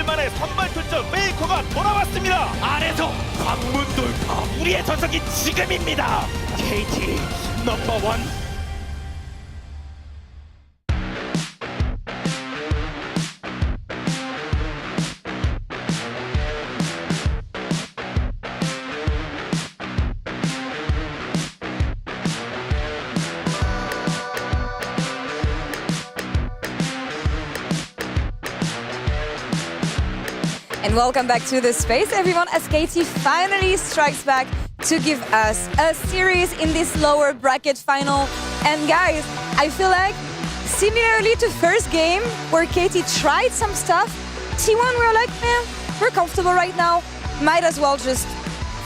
만에 선발 출전 페이커가 돌아왔습니다. 아래서 관문 돌파 우리의 전성기 지금입니다. KT 넘버원. And welcome back to the space, everyone, as KT finally strikes back to give us a series in this lower bracket final. And guys, I feel like similarly to first game where KT tried some stuff, T1 were like, man, we're comfortable right now. Might as well just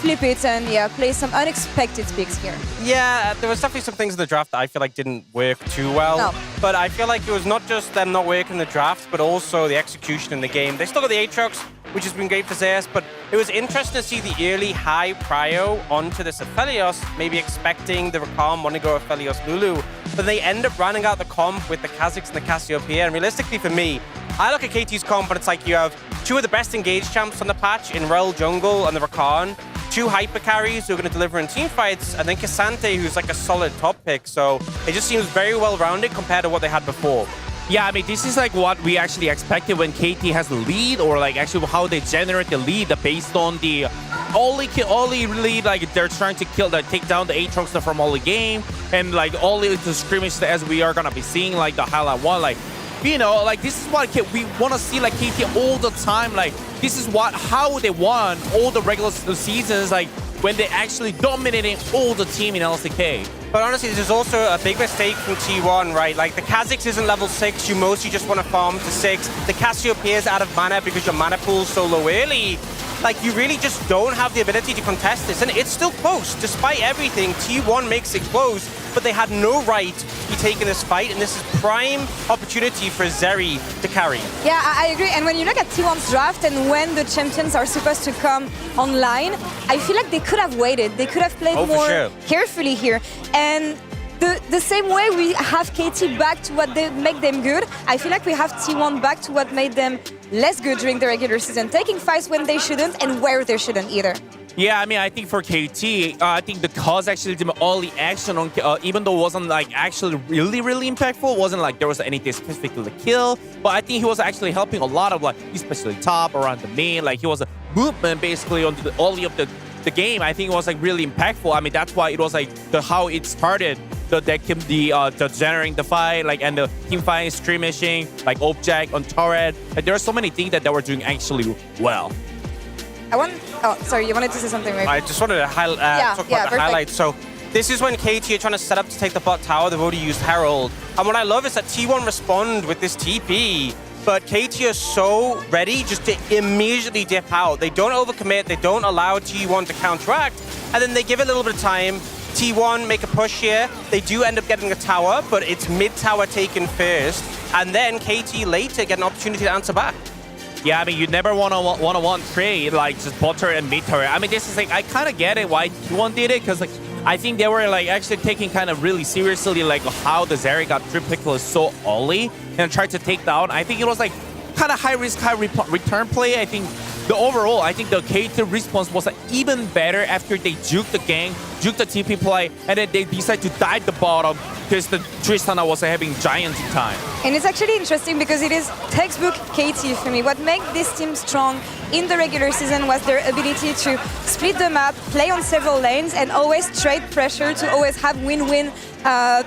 flip it and yeah, play some unexpected picks here. Yeah, there was definitely some things in the draft that I feel like didn't work too well. No. But I feel like it was not just them not working in the draft, but also the execution in the game. They still got the Aatrox, which has been great for Zeus, but it was interesting to see the early high prio onto this Aphelios, maybe expecting the Rakan want to go Aphelios Lulu, but they end up running out the comp with the Kha'Zix and the Cassiopeia. And realistically for me, I look at KT's comp and it's like you have two of the best engaged champs on the patch in Rel Jungle and the Rakan, two hyper carries who are going to deliver in team fights, and then Cassante, who's like a solid top pick. So it just seems very well-rounded compared to what they had before. Yeah, I mean, this is like what we actually expected when KT has the lead, or like actually how they generate the lead based on the early lead. Like they're trying to take down the Aatrox from early game, and like all the skirmishes as we are gonna be seeing, like the highlight one, like. You know, like this is what we want to see, like KT all the time. Like this is how they won all the regular seasons, like when they actually dominating all the team in LCK. But honestly, this is also a big mistake from T1, right? Like, the Kha'Zix isn't level 6, you mostly just want to farm to 6. The Cassiopeia is out of mana because your mana pool's so low early. Like, you really just don't have the ability to contest this. And it's still close. Despite everything, T1 makes it close, but they had no right to be taking this fight, and this is prime opportunity for Zeri to carry. Yeah, I agree. And when you look at T1's draft and when the champions are supposed to come online, I feel like they could have waited. They could have played more carefully here. And the same way we have KT back to what they make them good, I feel like we have T1 back to what made them less good during the regular season, taking fights when they shouldn't and where they shouldn't either. Yeah, I mean, I think for KT, I think the cause actually did all the action on, even though it wasn't like actually really impactful, it wasn't like there was anything specific to the kill, but I think he was actually helping a lot of like, especially top, around the main, like he was a movement basically on the all of the game. I think it was like really impactful. I mean, that's why it was like how it started. The generating the fight, like, and the team fight, skirmishing, like object on turret. Like, there are so many things that they were doing actually well. Oh, sorry, you wanted to say something, right? I just wanted to talk about the highlights. So this is when KT are trying to set up to take the bot tower. They've already used Herald. And what I love is that T1 respond with this TP, but KT are so ready just to immediately dip out. They don't overcommit. They don't allow T1 to counteract. And then they give it a little bit of time. T1 make a push here. They do end up getting a tower, but it's mid-tower taken first. And then KT later get an opportunity to answer back. Yeah, I mean, you never want to trade like just bot turret and mid turret. I mean, this is like, I kind of get it why T1 did it, because like I think they were like actually taking kind of really seriously like how the Zeri got triple kill so early and tried to take down. I think it was like kind of high risk, high return play. I think the overall, I think the KT response was like even better after they juked the gang, juked the TP play, and then they decided to dive the bottom because the Tristana was having giant time. And it's actually interesting because it is textbook KT for me. What made this team strong in the regular season was their ability to split the map, play on several lanes, and always trade pressure to always have win-win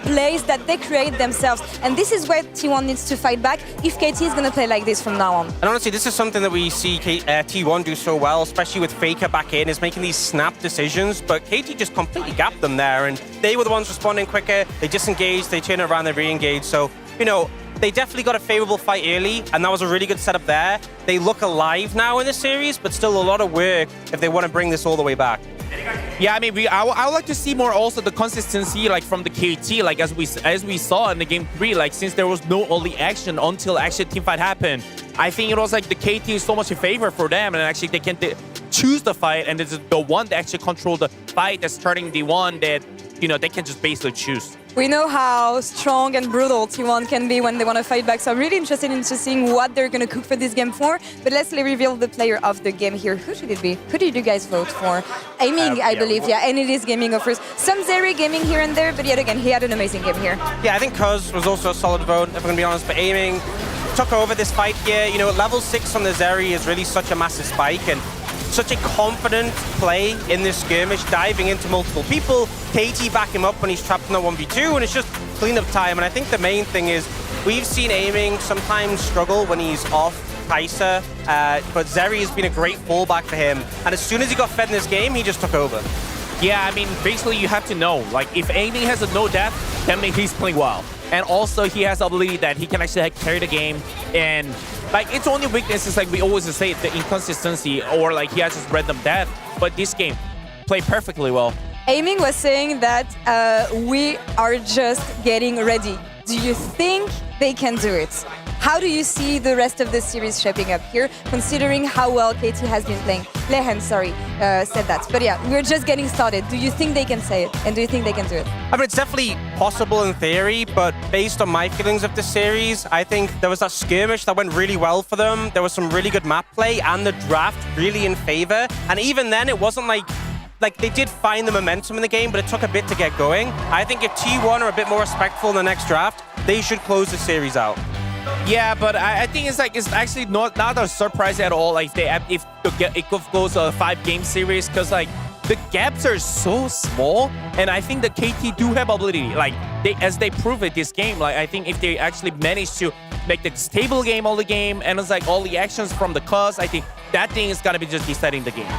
plays that they create themselves. And this is where T1 needs to fight back if KT is going to play like this from now on. And honestly, this is something that we see T1 do so well, especially with Faker back in, is making these snap decisions. But KT just completely gapped them there, and they were the ones responding quicker. They disengaged, they turned around, they re-engaged. So, you know, they definitely got a favorable fight early, and that was a really good setup there. They look alive now in this series, but still a lot of work if they want to bring this all the way back. Yeah, I mean, I would like to see more also the consistency like from the KT, like as we saw in the game 3, like since there was no early action until actually teamfight happened. I think it was like the KT is so much in favor for them, and actually they can choose the fight, and it's the one that actually control the fight that's starting the one that, you know, they can just basically choose. We know how strong and brutal T1 can be when they want to fight back, so I'm really interested in seeing what they're going to cook for this game 4. But let's reveal the player of the game here. Who should it be? Who did you guys vote for? Aiming, I believe, yeah, and it is Gaming offers. Some Zeri gaming here and there, but yet again, he had an amazing game here. Yeah, I think Cuz was also a solid vote, if I'm going to be honest, but Aiming took over this fight here. You know, level 6 on the Zeri is really such a massive spike, and such a confident play in this skirmish, diving into multiple people. KT back him up when he's trapped in the 1v2, and it's just cleanup time. And I think the main thing is we've seen Aiming sometimes struggle when he's off Kai'Sa, but Zeri has been a great fallback for him. And as soon as he got fed in this game, he just took over. Yeah, I mean, basically you have to know, like if Aiming has a no death, that means he's playing well. And also he has the ability that he can actually like, carry the game, and like its only weakness is like we always say the inconsistency or like he has just random death, but this game played perfectly well. Aiming was saying that we are just getting ready. Do you think they can do it? How do you see the rest of the series shaping up here, considering how well KT has been playing? Lehen, sorry, said that. But yeah, we're just getting started. Do you think they can say it? And do you think they can do it? I mean, it's definitely possible in theory, but based on my feelings of the series, I think there was that skirmish that went really well for them. There was some really good map play and the draft really in favor. And even then, it wasn't like they did find the momentum in the game, but it took a bit to get going. I think if T1 are a bit more respectful in the next draft, they should close the series out. Yeah, but I think it's actually not a surprise at all. Like if it goes a 5-game series, because like the gaps are so small, and I think the KT do have ability. Like as they prove it this game. Like I think if they actually manage to make the stable game all the game, and it's like all the actions from the Cuz, I think that thing is gonna be just deciding the game.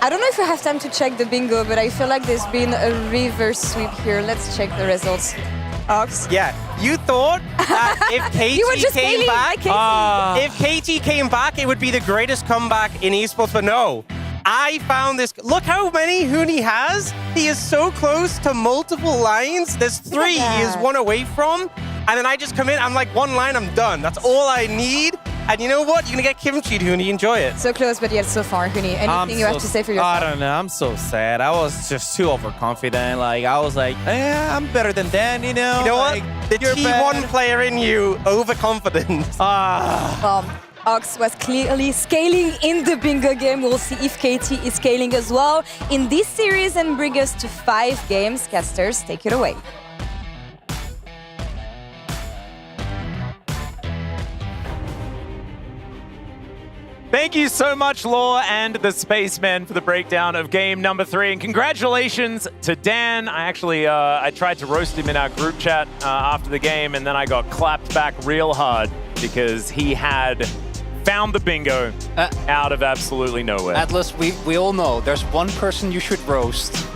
I don't know if you have time to check the bingo, but I feel like there's been a reverse sweep here. Let's check the results. Ox? Yeah, you thought that if You were KT just came failing back, my if KT came back, it would be the greatest comeback in esports. But no, I found this. Look how many Huni has. He is so close to multiple lines. There's 3 he is 1 away from. And then I just come in, I'm like, 1 line, I'm done. That's all I need. And you know what? You're going to get kimchi'd, Huni. Enjoy it. So close, but yet so far, Huni. Anything you have to say for yourself? I don't know. I'm so sad. I was just too overconfident. Like, I was like, I'm better than Dan, you know? You know like, what? The you're T1 bad. player in you, overconfident. Well, Ox was clearly scaling in the bingo game. We'll see if KT is scaling as well in this series and bring us to 5 games. Casters, take it away. Thank you so much, Law and the Spacemen, for the breakdown of game number 3. And congratulations to Dan. I actually I tried to roast him in our group chat after the game, and then I got clapped back real hard because he had found the bingo out of absolutely nowhere. Atlas, we all know there's one person you should roast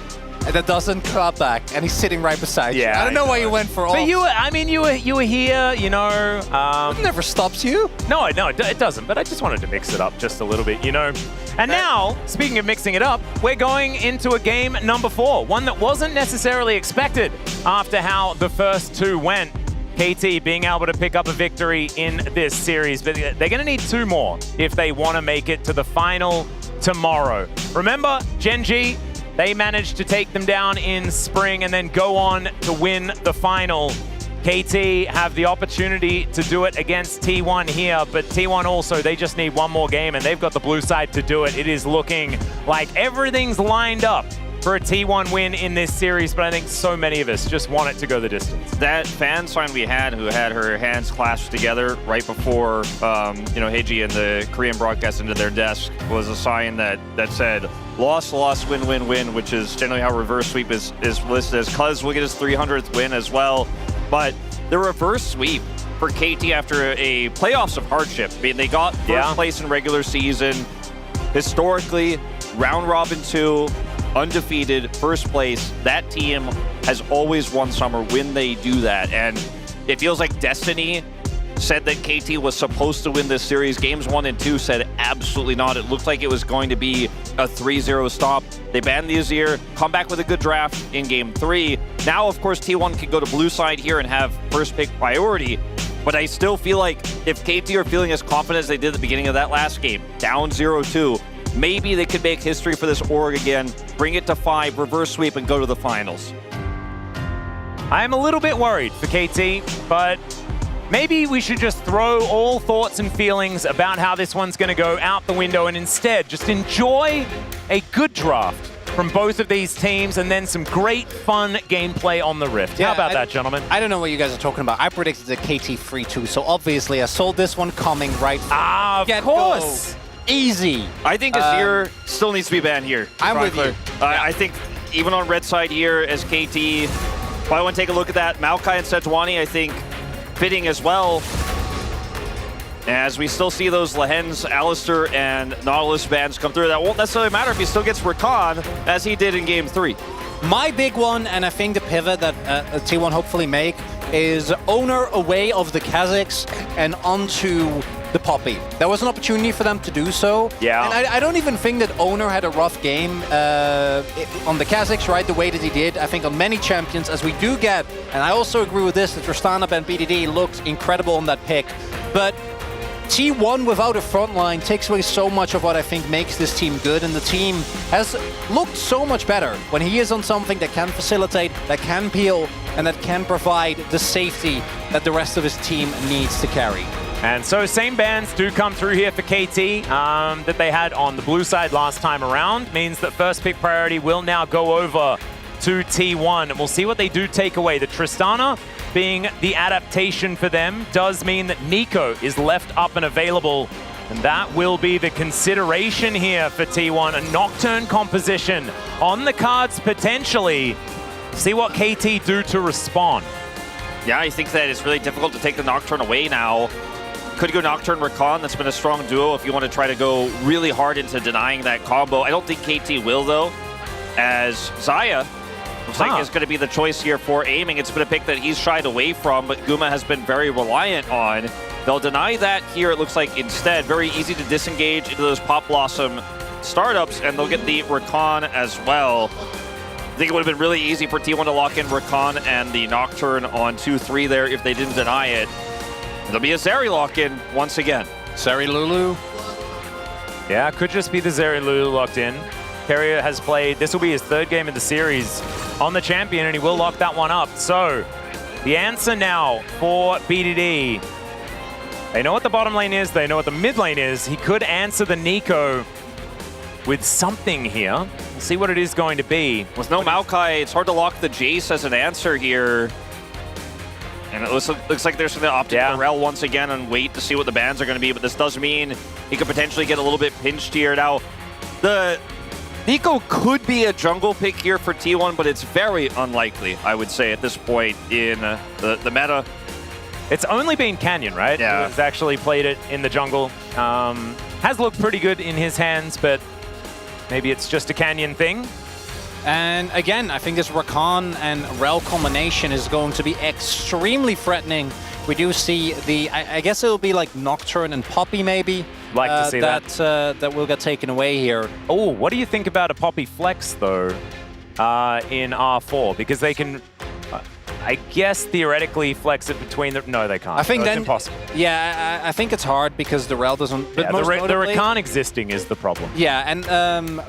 that doesn't clap back, and he's sitting right beside you. I don't know why you went for all. But you were here, you know. It never stops you. No, it doesn't. But I just wanted to mix it up just a little bit, you know. And now, speaking of mixing it up, we're going into a game number 4, one that wasn't necessarily expected after how the first 2 went. KT being able to pick up a victory in this series, but they're going to need 2 more if they want to make it to the final tomorrow. Remember, Gen G, they managed to take them down in spring and then go on to win the final. KT have the opportunity to do it against T1 here, but T1 also, they just need 1 more game and they've got the blue side to do it. It is looking like everything's lined up for a T1 win in this series, but I think so many of us just want it to go the distance. That fan sign we had, who had her hands clasped together right before, Heiji and the Korean broadcast into their desk, was a sign that said, loss, loss, win, win, win, which is generally how reverse sweep is listed as. Cuz will get his 300th win as well. But the reverse sweep for KT after a playoffs of hardship. I mean, they got first place in regular season. Historically, round robin 2, undefeated, first place. That team has always won summer when they do that. And it feels like destiny said that KT was supposed to win this series. Games 1 and 2 said absolutely not. It looked like it was going to be a 3-0 stop. They banned the Azir, come back with a good draft in game 3. Now, of course, T1 can go to blue side here and have first pick priority. But I still feel like if KT are feeling as confident as they did at the beginning of that last game, down 0-2, maybe they could make history for this org again, bring it to 5, reverse sweep, and go to the finals. I'm a little bit worried for KT, but maybe we should just throw all thoughts and feelings about how this one's going to go out the window and instead just enjoy a good draft from both of these teams and then some great fun gameplay on the Rift. How about that, gentlemen? I don't know what you guys are talking about. I predicted the KT 3-2, so obviously I saw this one coming right from of course. Easy. I think Azir still needs to be banned here. I'm with you. I think even on red side here as KT, if I want to take a look at that, Maokai and Sejuani, I think, fitting as well. As we still see those Lehens, Alistair, and Nautilus bans come through. That won't necessarily matter if he still gets Rakan, as he did in game 3. My big one, and I think the pivot that T1 hopefully make, is owner away of the Kazakhs and onto the Poppy. There was an opportunity for them to do so. Yeah. And I don't even think that owner had a rough game on the Kazakhs, right, the way that he did. I think on many champions, as we do get, and I also agree with this, that Tristana and BDD looked incredible on that pick. But T1 without a front line takes away so much of what I think makes this team good, and the team has looked so much better when he is on something that can facilitate, that can peel, and that can provide the safety that the rest of his team needs to carry. And so same bans do come through here for KT that they had on the blue side last time around. Means that first pick priority will now go over to T1. And we'll see what they do take away. The Tristana being the adaptation for them does mean that Nico is left up and available. And that will be the consideration here for T1. A Nocturne composition on the cards potentially. See what KT do to respond. Yeah, I think that it's really difficult to take the Nocturne away now. Could go Nocturne Rakan. That's been a strong duo if you want to try to go really hard into denying that combo. I don't think KT will, though, as Xayah looks like is going to be the choice here for aiming. It's been a pick that he's shied away from, but Guma has been very reliant on. They'll deny that here, it looks like, instead. Very easy to disengage into those Pop Blossom startups, and they'll get the Rakan as well. I think it would have been really easy for T1 to lock in Rakan and the Nocturne on 2-3 there if they didn't deny it. There'll be a Zeri lock-in once again. Zeri Lulu. Yeah, could just be the Zeri Lulu locked in. Carrier has played, this will be his third game of the series on the champion, and he will lock that one up. So, the answer now for BDD. They know what the bottom lane is, they know what the mid lane is. He could answer the Nico with something here. We'll see what it is going to be. With no Maokai, it's hard to lock the Jace as an answer here. And it looks like there's going to opt in for Rel once again and wait to see what the bans are going to be, but this does mean he could potentially get a little bit pinched here. Now, the Nico could be a jungle pick here for T1, but it's very unlikely, I would say, at this point in the meta. It's only been Canyon, right? Yeah. Who's actually played it in the jungle. Has looked pretty good in his hands, but maybe it's just a Canyon thing. And again, I think this Rakan and Rel combination is going to be extremely threatening. We do see the, I guess it'll be like Nocturne and Poppy maybe. Like to see that. That will get taken away here. Oh, what do you think about a Poppy Flex though in R4? Because they can, I guess theoretically flex it between the, no they can't. I think it's then, impossible. Yeah, I think it's hard because the Rel doesn't, but Yeah, most the notably, Rakan existing is the problem. yeah, and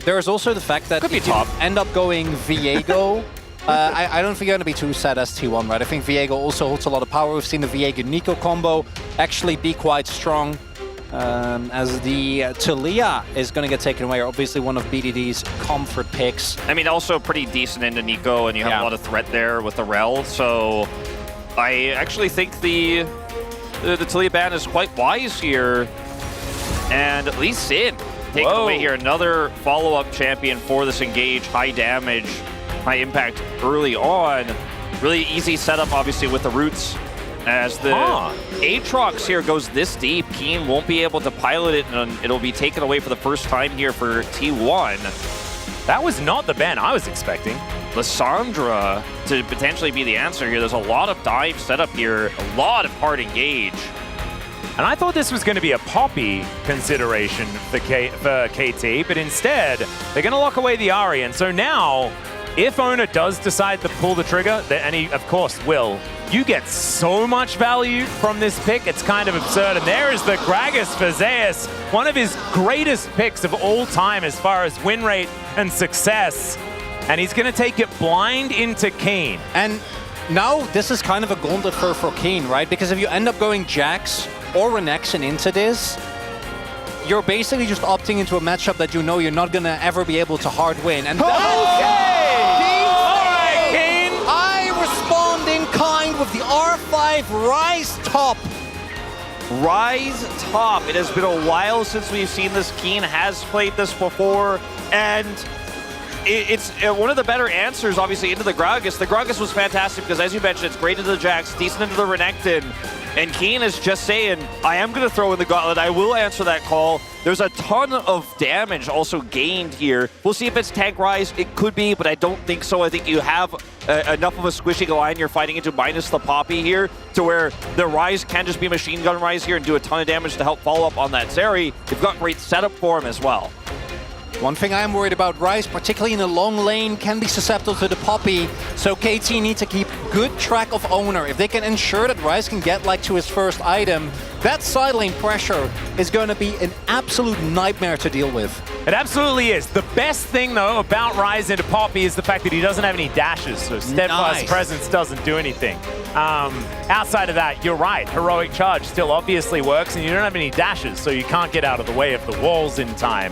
there's also the fact that if you end up going Viego, I don't think you're going to be too sad as T1, right? I think Viego also holds a lot of power. We've seen the Viego-Nico combo actually be quite strong. As the Talia is going to get taken away, obviously one of BDD's comfort picks. I mean, also pretty decent into Nico, and you have a lot of threat there with the Rel, so I actually think the Talia ban is quite wise here. And at least Sin taking away here, another follow-up champion for this engage, high damage, high impact early on. Really easy setup, obviously, with the roots. As the Aatrox here goes this deep, Keen won't be able to pilot it, and it'll be taken away for the first time here for T1. That was not the ban I was expecting. Lissandra to potentially be the answer here. There's a lot of dive setup here, a lot of hard engage. And I thought this was going to be a Poppy consideration for KT, but instead, they're going to lock away the Ahri. And so now, if Owner does decide to pull the trigger, and he, of course, will, you get so much value from this pick, it's kind of absurd. And there is the Gragas for Zeus, one of his greatest picks of all time as far as win rate and success. And he's going to take it blind into Keen. And now this is kind of a gauntlet for Keen, right? Because if you end up going Jax or Renekton into this, you're basically just opting into a matchup that you know you're not going to ever be able to hard win. And kind with the R5 Rise top. Rise top. It has been a while since we've seen this. Keen has played this before, and it's one of the better answers, obviously, into the Gragas. The Gragas was fantastic because, as you mentioned, it's great into the Jax, decent into the Renekton, and Keen is just saying, I am going to throw in the Gauntlet. I will answer that call. There's a ton of damage also gained here. We'll see if it's tank Rise. It could be, but I don't think so. I think you have enough of a squishy line you're fighting into minus the Poppy here to where the Rise can just be machine gun Rise here and do a ton of damage to help follow up on that Zeri. You've got great setup for him as well. One thing I am worried about, Rise, particularly in the long lane, can be susceptible to the Poppy, so KT need to keep good track of Owner. If they can ensure that Rise can get like to his first item, that side lane pressure is going to be an absolute nightmare to deal with. It absolutely is. The best thing, though, about Rise into Poppy is the fact that he doesn't have any dashes, so Steadfast Presence doesn't do anything. Outside of that, you're right. Heroic Charge still obviously works, and you don't have any dashes, so you can't get out of the way of the walls in time.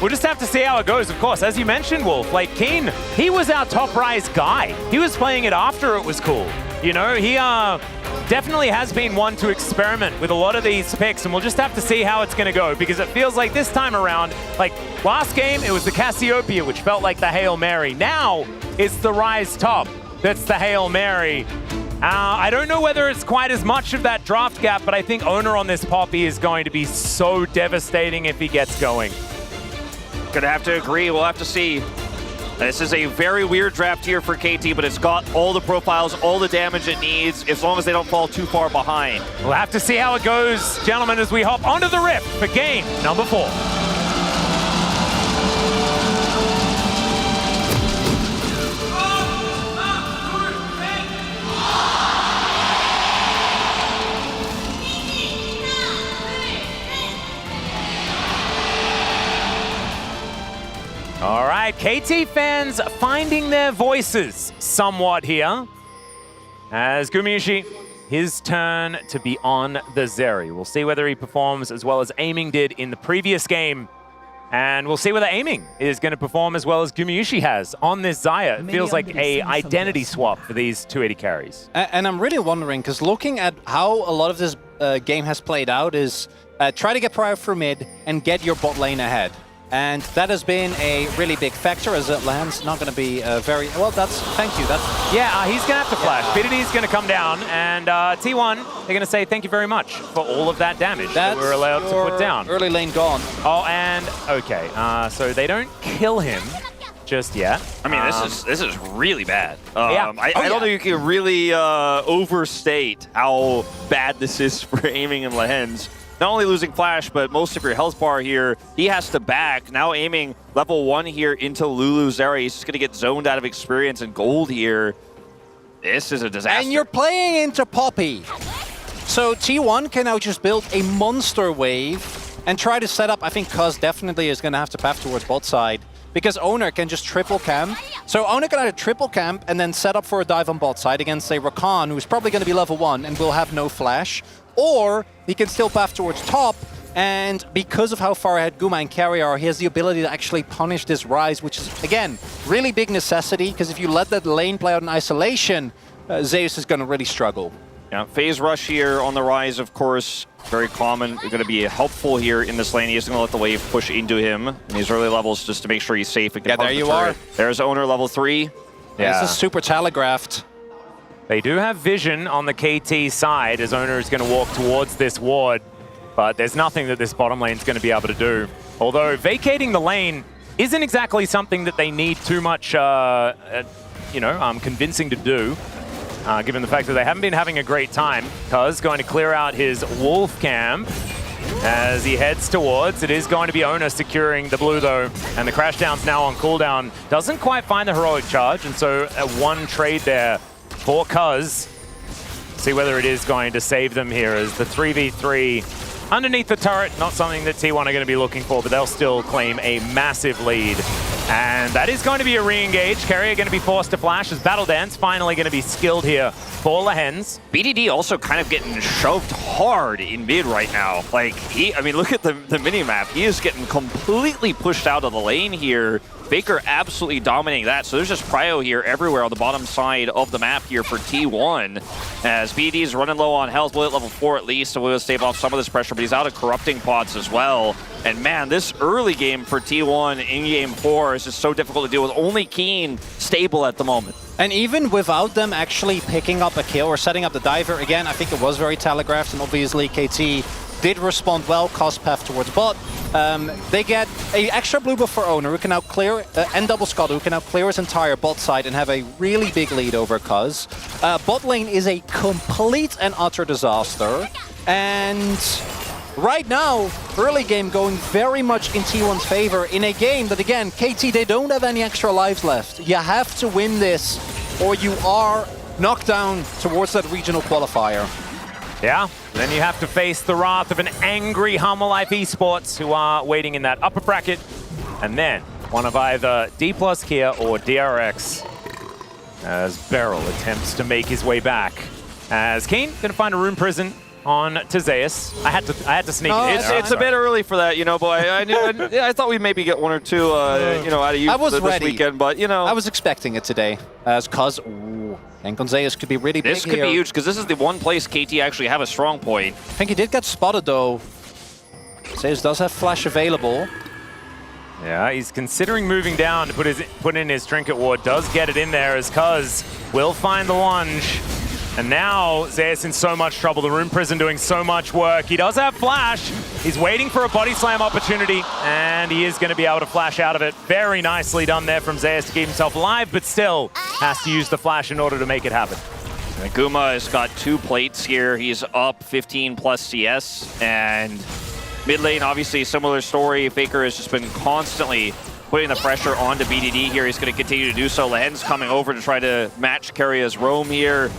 We'll just have to see how it goes, of course. As you mentioned, Wolf, like Keen, he was our top Rise guy. He was playing it after it was cool. You know, he definitely has been one to experiment with a lot of these picks, and we'll just have to see how it's going to go, because it feels like this time around, like last game, it was the Cassiopeia, which felt like the Hail Mary. Now, it's the Rise top that's the Hail Mary. I don't know whether it's quite as much of that draft gap, but I think Owner on this Poppy is going to be so devastating if he gets going. Gonna have to agree. We'll have to see. This is a very weird draft here for KT, but it's got all the profiles, all the damage it needs, as long as they don't fall too far behind. We'll have to see how it goes, gentlemen, as we hop onto the Rift for game number 4. All right, KT fans finding their voices somewhat here. As Gumayusi, his turn to be on the Zeri. We'll see whether he performs as well as Aiming did in the previous game. And we'll see whether Aiming is going to perform as well as Gumayusi has on this Xayah. It feels like a identity swap for these 280 carries. And I'm really wondering, because looking at how a lot of this game has played out is try to get prior for mid and get your bot lane ahead. And that has been a really big factor, as Land's not going to be very... Well, thank you. Yeah, he's going to have to flash. BDD is going to come down, and T1, they're going to say thank you very much for all of that damage that we're allowed to put down. Early lane gone. Oh, and okay, so they don't kill him just yet. I mean, this is really bad. Yeah. I don't think you can really overstate how bad this is for Aiming and Lehens. Not only losing Flash, but most of your health bar here, he has to back. Now Aiming level 1 here into Lulu Zeri. He's just going to get zoned out of experience and gold here. This is a disaster. And you're playing into Poppy. So T1 can now just build a monster wave and try to set up. I think Cuz definitely is going to have to path towards bot side, because Owner can just triple camp. So Owner can either triple camp and then set up for a dive on bot side against, say, Rakan, who's probably going to be level 1 and will have no flash. Or he can still path towards top, and because of how far ahead Guma and Carry are, he has the ability to actually punish this Rise, which is, again, really big necessity, because if you let that lane play out in isolation, Zeus is going to really struggle. Yeah, phase rush here on the Rise, of course, very common. Going to be helpful here in this lane. He's going to let the wave push into him in these early levels just to make sure he's safe. And can there you are. There's Owner level 3. Yeah. This is super telegraphed. They do have vision on the KT side as Owner is going to walk towards this ward, but there's nothing that this bottom lane is going to be able to do. Although vacating the lane isn't exactly something that they need too much, convincing to do, given the fact that they haven't been having a great time. Cuz going to clear out his wolf camp as he heads towards. It is going to be Owner securing the blue though, and the Crashdown's now on cooldown. Doesn't quite find the heroic charge, and so one trade there for Cuz. See whether it is going to save them here as the 3v3 underneath the turret. Not something that T1 are going to be looking for, but they'll still claim a massive lead. And that is going to be a re-engage. Carrier going to be forced to flash as Battle Dance finally going to be skilled here for Lehens. BDD also kind of getting shoved hard in mid right now. Like, look at the mini-map. He is getting completely pushed out of the lane here. Faker absolutely dominating that. So there's just prio here everywhere on the bottom side of the map here for T1. As BD is running low on health, bullet level 4 at least, so we'll stave off some of this pressure, but he's out of corrupting pods as well. And man, this early game for T1 in game 4 is just so difficult to deal with. Only Keen stable at the moment. And even without them actually picking up a kill or setting up the diver, again, I think it was very telegraphed, and obviously KT did respond well, cost path towards bot. They get an extra blue buff for Owner, who can now clear, and double Scott, who can now clear his entire bot side and have a really big lead over Cuz. Bot lane is a complete and utter disaster. And right now, early game going very much in T1's favor in a game that, again, KT, they don't have any extra lives left. You have to win this, or you are knocked down towards that regional qualifier. Yeah, then you have to face the wrath of an angry Hummerlife Esports, who are waiting in that upper bracket. And then one of either D+ Kia or DRX, as Beryl attempts to make his way back. As Keen gonna find a room prison on to Zeus. I had to sneak it in. It's a bit early for that, boy. I thought we'd maybe get one or two, out of you this weekend, but, I was expecting it today, as Cuz, and Zeus could be really big. This could be huge, because this is the one place KT actually have a strong point. I think he did get spotted, though. Zeus does have flash available. Yeah, he's considering moving down to put in his trinket ward. Does get it in there as Cuz will find the lunge. And now Zeus in so much trouble. The Rune Prison doing so much work. He does have flash. He's waiting for a body slam opportunity, and he is going to be able to flash out of it. Very nicely done there from Zeus to keep himself alive, but still has to use the flash in order to make it happen. Guma has got 2 plates here. He's up 15 plus CS, and mid lane, obviously, similar story. Faker has just been constantly putting the pressure onto BDD here. He's going to continue to do so. Lehen's coming over to try to match carry as Roam here.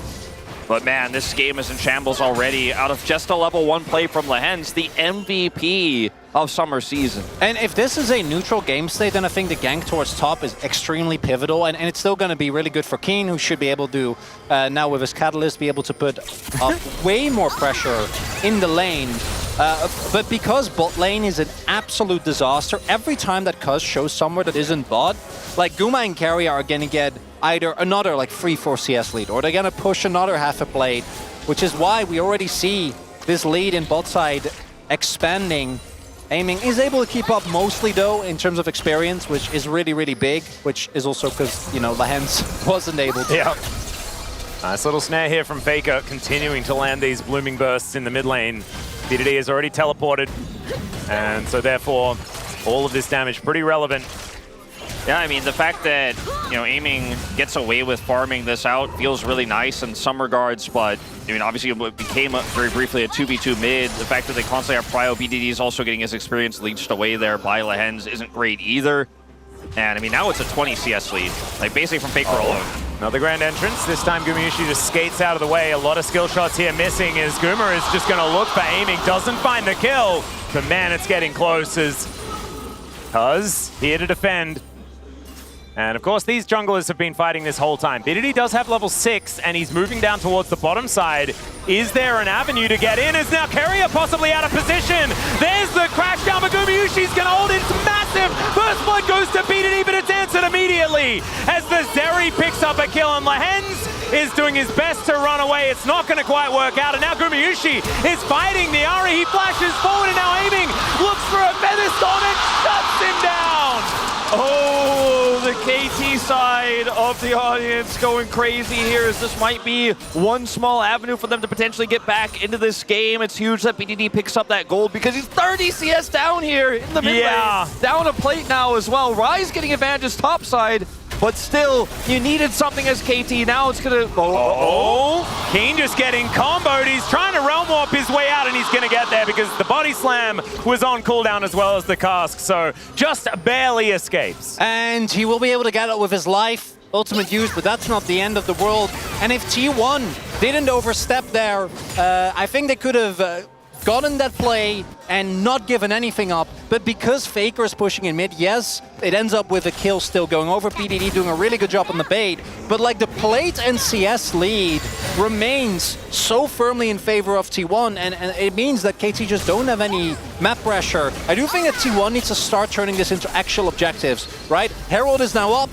But man, this game is in shambles already. Out of just a level 1 play from Lehen's, the MVP of summer season. And if this is a neutral game state, then I think the gank towards top is extremely pivotal, and it's still going to be really good for Keen, who should be able to, now with his Catalyst, be able to put up way more pressure in the lane. But because bot lane is an absolute disaster, every time that Cuz shows somewhere that isn't bot, like Guma and Carry are going to get either another like 3-4 CS lead, or they're going to push another half a plate, which is why we already see this lead in bot side expanding. Aiming is able to keep up mostly though in terms of experience, which is really, really big, which is also because, you know, Lehen's wasn't able to. Yeah. Nice little snare here from Faker, continuing to land these blooming bursts in the mid lane. BDD is already teleported, and so therefore all of this damage pretty relevant. Yeah, I mean, the fact that, you know, Aiming gets away with farming this out feels really nice in some regards, but, I mean, obviously it became very briefly a 2v2 mid. The fact that they constantly have prio, BDD is also getting his experience leached away there by Lehen's isn't great either. And, I mean, now it's a 20 CS lead, like, basically from Faker alone. Another grand entrance. This time Gumayushi just skates out of the way. A lot of skill shots here missing as Guma is just going to look for Aiming. Doesn't find the kill, but man, it's getting close as Cuz here to defend. And of course, these junglers have been fighting this whole time. BDD does have level 6, and he's moving down towards the bottom side. Is there an avenue to get in? Is now Carrier possibly out of position? There's the crash down, but Gumayushi's gonna hold it. It's massive! First blood goes to BDD, but it's answered immediately as the Zeri picks up a kill, and Lehen's is doing his best to run away. It's not gonna quite work out, and now Gumayushi is fighting the Ahri. He flashes forward, and now Aiming looks for a Featherstorm and shuts him down! Oh, the KT side of the audience going crazy here, as this might be one small avenue for them to potentially get back into this game. It's huge that BDD picks up that gold because he's 30 CS down here in the mid lane. Down a plate now as well. Rise getting advantages top side, but still, you needed something as KT. Now it's gonna... Keen just getting comboed. He's trying to realm warp his way out, and he's gonna get there because the body slam was on cooldown as well as the cask, so just barely escapes. And he will be able to get it with his life. Ultimate use, but that's not the end of the world. And if T1 didn't overstep there, I think they could have gotten that play and not given anything up. But because Faker is pushing in mid, yes, it ends up with a kill still going over. BDD doing a really good job on the bait. But like the plate and CS lead remains so firmly in favor of T1, and it means that KT just don't have any map pressure. I do think that T1 needs to start turning this into actual objectives, right? Herald is now up,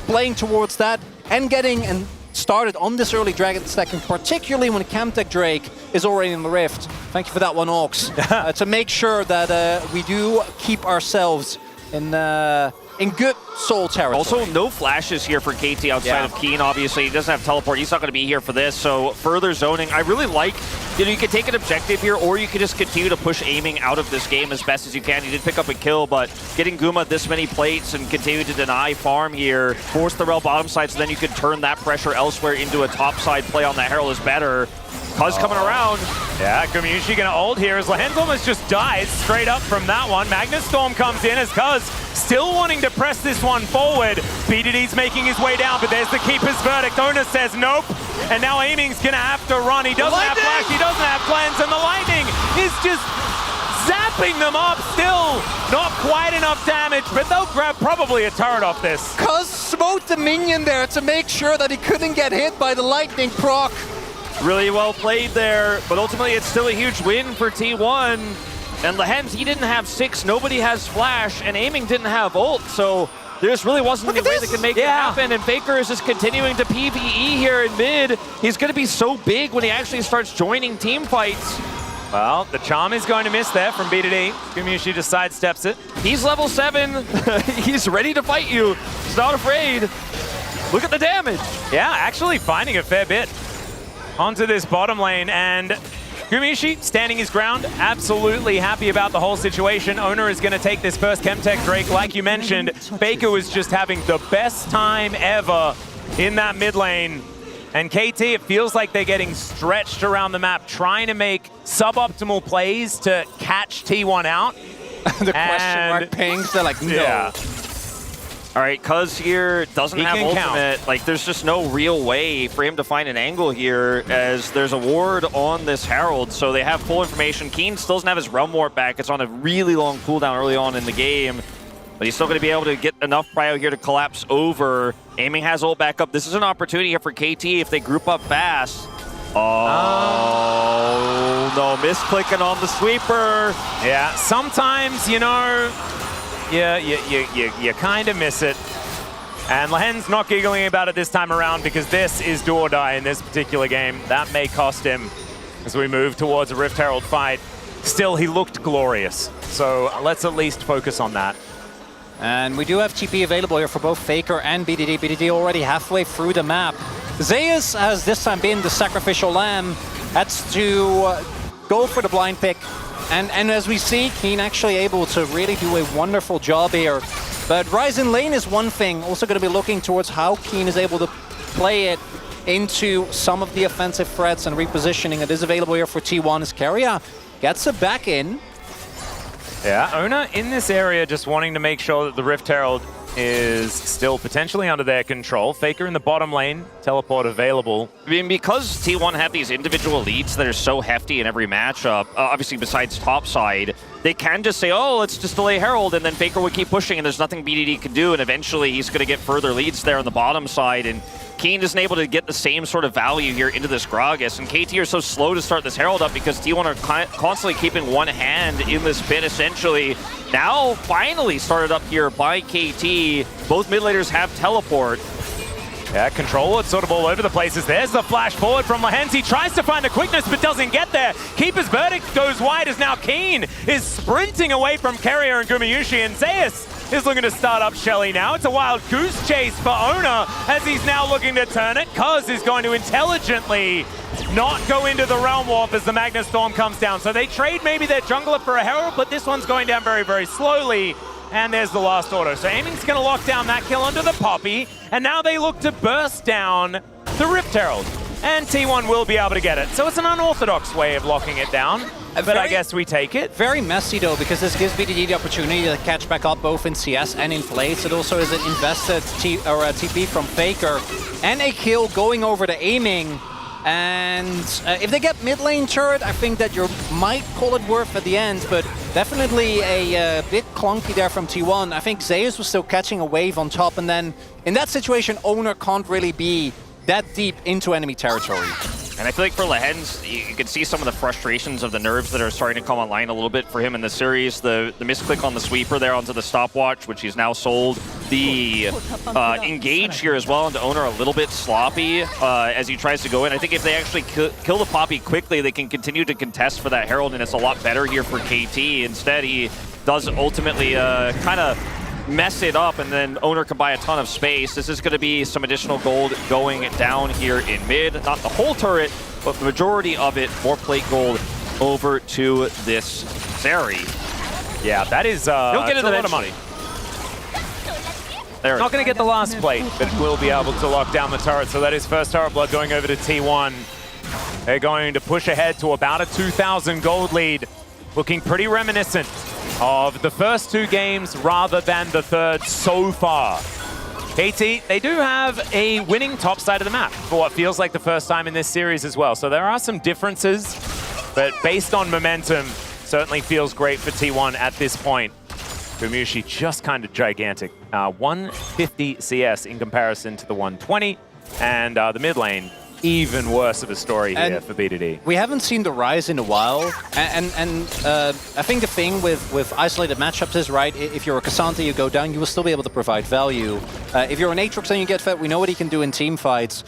playing towards that, and getting started on this early Dragon stacking, particularly when Camtech Drake is already in the Rift. Thank you for that one, Ox. To make sure that we do keep ourselves in good soul territory. Also, no flashes here for KT outside of Keen, obviously. He doesn't have teleport. He's not going to be here for this, so further zoning. I really like, you know, you can take an objective here, or you can just continue to push Aiming out of this game as best as you can. He did pick up a kill, but getting Guma this many plates and continue to deny farm here, force the rel bottom side, so then you can turn that pressure elsewhere into a top side play on the Herald is better. Cuz coming around. Yeah, Gumayushi gonna ult here as Lehen's almost just dies straight up from that one. Magnus Storm comes in as Cuz still wanting to press this one forward. BDD's making his way down, but there's the keeper's verdict. Owner says nope, and now Aiming's gonna have to run. He doesn't have flash, he doesn't have cleanse, and the lightning is just zapping them up. Still not quite enough damage, but they'll grab probably a turret off this. Cuz smoked the minion there to make sure that he couldn't get hit by the lightning proc. Really well played there, but ultimately it's still a huge win for T1. And Lehen's, he didn't have 6, nobody has flash, and Aiming didn't have ult, so there just really wasn't any way that could make it happen, and Faker is just continuing to PvE here in mid. He's going to be so big when he actually starts joining team fights. Well, the charm is going to miss there from BDD. Gumayushi just sidesteps it. He's level 7. He's ready to fight you. He's not afraid. Look at the damage. Yeah, actually finding a fair bit. onto this bottom lane, and Gumiushi standing his ground, absolutely happy about the whole situation. Owner is going to take this first Chemtech Drake. Like you mentioned, Faker was just having the best time ever in that mid lane. And KT, it feels like they're getting stretched around the map, trying to make suboptimal plays to catch T1 out. The question mark pings, they're like, no. Yeah. All right, Cuz here doesn't have ultimate. Count. Like, there's just no real way for him to find an angle here, as there's a ward on this Herald, so they have full information. Keen still doesn't have his Realm Warp back. It's on a really long cooldown early on in the game, but he's still going to be able to get enough prio here to collapse over. Aiming has ult back up. This is an opportunity here for KT if they group up fast. Oh, no, misclicking on the sweeper. Yeah, sometimes, you know, you kind of miss it. And Lahen's not giggling about it this time around because this is do or die in this particular game. That may cost him as we move towards a Rift Herald fight. Still, he looked glorious. So let's at least focus on that. And we do have TP available here for both Faker and BDD. BDD already halfway through the map. Zeus has this time been the sacrificial lamb. That's to go for the blind pick. And as we see, Keen actually able to really do a wonderful job here. But Rise in lane is one thing. Also going to be looking towards how Keen is able to play it into some of the offensive threats and repositioning. It is available here for T1 as Keria gets it back in. Yeah, Ona in this area just wanting to make sure that the Rift Herald is still potentially under their control. Faker in the bottom lane, teleport available. I mean, because T1 have these individual leads that are so hefty in every matchup, obviously besides topside, they can just say, oh, let's just delay Herald, and then Faker would keep pushing, and there's nothing BDD can do, and eventually he's going to get further leads there on the bottom side, and Keen isn't able to get the same sort of value here into this Gragas, and KT are so slow to start this Herald up because T1 are constantly keeping one hand in this pit, essentially. Now, finally started up here by KT. Both mid laners have teleport. Yeah, control, it's sort of all over the places. There's the flash forward from Lahen's. He tries to find the quickness, but doesn't get there. Keeper's verdict goes wide as now Keen is sprinting away from Keria and Gumiushi, and Zeus is looking to start up Shelly now. It's a wild goose chase for Ona as he's now looking to turn it. Cuz is going to intelligently not go into the Realm Warp as the Magna Storm comes down. So they trade maybe their jungler for a Herald, but this one's going down very, very slowly. And there's the last auto. So Aiming's going to lock down that kill onto the Poppy. And now they look to burst down the Rift Herald. And T1 will be able to get it. So it's an unorthodox way of locking it down. But I guess we take it. Very messy though, because this gives BDD the opportunity to catch back up both in CS and in plates. It also is an invested TP from Faker. And a kill going over to Aiming. And if they get mid lane turret, I think that you might call it worth at the end, but definitely a bit clunky there from T1. I think Zeus was still catching a wave on top, and then in that situation, Owner can't really be that deep into enemy territory. And I feel like for Lahen's, you can see some of the frustrations of the nerves that are starting to come online a little bit for him in the series. The misclick on the sweeper there onto the stopwatch, which he's now sold. The engage here as well into Owner a little bit sloppy as he tries to go in. I think if they actually kill the Poppy quickly, they can continue to contest for that Herald, and it's a lot better here for KT. Instead, he does ultimately kind of mess it up, and then Owner can buy a ton of space. This is going to be some additional gold going down here in mid. Not the whole turret, but the majority of it. More plate gold over to this Zeri. Yeah, that is He'll get a lot of money. There Not going to get the last plate, but will be able to lock down the turret. So that is first turret blood going over to T1. They're going to push ahead to about a 2,000 gold lead. Looking pretty reminiscent of the first two games rather than the third so far. KT, they do have a winning top side of the map for what feels like the first time in this series as well. So there are some differences, but based on momentum, certainly feels great for T1 at this point. Gumiushi just kind of gigantic. 150 CS in comparison to the 120, and the mid lane, even worse of a story here for BDD. We haven't seen the Rise in a while, and I think the thing with isolated matchups is, right, if you're a Cassandra, you go down, you will still be able to provide value. If you're an Aatrox and you get fed, we know what he can do in team fights.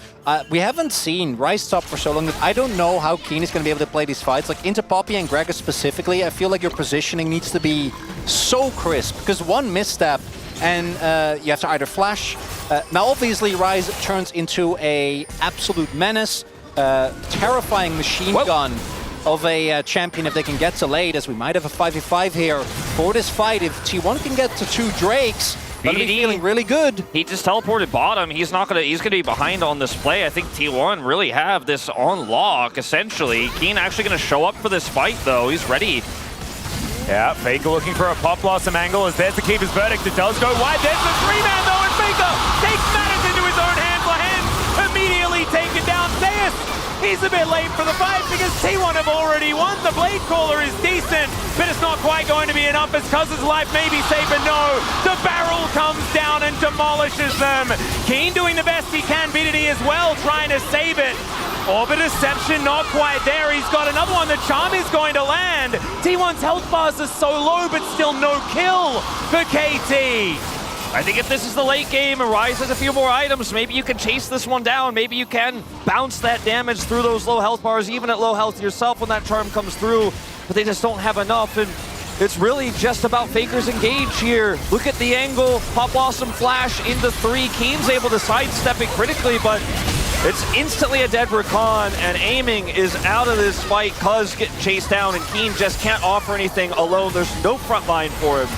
We haven't seen Rise top for so long that I don't know how Keen is going to be able to play these fights. Like into Poppy and Gragas specifically, I feel like your positioning needs to be so crisp, because one misstep and you have to either flash. Now obviously Rise turns into a absolute menace, terrifying machine gun of a champion if they can get to late, as we might have a 5v5 here for this fight. If T1 can get to 2 Drakes, that'll be feeling really good. He just teleported bottom. He's gonna be behind on this play. I think T1 really have this on lock, essentially. Keen actually gonna show up for this fight, though. He's ready. Yeah, Faker looking for a pop blossom angle as there's the keeper's verdict. It does go wide. There's the 3-man though, and Faker takes matters into his own hands. Lahens immediately taken down. Zeus, he's a bit late for the fight because T1 have already won. The Blade Caller is decent, but it's not quite going to be enough as Cuz's life may be safe, but no, the barrel comes down and demolishes them. Keen doing the best he can, BDD as well, trying to save it. Orbit Deception not quite there. He's got another one. The Charm is going to land. T1's health bars are so low, but still no kill for KT. I think if this is the late game and Rise has a few more items, maybe you can chase this one down. Maybe you can bounce that damage through those low health bars, even at low health yourself when that Charm comes through, but they just don't have enough. And it's really just about Faker's engage here. Look at the angle. Pop Blossom flash into 3. Keen's able to sidestep it critically, but it's instantly a dead Rakan, and aiming is out of this fight. Cuz getting chased down, and Keen just can't offer anything alone. There's no front line for him.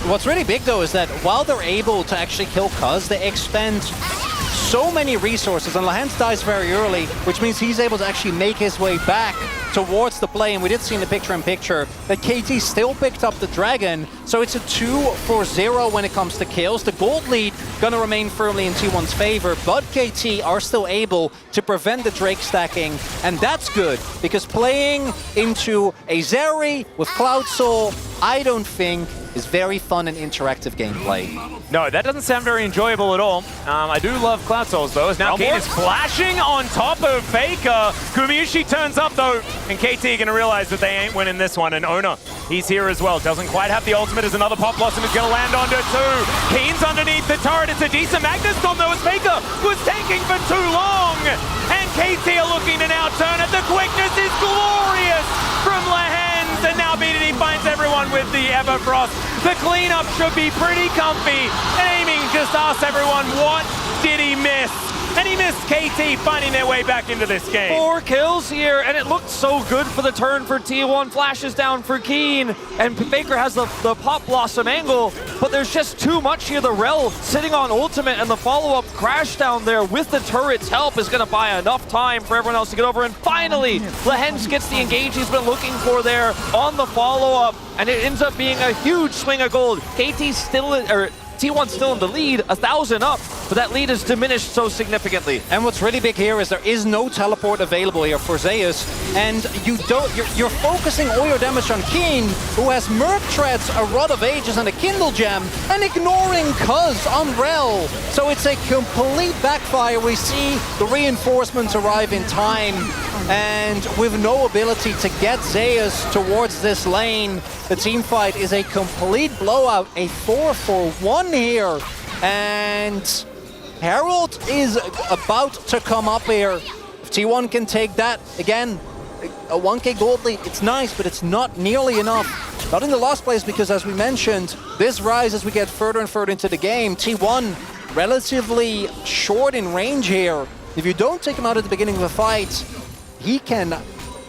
What's really big though is that while they're able to actually kill Cuz, they expend so many resources, and Lahens dies very early, which means he's able to actually make his way back towards the play. And we did see in the picture-in-picture that KT still picked up the Dragon, so it's a 2-0 when it comes to kills. The gold lead gonna remain firmly in T1's favor, but KT are still able to prevent the Drake stacking, and that's good, because playing into a Zeri with Cloud Soul, I don't think is very fun and interactive gameplay. No, that doesn't sound very enjoyable at all. I do love Cloud Souls though, as now Keen is flashing on top of Faker. Kumiushi turns up though, and KT gonna realize that they ain't winning this one, and Ona, he's here as well. Doesn't quite have the ultimate as another Pop Blossom is gonna land onto 2. Keen's underneath the turret. It's a decent Magnus Storm though, as Faker was tanking for too long. And KT are looking to now turn it. The quickness is glorious from Lahens, and now BDD finds everyone with the Everfrost. The cleanup should be pretty comfy. And aiming just asks everyone, what did he miss? And he missed KT finding their way back into this game. 4 kills here, and it looked so good for the turn for T1. Flashes down for Keen, and Faker has the Pop Blossom angle, but there's just too much here. The Rel sitting on ultimate, and the follow-up crash down there with the turret's help is going to buy enough time for everyone else to get over. And finally, Lahens gets the engage he's been looking for there on the follow-up, and it ends up being a huge swing of gold. KT's still T1's still in the lead, 1,000 up, but that lead is diminished so significantly. And what's really big here is there is no teleport available here for Zeus, and you're focusing all your damage on Keen, who has Merc Treads, a Rod of Ages, and a Kindle Gem, and ignoring Cuz on Rel. So it's a complete backfire. We see the reinforcements arrive in time, and with no ability to get Zeus towards this lane, the team fight is a complete blowout, a 4-for-1 here, and Herald is about to come up here. If T1 can take that, again, a 1k gold lead, it's nice, but it's not nearly enough. Not in the last place, because as we mentioned, this Rise as we get further and further into the game. T1 relatively short in range here. If you don't take him out at the beginning of the fight, he can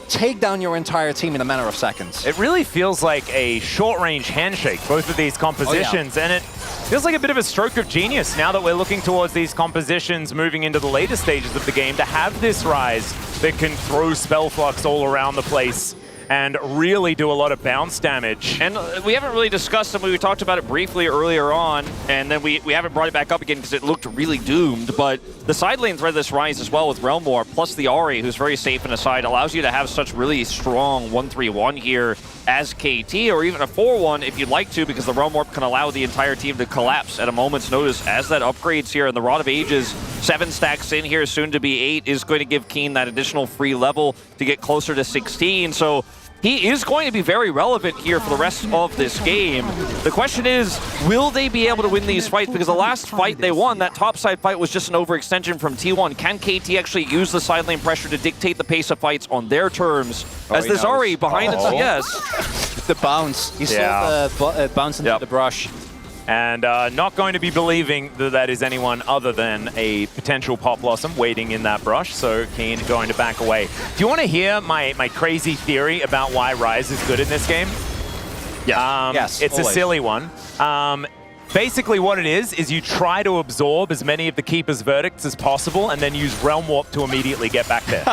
take down your entire team in a matter of seconds. It really feels like a short-range handshake, both of these compositions, and it feels like a bit of a stroke of genius now that we're looking towards these compositions moving into the later stages of the game, to have this Rise that can throw spell flux all around the place and really do a lot of bounce damage. And we haven't really discussed it. We talked about it briefly earlier on, and then we haven't brought it back up again because it looked really doomed. But the side lane thread of this Rise as well with Realm War, plus the Ahri, who's very safe in the side, allows you to have such really strong 1-3-1 here as KT, or even a 4-1 if you'd like to, because the Realm Warp can allow the entire team to collapse at a moment's notice as that upgrades here. And the Rod of Ages, 7 stacks in here, soon to be 8, is going to give Keen that additional free level to get closer to 16. So he is going to be very relevant here for the rest of this game. The question is, will they be able to win these fights? Because the last fight they won, that topside fight, was just an overextension from T1. Can KT actually use the side lane pressure to dictate the pace of fights on their terms? As this Ahri behind it, yes. The bounce. He saw the bounce into the brush. And not going to be believing that that is anyone other than a potential Pop Blossom waiting in that brush, so Keen going to back away. Do you want to hear my crazy theory about why Ryze is good in this game? Yeah. Yes, it's always. a silly one. Basically what it is you try to absorb as many of the Keeper's verdicts as possible and then use Realm Warp to immediately get back there.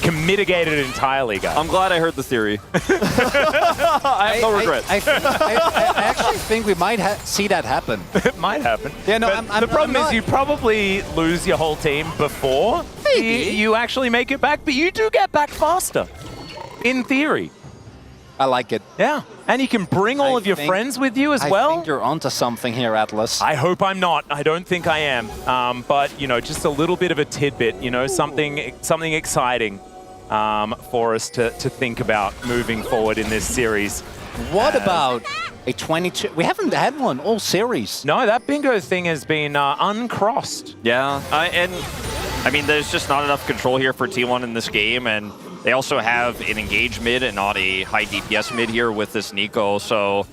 Can mitigate it entirely, guys. I'm glad I heard the theory. I have no regrets. I actually think we might see that happen. It might happen. Yeah, no, But the problem is you probably lose your whole team before you actually make it back, but you do get back faster, in theory. I like it. Yeah, and you can bring all of your friends with you as well. I think you're onto something here, Atlas. I hope I'm not. I don't think I am. But, you know, just a little bit of a tidbit, you know, something exciting for us to think about moving forward in this series. What about a 22? We haven't had one all series. No, that bingo thing has been uncrossed. Yeah, I mean, there's just not enough control here for T1 in this game, and they also have an engaged mid and not a high DPS mid here with this Nico, so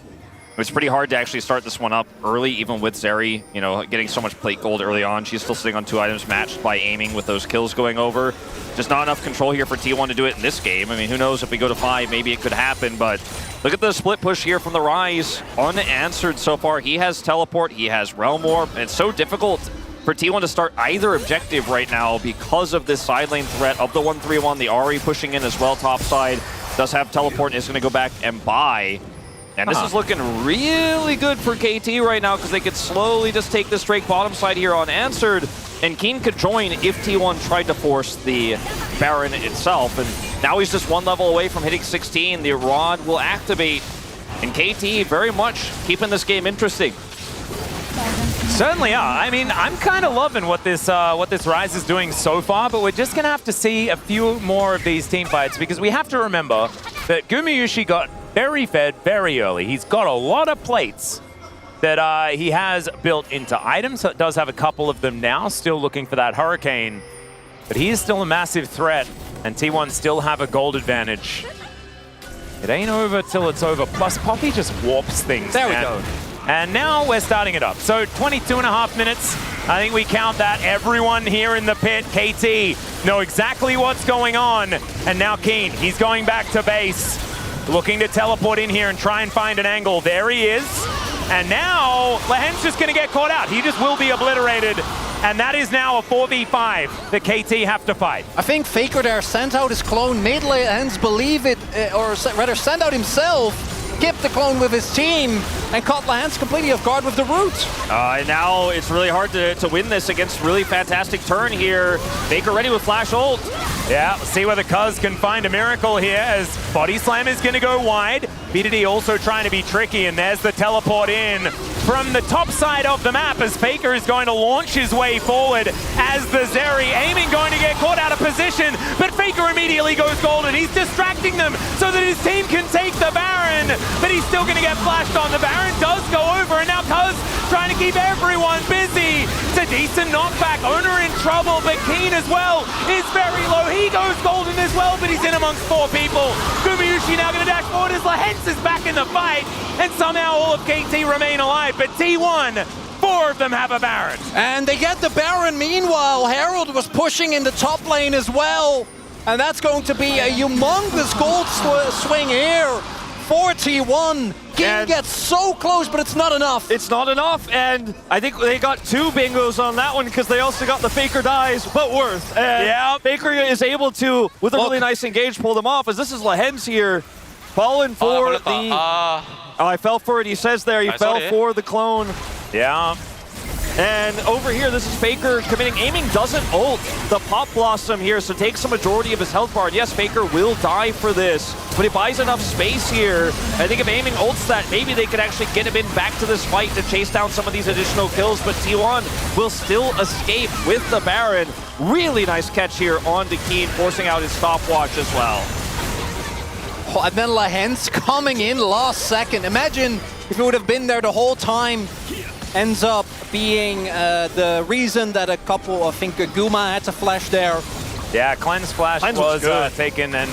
it's pretty hard to actually start this one up early, even with Zeri, you know, getting so much plate gold early on. She's still sitting on 2 items matched by aiming with those kills going over. Just not enough control here for T1 to do it in this game. I mean, who knows, if we go to 5, maybe it could happen, but look at the split push here from the Ryze. Unanswered so far. He has teleport, he has Realm Warp, and it's so difficult for T1 to start either objective right now because of this side lane threat of the 1-3-1. The Ahri pushing in as well top side. Does have teleport and is going to go back and buy. And this is looking really good for KT right now because they could slowly just take this Drake bottom side here unanswered. And Keen could join if T1 tried to force the Baron itself. And now he's just 1 level away from hitting 16. The Rod will activate. And KT very much keeping this game interesting. Certainly are. I mean, I'm kind of loving what this Ryze is doing so far, but we're just going to have to see a few more of these team fights because we have to remember that Gumayusi got very fed very early. He's got a lot of plates that he has built into items. So it does have a couple of them now, still looking for that Hurricane. But he is still a massive threat, and T1 still have a gold advantage. It ain't over till it's over. Plus, Poppy just warps things. There we go. And now we're starting it up. So 22.5 minutes. I think we count that. Everyone here in the pit, KT, know exactly what's going on. And now Keen, he's going back to base. Looking to teleport in here and try and find an angle. There he is. And now Lehen's just going to get caught out. He just will be obliterated. And that is now a 4v5 that KT have to fight. I think Faker there sent out his clone mid lane, hence believe it, or rather send out himself, skip the clone with his team, and caught Lance completely off guard with the root. And now it's really hard to win this against really fantastic turn here. Faker ready with flash ult. Yeah, let's see whether Cuz can find a miracle here as Body Slam is going to go wide. BDD also trying to be tricky, and there's the teleport in from the top side of the map as Faker is going to launch his way forward as the Zeri aiming, going to get caught out of position, but Faker immediately goes golden. He's distracting them so that his team can take the Baron, but he's still going to get flashed on. The Baron does go over, and now Cuz trying to keep everyone busy. It's a decent knockback. Owner in trouble, but Keen as well is very low. He goes golden as well, but he's in amongst 4 people. Gumayusi now going to dash forward as Lehens is back in the fight, and somehow all of KT remain alive, but T1, 4 of them have a Baron. And they get the Baron. Meanwhile, Herald was pushing in the top lane as well, and that's going to be a humongous gold swing here for T1. King gets so close, but it's not enough. It's not enough, and I think they got 2 bingos on that one because they also got the Faker dies, but worth. And yeah, Faker is able to, with a really nice engage, pull them off, as this is Lehens here, falling for I fell for it, he says there, he fell for the clone. Yeah. And over here, this is Faker committing. Aiming doesn't ult the Pop Blossom here, so takes the majority of his health bar. And yes, Faker will die for this, but he buys enough space here. I think if Aiming ults that, maybe they could actually get him in back to this fight to chase down some of these additional kills, but T1 will still escape with the Baron. Really nice catch here on Keen, forcing out his stopwatch as well. And then Lehens coming in last second. Imagine if he would have been there the whole time. Ends up being the reason that a couple, I think Guma had to flash there. Yeah, Cleanse Flash was taken, and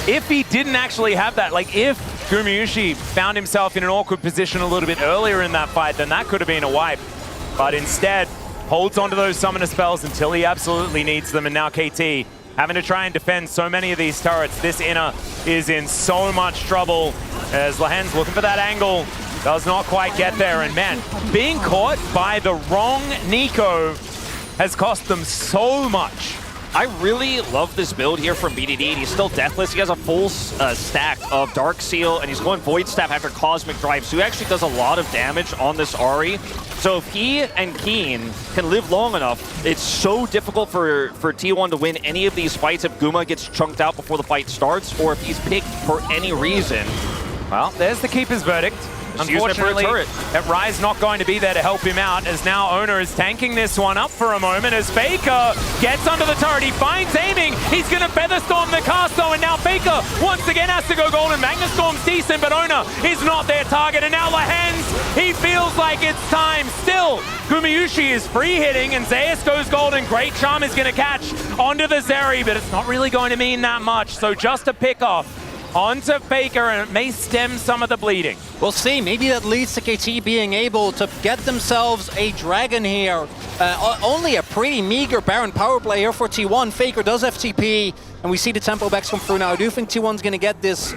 if he didn't actually have that, like if Gumayusi found himself in an awkward position a little bit earlier in that fight, then that could have been a wipe. But instead, holds onto those summoner spells until he absolutely needs them. And now KT having to try and defend so many of these turrets. This inner is in so much trouble as Lahen's looking for that angle. Does not quite get there. And man, being caught by the wrong Nico has cost them so much. I really love this build here from BDD. He's still deathless. He has a full stack of Dark Seal, and he's going Void Staff after Cosmic Drive. So he actually does a lot of damage on this Ahri. So if he and Keen can live long enough, it's so difficult for T1 to win any of these fights if Guma gets chunked out before the fight starts, or if he's picked for any reason. Well, there's the Keeper's verdict. Unfortunately, Rise not going to be there to help him out, as now Owner is tanking this one up for a moment as Faker gets under the turret. He finds aiming. He's going to Featherstorm the cast though, and now Faker once again has to go golden. Magnastorm's decent, but Owner is not their target. And now Lahen's, he feels like it's time. Still, Gumayusi is free hitting, and Zeus goes golden. Great Charm is going to catch onto the Zeri, but it's not really going to mean that much. So just a pick off onto Faker, and it may stem some of the bleeding. We'll see. Maybe that leads to KT being able to get themselves a dragon here. Only a pretty meager Baron power play here for T1. Faker does FTP, and we see the tempo backs come through now. I do think T1's going to get this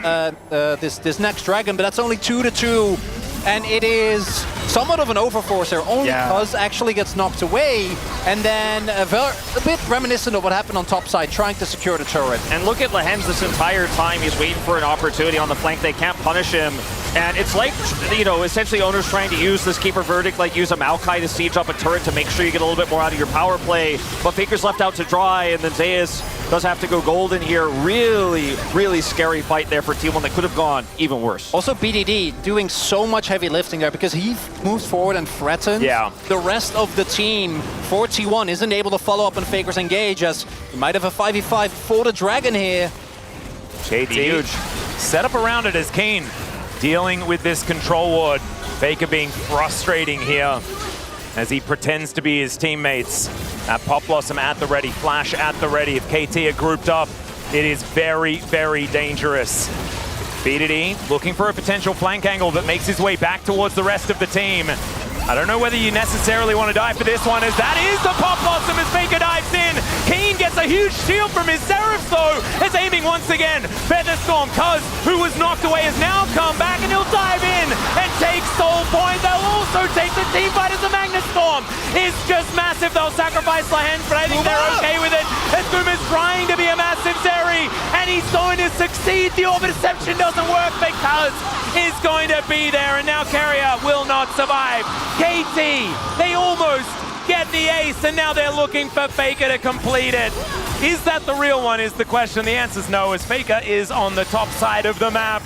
this next dragon, but that's only 2-2. And it is somewhat of an overforce here, only because actually gets knocked away, and then a bit reminiscent of what happened on top side, trying to secure the turret. And look at Lahen's this entire time. He's waiting for an opportunity on the flank. They can't punish him. And it's like, you know, essentially Owner's trying to use this Keeper Verdict, like use a Maokai to siege up a turret to make sure you get a little bit more out of your power play. But Faker's left out to dry, and then Zeus does have to go golden here. Really, really scary fight there for T1 that could have gone even worse. Also, BDD doing so much heavy lifting there because he moves forward and threatens. The rest of the team for T1 isn't able to follow up on Faker's engage, as he might have a 5v5 for the dragon here. KT huge. Set up around it as Kane dealing with this control ward. Faker being frustrating here as he pretends to be his teammates. That Pop Blossom at the ready, Flash at the ready. If KT are grouped up, it is very, very dangerous. BDD looking for a potential flank angle that makes his way back towards the rest of the team. I don't know whether you necessarily want to die for this one, as that is the Pop Blossom as Faker dives in. Keen gets a huge shield from his Seraph though, is aiming once again. Featherstorm, Cuz, who was knocked away, has now come back, and he'll dive in and take Soul Point. They'll also take the team fight as the Magnastorm is just massive. They'll sacrifice Lahen, but I think they're okay with it, as Guma's trying to be a massive Zeri, and he's going to succeed. The Orbit Deception doesn't work because is going to be there, and now Carrier will not survive. KT, they almost get the ace, and now they're looking for Faker to complete it. Is that the real one is the question. The answer's no, as Faker is on the top side of the map.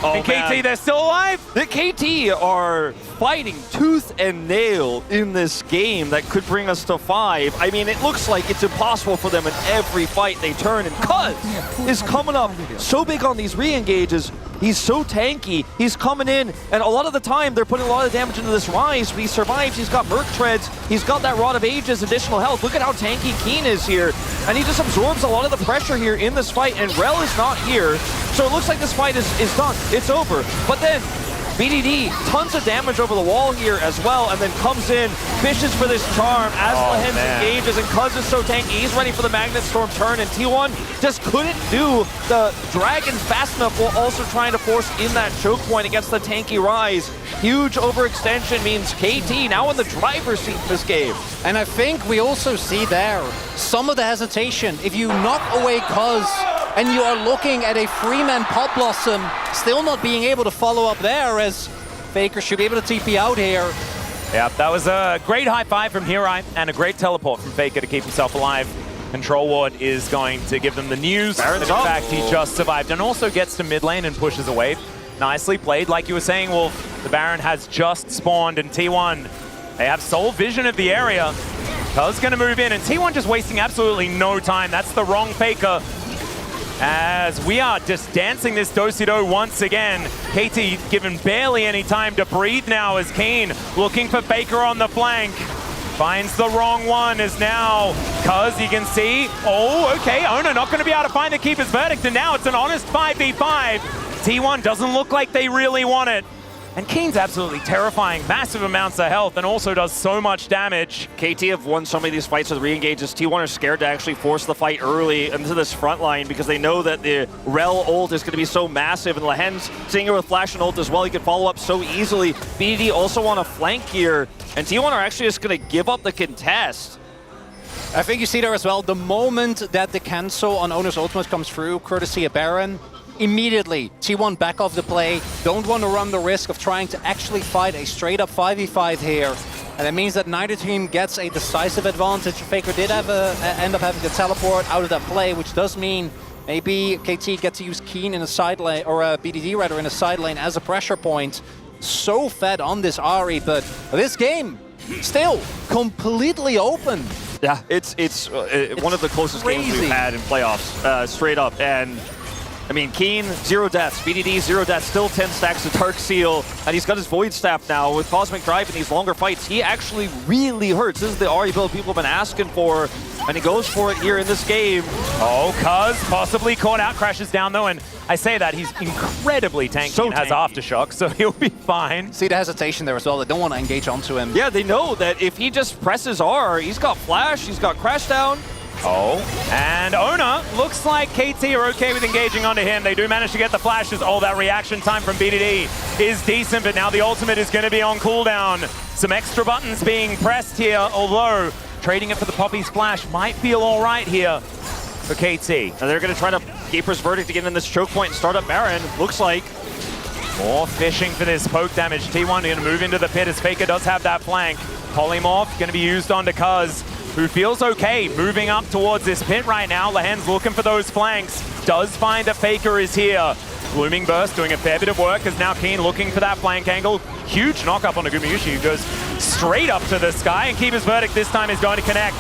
And KT, they're still alive? The KT are fighting tooth and nail in this game that could bring us to 5. I mean, it looks like it's impossible for them in every fight they turn, and Cuz is coming up so big on these re-engages. He's so tanky. He's coming in, and a lot of the time they're putting a lot of damage into this Rise, but he survives. He's got Merc Treads. He's got that Rod of Ages, additional health. Look at how tanky Keen is here, and he just absorbs a lot of the pressure here in this fight, and Rel is not here, so it looks like this fight is done. It's over. But then BDD, tons of damage over the wall here as well, and then comes in, fishes for this charm as Lahen's engages, and Cuz is so tanky, he's ready for the Magnastorm turn, and T1 just couldn't do the dragon fast enough while also trying to force in that choke point against the tanky Rise. Huge overextension means KT now in the driver's seat in this game. And I think we also see there some of the hesitation. If you knock away Cuz, and you are looking at a three-man Pop Blossom still not being able to follow up there, as Faker should be able to TP out here. Yeah, that was a great high five from Hirai and a great teleport from Faker to keep himself alive. Control Ward is going to give them the news that in fact he just survived, and also gets to mid lane and pushes away. Nicely played. Like you were saying, Wolf, the Baron has just spawned, and T1, they have sole vision of the area. Cuz gonna move in, and T1 just wasting absolutely no time. That's the wrong Faker, as we are just dancing this do-si-do once again. KT given barely any time to breathe now, as Keen looking for Faker on the flank. Finds the wrong one, as now Cuz, you can see, okay, Owner not going to be able to find the Keeper's Verdict, and now it's an honest 5v5. T1 doesn't look like they really want it. And Keen's absolutely terrifying, massive amounts of health, and also does so much damage. KT have won so many of these fights with re-engages. T1 are scared to actually force the fight early into this front line because they know that the Rel ult is going to be so massive, and Lehen's sitting here with flash and ult as well. He can follow up so easily. BDD also on a flank here, and T1 are actually just going to give up the contest. I think you see there as well, the moment that the cancel on Owner's ultimate comes through, courtesy of Baron, immediately T1 back off the play, don't want to run the risk of trying to actually fight a straight up 5v5 here. And that means that neither team gets a decisive advantage. Faker did have end up having to teleport out of that play, which does mean maybe KT get to use Keen in a side lane, or BDD rather, in a side lane as a pressure point. So fed on this Ahri, but this game still completely open. Yeah, it's one of the closest games we've had in playoffs, straight up. And I mean, Keen, 0 deaths. BDD, 0 deaths. Still 10 stacks of Dark Seal. And he's got his Void Staff now. With Cosmic Drive in these longer fights, he actually really hurts. This is the Ahri build people have been asking for. And he goes for it here in this game. Oh, Cuz possibly caught out, crashes down though. And I say that, he's incredibly tanky, So and has Aftershock, so he'll be fine. See the hesitation there as well. They don't want to engage onto him. Yeah, they know that if he just presses R, he's got Flash, he's got Crash Down. Oh, and Ona looks like KT are okay with engaging onto him. They do manage to get the flashes. Oh, that reaction time from BDD is decent, but now the ultimate is going to be on cooldown. Some extra buttons being pressed here, although trading it for the Poppy's flash might feel all right here for KT. And they're going to try to Gaper's Verdict to get in this choke point and start up Baron. Looks like more fishing for this poke damage. T1 going to move into the pit as Faker does have that flank. Polymorph going to be used onto Cuz, who feels okay moving up towards this pit right now. Lehen's looking for those flanks. Does find that Faker is here. Blooming Burst doing a fair bit of work as now Keen looking for that flank angle. Huge knock up on Gumayusi, who goes straight up to the sky, and Keeper's Verdict this time is going to connect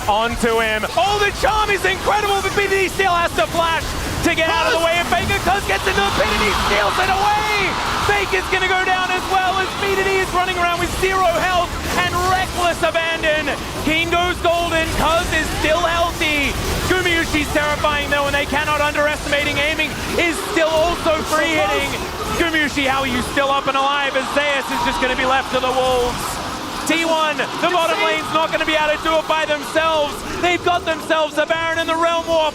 onto him. Oh, the charm is incredible, but BDD still has to flash to get out of the way, and Faker Cuz gets into the pit and he steals it away! Faker's gonna go down as well as BDD is running around with 0 health and reckless abandon. Keen goes golden, Cuz is still healthy. Gumayusi's terrifying though, and they cannot underestimating aiming is still also free hitting. Gumayusi, how are you still up and alive as Zeus is just gonna be left to the wolves. T1, the bottom lane's not going to be able to do it by themselves. They've got themselves a Baron in the Realm Warp.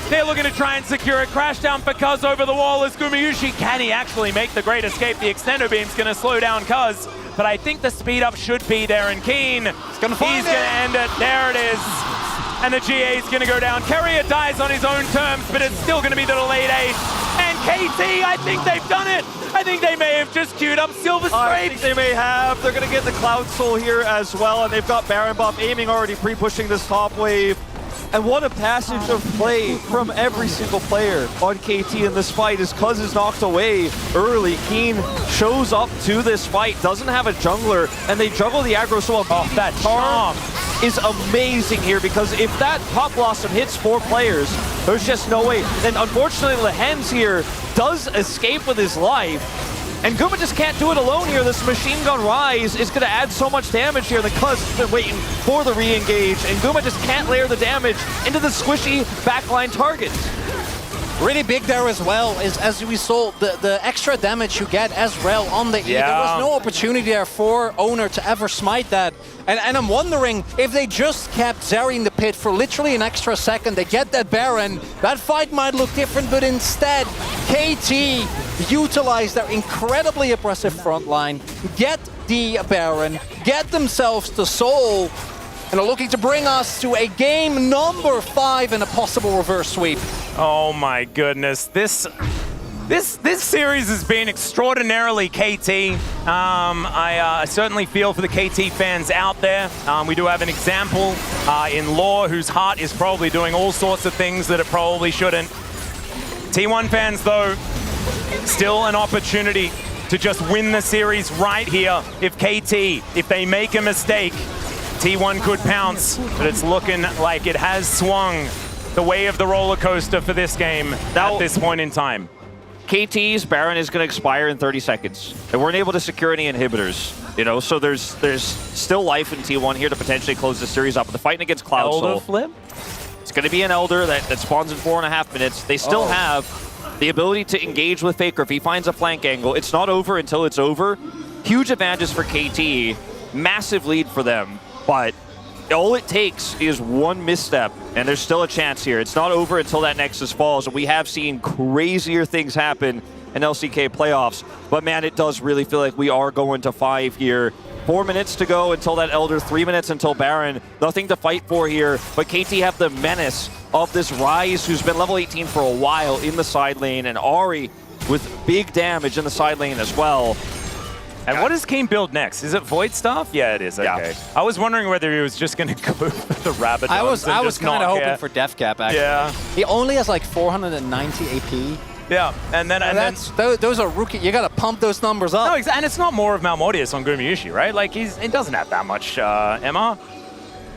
They're looking to try and secure it. Crash down for Cuz over the wall as Gumayusi. Can he actually make the great escape? The Extendo Beam's going to slow down Cuz, but I think the speed up should be there, and Keen, he's going to end it. There it is. And the GA is going to go down. Carrier dies on his own terms, but it's still going to be the delayed ace. And KT, I think they've done it. I think they may have just queued up Silver Scrapes. I think they may have. They're going to get the Cloud Soul here as well, and they've got Baron buff aiming already, pre-pushing this top wave. And what a passage of play from every single player on KT in this fight as Cuz is knocked away early. Keen shows up to this fight, doesn't have a jungler, and they juggle the aggro so well. Oh, that charm is amazing here, because if that Pop Blossom hits 4 players, there's just no way. And unfortunately, Lehen's here does escape with his life. And Guma just can't do it alone here. This Machine Gun Rise is going to add so much damage here. The Cuz has been waiting for the re-engage, and Guma just can't layer the damage into the squishy backline targets. Really big there as well is, as we saw, the extra damage you get as Rel on the E. There was no opportunity there for Owner to ever smite that. And I'm wondering if they just kept Zeri in the pit for literally an extra second, they get that Baron, that fight might look different, but instead, KT utilize their incredibly impressive front line, get the Baron, get themselves the Soul, and are looking to bring us to a game number 5 and a possible reverse sweep. Oh my goodness, this series has been extraordinarily KT. I certainly feel for the KT fans out there. We do have an example in Law, whose heart is probably doing all sorts of things that it probably shouldn't. T1 fans, though, still an opportunity to just win the series right here. If they make a mistake, T1 could pounce, but it's looking like it has swung the way of the roller coaster for this game at this point in time. KT's Baron is going to expire in 30 seconds. They weren't able to secure any inhibitors, you know, so there's still life in T1 here to potentially close the series up. But the fighting against Cloud Soul. Elder flip? It's going to be an Elder that spawns in 4.5 minutes. They still have the ability to engage with Faker if he finds a flank angle. It's not over until it's over. Huge advantages for KT, massive lead for them, but all it takes is one misstep, and there's still a chance here. It's not over until that Nexus falls, and we have seen crazier things happen in LCK playoffs. But man, it does really feel like we are going to 5 here. 4 minutes to go until that Elder, 3 minutes until Baron. Nothing to fight for here, but KT have the menace of this Ryze, who's been level 18 for a while in the side lane, and Ahri with big damage in the side lane as well. And what does Kane build next? Is it Void stuff? Yeah, it is. Okay. Yeah. I was wondering whether he was just going to go for the Rabbit. I was kind of hoping for Death Cap, actually. Yeah. He only has like 490 AP. Yeah, and then those are rookie. You gotta pump those numbers up. No, and it's not more of Malmodius on Gumayusi, right? Like he doesn't have that much MR.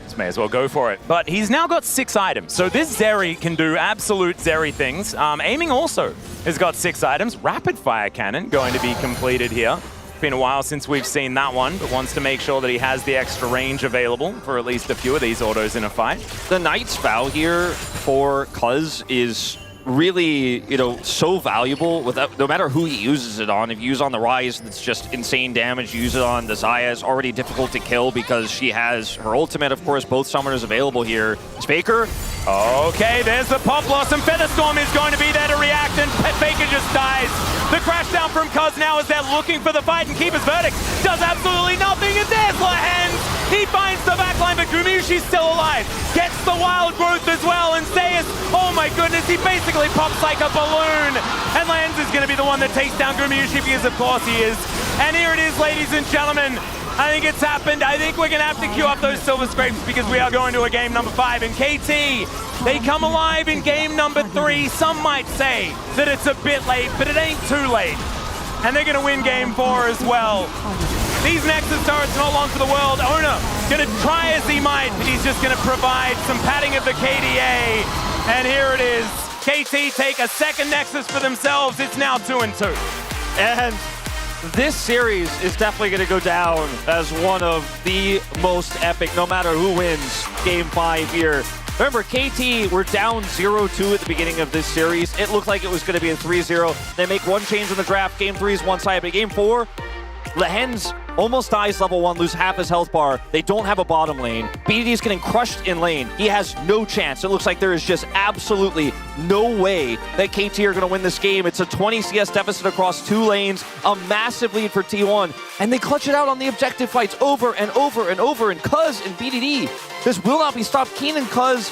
Just may as well go for it. But he's now got 6 items, so this Zeri can do absolute Zeri things. Aiming also has got 6 items. Rapid fire cannon going to be completed here. Been a while since we've seen that one, but wants to make sure that he has the extra range available for at least a few of these autos in a fight. The Knight's Vow here for Cuz is really, so valuable without, no matter who he uses it on. If you use on the Ryze, that's just insane damage. You use it on the Xayah, it's already difficult to kill because she has her ultimate, of course, both summoners available here. Faker. Okay, there's the pop blossom. Featherstorm is going to be there to react, and Faker just dies. The crash down from Cuz now as they're looking for the fight, and Keeper's Verdict does absolutely nothing, and there's Lehens. He finds the backline, but Gumayusi's still alive. Gets the wild growth as well, and Zeus, oh my goodness, he basically pops like a balloon. And Lehens is going to be the one that takes down Gumayusi because of course he is. And here it is, ladies and gentlemen. I think it's happened. I think we're going to have to queue up those Silver Scrapes because we are going to a game number 5. And KT, they come alive in game number 3. Some might say that it's a bit late, but it ain't too late. And they're going to win game 4 as well. These Nexus turrets not long for the world. Owner going to try as he might, but he's just going to provide some padding of the KDA. And here it is. KT take a second Nexus for themselves. It's now 2-2. And this series is definitely going to go down as one of the most epic, no matter who wins game 5 here. Remember, KT were down 0-2 at the beginning of this series. It looked like it was going to be a 3-0. They make one change in the draft. Game 3 is one side, but game 4, Lehens almost dies level 1, lose half his health bar. They don't have a bottom lane. BDD is getting crushed in lane. He has no chance. It looks like there is just absolutely no way that KT are going to win this game. It's a 20 CS deficit across 2 lanes, a massive lead for T1, and they clutch it out on the objective fights over and over and over. And Cuz and BDD, this will not be stopped. Keen and Cuz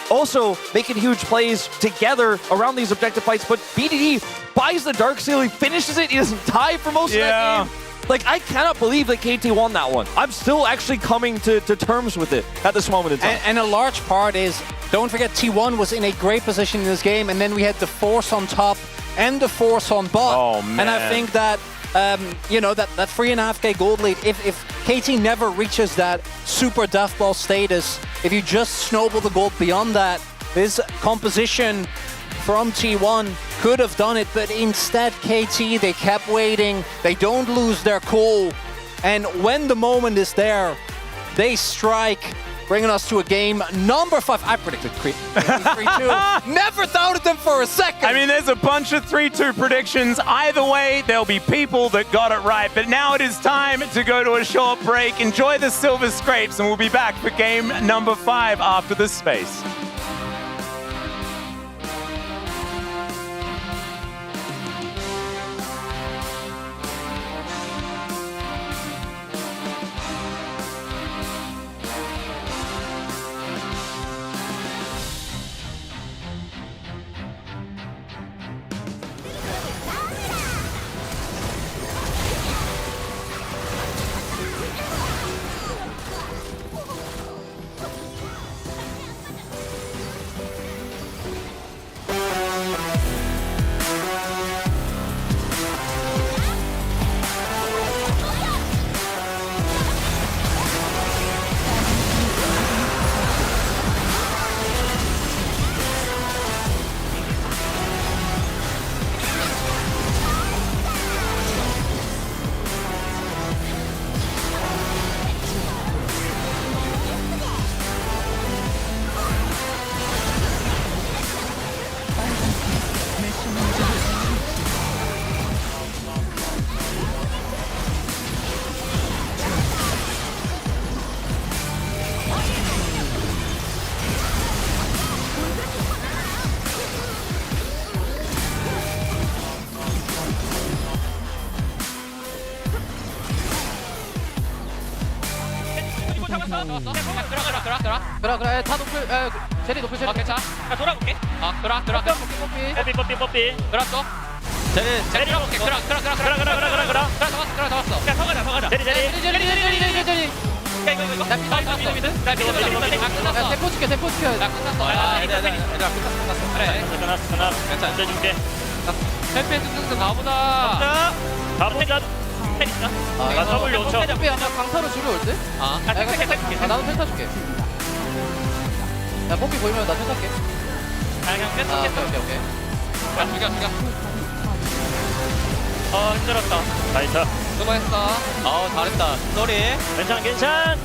also making huge plays together around these objective fights, but BDD buys the Dark Seal. He finishes it. He doesn't die for most of that game. Like, I cannot believe that KT won that one. I'm still actually coming to terms with it at this moment in time. And a large part is, don't forget, T1 was in a great position in this game, and then we had the Force on top and the Force on bot. Oh, man. And I think that, that 3.5k gold lead, if KT never reaches that super death ball status, if you just snowball the gold beyond that, this composition from T1 could have done it, but instead KT, they kept waiting. They don't lose their cool. And when the moment is there, they strike, bringing us to a game number 5. I predicted 3-2. Never doubted them for a second. I mean, there's a bunch of 3-2 predictions. Either way, there'll be people that got it right. But now it is time to go to a short break. Enjoy the Silver Scrapes, and we'll be back for game number 5 after this space. 좋았어. 그래. 다 높을, 제리 높을, 제리. 괜찮아. 나 돌아볼게. 돌아. 뽀삐. 들어왔어. 제리 잡아볼게. 들어. 잡았어. 야, 서가자. 제리. 이거. 나 미드. 나 끝났어. 대포 줄게. 나 끝났어. 끝났어. 그래. 끝났어. 괜찮아. 줄게. 템페 승승 가보자. 가보자. 나 W 5초. 템페 아마 강타로 줄여 올 듯? 나도 펜타 줄게. 야, 뽀삐 보이면 나 펜타 할게. 그냥 펜타. 오케이. 야, 죽여. 힘들었다. 나이스. 수고했어. 잘했다. 쏘리. 괜찮.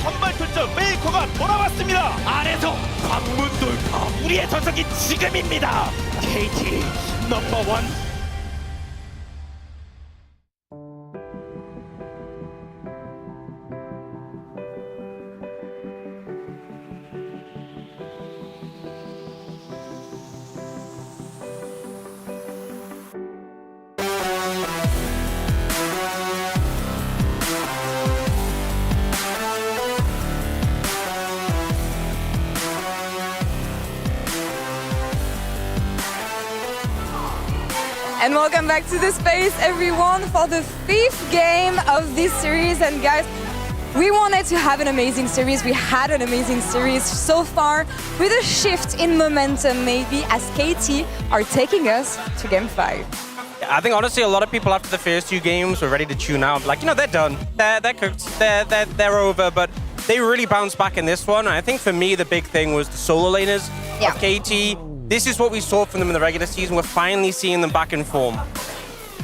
선발 출전 페이커가 돌아왔습니다. 아래서 관문 돌파. 우리의 전성기 지금입니다. KT 넘버원. And welcome back to the space, everyone, for the 5th game of this series. And guys, we wanted to have an amazing series. We had an amazing series so far, with a shift in momentum maybe, as KT are taking us to game 5. I think honestly a lot of people after the first 2 games were ready to tune out. Like, you know, they're done. They're cooked. They're over. But they really bounced back in this one. And I think for me the big thing was the solo laners of KT. this is what we saw from them in the regular season. We're finally seeing them back in form.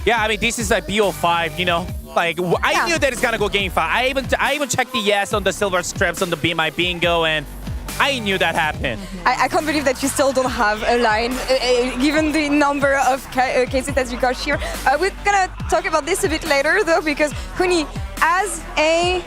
Yeah, I mean, this is like BO5, you know? Like, I knew that it's gonna go game 5. I even checked the yes on the silver strips on the Be My Bingo, and I knew that happened. I can't believe that you still don't have a line, given the number of cases that you got here. We're gonna talk about this a bit later, though, because Huni, as a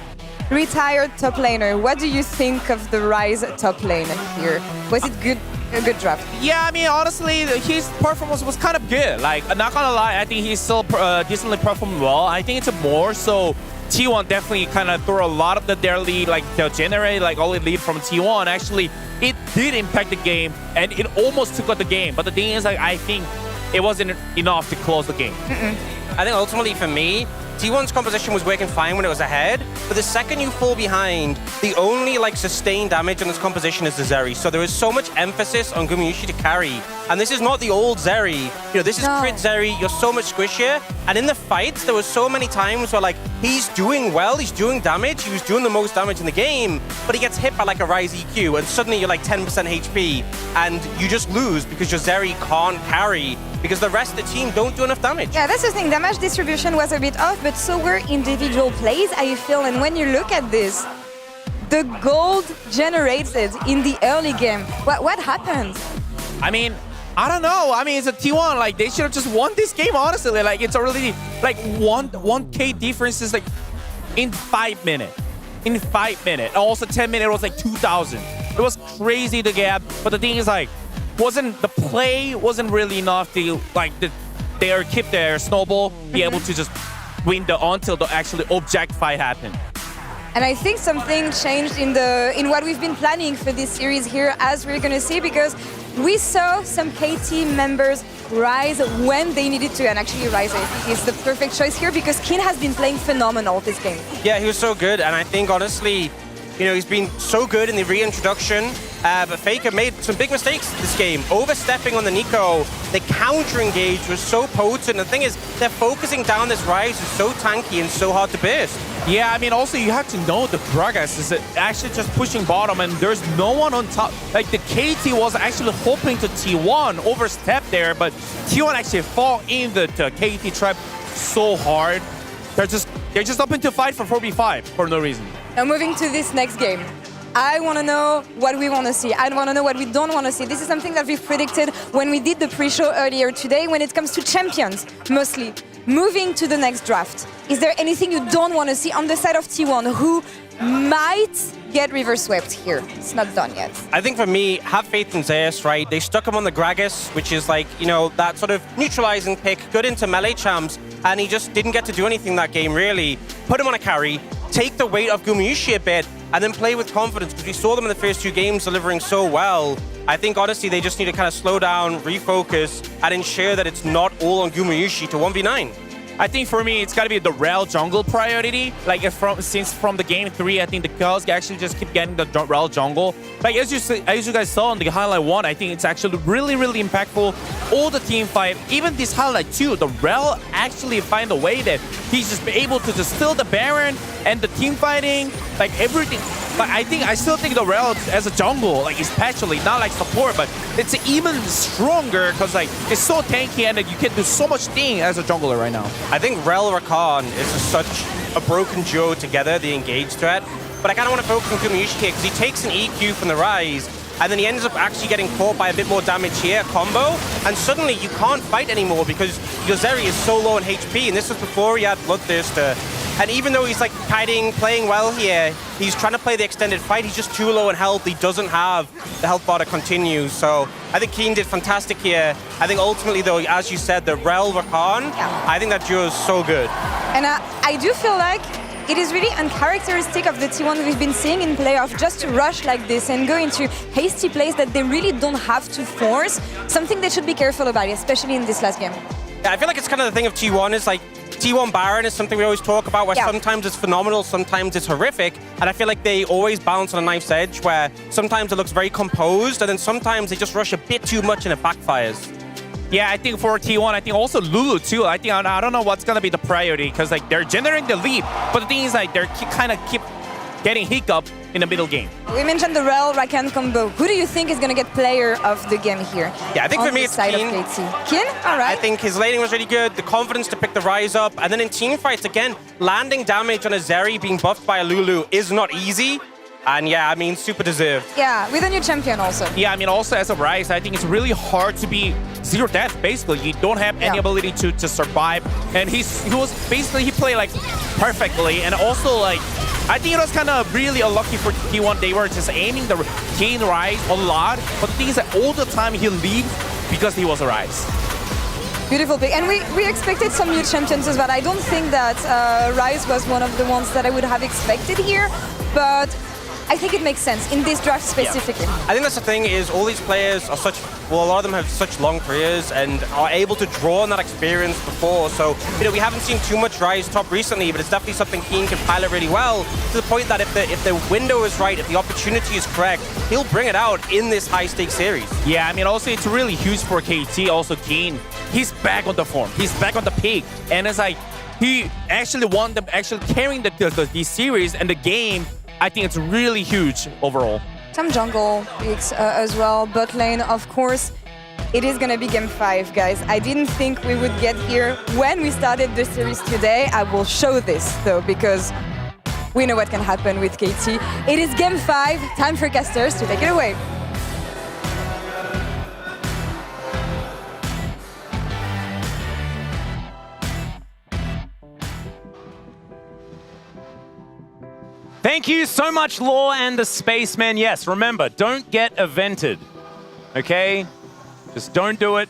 retired top laner, what do you think of the Rise top lane here? Was it good? A good draft? Yeah, I mean, honestly, his performance was kind of good. Like, I'm not gonna lie, I think he still decently performed well. I think it's more so T1 definitely kind of threw a lot of their lead, like they'll generate like all the lead from T1. Actually, it did impact the game, and it almost took out the game. But the thing is, like, I think it wasn't enough to close the game. I think ultimately for me, T1's composition was working fine when it was ahead, but the second you fall behind, the only like sustained damage on this composition is the Zeri. So there is so much emphasis on Gumayusi to carry, and this is not the old Zeri. You know, this is crit Zeri. You're so much squishier, and in the fights, there was so many times where like he's doing well, he's doing damage, he was doing the most damage in the game, but he gets hit by like a Rise EQ, and suddenly you're like 10% HP, and you just lose because your Zeri can't carry, because the rest of the team don't do enough damage. Yeah, that's the thing. Damage distribution was a bit off, but so were individual plays, I feel. And when you look at this, the gold generated in the early game, what happened? I mean, I don't know. I mean, it's a T1. Like, they should have just won this game, honestly. Like, it's already, like, 1K differences, like, in 5 minutes. In 5 minutes. Also, 10 minutes, it was, like, 2,000. It was crazy, the gap. But the thing is, like, the play wasn't really enough to, like, they keep their snowball, be able to just win until the actually object fight happened. And I think something changed in what we've been planning for this series here, as we're gonna see, because we saw some KT members rise when they needed to, and actually Rise, I think, is the perfect choice here because Kin has been playing phenomenal this game. Yeah, he was so good, and I think honestly, you know, he's been so good in the reintroduction, but Faker made some big mistakes this game. Overstepping on the Nico, the counter-engage was so potent. The thing is, they're focusing down this Rise who's so tanky and so hard to burst. Yeah, I mean, also, you have to know the Gragas is actually just pushing bottom, and there's no one on top. Like, the KT was actually hoping to T1 overstep there, but T1 actually fall in the KT trap so hard. They're just up into fight for 4v5 for no reason. Now moving to this next game. I want to know what we want to see. I want to know what we don't want to see. This is something that we've predicted when we did the pre-show earlier today when it comes to champions, mostly. Moving to the next draft. Is there anything you don't want to see on the side of T1 who might get reverse swept here? It's not done yet. I think for me, have faith in Zeus, right? They stuck him on the Gragas, which is like, you know, that sort of neutralizing pick, good into melee champs, and he just didn't get to do anything that game, really. Put him on a carry, take the weight off Gumayusi a bit, and then play with confidence, because we saw them in the first 2 games delivering so well. I think, honestly, they just need to kind of slow down, refocus, and ensure that it's not all on Gumayusi to 1v9. I think for me, it's got to be the Rel jungle priority. Like, since from the game 3, I think the girls actually just keep getting the Rel jungle. Like, as you guys saw in the highlight 1, I think it's actually really, really impactful. All the team fight, even this highlight 2, the Rel actually find a way that he's just able to just steal the Baron and the team fighting, like everything. But I still think the Rel as a jungle, like especially not like support, but it's even stronger because like it's so tanky and you can do so much thing as a jungler right now. I think Rel Rakan is such a broken duo together, the engage threat. But I kind of want to focus on Gumayusi here because he takes an EQ from the Rise, and then he ends up actually getting caught by a bit more damage here, combo, and suddenly you can't fight anymore because your Zeri is so low in HP, and this was before he had Bloodthirster. And even though he's like kiting, playing well here, he's trying to play the extended fight, he's just too low in health, he doesn't have the health bar to continue. So I think Keen did fantastic here. I think ultimately though, as you said, the Rel Rakan, I think that duo is so good. And I do feel like it is really uncharacteristic of the T1 we've been seeing in playoff just to rush like this and go into hasty plays that they really don't have to force. Something they should be careful about, especially in this last game. Yeah, I feel like it's kind of the thing of T1 is like, T1 Baron is something we always talk about where sometimes it's phenomenal, sometimes it's horrific, and I feel like they always balance on a knife's edge where sometimes it looks very composed and then sometimes they just rush a bit too much and it backfires. Yeah, I think for T1, I think also Lulu too. I don't know what's gonna be the priority because like they're generating the lead, but the thing is like they're kind of keep getting hiccup in the middle game. We mentioned the Rel Rakan combo. Who do you think is going to get player of the game here? Yeah, I think on for me the it's side Keen. of KT. Keen? All right. I think his laning was really good, the confidence to pick the Rise up, and then in team fights, again, landing damage on a Zeri being buffed by a Lulu is not easy. And yeah, I mean, super deserved. Yeah, with a new champion also. Yeah, I mean, also as a Rise, I think it's really hard to be zero death, basically. You don't have any ability to survive. And he played like perfectly. And also like, I think it was kind of really unlucky for T1. They were just aiming the Kane Rise a lot. But the thing is that all the time he leaves because he was a Rise. Beautiful pick. And we expected some new champions as well. I don't think that Rise was one of the ones that I would have expected here. But I think it makes sense in this draft specifically. Yeah. I think that's the thing is all these players are such, well, a lot of them have such long careers and are able to draw on that experience before. So, you know, we haven't seen too much Rise top recently, but it's definitely something Keen can pilot really well to the point that if the window is right, if the opportunity is correct, he'll bring it out in this high-stakes series. Yeah, I mean, also it's really huge for KT, also Keen. He's back on the form. He's back on the peak. And it's like, he actually won them, actually carrying the series and the game. I think it's really huge overall. Some jungle picks as well, bot lane, of course. It is gonna be game 5, guys. I didn't think we would get here when we started the series today. I will show this though, because we know what can happen with KT. It is game 5, time for casters to take it away. Thank you so much, Law and the Spaceman. Yes, remember, don't get evented, okay? Just don't do it.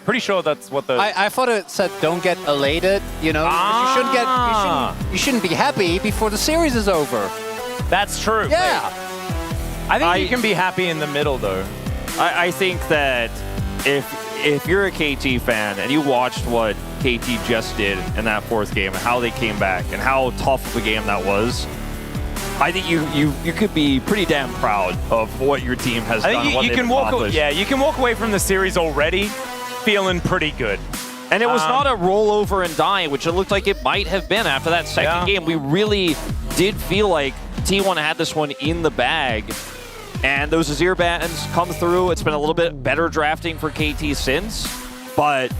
Pretty sure that's what the... I thought it said don't get elated, you know? You shouldn't be happy before the series is over. That's true. Yeah. I think you can be happy in the middle, though. I think that if you're a KT fan and you watched what KT just did in that 4th game and how they came back and how tough of a game that was, I think you could be pretty damn proud of what your team has done. I think you can walk away from the series already feeling pretty good. And it was not a rollover and die, which it looked like it might have been after that second game. We really did feel like T1 had this one in the bag. And those Azir bans come through. It's been a little bit better drafting for KT since. But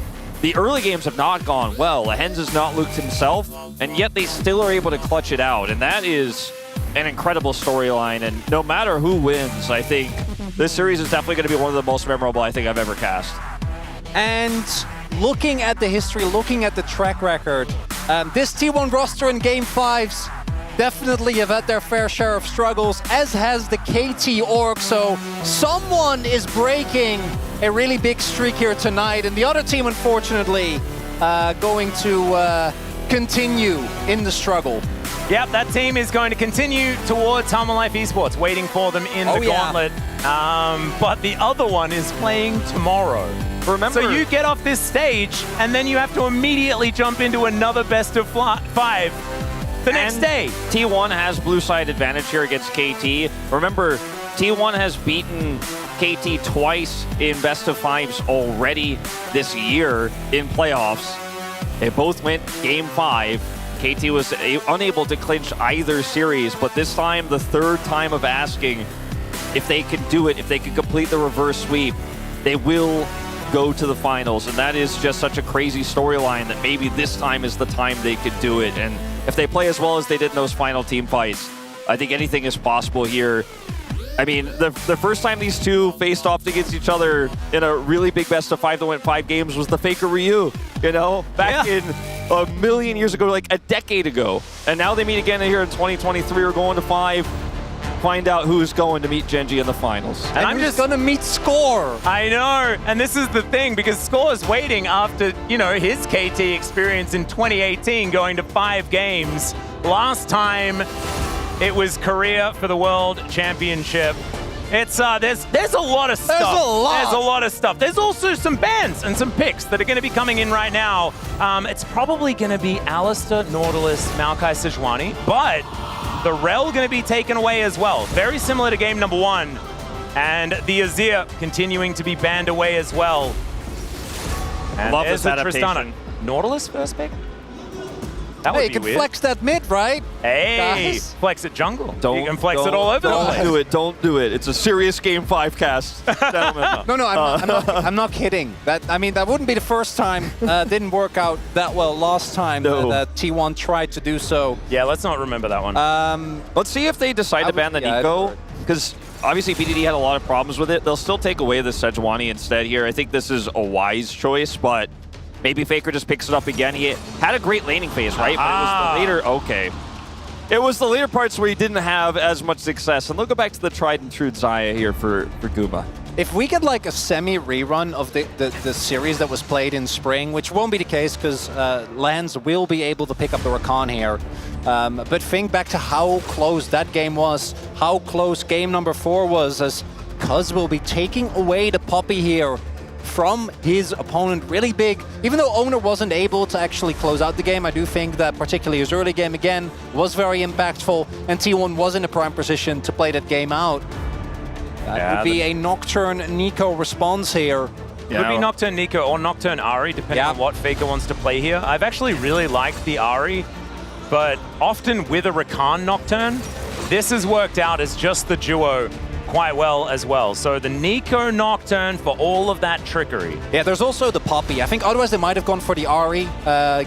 the early games have not gone well. Hens has not looked himself, and yet they still are able to clutch it out. And that is an incredible storyline. And no matter who wins, I think this series is definitely going to be one of the most memorable I think I've ever cast. And looking at the history, looking at the track record, this T1 roster in Game 5s definitely have had their fair share of struggles, as has the KT Org. So someone is breaking a really big streak here tonight, and the other team, unfortunately, going to continue in the struggle. Yep, that team is going to continue towards Harmon Life Esports, waiting for them in the gauntlet. But the other one is playing tomorrow. Remember, so you get off this stage, and then you have to immediately jump into another best of 5 the next day. T1 has blue side advantage here against KT. Remember, T1 has beaten KT twice in best of 5s already this year in playoffs. They both went game 5. KT was unable to clinch either series, but this time, the 3rd time of asking if they could do it, if they could complete the reverse sweep, they will go to the finals. And that is just such a crazy storyline that maybe this time is the time they could do it. And if they play as well as they did in those final team fights, I think anything is possible here. I mean, the first time these two faced off against each other in a really big best of 5 that went 5 games was the Faker Ryu, you know, back in a million years ago, like a decade ago. And now they meet again here in 2023. We're going to 5. Find out who's going to meet Genji in the finals. And I'm just going to meet Score. I know, and this is the thing, because Score is waiting after, you know, his KT experience in 2018, going to 5 games. Last time, it was Korea for the World Championship. It's there's a lot of stuff. There's a lot of stuff. There's also some bans and some picks that are going to be coming in right now. It's probably going to be Alistair, Nautilus, Maokai, Sejuani, but the Rel going to be taken away as well. Very similar to game number 1. And the Azir continuing to be banned away as well. And love there's this the adaptation. Tristana. Nautilus first pick? That would Hey, be you can weird. flex that mid, right? Hey, Guys? flex it jungle. Don't You can flex it all over the Don't place. do it. Don't do it. It's a serious Game 5 cast, gentlemen. No, I'm not kidding. That wouldn't be the first time. Didn't work out that well last time that T1 tried to do so. Yeah, let's not remember that one. Let's see if they decide to ban the Nico, because obviously BDD had a lot of problems with it. They'll still take away the Sejuani instead here. I think this is a wise choice, but maybe Faker just picks it up again. He had a great laning phase, right? But it was the later, okay. It was the later parts where he didn't have as much success. And they'll go back to the tried and true Xayah here for Guma. If we get like a semi-rerun of the series that was played in spring, which won't be the case because Lance will be able to pick up the Rakan here. But think back to how close that game was, how close game number 4 was, as Cuz will be taking away the Poppy here from his opponent really big. Even though Owner wasn't able to actually close out the game, I do think that particularly his early game again was very impactful, and T1 was in a prime position to play that game out. That would be a Nocturne Nico response here. Could be Nocturne Nico or Nocturne Ahri, depending on what Faker wants to play here. I've actually really liked the Ahri, but often with a Rakan Nocturne, this has worked out as just the duo quite well as well. So the Nico Nocturne for all of that trickery. Yeah, there's also the Poppy. I think otherwise they might have gone for the Ahri,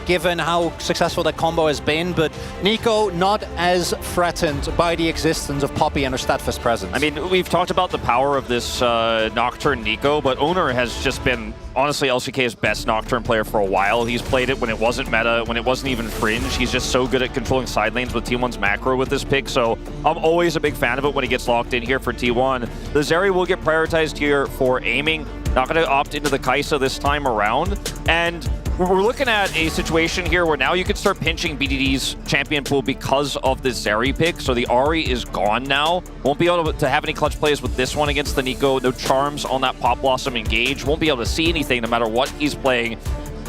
given how successful that combo has been, but Nico not as threatened by the existence of Poppy and her Statfest presence. I mean, we've talked about the power of this Nocturne Nico, but Owner has just been, honestly, LCK's best Nocturne player for a while. He's played it when it wasn't meta, when it wasn't even fringe. He's just so good at controlling side lanes with T1's macro with this pick, so I'm always a big fan of it when he gets locked in here for T1. The Zeri will get prioritized here for aiming. Not going to opt into the Kai'Sa this time around. And we're looking at a situation here where now you can start pinching BDD's champion pool because of the Zeri pick. So the Ahri is gone now. Won't be able to have any clutch plays with this one against the Nico. No charms on that Pop Blossom engage. Won't be able to see anything no matter what he's playing.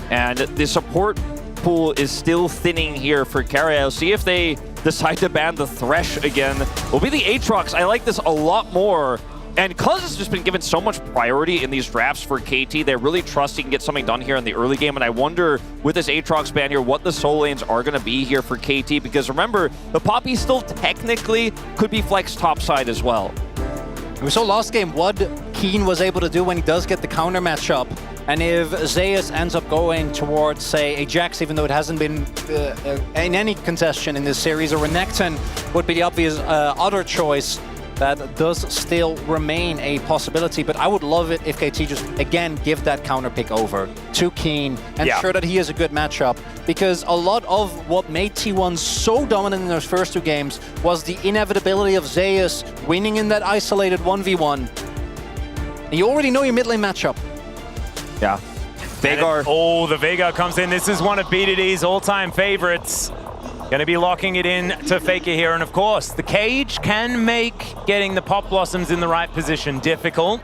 And the support pool is still thinning here for Carrier. See if they decide to ban the Thresh again. Will be the Aatrox. I like this a lot more. And Cuz has just been given so much priority in these drafts for KT. They really trust he can get something done here in the early game. And I wonder, with this Aatrox ban here, what the soul lanes are going to be here for KT. Because remember, the Poppy still technically could be flexed topside as well. We saw last game what Keen was able to do when he does get the counter matchup. And if Zeus ends up going towards, say, a Jax, even though it hasn't been in any contestation in this series, or Renekton would be the obvious other choice, that does still remain a possibility. But I would love it if KT just, again, give that counter pick over to Keen and ensure that he has a good matchup. Because a lot of what made T1 so dominant in those first 2 games was the inevitability of Zeus winning in that isolated 1v1. And you already know your mid lane matchup. Yeah. Veigar. Oh, the Veigar comes in. This is one of BDD's all-time favorites. Going to be locking it in to Faker here. And of course, the cage can make getting the Pop Blossoms in the right position difficult.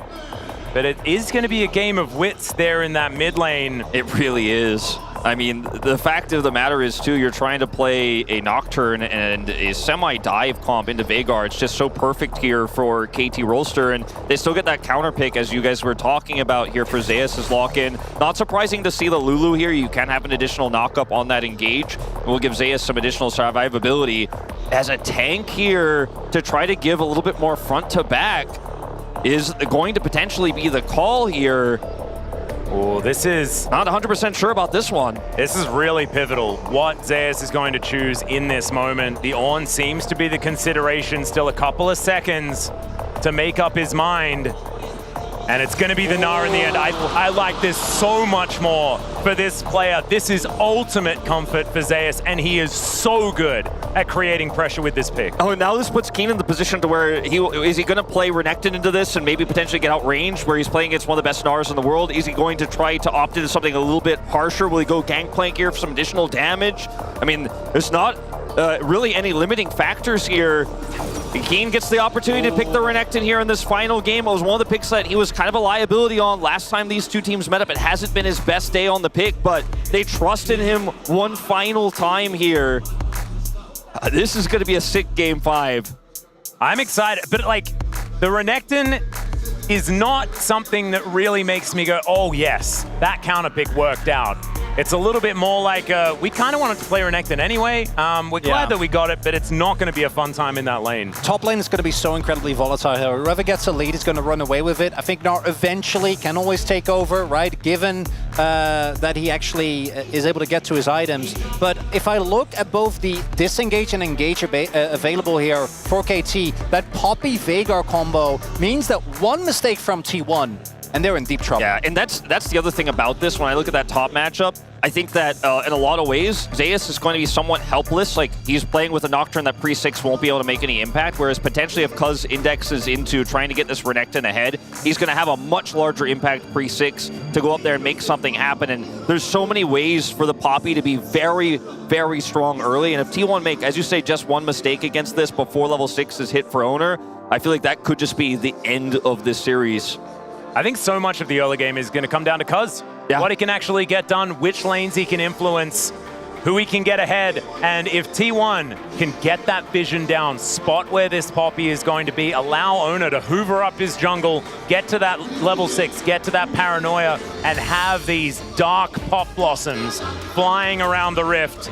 But it is going to be a game of wits there in that mid lane. It really is. I mean, the fact of the matter is, too, you're trying to play a Nocturne and a semi-dive comp into Veigar. It's just so perfect here for KT Rolster, and they still get that counter pick, as you guys were talking about here for Zeus' lock-in. Not surprising to see the Lulu here. You can have an additional knock-up on that engage. It will give Zeus some additional survivability. As a tank here, to try to give a little bit more front-to-back is going to potentially be the call here. Oh, this is... Not 100% sure about this one. This is really pivotal. What Zeus is going to choose in this moment. The Ornn seems to be the consideration. Still a couple of seconds to make up his mind. And it's going to be the Gnar in the end. I like this so much more for this player. This is ultimate comfort for Zeus, and he is so good at creating pressure with this pick. Oh, now this puts Keen in the position to where is he going to play Renekton into this and maybe potentially get outranged where he's playing against one of the best Gnars in the world? Is he going to try to opt into something a little bit harsher? Will he go Gangplank here for some additional damage? I mean, there's not really any limiting factors here. Keen gets the opportunity to pick the Renekton here in this final game. It was one of the picks that he was kind of a liability on last time these two teams met up. It hasn't been his best day on the pick, but they trusted him one final time here. This is going to be a sick game 5. I'm excited, but like the Renekton is not something that really makes me go, oh yes, that counter pick worked out. It's a little bit more like we kind of wanted to play Renekton anyway. We're glad that we got it, but it's not going to be a fun time in that lane. Top lane is going to be so incredibly volatile here. Whoever gets a lead is going to run away with it. I think Gnar eventually can always take over, right? Given that he actually is able to get to his items. But if I look at both the disengage and engage available here for KT, that Poppy Veigar combo means that one mistake from T1 and they're in deep trouble. Yeah, and that's the other thing about this. When I look at that top matchup, I think that in a lot of ways, Zeus is going to be somewhat helpless. Like, he's playing with a Nocturne that pre-6 won't be able to make any impact, whereas potentially if Cuz indexes into trying to get this Renekton ahead, he's going to have a much larger impact pre-6 to go up there and make something happen. And there's so many ways for the Poppy to be very, very strong early. And if T1 make, as you say, just one mistake against this before level 6 is hit for Owner, I feel like that could just be the end of this series. I think so much of the early game is going to come down to Cuz. Yeah. What he can actually get done, which lanes he can influence, who he can get ahead, and if T1 can get that vision down, spot where this Poppy is going to be, allow Owner to hoover up his jungle, get to that level 6, get to that paranoia, and have these dark pop blossoms flying around the rift.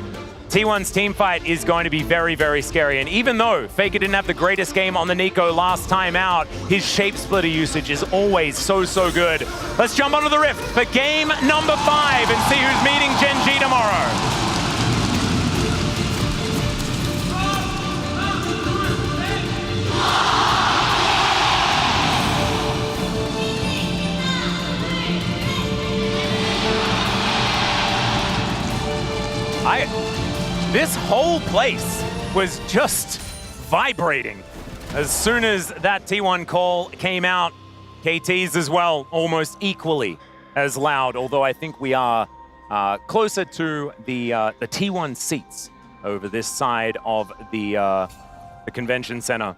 T1's team fight is going to be very, very scary. And even though Faker didn't have the greatest game on the Nico last time out, his shape splitter usage is always so, so good. Let's jump onto the rift for game number 5 and see who's meeting Gen G tomorrow. This whole place was just vibrating. As soon as that T1 call came out, KT's as well, almost equally as loud, although I think we are closer to the T1 seats over this side of the convention center.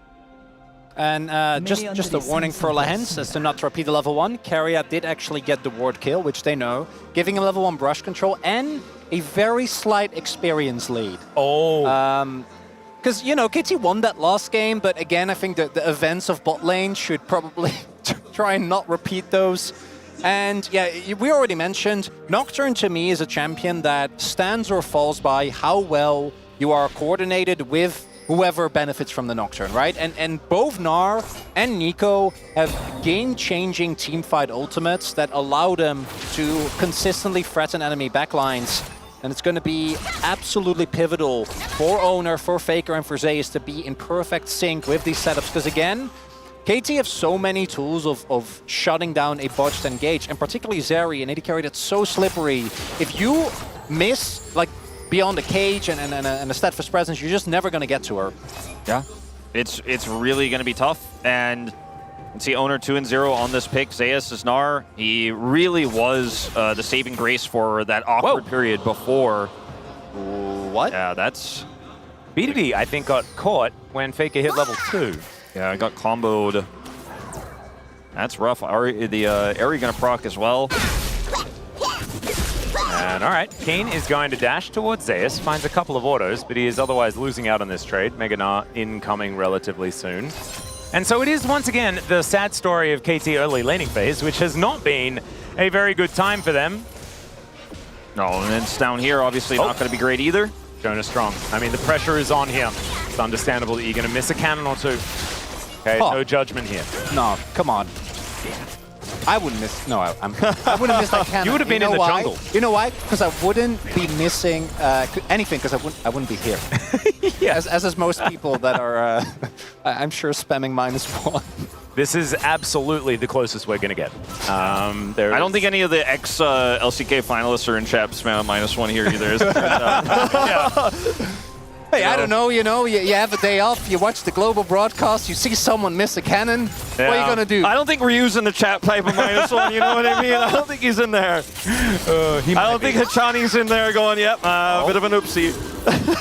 And just a warning for Lehens as to not to repeat the level 1. Keria did actually get the ward kill, which they know, giving him level 1 brush control and a very slight experience lead. Oh. Because, you know, KT won that last game, but again, I think that the events of bot lane should probably try and not repeat those. And yeah, we already mentioned, Nocturne to me is a champion that stands or falls by how well you are coordinated with whoever benefits from the Nocturne, right? And both Gnar and Nico have game-changing teamfight ultimates that allow them to consistently threaten enemy backlines. And it's going to be absolutely pivotal for Owner, for Faker, and for Zeus to be in perfect sync with these setups. Because again, KT have so many tools of shutting down a botched engage, and particularly Zeri, an AD carry that's so slippery. If you miss, like, beyond the cage and a steadfast presence, you're just never going to get to her. Yeah, it's really going to be tough. And you can see Owner 2-0 on this pick. Zeus is Gnar. He really was the saving grace for that awkward period before. What? Yeah, that's... BDD, I think, got caught when Faker hit level 2. Yeah, I got comboed. That's rough. The Ahri going to proc as well. And all right, Kane is going to dash towards Zeus, finds a couple of autos, but he is otherwise losing out on this trade. Mega Gnar incoming relatively soon. And so it is once again the sad story of KT early laning phase, which has not been a very good time for them. No, and it's down here, obviously not going to be great either. Jonas Strong. I mean, the pressure is on here. It's understandable that you're going to miss a cannon or two. Okay, no judgment here. No, come on. I wouldn't miss. No, I wouldn't miss that cannon. You would have been in the jungle. You know why? Because I wouldn't be missing anything. Because I wouldn't be here. Yeah. As is most people that are, I'm sure, spamming -1. This is absolutely the closest we're going to get. I don't think any of the ex-LCK finalists are in chat spam -1 here either. Yeah. Hey, I don't know, you have a day off, you watch the global broadcast, you see someone miss a cannon, what are you going to do? I don't think Ryu's in the chat type of -1, you know what I mean? I don't think he's in there. I don't think Hachani's in there going, yep, bit of an oopsie.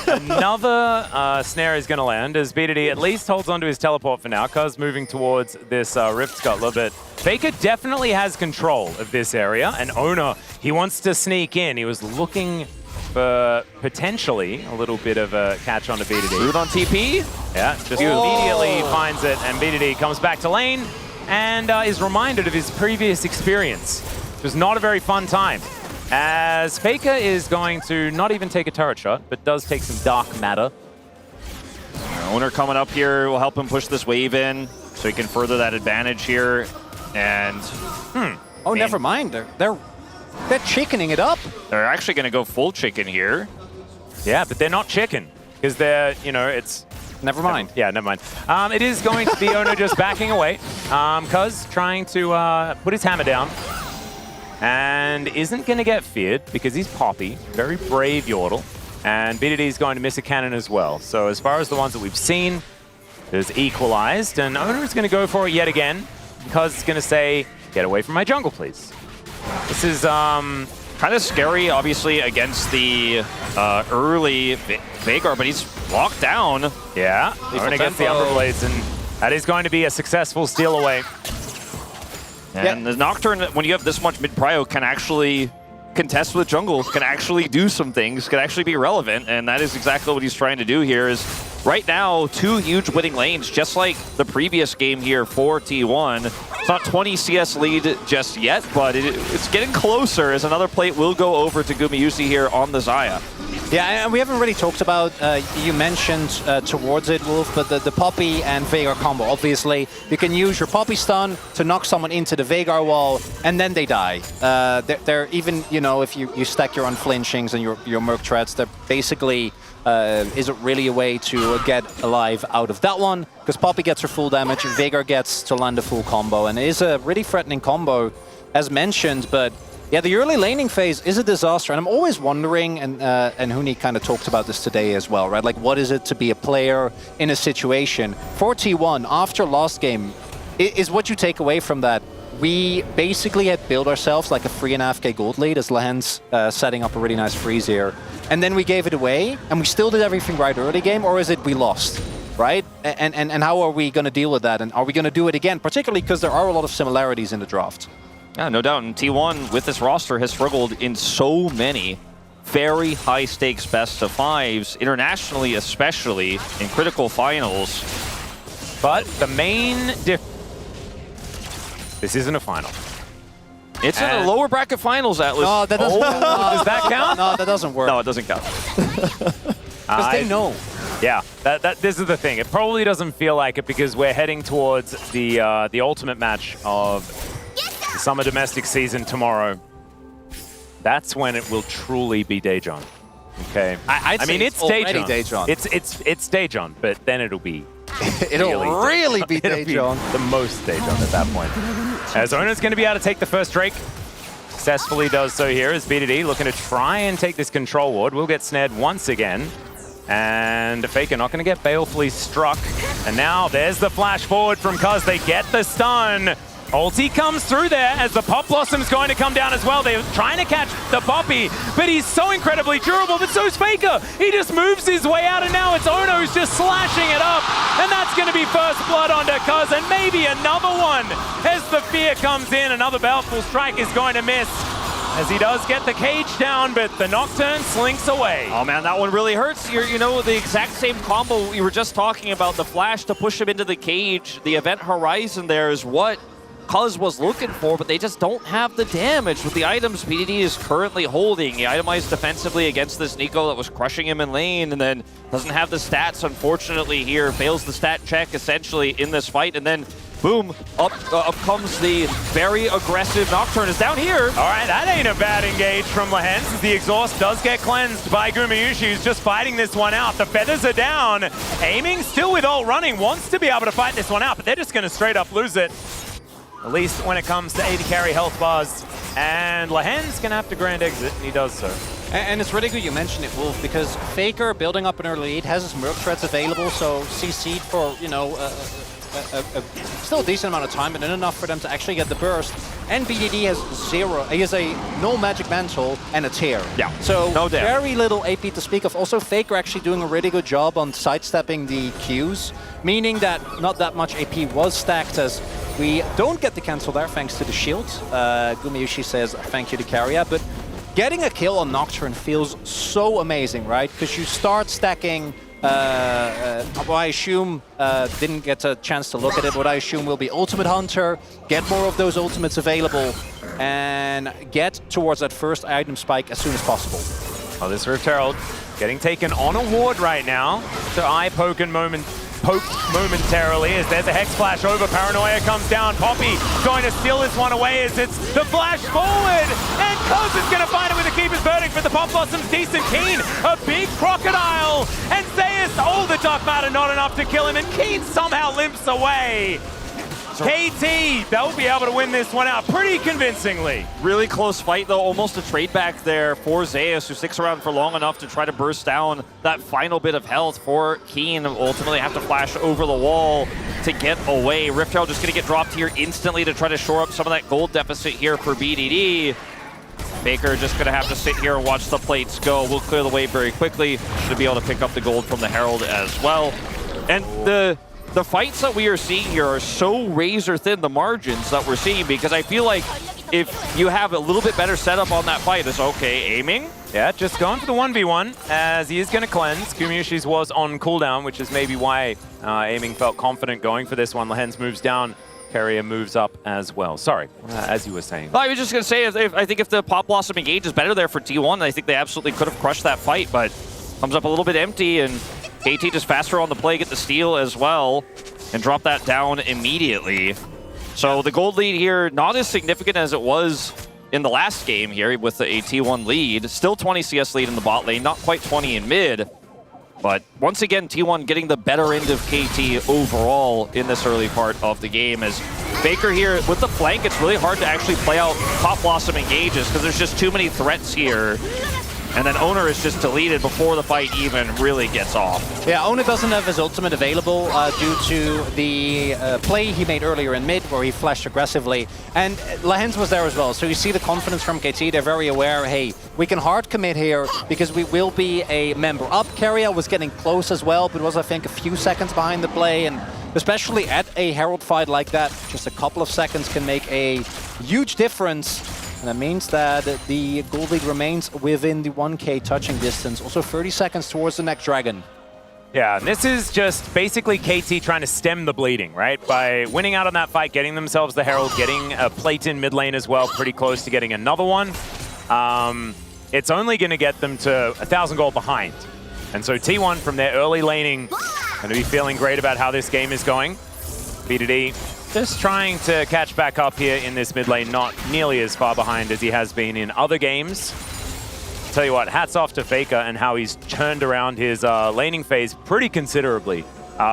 Another snare is going to land as BDD at least holds onto his teleport for now. Cuz moving towards this Rift Scuttler, but Faker definitely has control of this area, and Owner, he wants to sneak in. He was looking for potentially a little bit of a catch on to BDD. Root on TP? Yeah, just immediately finds it, and BDD comes back to lane and is reminded of his previous experience. It was not a very fun time. as Faker is going to not even take a turret shot, but does take some dark matter. Owner coming up here will help him push this wave in so he can further that advantage here. And oh, never mind. They're chickening it up. They're actually going to go full chicken here. Yeah, but they're not chicken because they're, you know, it's... Never mind. Never mind. It is going to be Ono just backing away. Cuz trying to put his hammer down. And isn't going to get feared because he's Poppy. Very brave Yordle. And BDD is going to miss a cannon as well. So as far as the ones that we've seen, there's equalized. And Ono is going to go for it yet again. Because it's going to say, get away from my jungle, please. This is kind of scary, obviously, against the early Veigar, but he's locked down. Yeah, he's going to get the Umberblades, and that is going to be a successful steal away. And the Nocturne, when you have this much mid-prio, can actually contest with jungle, can actually do some things, can actually be relevant, and that is exactly what he's trying to do here. Is right now, 2 huge winning lanes, just like the previous game here for T1. It's not 20 CS lead just yet, but it's getting closer as another plate will go over to Gumayusi here on the Xayah. Yeah, and we haven't really talked about, you mentioned towards it, Wolf, but the Poppy and Veigar combo. Obviously, you can use your Poppy stun to knock someone into the Veigar wall, and then they die. They're even, you know, if you stack your unflinchings and your Merc Treads, they're basically isn't really a way to get alive out of that one, because Poppy gets her full damage, Veigar gets to land a full combo, and it is a really threatening combo, as mentioned, but yeah, the early laning phase is a disaster, and I'm always wondering, and Huni kind of talked about this today as well, right? Like, what is it to be a player in a situation? For T1, after last game, is what you take away from that, we basically had built ourselves like a 3.5k gold lead as Lahen's setting up a really nice freeze here. And then we gave it away, and we still did everything right early game, or is it we lost, right? And how are we going to deal with that? And are we going to do it again? Particularly because there are a lot of similarities in the draft. Yeah, no doubt. And T1 with this roster has struggled in so many very high stakes best of fives, internationally especially, in critical finals. But the main this isn't a final. It's in the lower bracket finals, Atlas. No, that doesn't. Does that count? No, that doesn't work. No, it doesn't count. Because they know. Yeah, this is the thing. It probably doesn't feel like it because we're heading towards the ultimate match of the summer domestic season tomorrow. That's when it will truly be Daejeon. Okay. I mean, it's already Daejeon. It's Daejeon, but then it'll be. It'll really be Daejeon. The most Daejeon at that point. As Ona's going to be able to take the first Drake. Successfully does so here as BDD looking to try and take this control ward. Will get snared once again. And Faker not going to get balefully struck. And now there's the flash forward from Cuz. They get the stun. Ulti comes through there as the Pop Blossom's going to come down as well. They're trying to catch the Poppy, but he's so incredibly durable, but so's Faker. He just moves his way out, and now it's Ono who's just slashing it up. And that's going to be first blood onto Cuz, and maybe another one as the fear comes in. Another Baleful Strike is going to miss as he does get the cage down, but the Nocturne slinks away. Oh man, that one really hurts. You know, the exact same combo we were just talking about, the flash to push him into the cage, the event horizon there is what Cuz was looking for, but they just don't have the damage with the items PDD is currently holding. He itemized defensively against this Nico that was crushing him in lane, and then doesn't have the stats, unfortunately, here. Fails the stat check, essentially, in this fight, and then boom, up comes the very aggressive Nocturne. Is down here. All right, that ain't a bad engage from Lahen's as the exhaust does get cleansed by Gumayusi, who's just fighting this one out. The feathers are down. Aiming still with ult running, wants to be able to fight this one out, but they're just going to straight up lose it. At least when it comes to AD carry health bars. And Lahen's going to have to grand exit, and he does so. And it's really good you mentioned it, Wolf, because Faker, building up an early lead, has his Merc Treads available, so CC'd for, you know, still a decent amount of time, but not enough for them to actually get the burst. And BDD has zero. He has a no magic mantle and a tear. Yeah, so no damage. Very little AP to speak of. Also, Faker actually doing a really good job on sidestepping the Qs, meaning that not that much AP was stacked as we don't get the cancel there thanks to the shield. Gumayusi says thank you to Carrier, but getting a kill on Nocturne feels so amazing, right? Because you start stacking. Well, I assume didn't get a chance to look at it. What I assume will be Ultimate Hunter. Get more of those ultimates available. and get towards that first item spike as soon as possible. Oh, this Rift Herald getting taken on a ward right now. So eye poke momentarily as there's a Hex Flash over. Paranoia comes down. Poppy going to steal this one away as it's the flash forward. And Cuz is going to find it with the Keeper's Verdict, but the Pop Blossom's decent. Keen, a big crocodile. And Zeus, oh, the Dark Matter not enough to kill him. And Keen somehow limps away. KT, they'll be able to win this one out pretty convincingly. Really close fight, though. Almost a trade back there for Zeus, who sticks around for long enough to try to burst down that final bit of health for Keen. Ultimately have to flash over the wall to get away. Rift Herald just going to get dropped here instantly to try to shore up some of that gold deficit here for BDD. Faker just going to have to sit here and watch the plates go. We'll clear the way very quickly. Should be able to pick up the gold from the Herald as well. And the fights that we are seeing here are so razor thin, the margins that we're seeing, because I feel like if you have a little bit better setup on that fight, it's okay aiming. Yeah, just going for the 1v1 as he is going to cleanse. Gumayushi's was on cooldown, which is maybe why aiming felt confident going for this one. Lehens moves down. Carrier moves up as well. Sorry, as you were saying. I was just going to say, I think if the Pop Blossom engage is better there for T1, I think they absolutely could have crushed that fight, but comes up a little bit empty, and KT just faster on the play, get the steal as well, and drop that down immediately. So the gold lead here, not as significant as it was in the last game here with the T1 lead. Still 20 CS lead in the bot lane, not quite 20 in mid. But once again, T1 getting the better end of KT overall in this early part of the game. As Faker here with the flank, it's really hard to actually play out Pop Blossom engages because there's just too many threats here. And then Owner is just deleted before the fight even really gets off. Yeah, Owner doesn't have his ultimate available due to the play he made earlier in mid where he flashed aggressively. And Lehens was there as well. So you see the confidence from KT. They're very aware, hey, we can hard commit here because we will be a member up. Carrier was getting close as well, but was, I think, a few seconds behind the play. And especially at a Herald fight like that, just a couple of seconds can make a huge difference. And that means that the gold lead remains within the 1K touching distance. Also 30 seconds towards the next dragon. Yeah, and this is just basically KT trying to stem the bleeding, right? By winning out on that fight, getting themselves the Herald, getting a plate in mid lane as well, pretty close to getting another one. It's only going to get them to 1,000 gold behind. And so T1 from their early laning going to be feeling great about how this game is going. BDD just trying to catch back up here in this mid lane, not nearly as far behind as he has been in other games. Tell you what, hats off to Faker and how he's turned around his laning phase pretty considerably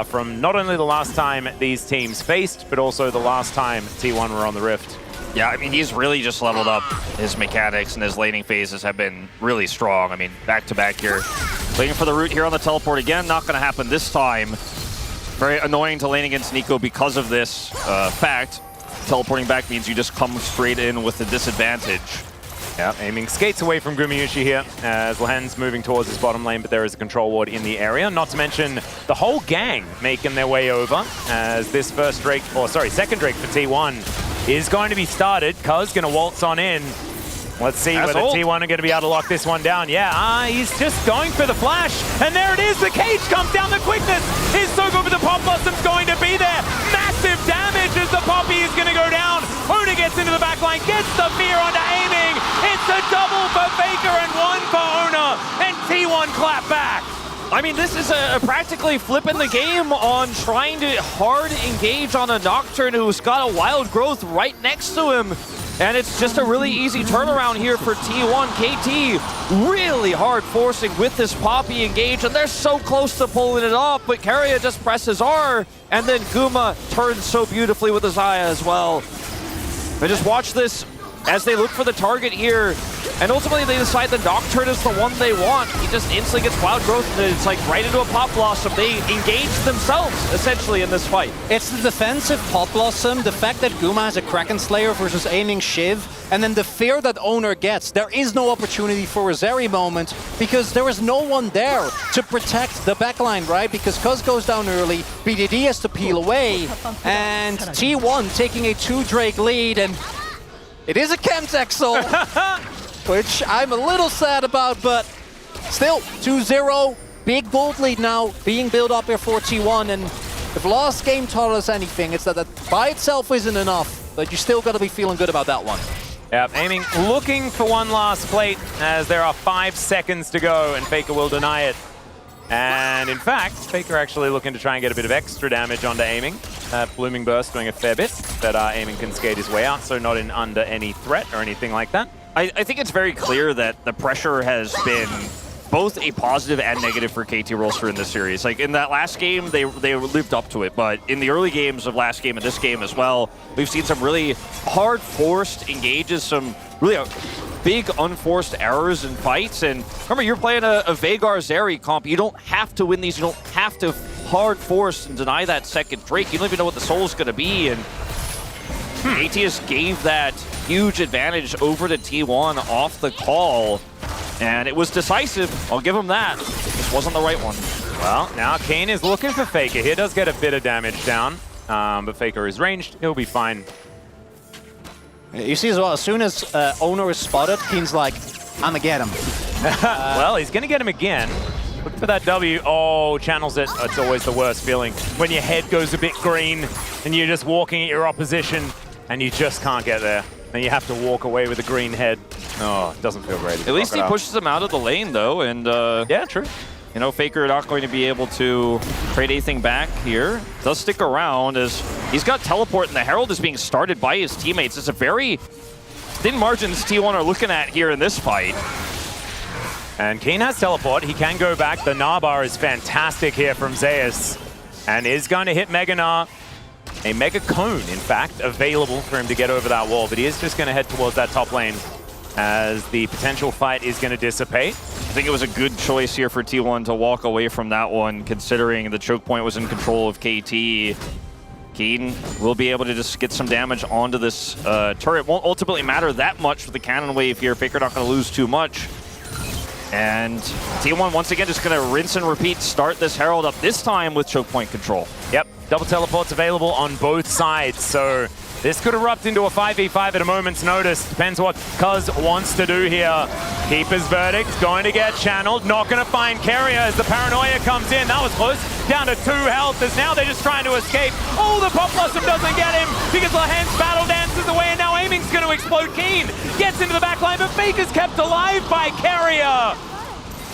from not only the last time these teams faced, but also the last time T1 were on the Rift. Yeah, I mean, he's really just leveled up his mechanics, and his laning phases have been really strong. I mean, back-to-back here. Waiting for the root here on the teleport again. Not going to happen this time. Very annoying to lane against Nico because of this fact. Teleporting back means you just come straight in with a disadvantage. Yeah, aiming skates away from Gumayushi here as Lehens moving towards his bottom lane, but there is a control ward in the area. Not to mention the whole gang making their way over as this first Drake, or sorry, second Drake for T1 is going to be started. Cuz going to waltz on in. Let's see whether T1 are going to be able to lock this one down. Yeah, he's just going for the flash. And there it is. The cage comes down. The quickness is so good, but the Pop Blossom's going to be there. Massive damage as the Poppy is going to go down. Owner gets into the backline, gets the fear onto aiming. It's a double for Faker and one for Owner. And T1 clap back. I mean, this is practically flipping the game on trying to hard engage on a Nocturne who's got a wild growth right next to him. And it's just a really easy turnaround here for T1. KT really hard forcing with this Poppy engage, and they're so close to pulling it off, but Carrier just presses R, and then Guma turns so beautifully with his Zaya as well. And just watch this as they look for the target here, and ultimately they decide the Nocturne is the one they want. He just instantly gets wild growth, and it's like right into a Pop Blossom. They engage themselves, essentially, in this fight. It's the defensive Pop Blossom, the fact that Guma has a Kraken Slayer versus aiming Shiv, and then the fear that Owner gets. There is no opportunity for a Zeri moment, because there is no one there to protect the backline, right? Because Cuz goes down early, BDD has to peel away, and T1 taking a 2 Drake lead, and it is a Chemtexel, which I'm a little sad about, but still, 2-0, big gold lead now being built up here for T1, and if last game taught us anything, it's that by itself isn't enough, but you still got to be feeling good about that one. Yep, aiming, looking for one last plate as there are 5 seconds to go, and Faker will deny it. And in fact, Faker actually looking to try and get a bit of extra damage onto aiming. Blooming Burst doing a fair bit, but aiming can skate his way out, so not in under any threat or anything like that. I think it's very clear that the pressure has been both a positive and negative for KT Rolster in this series. Like in that last game, they lived up to it, but in the early games of last game and this game as well, we've seen some really hard forced engages, some really big unforced errors in fights. And remember, you're playing a Veigar Zeri comp. You don't have to win these. You don't have to hard force and deny that second Drake. You don't even know what the soul's going to be. And ATS gave that huge advantage over to T1 off the call. And it was decisive. I'll give him that. It just wasn't the right one. Well, now Kane is looking for Faker. He does get a bit of damage down, but Faker is ranged. He'll be fine. You see as well, as soon as Owner is spotted, Kane's like, I'ma get him. Well, he's going to get him again. Look for that W. Oh, channels it. It's always the worst feeling. When your head goes a bit green and you're just walking at your opposition and you just can't get there. And you have to walk away with a green head. Oh, it doesn't feel great. At least he pushes him out of the lane, though, and yeah, true. You know, Faker not going to be able to trade anything back here. Does stick around as he's got teleport, and the Herald is being started by his teammates. It's a very thin margins T1 are looking at here in this fight. And Kane has teleport. He can go back. The Gnar is fantastic here from Zeus, and is going to hit Mega Gnar. A Mega Cone, in fact, available for him to get over that wall, but he is just going to head towards that top lane as the potential fight is going to dissipate. I think it was a good choice here for T1 to walk away from that one, considering the choke point was in control of KT. Keen will be able to just get some damage onto this turret. Won't ultimately matter that much with the cannon wave here. Faker not going to lose too much. And T1 once again just going to rinse and repeat, start this Herald up, this time with choke point control. Yep, double teleports available on both sides, so this could erupt into a 5v5 at a moment's notice. Depends what Cuz wants to do here. Keeper's Verdict going to get channeled, not going to find Carrier as the Paranoia comes in. That was close, down to 2 health as now they're just trying to escape. Oh, the Pop Blossom doesn't get him because Lahan's battle dances away, and now aiming's going to explode. Keen gets into the backline, but Faker's kept alive by Carrier,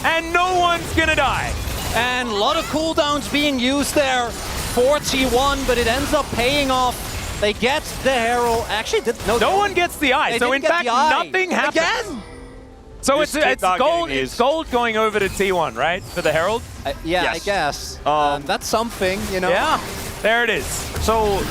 and no one's going to die. And a lot of cooldowns being used there for T1, but it ends up paying off. They get the Herald. Actually, no one gets the eye. So in fact, nothing happens. Again? So it's gold. It's gold going over to T1, right, for the Herald? Yeah, yes. I guess. That's something, you know. Yeah, there it is. So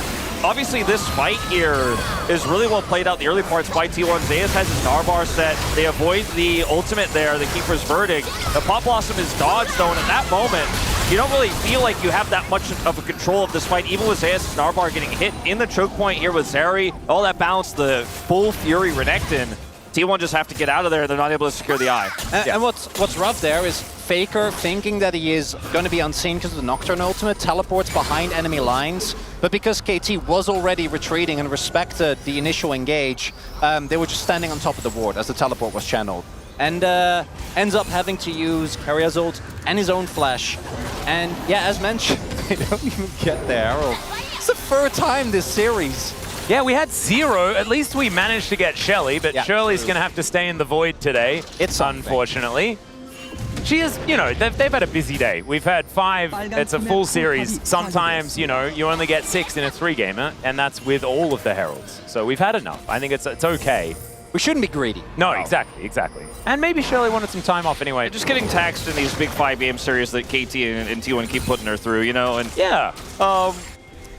obviously this fight here is really well played out. The early parts by T1. Zeus has his Gnar set. They avoid the ultimate there, the Keeper's Verdict. The Pop Blossom is dodged though, and at that moment, you don't really feel like you have that much of a control of this fight, even with Zeus' Gnar getting hit in the choke point here with Zeri. All that bounce, the full Fury Renekton. T1 just have to get out of there. They're not able to secure the eye. And what's rough there is Faker thinking that he is going to be unseen because of the Nocturne ultimate, teleports behind enemy lines, but because KT was already retreating and respected the initial engage, they were just standing on top of the ward as the teleport was channeled. And ends up having to use Carrier's ult and his own flash. And yeah, as mentioned, they don't even get the arrow. It's the third time this series. Yeah, we had 0. At least we managed to get Shelly, but yeah, Shirley's going to have to stay in the void today, unfortunately. She is, you know, they've had a busy day. We've had 5, it's a full series. Sometimes, you know, you only get 6 in a 3-gamer, and that's with all of the Heralds. So we've had enough. I think it's okay. We shouldn't be greedy. No, exactly. And maybe Shirley wanted some time off anyway. Just getting taxed in these big 5-game series that KT and T1 keep putting her through, you know, and yeah.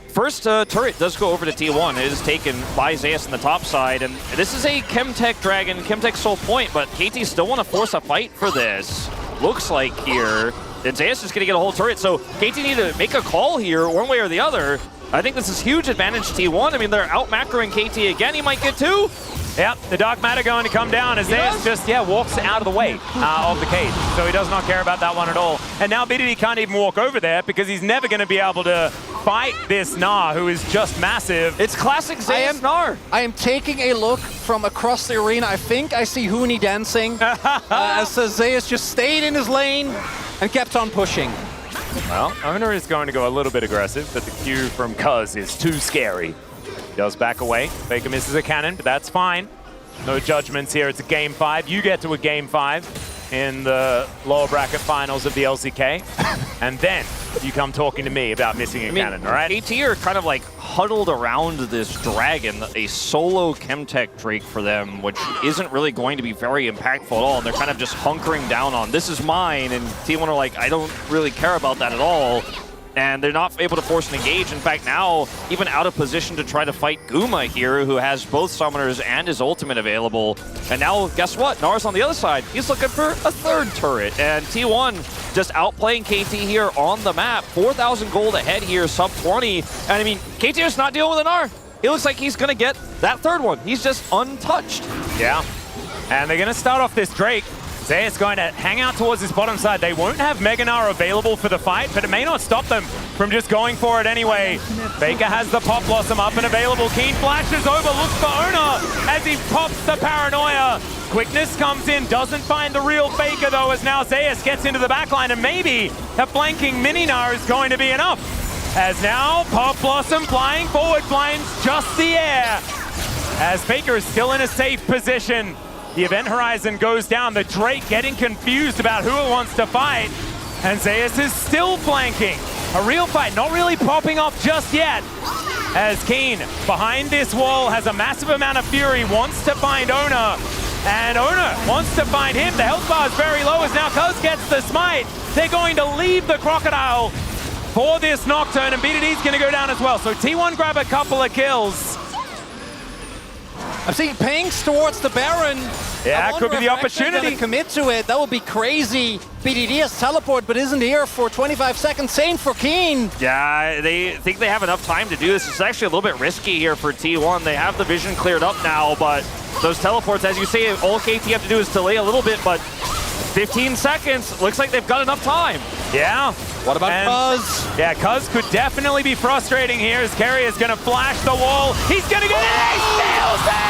First turret does go over to T1. It is taken by Zeus on the top side, and this is a Chemtech Dragon, Chemtech Soul Point, but KT still want to force a fight for this. Looks like here, and Zeus is going to get a whole turret, so KT need to make a call here, one way or the other. I think this is huge advantage T1. I mean, they're out-macroing KT again. He might get 2. Yep, the Dark Matter going to come down as Zeus just, walks out of the way of the cage. So he does not care about that one at all. And now BDD can't even walk over there because he's never going to be able to fight this Gnar, who is just massive. It's classic Zeus Gnar. I am taking a look from across the arena. I think I see Huni dancing as Zeus just stayed in his lane and kept on pushing. Well, Owner is going to go a little bit aggressive, but the Q from Cuz is too scary. Does back away. Faker misses a cannon, but that's fine. No judgments here. It's a game 5. You get to a game 5 in the lower bracket finals of the LCK. And then you come talking to me about missing a cannon, all right? KT are kind of like huddled around this dragon, a solo Chemtech Drake for them, which isn't really going to be very impactful at all. And they're kind of just hunkering down on, this is mine. And T1 are like, I don't really care about that at all. And they're not able to force an engage. In fact, now even out of position to try to fight Guma here, who has both summoners and his ultimate available. And now, guess what? Nar's on the other side. He's looking for a third turret. And T1 just outplaying KT here on the map. 4,000 gold ahead here, sub 20. And I mean, KT is not dealing with an Nar. It looks like he's going to get that third one. He's just untouched. Yeah. And they're going to start off this Drake. Zeus going to hang out towards his bottom side. They won't have Mega Gnar available for the fight, but it may not stop them from just going for it anyway. Faker has the Pop Blossom up and available. Keen flashes over, looks for Oner as he pops the Paranoia. Quickness comes in, doesn't find the real Faker though, as now Zeus gets into the backline, and maybe a flanking Mini Gnar is going to be enough. As now Pop Blossom flying forward, blinds just the air. As Faker is still in a safe position. The event horizon goes down. The Drake getting confused about who it wants to fight. And Zeus is still flanking. A real fight, not really popping off just yet. As Keen, behind this wall, has a massive amount of fury, wants to find Oner. And Oner wants to find him. The health bar is very low as now Cuz gets the smite. They're going to leave the Crocodile for this Nocturne, and BDD's going to go down as well. So T1 grab a couple of kills. I'm seeing pings towards the Baron. Yeah, could be the opportunity. Commit to it. That would be crazy. BDD has teleport, but isn't here for 25 seconds. Same for Keen. Yeah, they think they have enough time to do this. It's actually a little bit risky here for T1. They have the vision cleared up now, but those teleports, as you say, all KT have to do is delay a little bit, but 15 seconds. Looks like they've got enough time. Yeah. What about Cuz? Yeah, Cuz could definitely be frustrating here as Kerry is going to flash the wall. He's going to get it. He steals it!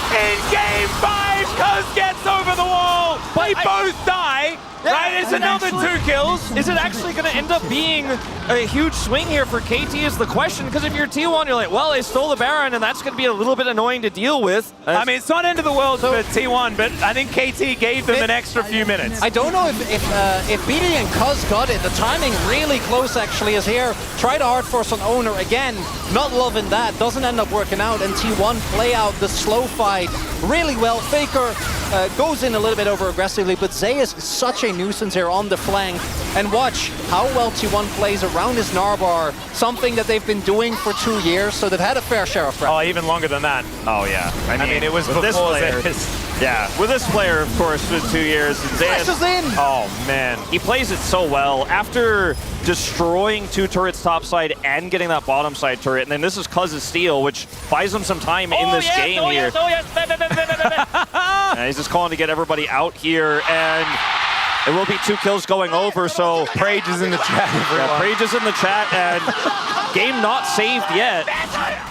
In game 5, Cuz gets over the wall. They both die. Right, it's another 2 kills. Is it actually going to end up being a huge swing here for KT is the question, because if you're T1, you're like, well, they stole the Baron, and that's going to be a little bit annoying to deal with. I mean, it's not end of the world for T1, but I think KT gave them an extra few minutes. I don't know if BDD and Cuz got it. The timing really close, actually, is here. Try to hard force on Oner again. Not loving that. Doesn't end up working out, and T1 play out the slow fight really well. Faker goes in a little bit over aggressively, but Zeus is such a nuisance here on the flank. And watch how well T1 plays around his Narbar, something that they've been doing for 2 years, so they've had a fair share of practice. Oh, even longer than that. Oh, yeah. I mean it was with this before player. Yeah, with this player, of course, for 2 years. Zeus is in! Oh, man. He plays it so well. After destroying 2 turrets topside and getting that bottom side turret, and then this is Cuz's steal, which buys him some time in this game here. And he's just calling to get everybody out here, and it will be 2 kills going over, so Prage is in the chat. Yeah, Prage is in the chat, and game not saved yet,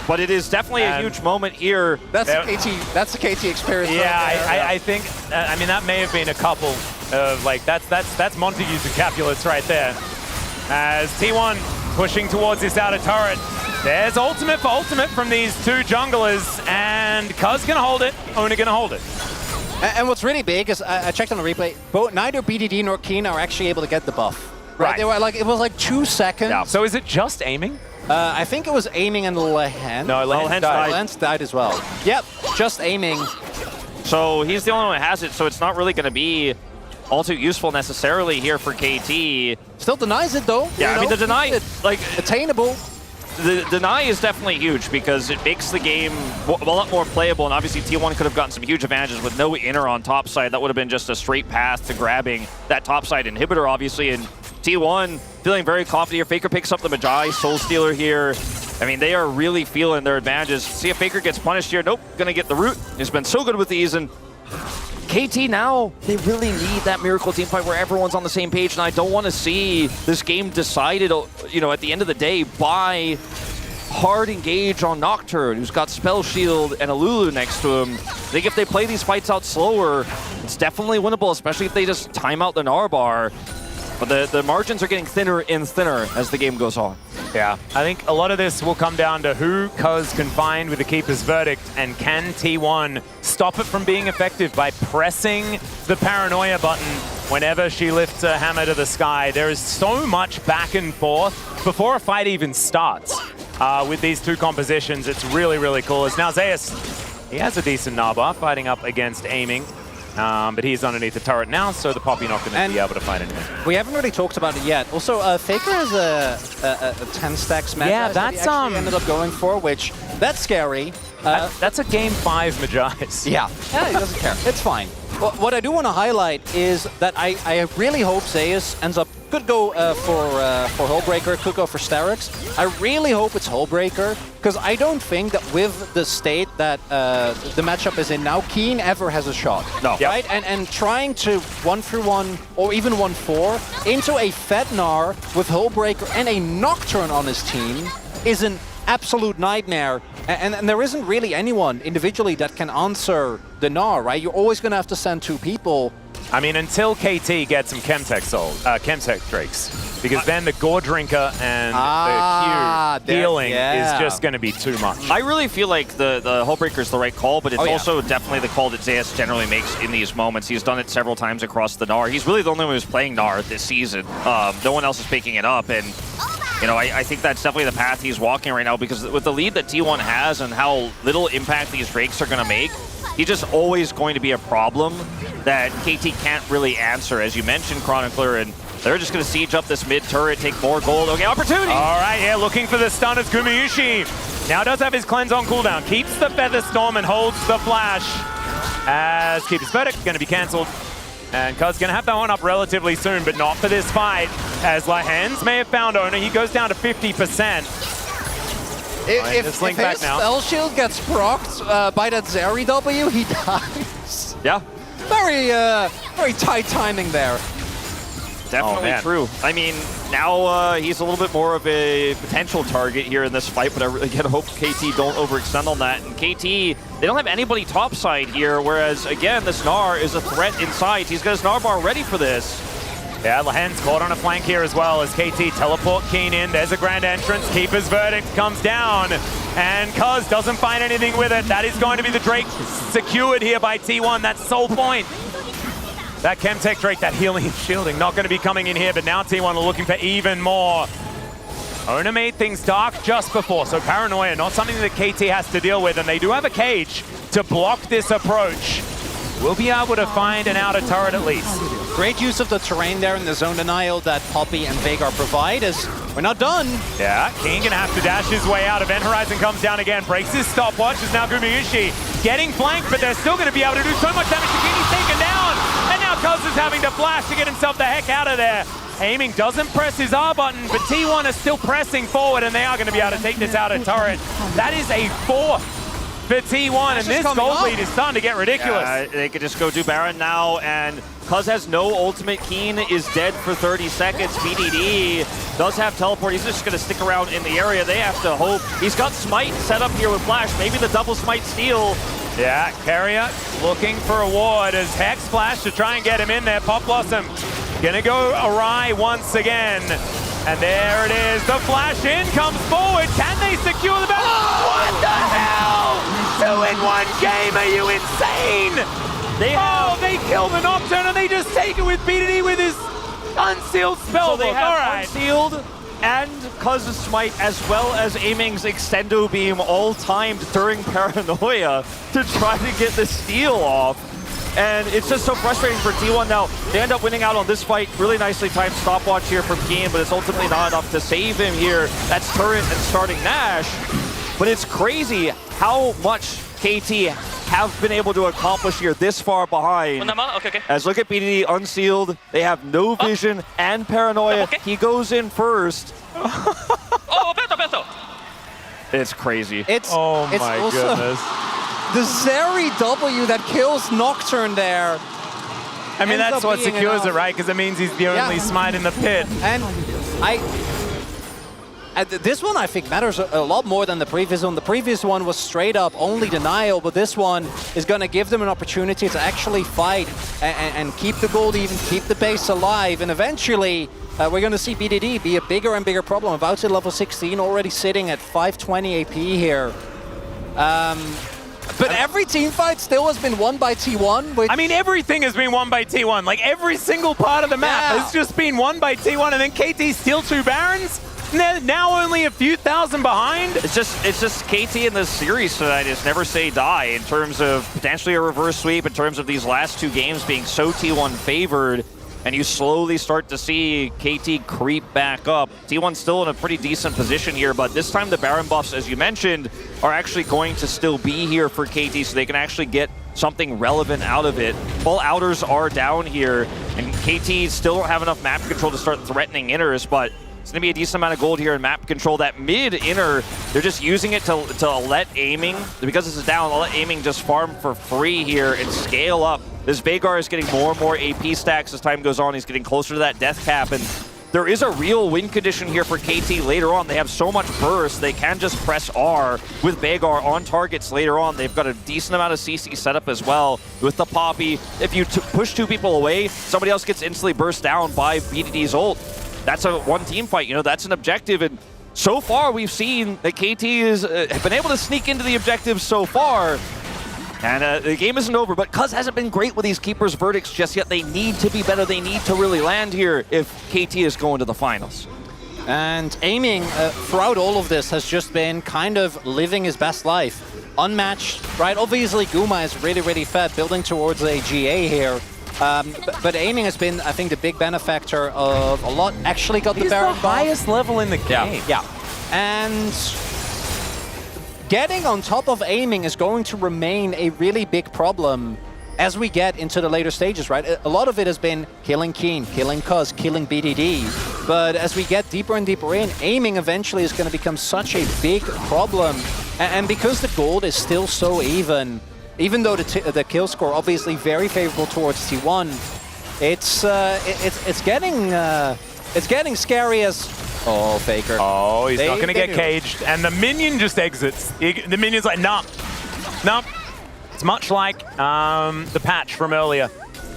but it is definitely a huge moment here. That's the KT experience. Yeah, right I think, I mean, that may have been a couple of, like, that's Montague's and Capulets right there. As T1 pushing towards this outer turret. There's ultimate for ultimate from these 2 junglers, and Cuz gonna hold it, Oner gonna hold it. And what's really big is, I checked on the replay, neither BDD nor Keen are actually able to get the buff. Right. They were like, it was like 2 seconds. Yeah. So is it just aiming? I think it was aiming and Lehend. No, Lehend died. Lehend died as well. Yep, just aiming. So he's the only one who has it, so it's not really gonna be all too useful necessarily here for KT. Still denies it though. Yeah, I mean the deny, like attainable. The deny is definitely huge because it makes the game a lot more playable, and obviously T1 could have gotten some huge advantages with no inner on top side. That would have been just a straight path to grabbing that top side inhibitor, obviously, and T1 feeling very confident here. Faker picks up the Magi, Soul Stealer here. I mean, they are really feeling their advantages. See if Faker gets punished here. Nope, gonna get the root. He's been so good with these, and KT now, they really need that miracle team fight where everyone's on the same page, and I don't want to see this game decided, you know, at the end of the day by hard engage on Nocturne, who's got Spell Shield and a Lulu next to him. I think if they play these fights out slower, it's definitely winnable, especially if they just time out the Narbar. But the margins are getting thinner and thinner as the game goes on. Yeah, I think a lot of this will come down to who Cuz can find with the Keeper's Verdict, and can T1 stop it from being effective by pressing the Paranoia button whenever she lifts her hammer to the sky. There is so much back and forth before a fight even starts with these two compositions. It's really, really cool. As now Zeus, he has a decent Naba fighting up against aiming. But he's underneath the turret now, so the Poppy not going to be able to fight anything. We haven't really talked about it yet. Also, Faker has a 10 stacks meta Yeah, that he that's actually ended up going for, which that's scary. That's a game 5 Majais. Yeah, he doesn't care. It's fine. Well, what I do want to highlight is that I really hope Zeus ends up, could go for Hullbreaker, could go for Sterix. I really hope it's Hullbreaker, because I don't think that with the state that the matchup is in now, Keen ever has a shot. No. Right? And trying to 1-3-1 or even 1-4 into a Fednar with Hullbreaker and a Nocturne on his team is an absolute nightmare. And there isn't really anyone individually that can answer the Gnar, right? You're always going to have to send two people. I mean, until KT gets some Chemtech Drakes, because then the Gore Drinker and the Q healing is just going to be too much. I really feel like the Hullbreaker is the right call, but it's also definitely the call that Zeus generally makes in these moments. He's done it several times across the Gnar. He's really the only one who's playing Gnar this season. No one else is picking it up, and you know, I think that's definitely the path he's walking right now, because with the lead that T1 has and how little impact these Drakes are going to make, he's just always going to be a problem that KT can't really answer, as you mentioned, Chronicler, and they're just going to siege up this mid turret, take more gold. Okay, opportunity! All right, yeah, looking for the stun as Gumayushi. Now does have his cleanse on cooldown, keeps the Feather Storm and holds the flash. As Keeper's Verdict going to be cancelled. And Cuz going to have that one up relatively soon, but not for this fight. As Lahens may have found Owner, he goes down to 50%. If his spell shield gets procced by that Zeri W, he dies. Yeah. Very tight timing there. Definitely true. I mean, now he's a little bit more of a potential target here in this fight, but I really hope KT don't overextend on that. And KT, they don't have anybody topside here, whereas, again, this Gnar is a threat inside. He's got his Gnar bar ready for this. Yeah, Lahen's caught on a flank here as well as KT teleport Keen in. There's a grand entrance. Keeper's Verdict comes down, and Cuz doesn't find anything with it. That is going to be the Drake secured here by T1. That's sole point. That Chemtech Drake, that healing and shielding, not going to be coming in here, but now T1 are looking for even more. Ona made things dark just before, so Paranoia, not something that KT has to deal with, and they do have a cage to block this approach. We'll be able to find an outer turret at least. Great use of the terrain there in the zone denial that Poppy and Veigar provide, as we're not done. Yeah, King gonna have to dash his way out. Event Horizon comes down again, breaks his stopwatch, is now Gumayushi getting flanked, but they're still gonna be able to do so much damage. Shigini's taken down, and now Cuz is having to flash to get himself the heck out of there. Aiming doesn't press his R button, but T1 is still pressing forward, and they are gonna be able to take this outer turret. That is a 4 for T1, and this gold lead is starting to get ridiculous. They could just go do Baron now, and Cuz has no ultimate. Keen is dead for 30 seconds. BDD does have teleport. He's just going to stick around in the area. They have to hope. He's got Smite set up here with Flash. Maybe the double Smite steal. Yeah, Carrier looking for a ward as Hex Flash to try and get him in there. Pop Blossom gonna go awry once again. And there it is. The Flash in comes forward. Can they secure the battle? Oh, what the hell? 2 in 1 game. Are you insane? They kill the Nocturne and they just take it with BDD with his unsealed spell. So they have unsealed and Cuz's Smite, as well as Aiming's Extendo Beam, all timed during Paranoia to try to get the steal off. And it's just so frustrating for T1 now. They end up winning out on this fight. Really nicely timed stopwatch here from Keen, but it's ultimately not enough to save him here. That's Turret and starting Nash. But it's crazy how much KT have been able to accomplish here this far behind. Okay. As look at BDD unsealed, they have no vision and Paranoia. He goes in first. Beto. It's crazy. It's my goodness. The Zeri W that kills Nocturne there. I mean, that's what secures it, right? Because it means he's the only Smite in the pit. And This one, I think, matters a lot more than the previous one. The previous one was straight up only denial, but this one is going to give them an opportunity to actually fight and keep the gold even, keep the base alive, and eventually we're going to see BDD be a bigger and bigger problem. About to level 16, already sitting at 520 AP here. But every team fight still has been won by T1. Which... I mean, everything has been won by T1. Like, every single part of the map has just been won by T1, and then KT steal 2 Barons. Now only a few thousand behind. It's just KT in this series tonight is never say die in terms of potentially a reverse sweep, in terms of these last 2 games being so T1 favored, and you slowly start to see KT creep back up. T1's still in a pretty decent position here, but this time the Baron buffs, as you mentioned, are actually going to still be here for KT, so they can actually get something relevant out of it. All outers are down here, and KT still don't have enough map control to start threatening inners, but it's going to be a decent amount of gold here in map control. That mid-inner, they're just using it to let aiming, because this is down, they'll let aiming just farm for free here and scale up. This Veigar is getting more and more AP stacks as time goes on. He's getting closer to that death cap, and there is a real win condition here for KT later on. They have so much burst, they can just press R with Veigar on targets later on. They've got a decent amount of CC setup as well with the Poppy. If you push 2 people away, somebody else gets instantly burst down by BDD's ult. That's a one-team fight, you know, that's an objective, and so far we've seen that KT has been able to sneak into the objectives so far, and the game isn't over, but Cuz hasn't been great with these Keeper's verdicts just yet. They need to be better, they need to really land here if KT is going to the finals. And aiming throughout all of this has just been kind of living his best life. Unmatched, right? Obviously Guma is really, really fed, building towards a GA here. But aiming has been, I think, the big benefactor of a lot. Actually got the Baron buff. He's the highest level in the game. Yeah. And getting on top of aiming is going to remain a really big problem as we get into the later stages, right? A lot of it has been killing Keen, killing Cuz, killing BDD. But as we get deeper and deeper in, aiming eventually is going to become such a big problem. And because the gold is still so even though the kill score obviously very favorable towards T1, it's getting scary as Faker. Oh, he's not going to get caged, and the minion just exits. The minion's like, nah. It's much like the patch from earlier.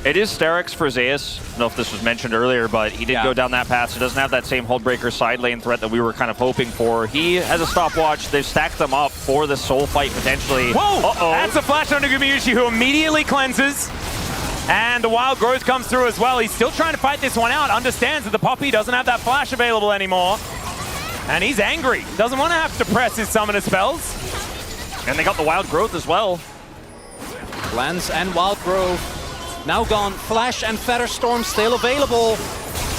It is Sterix for Zeus. I don't know if this was mentioned earlier, but he did go down that path, so doesn't have that same Hullbreaker side lane threat that we were kind of hoping for. He has a stopwatch. They've stacked them up for the soul fight potentially. Whoa! That's a flash onto Gumayushi, who immediately cleanses. And the wild growth comes through as well. He's still trying to fight this one out. Understands that the Poppy doesn't have that flash available anymore. And he's angry. Doesn't want to have to press his summoner spells. And they got the wild growth as well. Lance and wild growth now gone. Flash and Featherstorm still available.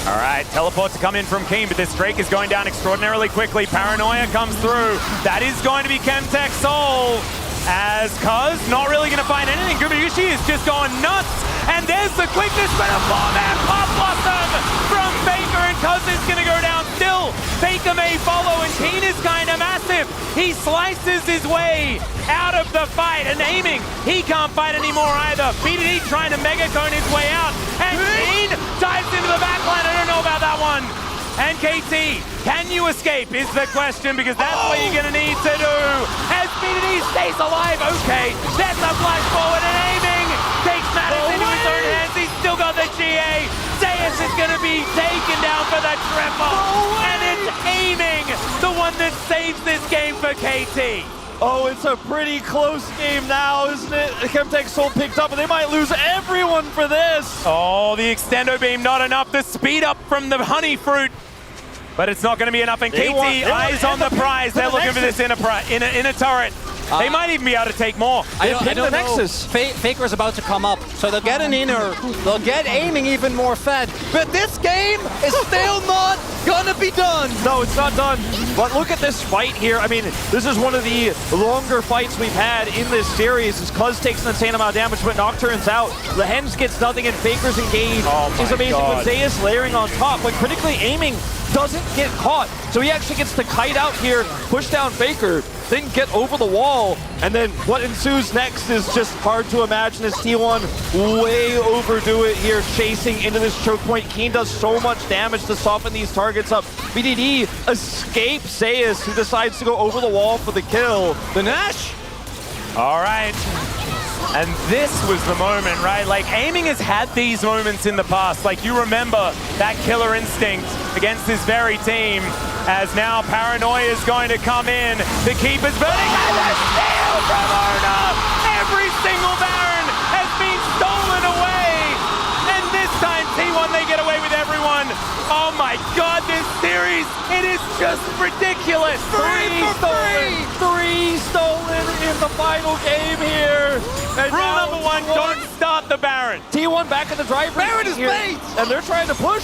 All right, teleport to come in from Keen, but this Drake is going down extraordinarily quickly. Paranoia comes through. That is going to be Chemtech Soul. As Cuz not really going to find anything. Gumayushi is just going nuts. And there's the quickness, but a 4-man Pop Blossom from Faker, and Cuz is going to go down still. Faker may follow, and Keen is kind of massive. He slices his way out of the fight, and aiming, he can't fight anymore either. BDD trying to Mega Cone his way out, and Keen dives into the backline. I don't know about that one. And KT, can you escape is the question, because that's what you're going to need to do. As BDD stays alive, okay, there's a flash forward, and aiming takes matters into his own hands. He's still got the GA. Zeus is going to be taken down for the triple. And it's aiming, the one that saves this game for KT. Oh, it's a pretty close game now, isn't it? Chemtech Soul picked up, and they might lose everyone for this. Oh, the Extendo Beam, not enough. The speed up from the Honey Fruit. But it's not going to be enough, and KT eyes on the prize. They're looking for this inner turret. They might even be able to take more. I don't know. Faker's about to come up, so they'll get an inner. They'll get aiming even more fed. But this game is still not gonna be done. No, it's not done. But look at this fight here. I mean, this is one of the longer fights we've had in this series. As Cuz takes an insane amount of damage, but Nocturne's out. The Hens gets nothing, and Faker's engaged. Is amazing with Zeus layering on top, but critically aiming doesn't get caught. So he actually gets to kite out here, push down Faker, then get over the wall, And then what ensues next is just hard to imagine as T1 way overdo it here, chasing into this choke point. Keen does so much damage to soften these targets up. BDD escapes Zeus, who decides to go over the wall for the kill. The Nash! All right. And this was the moment, right? Like, aiming has had these moments in the past. Like, you remember that killer instinct against this very team, as now Paranoia is going to come in. The keeper's burning, and the steal from Ona! Every single Baron has been stolen away! And this time, T1, they get away with everyone. Oh my god, this series, it is just ridiculous! Three stolen in the final game here. And rule number one, don't start the Baron. T1 back in the driver's Baron is here, bait! and they're trying to push.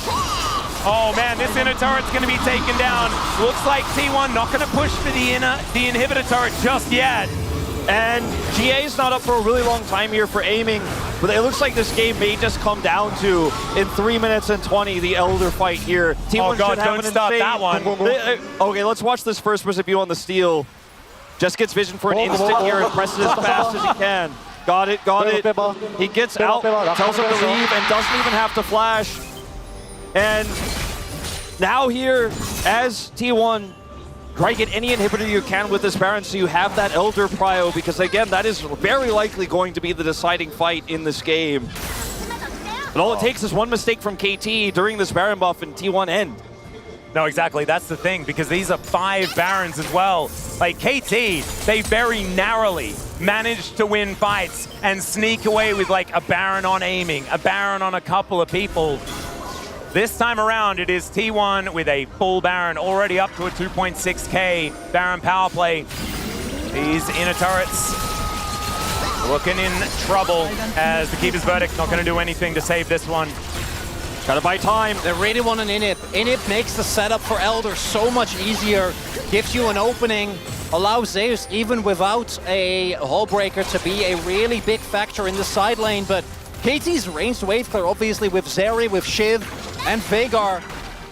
Oh man, this inner turret's going to be taken down. Looks like T1 not going to push for the inhibitor turret just yet. And GA's not up for a really long time here for aiming, but it looks like this game may just come down to, in 3 minutes and 20, the Elder fight here. T1 oh god, should have don't an start insane... that one. Okay, let's watch this first person view on the steal. Just gets vision for an instant here and presses as fast as he can. Got it. He gets out, tells him to leave, and doesn't even have to flash. And now here, as T1, try to get any inhibitor you can with this Baron so you have that Elder prio, because again, that is very likely going to be the deciding fight in this game. But all it takes is one mistake from KT during this Baron buff and T1 end. No, exactly. That's the thing, because these are 5 Barons as well. Like KT, they very narrowly managed to win fights and sneak away with like a Baron on aiming, a Baron on a couple of people. This time around, it is T1 with a full Baron, already up to a 2.6k Baron power play. These inner turrets looking in trouble as the Keeper's Verdict not going to do anything to save this one. Gotta buy time. They really want an inhib. Inhib makes the setup for Elder so much easier, gives you an opening, allows Zeus, even without a hull breaker, to be a really big factor in the side lane. But KT's ranged wave clear, obviously, with Zeri, with Shiv, and Veigar,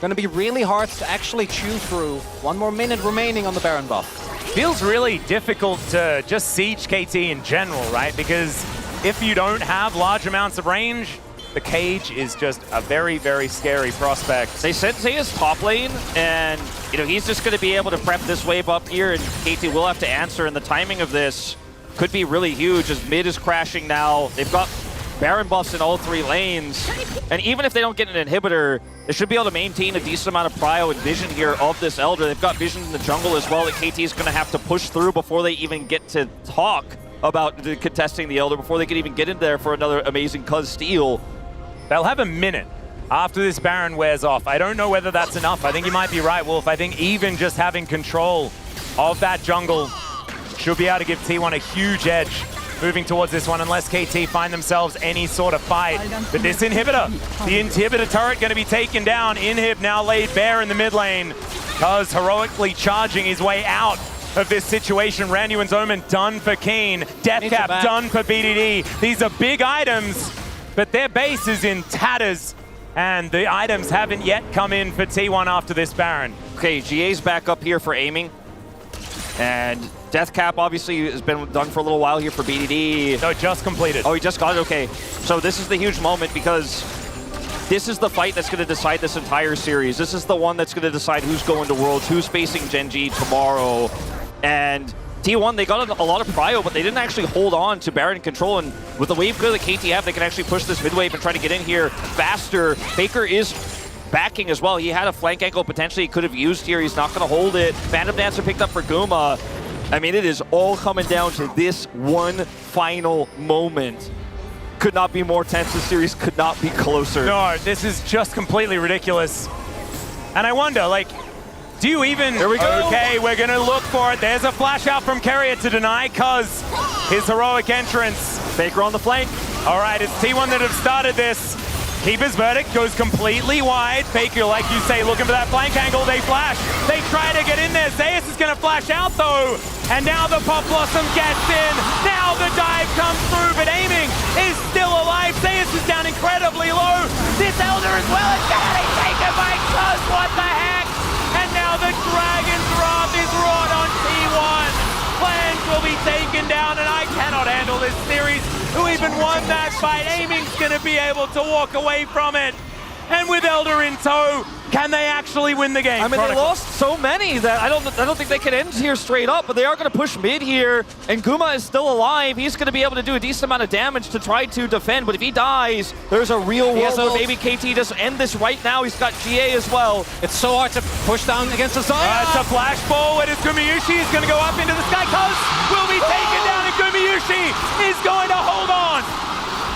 going to be really hard to actually chew through. 1 more minute remaining on the Baron buff. Feels really difficult to just siege KT in general, right? Because if you don't have large amounts of range, the cage is just a very, very scary prospect. They sent Zeus top lane, and he's just going to be able to prep this wave up here, and KT will have to answer, and the timing of this could be really huge as mid is crashing now. They've got Baron buffs in all 3 lanes, and even if they don't get an inhibitor, they should be able to maintain a decent amount of prio and vision here of this Elder. They've got vision in the jungle as well that KT is going to have to push through before they even get to talk about contesting the Elder, before they can even get in there for another amazing Cuz steal. They'll have a minute after this Baron wears off. I don't know whether that's enough. I think you might be right, Wolf. I think even just having control of that jungle should be able to give T1 a huge edge moving towards this one, unless KT find themselves any sort of fight. But this inhibitor, the inhibitor turret going to be taken down. Inhib now laid bare in the mid lane. Cuz heroically charging his way out of this situation. Randuin's Omen done for Keen. Deathcap done for BDD. These are big items, but their base is in tatters, and the items haven't yet come in for T1 after this Baron. Okay, GA's back up here for aiming, and Deathcap obviously has been done for a little while here for BDD. No, just completed. Oh, he just got it? Okay. So this is the huge moment, because this is the fight that's going to decide this entire series. This is the one that's going to decide who's going to Worlds, who's facing Genji tomorrow. And T1, they got a lot of prio, but they didn't actually hold on to Baron control. And with the wave clear that KT have, they can actually push this mid wave and try to get in here faster. Faker is backing as well. He had a flank angle potentially he could have used here. He's not going to hold it. Phantom Dancer picked up for Guma. I mean, it is all coming down to this one final moment. Could not be more tense. This series could not be closer. No, this is just completely ridiculous. And I wonder, like, do you even... Here we go. Okay, we're going to look for it. There's a flash out from Carrier to deny Cuz his heroic entrance. Faker on the flank. All right, it's T1 that have started this. Keeper's Verdict goes completely wide. Faker, like you say, looking for that flank angle. They flash. They try to get in there. Zeus is going to flash out, though. And now the Pop Blossom gets in. Now the dive comes through, but aiming is still alive. Zeus is down incredibly low. This Elder as well is going to be taken by Cuz. What the heck? And now the Dragon's Wrath is wrought on T1. Plans will be taken down. even won that fight. Aiming's going to be able to walk away from it. And with Elder in tow, can they actually win the game? I mean, Chronicle. they lost so many that I don't think they can end here straight up, but they are going to push mid here, and Guma is still alive. He's going to be able to do a decent amount of damage to try to defend, but if he dies, there's a real world where maybe KT just end this right now. He's got GA as well. It's so hard to push down against the Zaya. It's a flash ball. It is Gumayushi. He's going to go up into the sky. Coast will be taken down, and Gumayushi is going to hold on.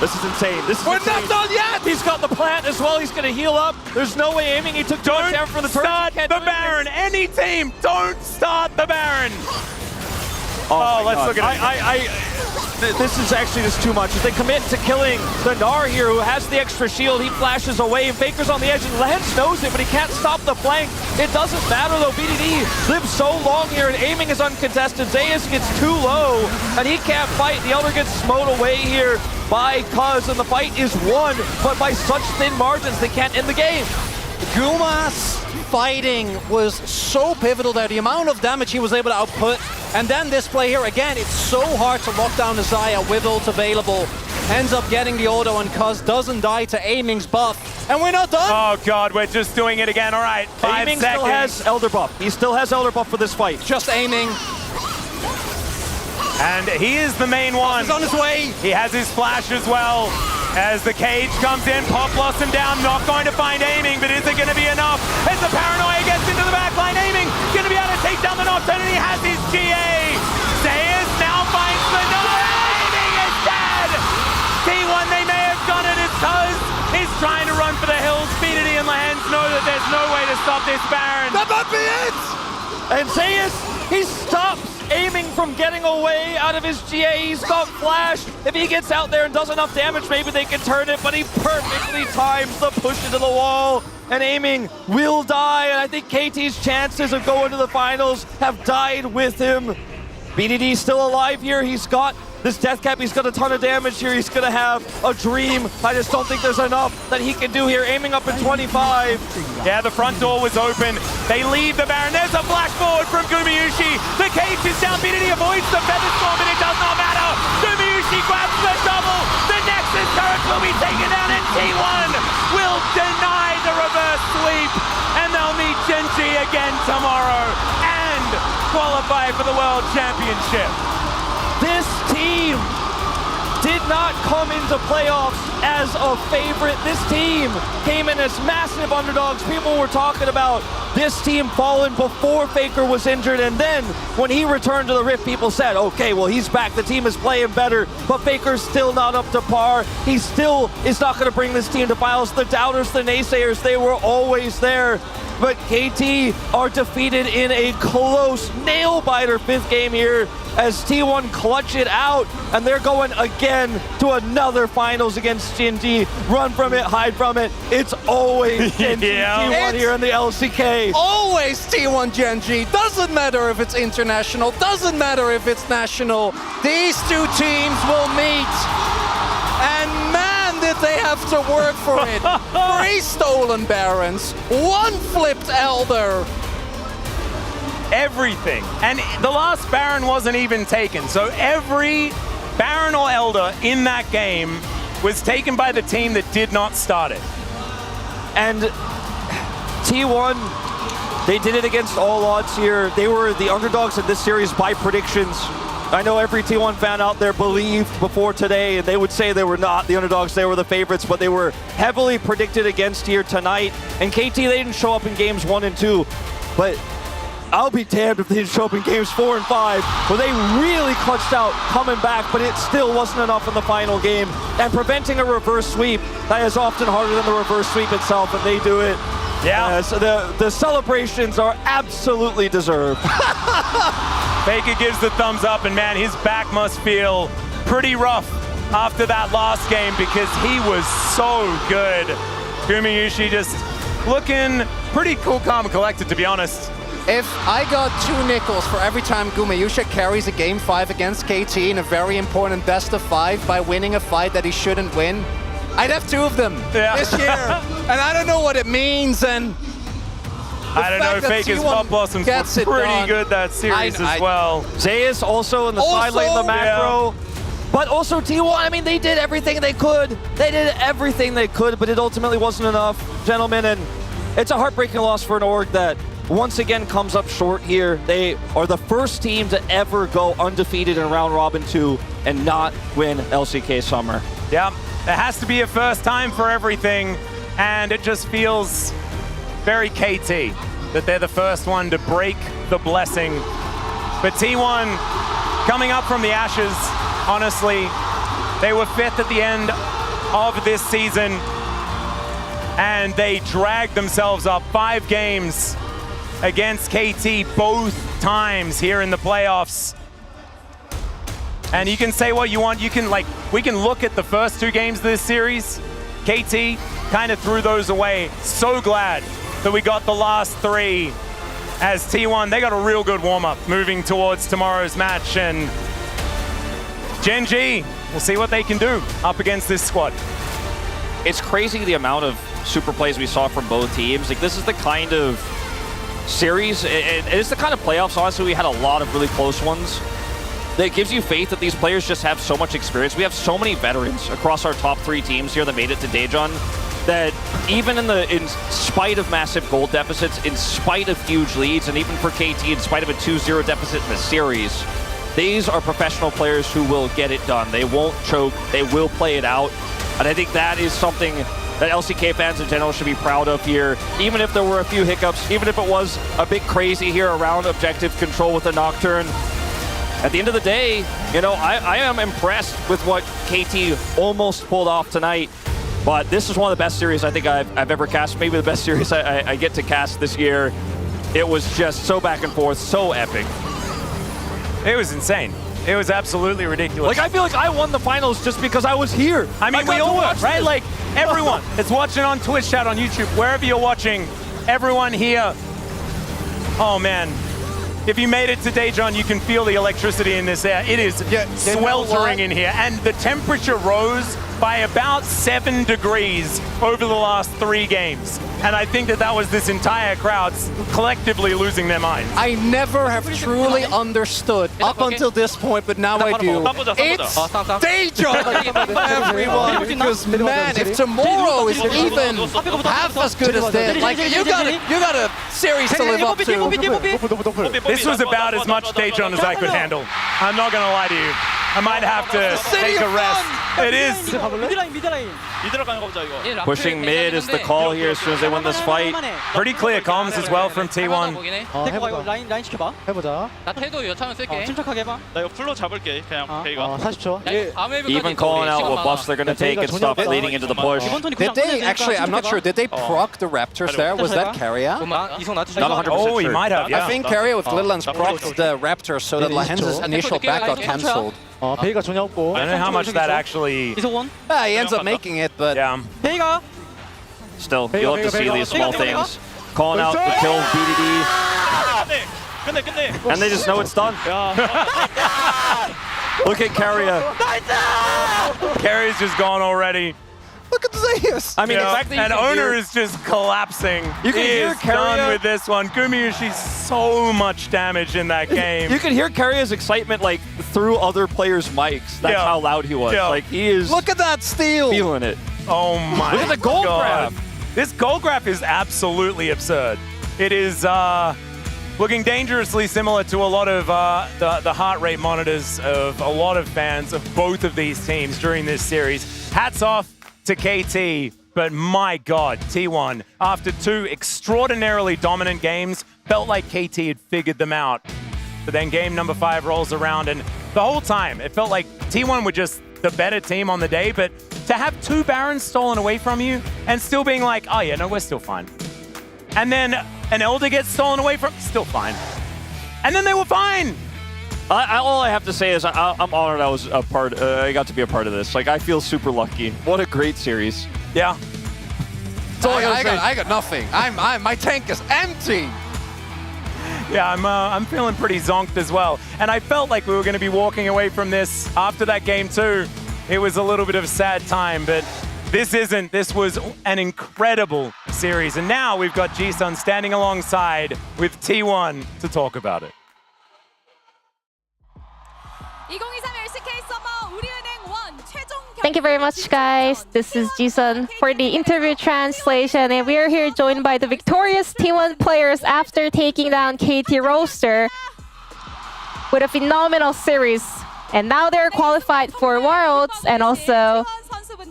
This is insane. This is We're insane. not done yet! He's got the plant as well. He's going to heal up. There's no way aiming. He took Don't down from the turret. start the Baron. Any team, don't start the Baron. Oh, let's look at it. This is actually just too much. If they commit to killing the Gnar here, who has the extra shield, he flashes away, and Faker's on the edge, and Lance knows it, but he can't stop the flank. It doesn't matter, though. BDD lives so long here, and aiming is uncontested. Zayas gets too low, and he can't fight. The Elder gets smote away here by Cuz, and the fight is won, but by such thin margins, they can't end the game. Guma's fighting was so pivotal there, the amount of damage he was able to output. And then this play here, again, it's so hard to lock down the Zaya with ult available. Ends up getting the auto, and Cuz doesn't die to aiming's buff. And we're not done! Oh god, we're just doing it again. All right, 5 Aiming seconds. still has Elder buff. He still has Elder buff for this fight. Just aiming. And he is the main one. He's on his way. He has his flash as well. As the cage comes in, Pop blossom down, not going to find aiming, but is it going to be enough? As the paranoia gets into the backline, aiming, going to be able to take down the Nocturne, and he has his GA. Zayas now finds the aiming is dead. T1, they may have done it as Cuz is trying to run for the hills. BDD and Lehens know that there's no way to stop this Baron. That might be it! And Zayas, he stops aiming from getting away out of his GA. He's got flash. If he gets out there and does enough damage, maybe they can turn it, but he perfectly times the push into the wall, and aiming will die, and I think KT's chances of going to the finals have died with him. BDD still alive here. He's got this death cap. He's got a ton of damage here. He's going to have a dream. I just don't think there's enough that he can do here. Aiming up at 25. Yeah, the front door was open. They leave the Baron. There's a flash forward from Gumayushi. The cage is down. BDD avoids the feather storm, but it does not matter. Gumayushi grabs the double. The Nexus turret will be taken down, and T1 will deny the reverse sweep. And they'll meet Genji again tomorrow and qualify for the World Championship. This team did not come into playoffs as a favorite. This team came in as massive underdogs. People were talking about this team falling before Faker was injured, and then when he returned to the Rift, people said, okay, well, he's back. The team is playing better, but Faker's still not up to par. He still is not going to bring this team to finals. The doubters, the naysayers, they were always there. But KT are defeated in a close nail-biter 5th game here as T1 clutch it out, and they're going again to another finals against Genji. Run from it, hide from it. It's always Genji T1 here in the LCK. Always T1 Genji. Doesn't matter if it's international, doesn't matter if it's national. These two teams will meet. And man, did they have to work for it. 3 stolen Barons, 1 flipped Elder. Everything. And the last Baron wasn't even taken. So every Baron or Elder in that game was taken by the team that did not start it. And T1, they did it against all odds here. They were the underdogs in this series by predictions. I know every T1 fan out there believed before today, and they would say they were not the underdogs, they were the favorites, but they were heavily predicted against here tonight. And KT, they didn't show up in games 1 and 2, but I'll be damned if they didn't show up in games 4 and 5, where they really clutched out coming back, but it still wasn't enough in the final game. And preventing a reverse sweep, that is often harder than the reverse sweep itself, and they do it. Yeah. So the celebrations are absolutely deserved. Faker gives the thumbs up, and man, his back must feel pretty rough after that last game because he was so good. Gumayushi just looking pretty cool, calm, and collected, to be honest. If I got 2 nickels for every time Gumayushi carries a game 5 against KT in a very important best of 5 by winning a fight that he shouldn't win, I'd have 2 of them this year. And I don't know what it means, and I don't know, Faker's Pop Blossoms were pretty good that series as well. Zayas also in the side lane, the macro. But also T1, I mean, they did everything they could. They did everything they could, but it ultimately wasn't enough, gentlemen. And it's a heartbreaking loss for an org that once again comes up short here. They are the first team to ever go undefeated in round robin 2 and not win LCK Summer. Yeah, it has to be a first time for everything, and it just feels very KT that they're the first one to break the blessing. But T1 coming up from the ashes, honestly, they were 5th at the end of this season, and they dragged themselves up 5 games against KT both times here in the playoffs. And you can say what you want. You can, like, we can look at the first 2 games of this series. KT kind of threw those away. So glad that we got the last 3 as T1. They got a real good warm-up moving towards tomorrow's match. And Gen G, we'll see what they can do up against this squad. It's crazy the amount of super plays we saw from both teams. Like, this is the kind of series, it's the kind of playoffs, honestly, we had a lot of really close ones. That gives you faith that these players just have so much experience. We have so many veterans across our top 3 teams here that made it to Daejeon, that even in spite of massive goal deficits, in spite of huge leads, and even for KT, in spite of a 2-0 deficit in the series, these are professional players who will get it done. They won't choke, they will play it out. And I think that is something that LCK fans in general should be proud of here. Even if there were a few hiccups, even if it was a bit crazy here around objective control with the Nocturne, at the end of the day, you know, I am impressed with what KT almost pulled off tonight. But this is one of the best series I think I've ever cast. Maybe the best series I get to cast this year. It was just so back and forth, so epic. It was insane. It was absolutely ridiculous. Like, I feel like I won the finals just because I was here. I mean, we all were, right? This. Like, everyone that's watching on Twitch chat, on YouTube, wherever you're watching, everyone here. Oh, man. If you made it to Daejeon, you can feel the electricity in this air. It is sweltering in here. And the temperature rose by about 7 degrees over the last 3 games. And I think that was this entire crowd collectively losing their minds. I never have truly understood up until this point, but now I do. It's Daejeon, everyone. Because man, if tomorrow is even half as good as this, like you got a series to live up to. This was about as much Daejeon as I could handle. I'm not gonna lie to you. I might have to take a rest. It is. Pushing mid is the call here as soon as they win this fight. Pretty clear comms as well from T1. 해보자. 나 태도 여차하면 쓸게. 침착하게 해봐. 나 이거 풀로 잡을게 그냥 베이가. 40초. Even calling out what buffs they're going to take and stuff leading into the push. Did they actually, I'm not sure, did they proc the Raptors there? Was that Carrier? Not 100% Oh, he sure. might have, yeah. I think Carrier with Littleland's procced the Raptors so that Lahenz's initial back got cancelled. 베이가 전혀 없고. I don't know how much that actually... He ends up making it, but... Yeah. 베이가. Still, you'll have to see these small things. Calling out the kill BDD. And they just know it's done. Look at Carrier. Carrier's just gone already. Look at Zeus. I mean, the fact that you and can Owner hear, is just collapsing. You can he hear is Carrier done with this one. Gumayushi's so much damage in that game. You can hear Carrier's excitement like through other players' mics. That's how loud he was. Like he is. Look at that steal. Feeling it. Oh my! Look at the gold God. graph. This gold graph is absolutely absurd. It is looking dangerously similar to a lot of the heart rate monitors of a lot of fans of both of these teams during this series. Hats off to KT, but my God, T1, after 2 extraordinarily dominant games, felt like KT had figured them out. But then game number 5 rolls around, and the whole time, it felt like T1 were just the better team on the day, but to have 2 Barons stolen away from you and still being like, oh yeah, no, we're still fine. And then an Elder gets stolen away from, still fine. And then they were fine. All I have to say is I'm honored I was a part. I got to be a part of this. Like I feel super lucky. What a great series. Yeah. I got nothing. My tank is empty. Yeah, I'm feeling pretty zonked as well. And I felt like we were going to be walking away from this after that game too. It was a little bit of a sad time, but this isn't. This was an incredible series. And now we've got G-Sun standing alongside with T1 to talk about it. 2023 LCK 서머 우리은행 Thank you very much, guys. This is Jisun for the interview translation, and we are here joined by the victorious T1 players after taking down KT Roaster with a phenomenal series. And now they're qualified for Worlds and also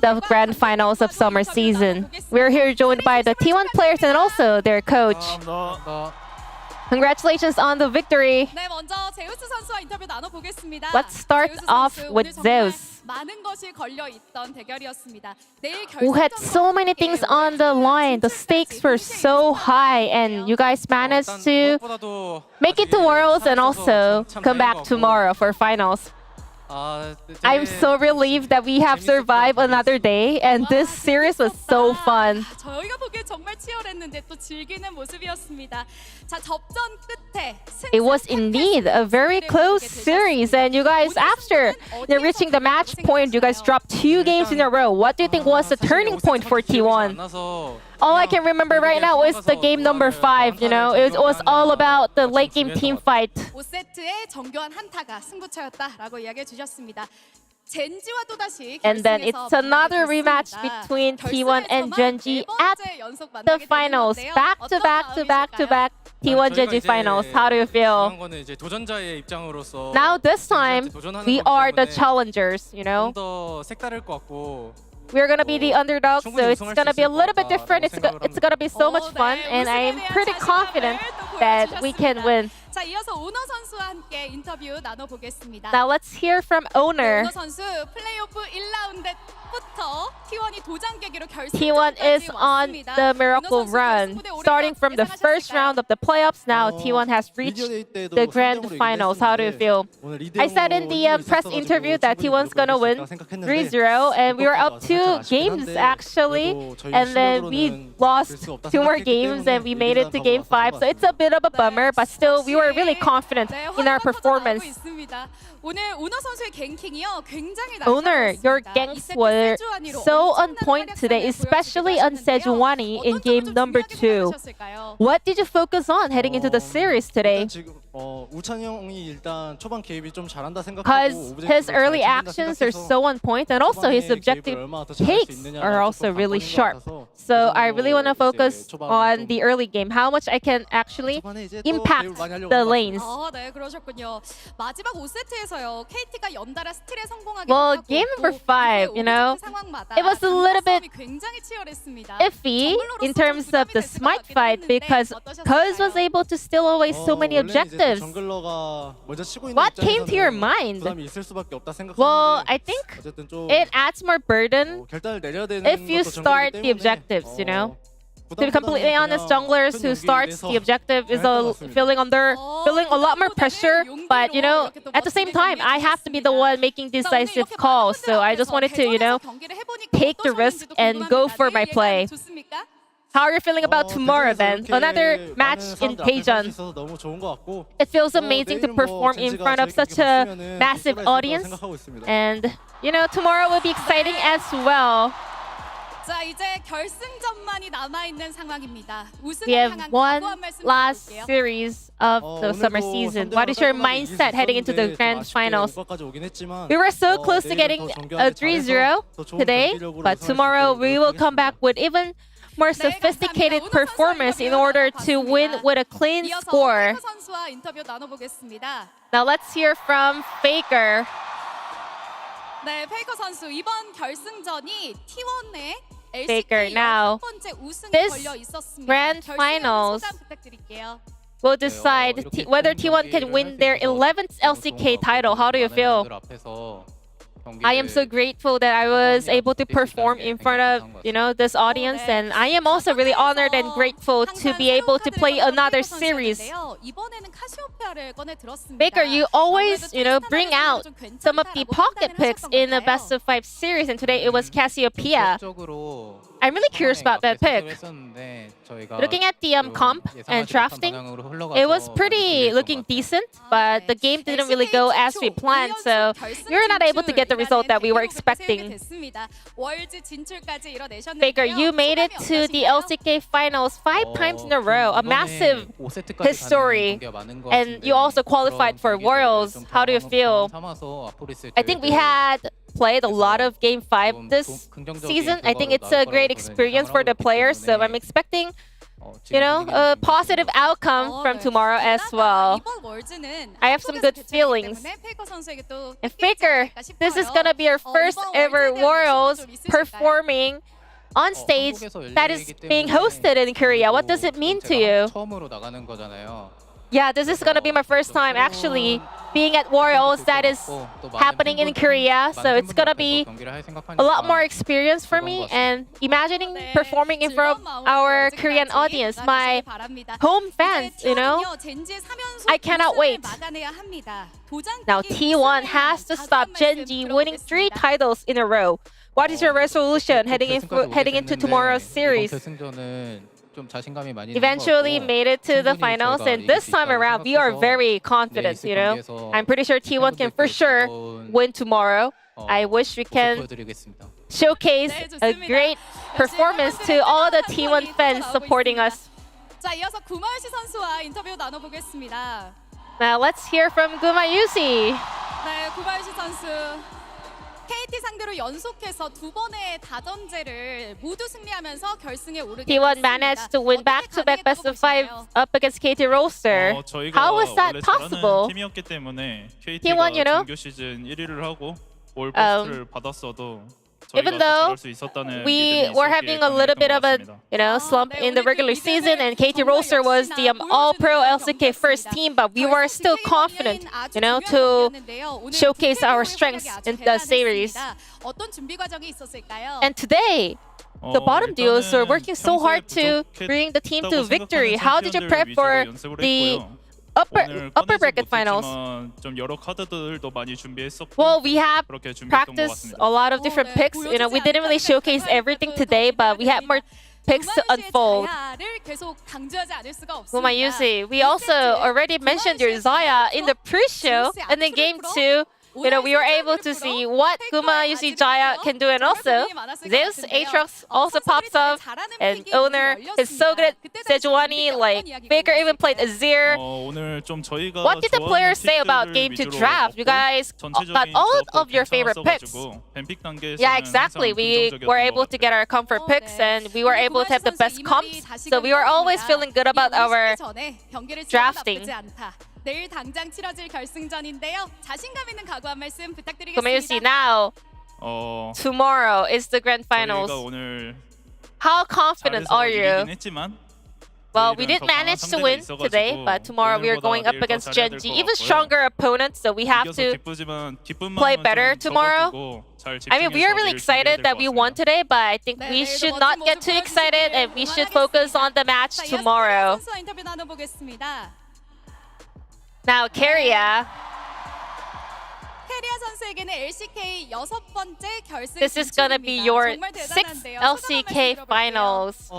the grand finals of summer season. We're here joined by the T1 players and also their coach. Congratulations on the victory. 네, 먼저 제우스 선수와 인터뷰 나눠보겠습니다. Let's start off with Zeus, 많은 것이 걸려 있던 대결이었습니다. 내일 who had so many things on the line. The stakes were so high, and you guys managed to make it to Worlds and also come back tomorrow for finals. I'm so relieved that we have survived another day, and this series was so fun. 저희가 보기에 정말 치열했는데 또 즐기는 모습이었습니다. 자, 접전 끝에 It was indeed a very close series, and you guys, after reaching the match point, you guys dropped 2 games in a row. What do you think was the turning point for T1? All I can remember right now is the game number 5, you know, it was all about the late game team fight. 5세트의 정교한 한타가 승부처였다라고 이야기해 주셨습니다. 젠지와 또다시 And then it's another rematch between T1 and Genji at the finals. Back to back to back to back T1 Genji finals. How do you feel? Now this time, we are the challengers, you know? We're gonna be the underdogs, so it's gonna be a little bit different. It's gonna be so much fun, and I'm pretty confident that we can win. 자, 이어서 오너 선수와 함께 인터뷰 나눠보겠습니다. Now let's hear from Owner. 오너 선수 플레이오프 1라운드부터 T1이 도장 깨기로 T1 is on the miracle run. Starting from the first round of the playoffs, now T1 has reached the grand finals. How do you feel? I said in the press interview that T1's gonna win 3-0, and we were up 2 games actually, and then we lost 2 more games and we made it to game 5. So it's a bit of a bummer, but still we were really confident in our performance. 오늘 오너 선수의 갱킹이요 굉장히 Owner, your ganks were so on point today, especially on Sejuani in game number 2. What did you focus on heading into the series today? Because his early actions are so on point, and also his objective takes are also really sharp. So I really want to focus on the early game, how much I can actually impact the lanes. 네, 그러셨군요. 마지막 5세트에서요. KT가 연달아 스틸에 성공하게 Well, game number 5, you know, it was a little bit 굉장히 치열했습니다. iffy in terms of the smite fight because Cuz was able to steal away so many objectives. What came to your mind? Well, I think it adds more burden if you start the objectives, you know? To be completely honest, junglers who starts the objective is feeling a lot more pressure. But you know, at the same time, I have to be the one making decisive calls. So I just wanted to, you know, take the risk and go for my play. How are you feeling about tomorrow then? Another match in Daejeon. It feels amazing to perform in front of such a massive audience. And you know, tomorrow will be exciting as well. 자, 이제 결승전만이 남아 있는 상황입니다. We have one last series of the summer season. What is your mindset heading into the grand finals? We were so close to getting a 3-0 today, but tomorrow we will come back with even more sophisticated performance in order to win with a clean score. 선수와 인터뷰 나눠보겠습니다. Now let's hear from Faker. 네, 페이커 선수 이번 결승전이 T1의 Faker, now this grand finals will decide whether T1 can win their 11th LCK title. How do you feel? I am so grateful that I was able to perform in front of, you know, this audience, and I am also really honored and grateful to be able to play another series. Baker, you always, you know, bring out some of the pocket picks in the best of 5 series, and today it was Cassiopeia. I'm really curious about that pick. Looking at the comp and drafting, it was pretty looking decent, but the game didn't really go as we planned, so you're not able to get the result that we were expecting. Baker, you made it to the LCK finals 5 times in a row, a massive history, and you also qualified for Worlds. How do you feel? I think we had played a lot of Game 5 this season. I think it's a great experience for the players, so I'm expecting a positive outcome from tomorrow as well. I have some good feelings. And Faker, this is gonna be our first ever Worlds performing on stage that is being hosted in Korea. What does it mean to you? Yeah, this is gonna be my first time actually being at Worlds that is happening in Korea. So it's gonna be a lot more experience for me, and imagining performing in front of our Korean audience, my home fans, I cannot wait. Now T1 has to stop Gen G winning 3 titles in a row. What is your resolution heading into tomorrow's series? Eventually made it to the finals, and this time around we are very confident. I'm pretty sure T1 can for sure win tomorrow. I wish we can showcase a great performance to all the T1 fans supporting us. 자, 이어서 구마유시 선수와 인터뷰 나눠보겠습니다. Now let's hear from Gumayusi. 네, 구마유시 선수. KT 상대로 연속해서 2번의 다전제를 모두 승리하면서 결승에 오르게 T1 managed to win back-to-back best-of-5 up against KT roster. How was that possible? 팀이었기 때문에 KT가 T1, 정규 시즌 1위를 하고 올버스를 받았어도 even though we were having a little bit of a slump in the regular season, and KT roster was the all-pro LCK first team, but we were still confident, to showcase our strengths in the series. And today, the bottom duos are working so hard to bring the team to victory. How did you prep for the upper bracket finals? Well, we have practiced a lot of different picks. We didn't really showcase everything today, but we had more picks to unfold. Gumayusi, we also already mentioned your Zaya in the pre-show, and in Game 2, we were able to see what Gumayusi Jaya can do, and also Zeus Aatrox also pops up, and Owner is so good at Sejuani, like Faker even played Azir. What did the players say about Game 2 draft? You guys got all of your favorite picks. Yeah, exactly. We were able to get our comfort picks, and we were able to have the best comps, so we were always feeling good about our drafting. 내일 당장 치러질 결승전인데요. 자신감 있는 각오 한 말씀 부탁드리겠습니다. Gumayusi, now tomorrow is the grand finals. How confident are you? Well, we didn't manage to win today, but tomorrow we are going up against Gen G, even stronger opponents, so we have to play better tomorrow. I mean, we are really excited that we won today, but I think we should not get too excited, and we should focus on the match tomorrow. Now, Keria. This is gonna be your 6th LCK finals.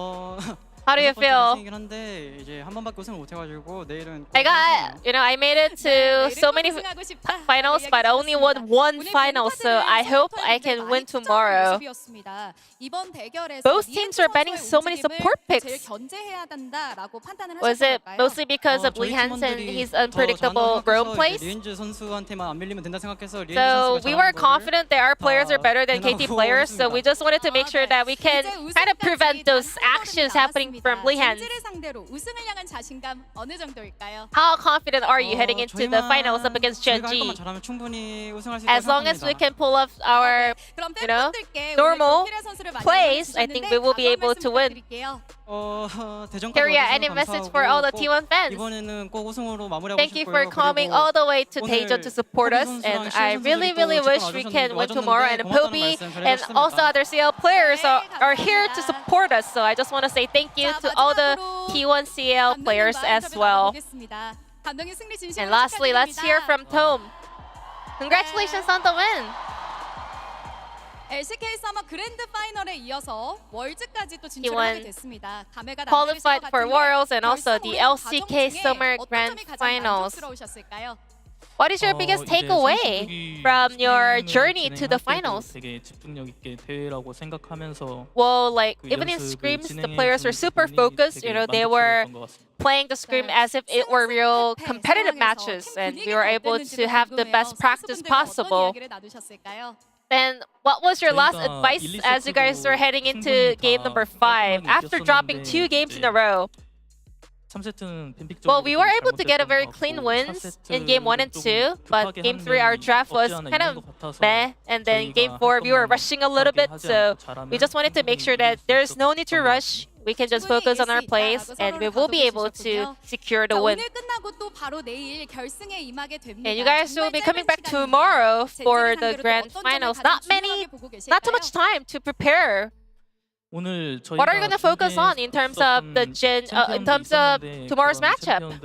How do you feel? I made it to so many finals, but I only won one final, so I hope I can win tomorrow. Both teams are banning so many support picks. Was it mostly because of Lee Hansen and his unpredictable roam plays? So we were confident that our players are better than KT players, so we just wanted to make sure that we can kind of prevent those actions happening from Lee Hansen. How confident are you heading into the finals up against Gen G? As long as we can pull off our, normal plays, I think we will be able to win. Keria, any message for all the T1 fans? Thank you for coming all the way to Daejeon to support us, and I really, really wish we can win tomorrow. And Poby and also other CL players are here to support us, so I just want to say thank you to all the T1 CL players as well. And lastly, let's hear from Tom. Congratulations on the win! LCK 서머 그랜드 파이널에 이어서 월즈까지 또 진출하게 됐습니다. Qualified for Worlds and also the LCK Summer Grand Finals. What is your biggest takeaway from your journey to the finals? Well, like even in scrims, the players were super focused. They were playing the scrim as if it were real competitive matches, and we were able to have the best practice possible. Then what was your last advice as you guys were heading into game number 5 after dropping 2 games in a row? Well, we were able to get a very clean wins in game 1 and 2, but game 3 our draft was kind of meh, and then game 4 we were rushing a little bit, so we just wanted to make sure that there's no need to rush. We can just focus on our plays, and we will be able to secure the win. And you guys will be coming back tomorrow for the grand finals. Not too much time to prepare. What are you going to focus on in terms of the tomorrow's matchup?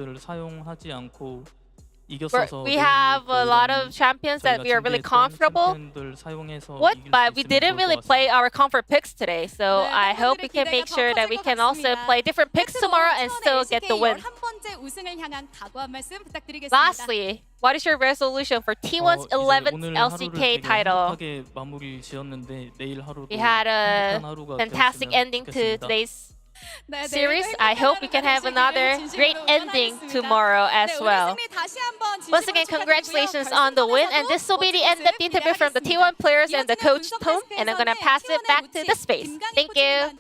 We have a lot of champions that we are really comfortable with, but we didn't really play our comfort picks today. So I hope we can make sure that we can also play different picks tomorrow and still get the win. Lastly, what is your resolution for T1's 11th LCK title? We had a fantastic ending to today's series. I hope we can have another great ending tomorrow as well. Once again, congratulations on the win, and this will be the end of the interview from the T1 players and the coach Tom, and I'm gonna pass it back to the space. Thank you.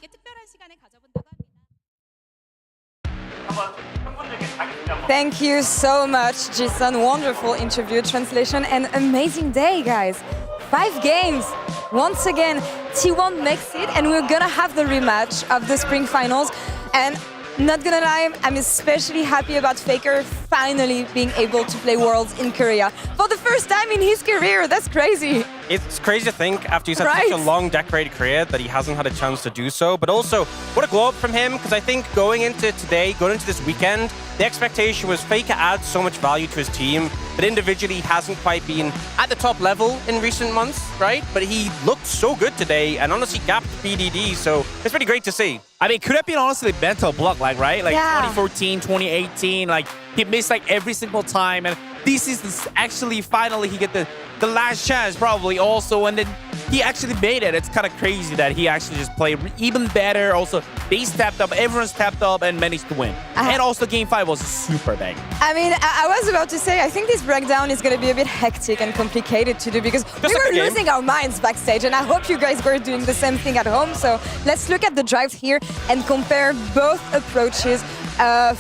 Thank you so much, Jason. Wonderful interview, translation, and amazing day, guys. 5 games. Once again, T1 makes it, and we're gonna have the rematch of the spring finals. And not gonna lie, I'm especially happy about Faker finally being able to play Worlds in Korea for the first time in his career. That's crazy. It's crazy to think after he's had such a long, decorated career that he hasn't had a chance to do so. But also, what a glow up from him, because I think going into this weekend, the expectation was Faker adds so much value to his team, but individually he hasn't quite been at the top level in recent months, right? But he looked so good today and honestly gapped BDD, so it's pretty great to see. I mean, could have been honestly mental block, right? 2014, 2018, he missed every single time, and this is actually finally he get the last chance probably also, and then he actually made it. It's kind of crazy that he actually just played even better. Also, they stepped up, everyone stepped up and managed to win. And also game 5 was super bang. I mean, I was about to say, I think this breakdown is going to be a bit hectic and complicated to do because we were losing our minds backstage, and I hope you guys were doing the same thing at home. So let's look at the drives here and compare both approaches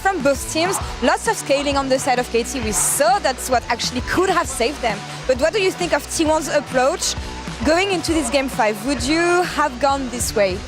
from both teams. Lots of scaling on the side of KT. We saw that's what actually could have saved them. But what do you think of T1's approach going into this game 5? Would you have gone this way?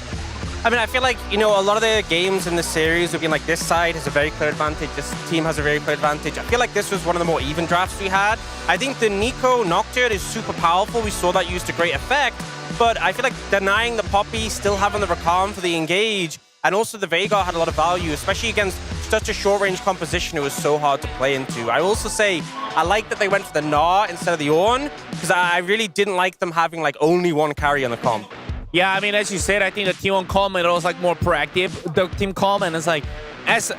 I mean, I feel like, a lot of the games in the series have been like this side has a very clear advantage, this team has a very clear advantage. I feel like this was one of the more even drafts we had. I think the Nico Nocturne is super powerful. We saw that used to great effect, but I feel like denying the Poppy, still having the Rakan for the engage, and also the Veigar had a lot of value, especially against such a short-range composition. It was so hard to play into. I will also say, I like that they went for the Gnar instead of the Ornn, because I really didn't like them having only one carry on the comp. Yeah, I mean, as you said, I think the T1 comment was more proactive. The team comment is as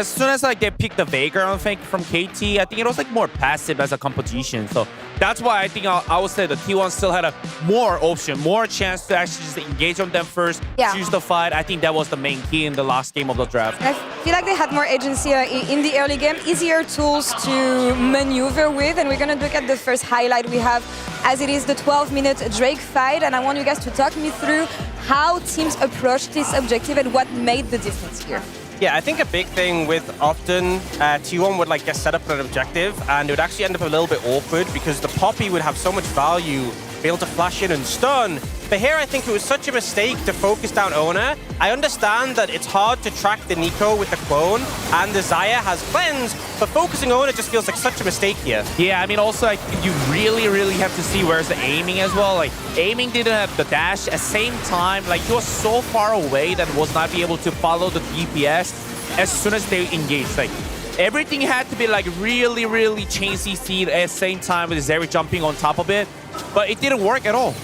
soon as they picked the Veigar on from KT, I think it was more passive as a competition. So that's why I think I would say the T1 still had a more option, more chance to actually just engage on them first, choose the fight. I think that was the main key in the last game of the draft. I feel like they had more agency in the early game, easier tools to maneuver with, and we're gonna look at the first highlight we have, as it is the 12-minute Drake fight, and I want you guys to talk me through how teams approached this objective and what made the difference here. Yeah, I think a big thing with often T1 would get set up on an objective, and it would actually end up a little bit awkward because the Poppy would have so much value, be able to flash in and stun. But here I think it was such a mistake to focus down Oner. I understand that it's hard to track the Nico with the clone, and the Xayah has cleanse, but focusing Oner just feels like such a mistake here. Yeah, I mean, also you really have to see where's the aiming as well. Aiming didn't have the dash at the same time. He was so far away that was not be able to follow the DPS as soon as they engaged. Everything had to be really chain CC at the same time with Zeri jumping on top of it, but it didn't work at all.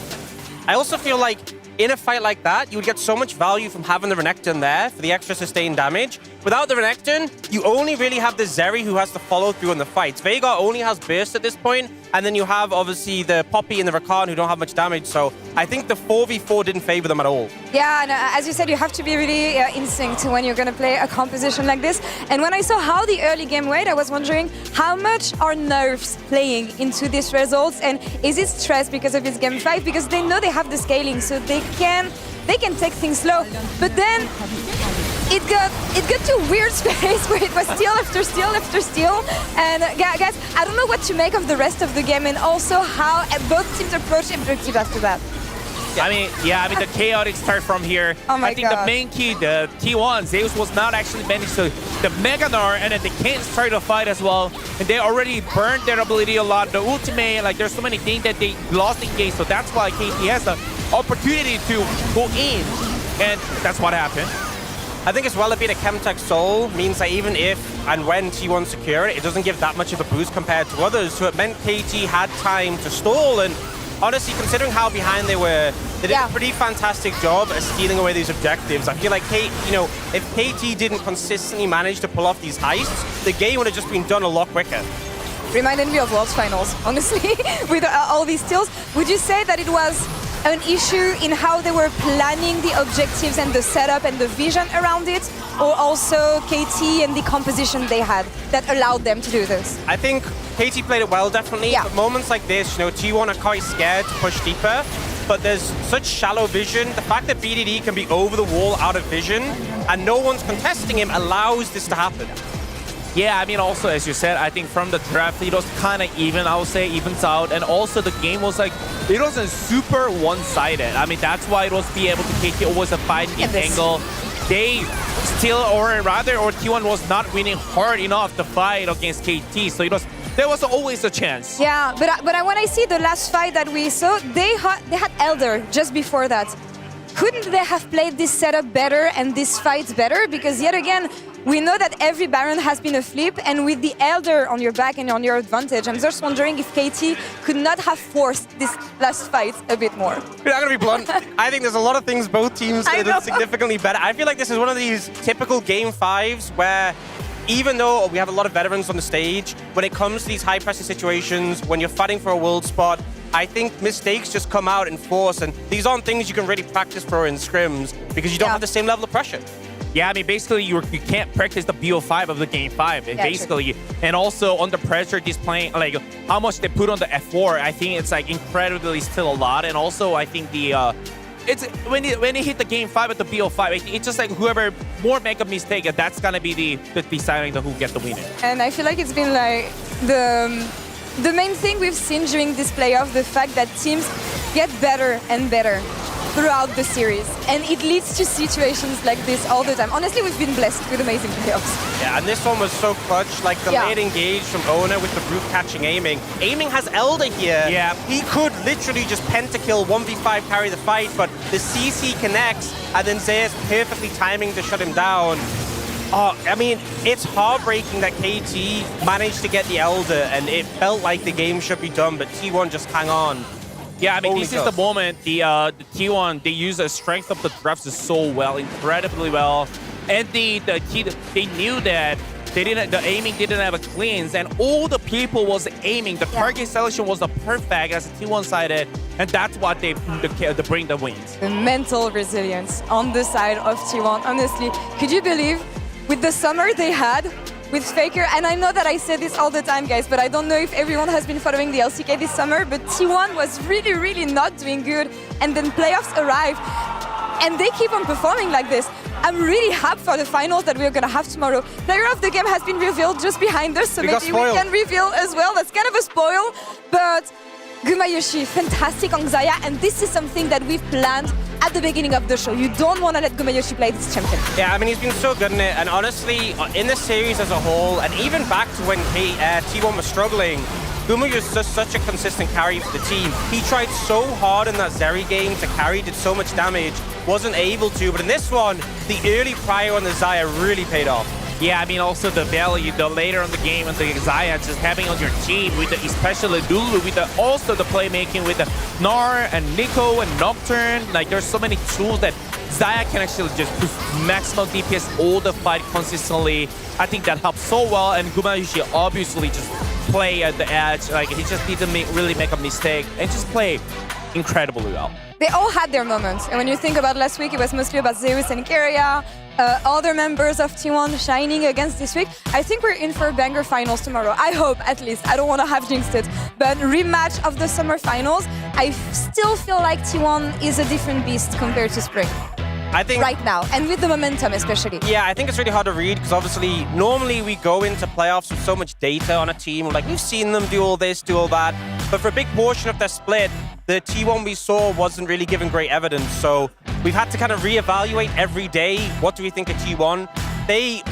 I also feel like in a fight like that, you would get so much value from having the Renekton there for the extra sustained damage. Without the Renekton, you only really have the Zeri who has to follow through on the fights. Veigar only has burst at this point, and then you have obviously the Poppy and the Rakan who don't have much damage, so I think the 4v4 didn't favor them at all. Yeah, and as you said, you have to be really in sync when you're going to play a composition like this. And when I saw how the early game went, I was wondering how much are nerves playing into these results, and is it stress because of this game 5? Because they know they have the scaling, so they can take things slow. But then it got to a weird space where it was steal after steal after steal. And guys, I don't know what to make of the rest of the game, and also how both teams approach objectives after that. I mean, the chaotic start from here. Oh my I think God. the main key, the T1, Zeus was not actually managed to the Mega Gnar, and then they can't start the fight as well. And they already burned their ability a lot. The ultimate, like there's so many things that they lost in game, so that's why KT has the opportunity to go in, and that's what happened. I think as well, it being a Chemtech Soul means that even if and when T1 secure it, it doesn't give that much of a boost compared to others. So it meant KT had time to stall, and honestly, considering how behind they were, they did a pretty fantastic job at stealing away these objectives. I feel like if KT didn't consistently manage to pull off these heists, the game would have just been done a lot quicker. Reminded me of Worlds Finals, honestly, with all these steals. Would you say that it was an issue in how they were planning the objectives and the setup and the vision around it, or also KT and the composition they had that allowed them to do this? I think KT played it well, definitely. But moments like this, T1 are quite scared to push deeper, but there's such shallow vision. The fact that BDD can be over the wall out of vision and no one's contesting him allows this to happen. Yeah, I mean, also, as you said, I think from the draft, it was kind of even, I would say, evens out. And also, the game was like, it wasn't super one-sided. I mean, that's why it was be able to KT always a fight in angle. They still, or T1 was not winning hard enough to fight against KT. So there was always a chance. Yeah, but when I see the last fight that we saw, they had Elder just before that. Couldn't they have played this setup better and this fight better? Because yet again, we know that every Baron has been a flip, and with the Elder on your back and on your advantage, I'm just wondering if KT could not have forced this last fight a bit more. We're not going to be blunt. I think there's a lot of things both teams could have done significantly better. I feel like this is one of these typical Game 5s where even though we have a lot of veterans on the stage, when it comes to these high-pressure situations, when you're fighting for a world spot, I think mistakes just come out in force, and these aren't things you can really practice for in scrims because you don't have the same level of pressure. Yeah, I mean, basically, you can't practice the BO5 of the Game 5, basically. True. And also, under pressure, he's playing, like, how much they put on the F4, I think it's, like, incredibly still a lot. And also, I think the, it's when he hit the Game 5 at the BO5, it's just like whoever more make a mistake, and that's gonna be the deciding who get the winner. And I feel like it's been, like, the main thing we've seen during this playoff, the fact that teams get better and better throughout the series, and it leads to situations like this all the time. Honestly, we've been blessed with amazing playoffs. Yeah, and this one was so clutch, like the late engage from Owner with the brute catching aiming. Aiming has Elder here. Yeah. He could literally just pentakill 1v5 carry the fight, but the CC connects, and then Zeus perfectly timing to shut him down. Oh, I mean, it's heartbreaking that KT managed to get the Elder, and it felt like the game should be done, but T1 just hang on. Yeah, I mean, this is the moment the T1, they use the strength of the drafts so well, incredibly well. And they knew that the aiming didn't have a cleanse, and all the people was aiming. The target selection was the perfect as a T1 sided, and that's what they bring the wins. The mental resilience on the side of T1, honestly. Could you believe with the summer they had with Faker, and I know that I say this all the time, guys, but I don't know if everyone has been following the LCK this summer, but T1 was really, really not doing good, and then playoffs arrived, and they keep on performing like this. I'm really happy for the finals that we're gonna have tomorrow. Player of the game has been revealed just behind us, so maybe we can reveal as well. That's kind of a spoil, but Gumayushi, fantastic on Xayah, and this is something that we've planned at the beginning of the show. You don't want to let Gumayushi play this champion. Yeah, I mean, he's been so good in it, and honestly, in the series as a whole, and even back to when T1 was struggling, Gumayushi was just such a consistent carry for the team. He tried so hard in that Zeri game to carry, did so much damage, wasn't able to, but in this one, the early prio on the Xayah really paid off. Yeah, I mean, also the value, the later on the game and the Xayah just having on your team, with especially Lulu, with also the playmaking with the Gnar and Nico and Nocturne. Like, there's so many tools that Xayah can actually just push maximum DPS all the fight consistently. I think that helps so well, and Gumayushi obviously just play at the edge. Like, he just didn't really make a mistake and just play incredibly well. They all had their moments. And when you think about last week, it was mostly about Zeus and Keria, other members of T1 shining against this week. I think we're in for banger finals tomorrow. I hope, at least. I don't want to have jinxed it. But rematch of the summer finals, I still feel like T1 is a different beast compared to Spring. I think right now, and with the momentum especially. Yeah, I think it's really hard to read because obviously normally we go into playoffs with so much data on a team. Like we've seen them do all this, do all that. But for a big portion of their split, the T1 we saw wasn't really giving great evidence. So we've had to kind of reevaluate every day. What do we think of T1?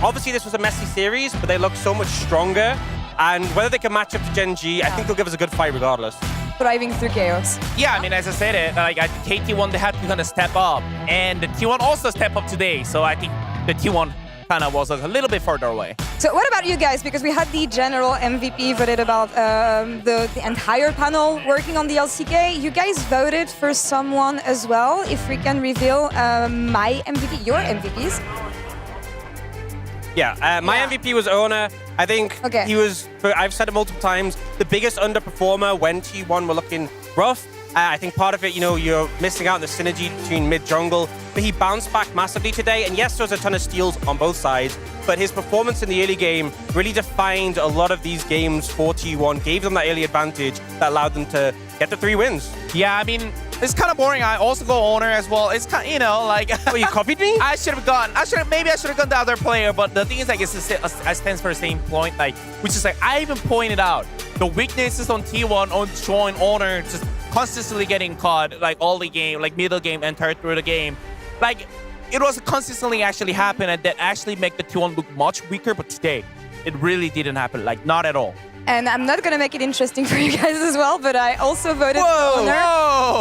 Obviously this was a messy series, but they look so much stronger. And whether they can match up to Gen G, I think they'll give us a good fight regardless. Thriving through chaos. Yeah, I mean, as I said it, like KT1, they had to kind of step up, and the T1 also step up today. So I think the T1 kind of was a little bit further away. So what about you guys? Because we had the general MVP voted about the entire panel working on the LCK. You guys voted for someone as well. If we can reveal my MVP, your MVPs. Yeah, my MVP was Owner. I think he was, I've said it multiple times, the biggest underperformer when T1 were looking rough. I think part of it, you know, you're missing out on the synergy between mid-jungle, but he bounced back massively today. And yes, there was a ton of steals on both sides, but his performance in the early game really defined a lot of these games for T1, gave them that early advantage that allowed them to get the 3 wins. Yeah, I mean, it's kind of boring. I also go Owner as well. It's kind of, you know, like... Oh, you copied me? maybe I should have gone the other player, but the thing is, like, I stand for the same point, like, which is like, I even pointed out the weaknesses on T1 on showing Owner just consistently getting caught, like, all the game, like, middle game, enter through the game. Like, it was consistently actually happen, and that actually make the T1 look much weaker, but today, it really didn't happen, like, not at all. And I'm not going to make it interesting for you guys as well, but I also voted for Owner.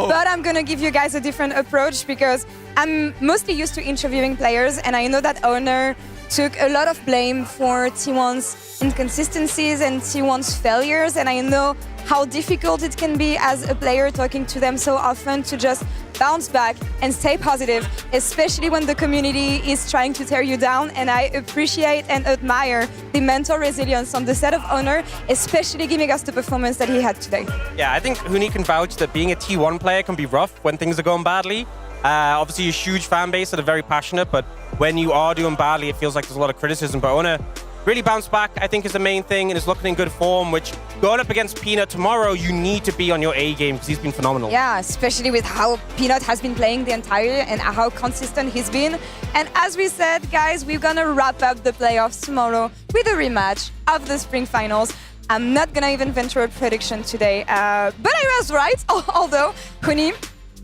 But I'm going to give you guys a different approach because I'm mostly used to interviewing players, and I know that Owner took a lot of blame for T1's inconsistencies and T1's failures, and I know how difficult it can be as a player talking to them so often to just bounce back and stay positive, especially when the community is trying to tear you down. And I appreciate and admire the mental resilience on the side of Owner, especially giving us the performance that he had today. Yeah, I think Huni can vouch that being a T1 player can be rough when things are going badly. Obviously, a huge fan base that are very passionate, but when you are doing badly, it feels like there's a lot of criticism. But Owner really bounced back, I think, is the main thing, and is looking in good form, which going up against Peanut tomorrow, you need to be on your A game because he's been phenomenal. Yeah, especially with how Peanut has been playing the entire and how consistent he's been. And as we said, guys, we're gonna wrap up the playoffs tomorrow with a rematch of the spring finals. I'm not gonna even venture a prediction today, but I was right, although, Huni,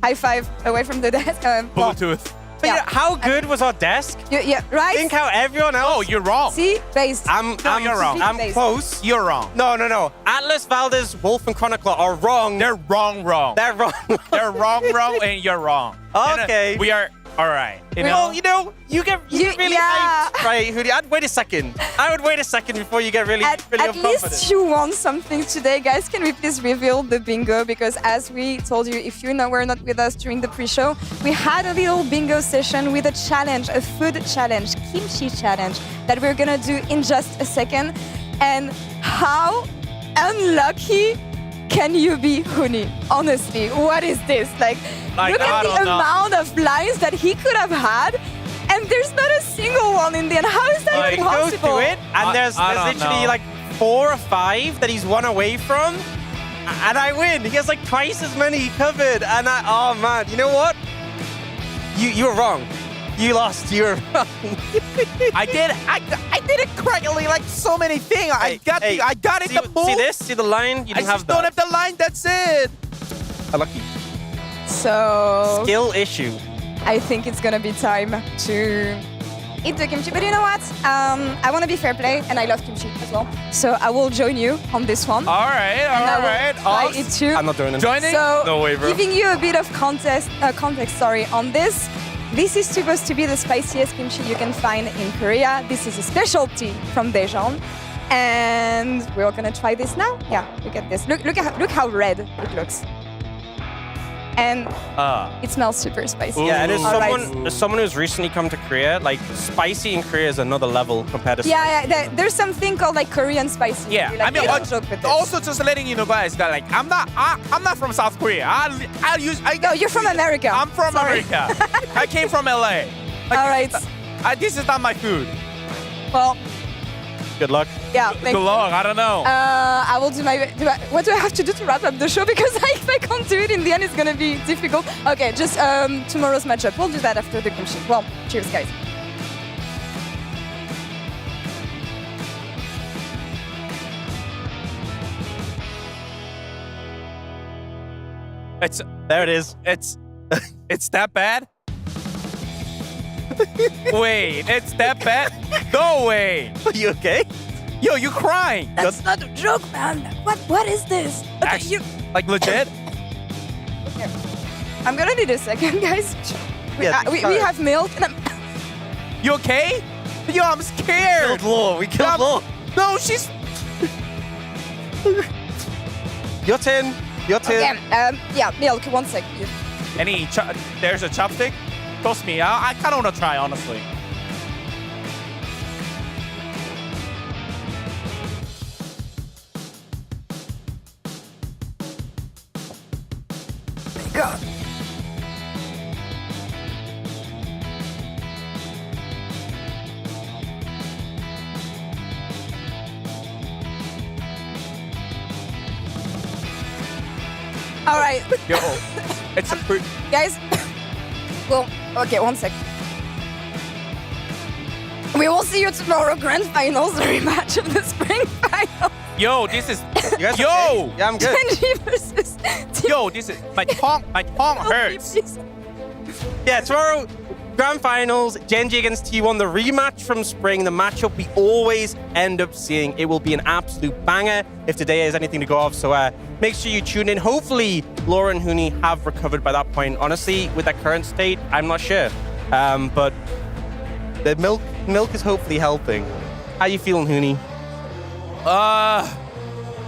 high five away from the desk. Bluetooth. But yeah, how good was our desk? Yeah, right? Think how everyone else... Oh, you're wrong. See? Based. You're wrong. I'm close. You're wrong. No. Atlas, Valdez, Wolf, and Chronicler are wrong. They're wrong. They're wrong. They're wrong, and you're wrong. Okay. And, we are... All right. You get really hyped. Right, Huni, I'd wait a second. I would wait a second before you get really At least you won something today. Guys, can we please reveal the bingo? Because as we told you, if you were not with us during the pre-show, we had a little bingo session with a challenge, a food challenge, kimchi challenge, that we're gonna do in just a second. And how unlucky can you be, Huni? Honestly, what is this? Like look at the amount of lines that he could have had, and there's not a single one in the end. How is that even possible? Go through it, and there's literally like 4 or 5 that he's 1 away from, and I win. He has like twice as many covered, and oh man, you know what? You were wrong. You lost. You were wrong. I did it correctly, like so many things. I got it. The move. See this? See the line? You didn't have that. Don't have the line. That's it. Unlucky. So skill issue. I think it's gonna be time to eat the kimchi. But you know what? I want to be fair play, and I love kimchi as well. So I will join you on this one. All right. Try it too. I'm not joining. So no way, bro. Giving you a bit of context, on this. This is supposed to be the spiciest kimchi you can find in Korea. This is a specialty from Daejeon. And we're gonna try this now. Yeah, look at this. Look how red it looks. and it smells super spicy. Yeah, and as All right. someone who's recently come to Korea, like spicy in Korea is another level compared to. Yeah, there's something called like Korean spicy. Yeah, Like, I mean, they don't joke with this. also just letting you know, guys, that like I'm not from South Korea. No, you're from America. I'm from Sorry. America. I came from LA. All right. This is not my food. Well, good luck. yeah. Good luck. I don't know. I will do my. What do I have to do to wrap up the show? Because if I can't do it in the end, it's gonna be difficult. Okay, just tomorrow's matchup. We'll do that after the game sheet. Well, cheers, guys. There it is. It's that bad? Wait, it's that bad? No way. Are you okay? Yo, you crying? That's not a joke, man. What is this? Okay, Actually, like legit? Okay. I'm gonna need a second, guys. We sorry. have milk. And You okay? Yo, I'm scared. We killed Law. No, she's. Your turn. Your turn. okay, yeah, milk. 1 sec. There's a chopstick? Toast me. I kind of want to try, honestly. God. All right. Yo, it's a fruit. Guys, well, okay, 1 sec. We will see you tomorrow, grand finals, the rematch of the spring final. Yo, this is. You guys Yo! okay? Yeah, I'm good. Genji versus Yo, this is. My tongue hurts. Yeah, tomorrow, grand finals, Genji against T1, the rematch from spring, the matchup we always end up seeing. It will be an absolute banger if today has anything to go off. So make sure you tune in. Hopefully, Laura and Huni have recovered by that point. Honestly, with their current state, I'm not sure. But the milk is hopefully helping. How you feeling, Huni?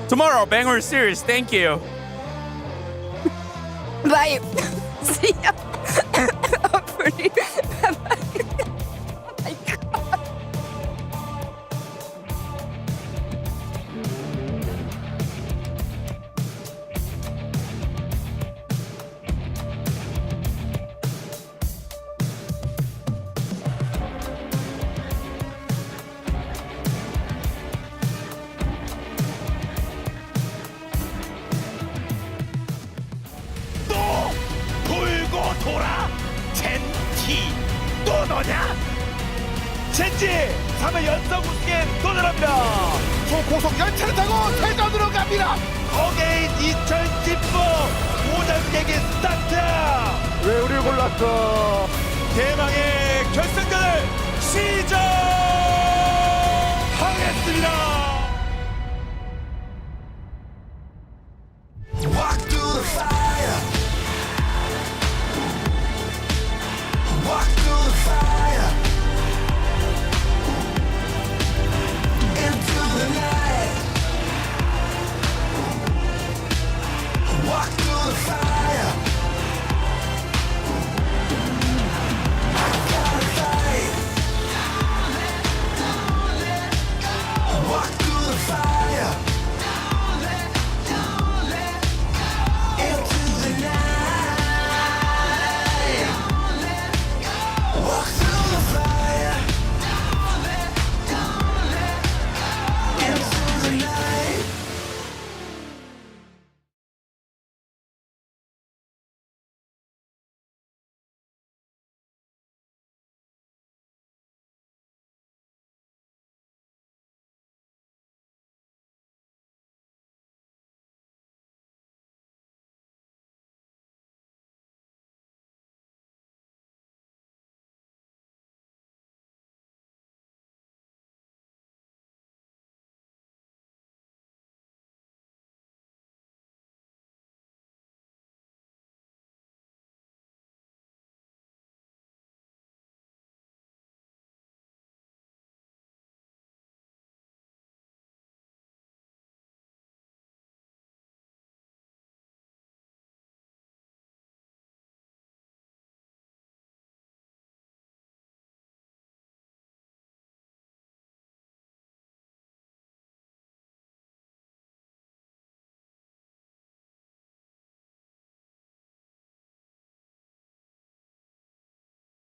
Tomorrow, Bangor Series. Thank you. Bye. See ya. Hopefully. Bye-bye. Oh my God. 돌고 돌아 젠지 또 너냐? 젠지 3회 연속 우승에 도전합니다. 초고속 열차를 타고 대전으로 갑니다. 어게인 2010부 5장 경기 스타트. 왜 우리를 골랐어? 대망의 결승전을 시작.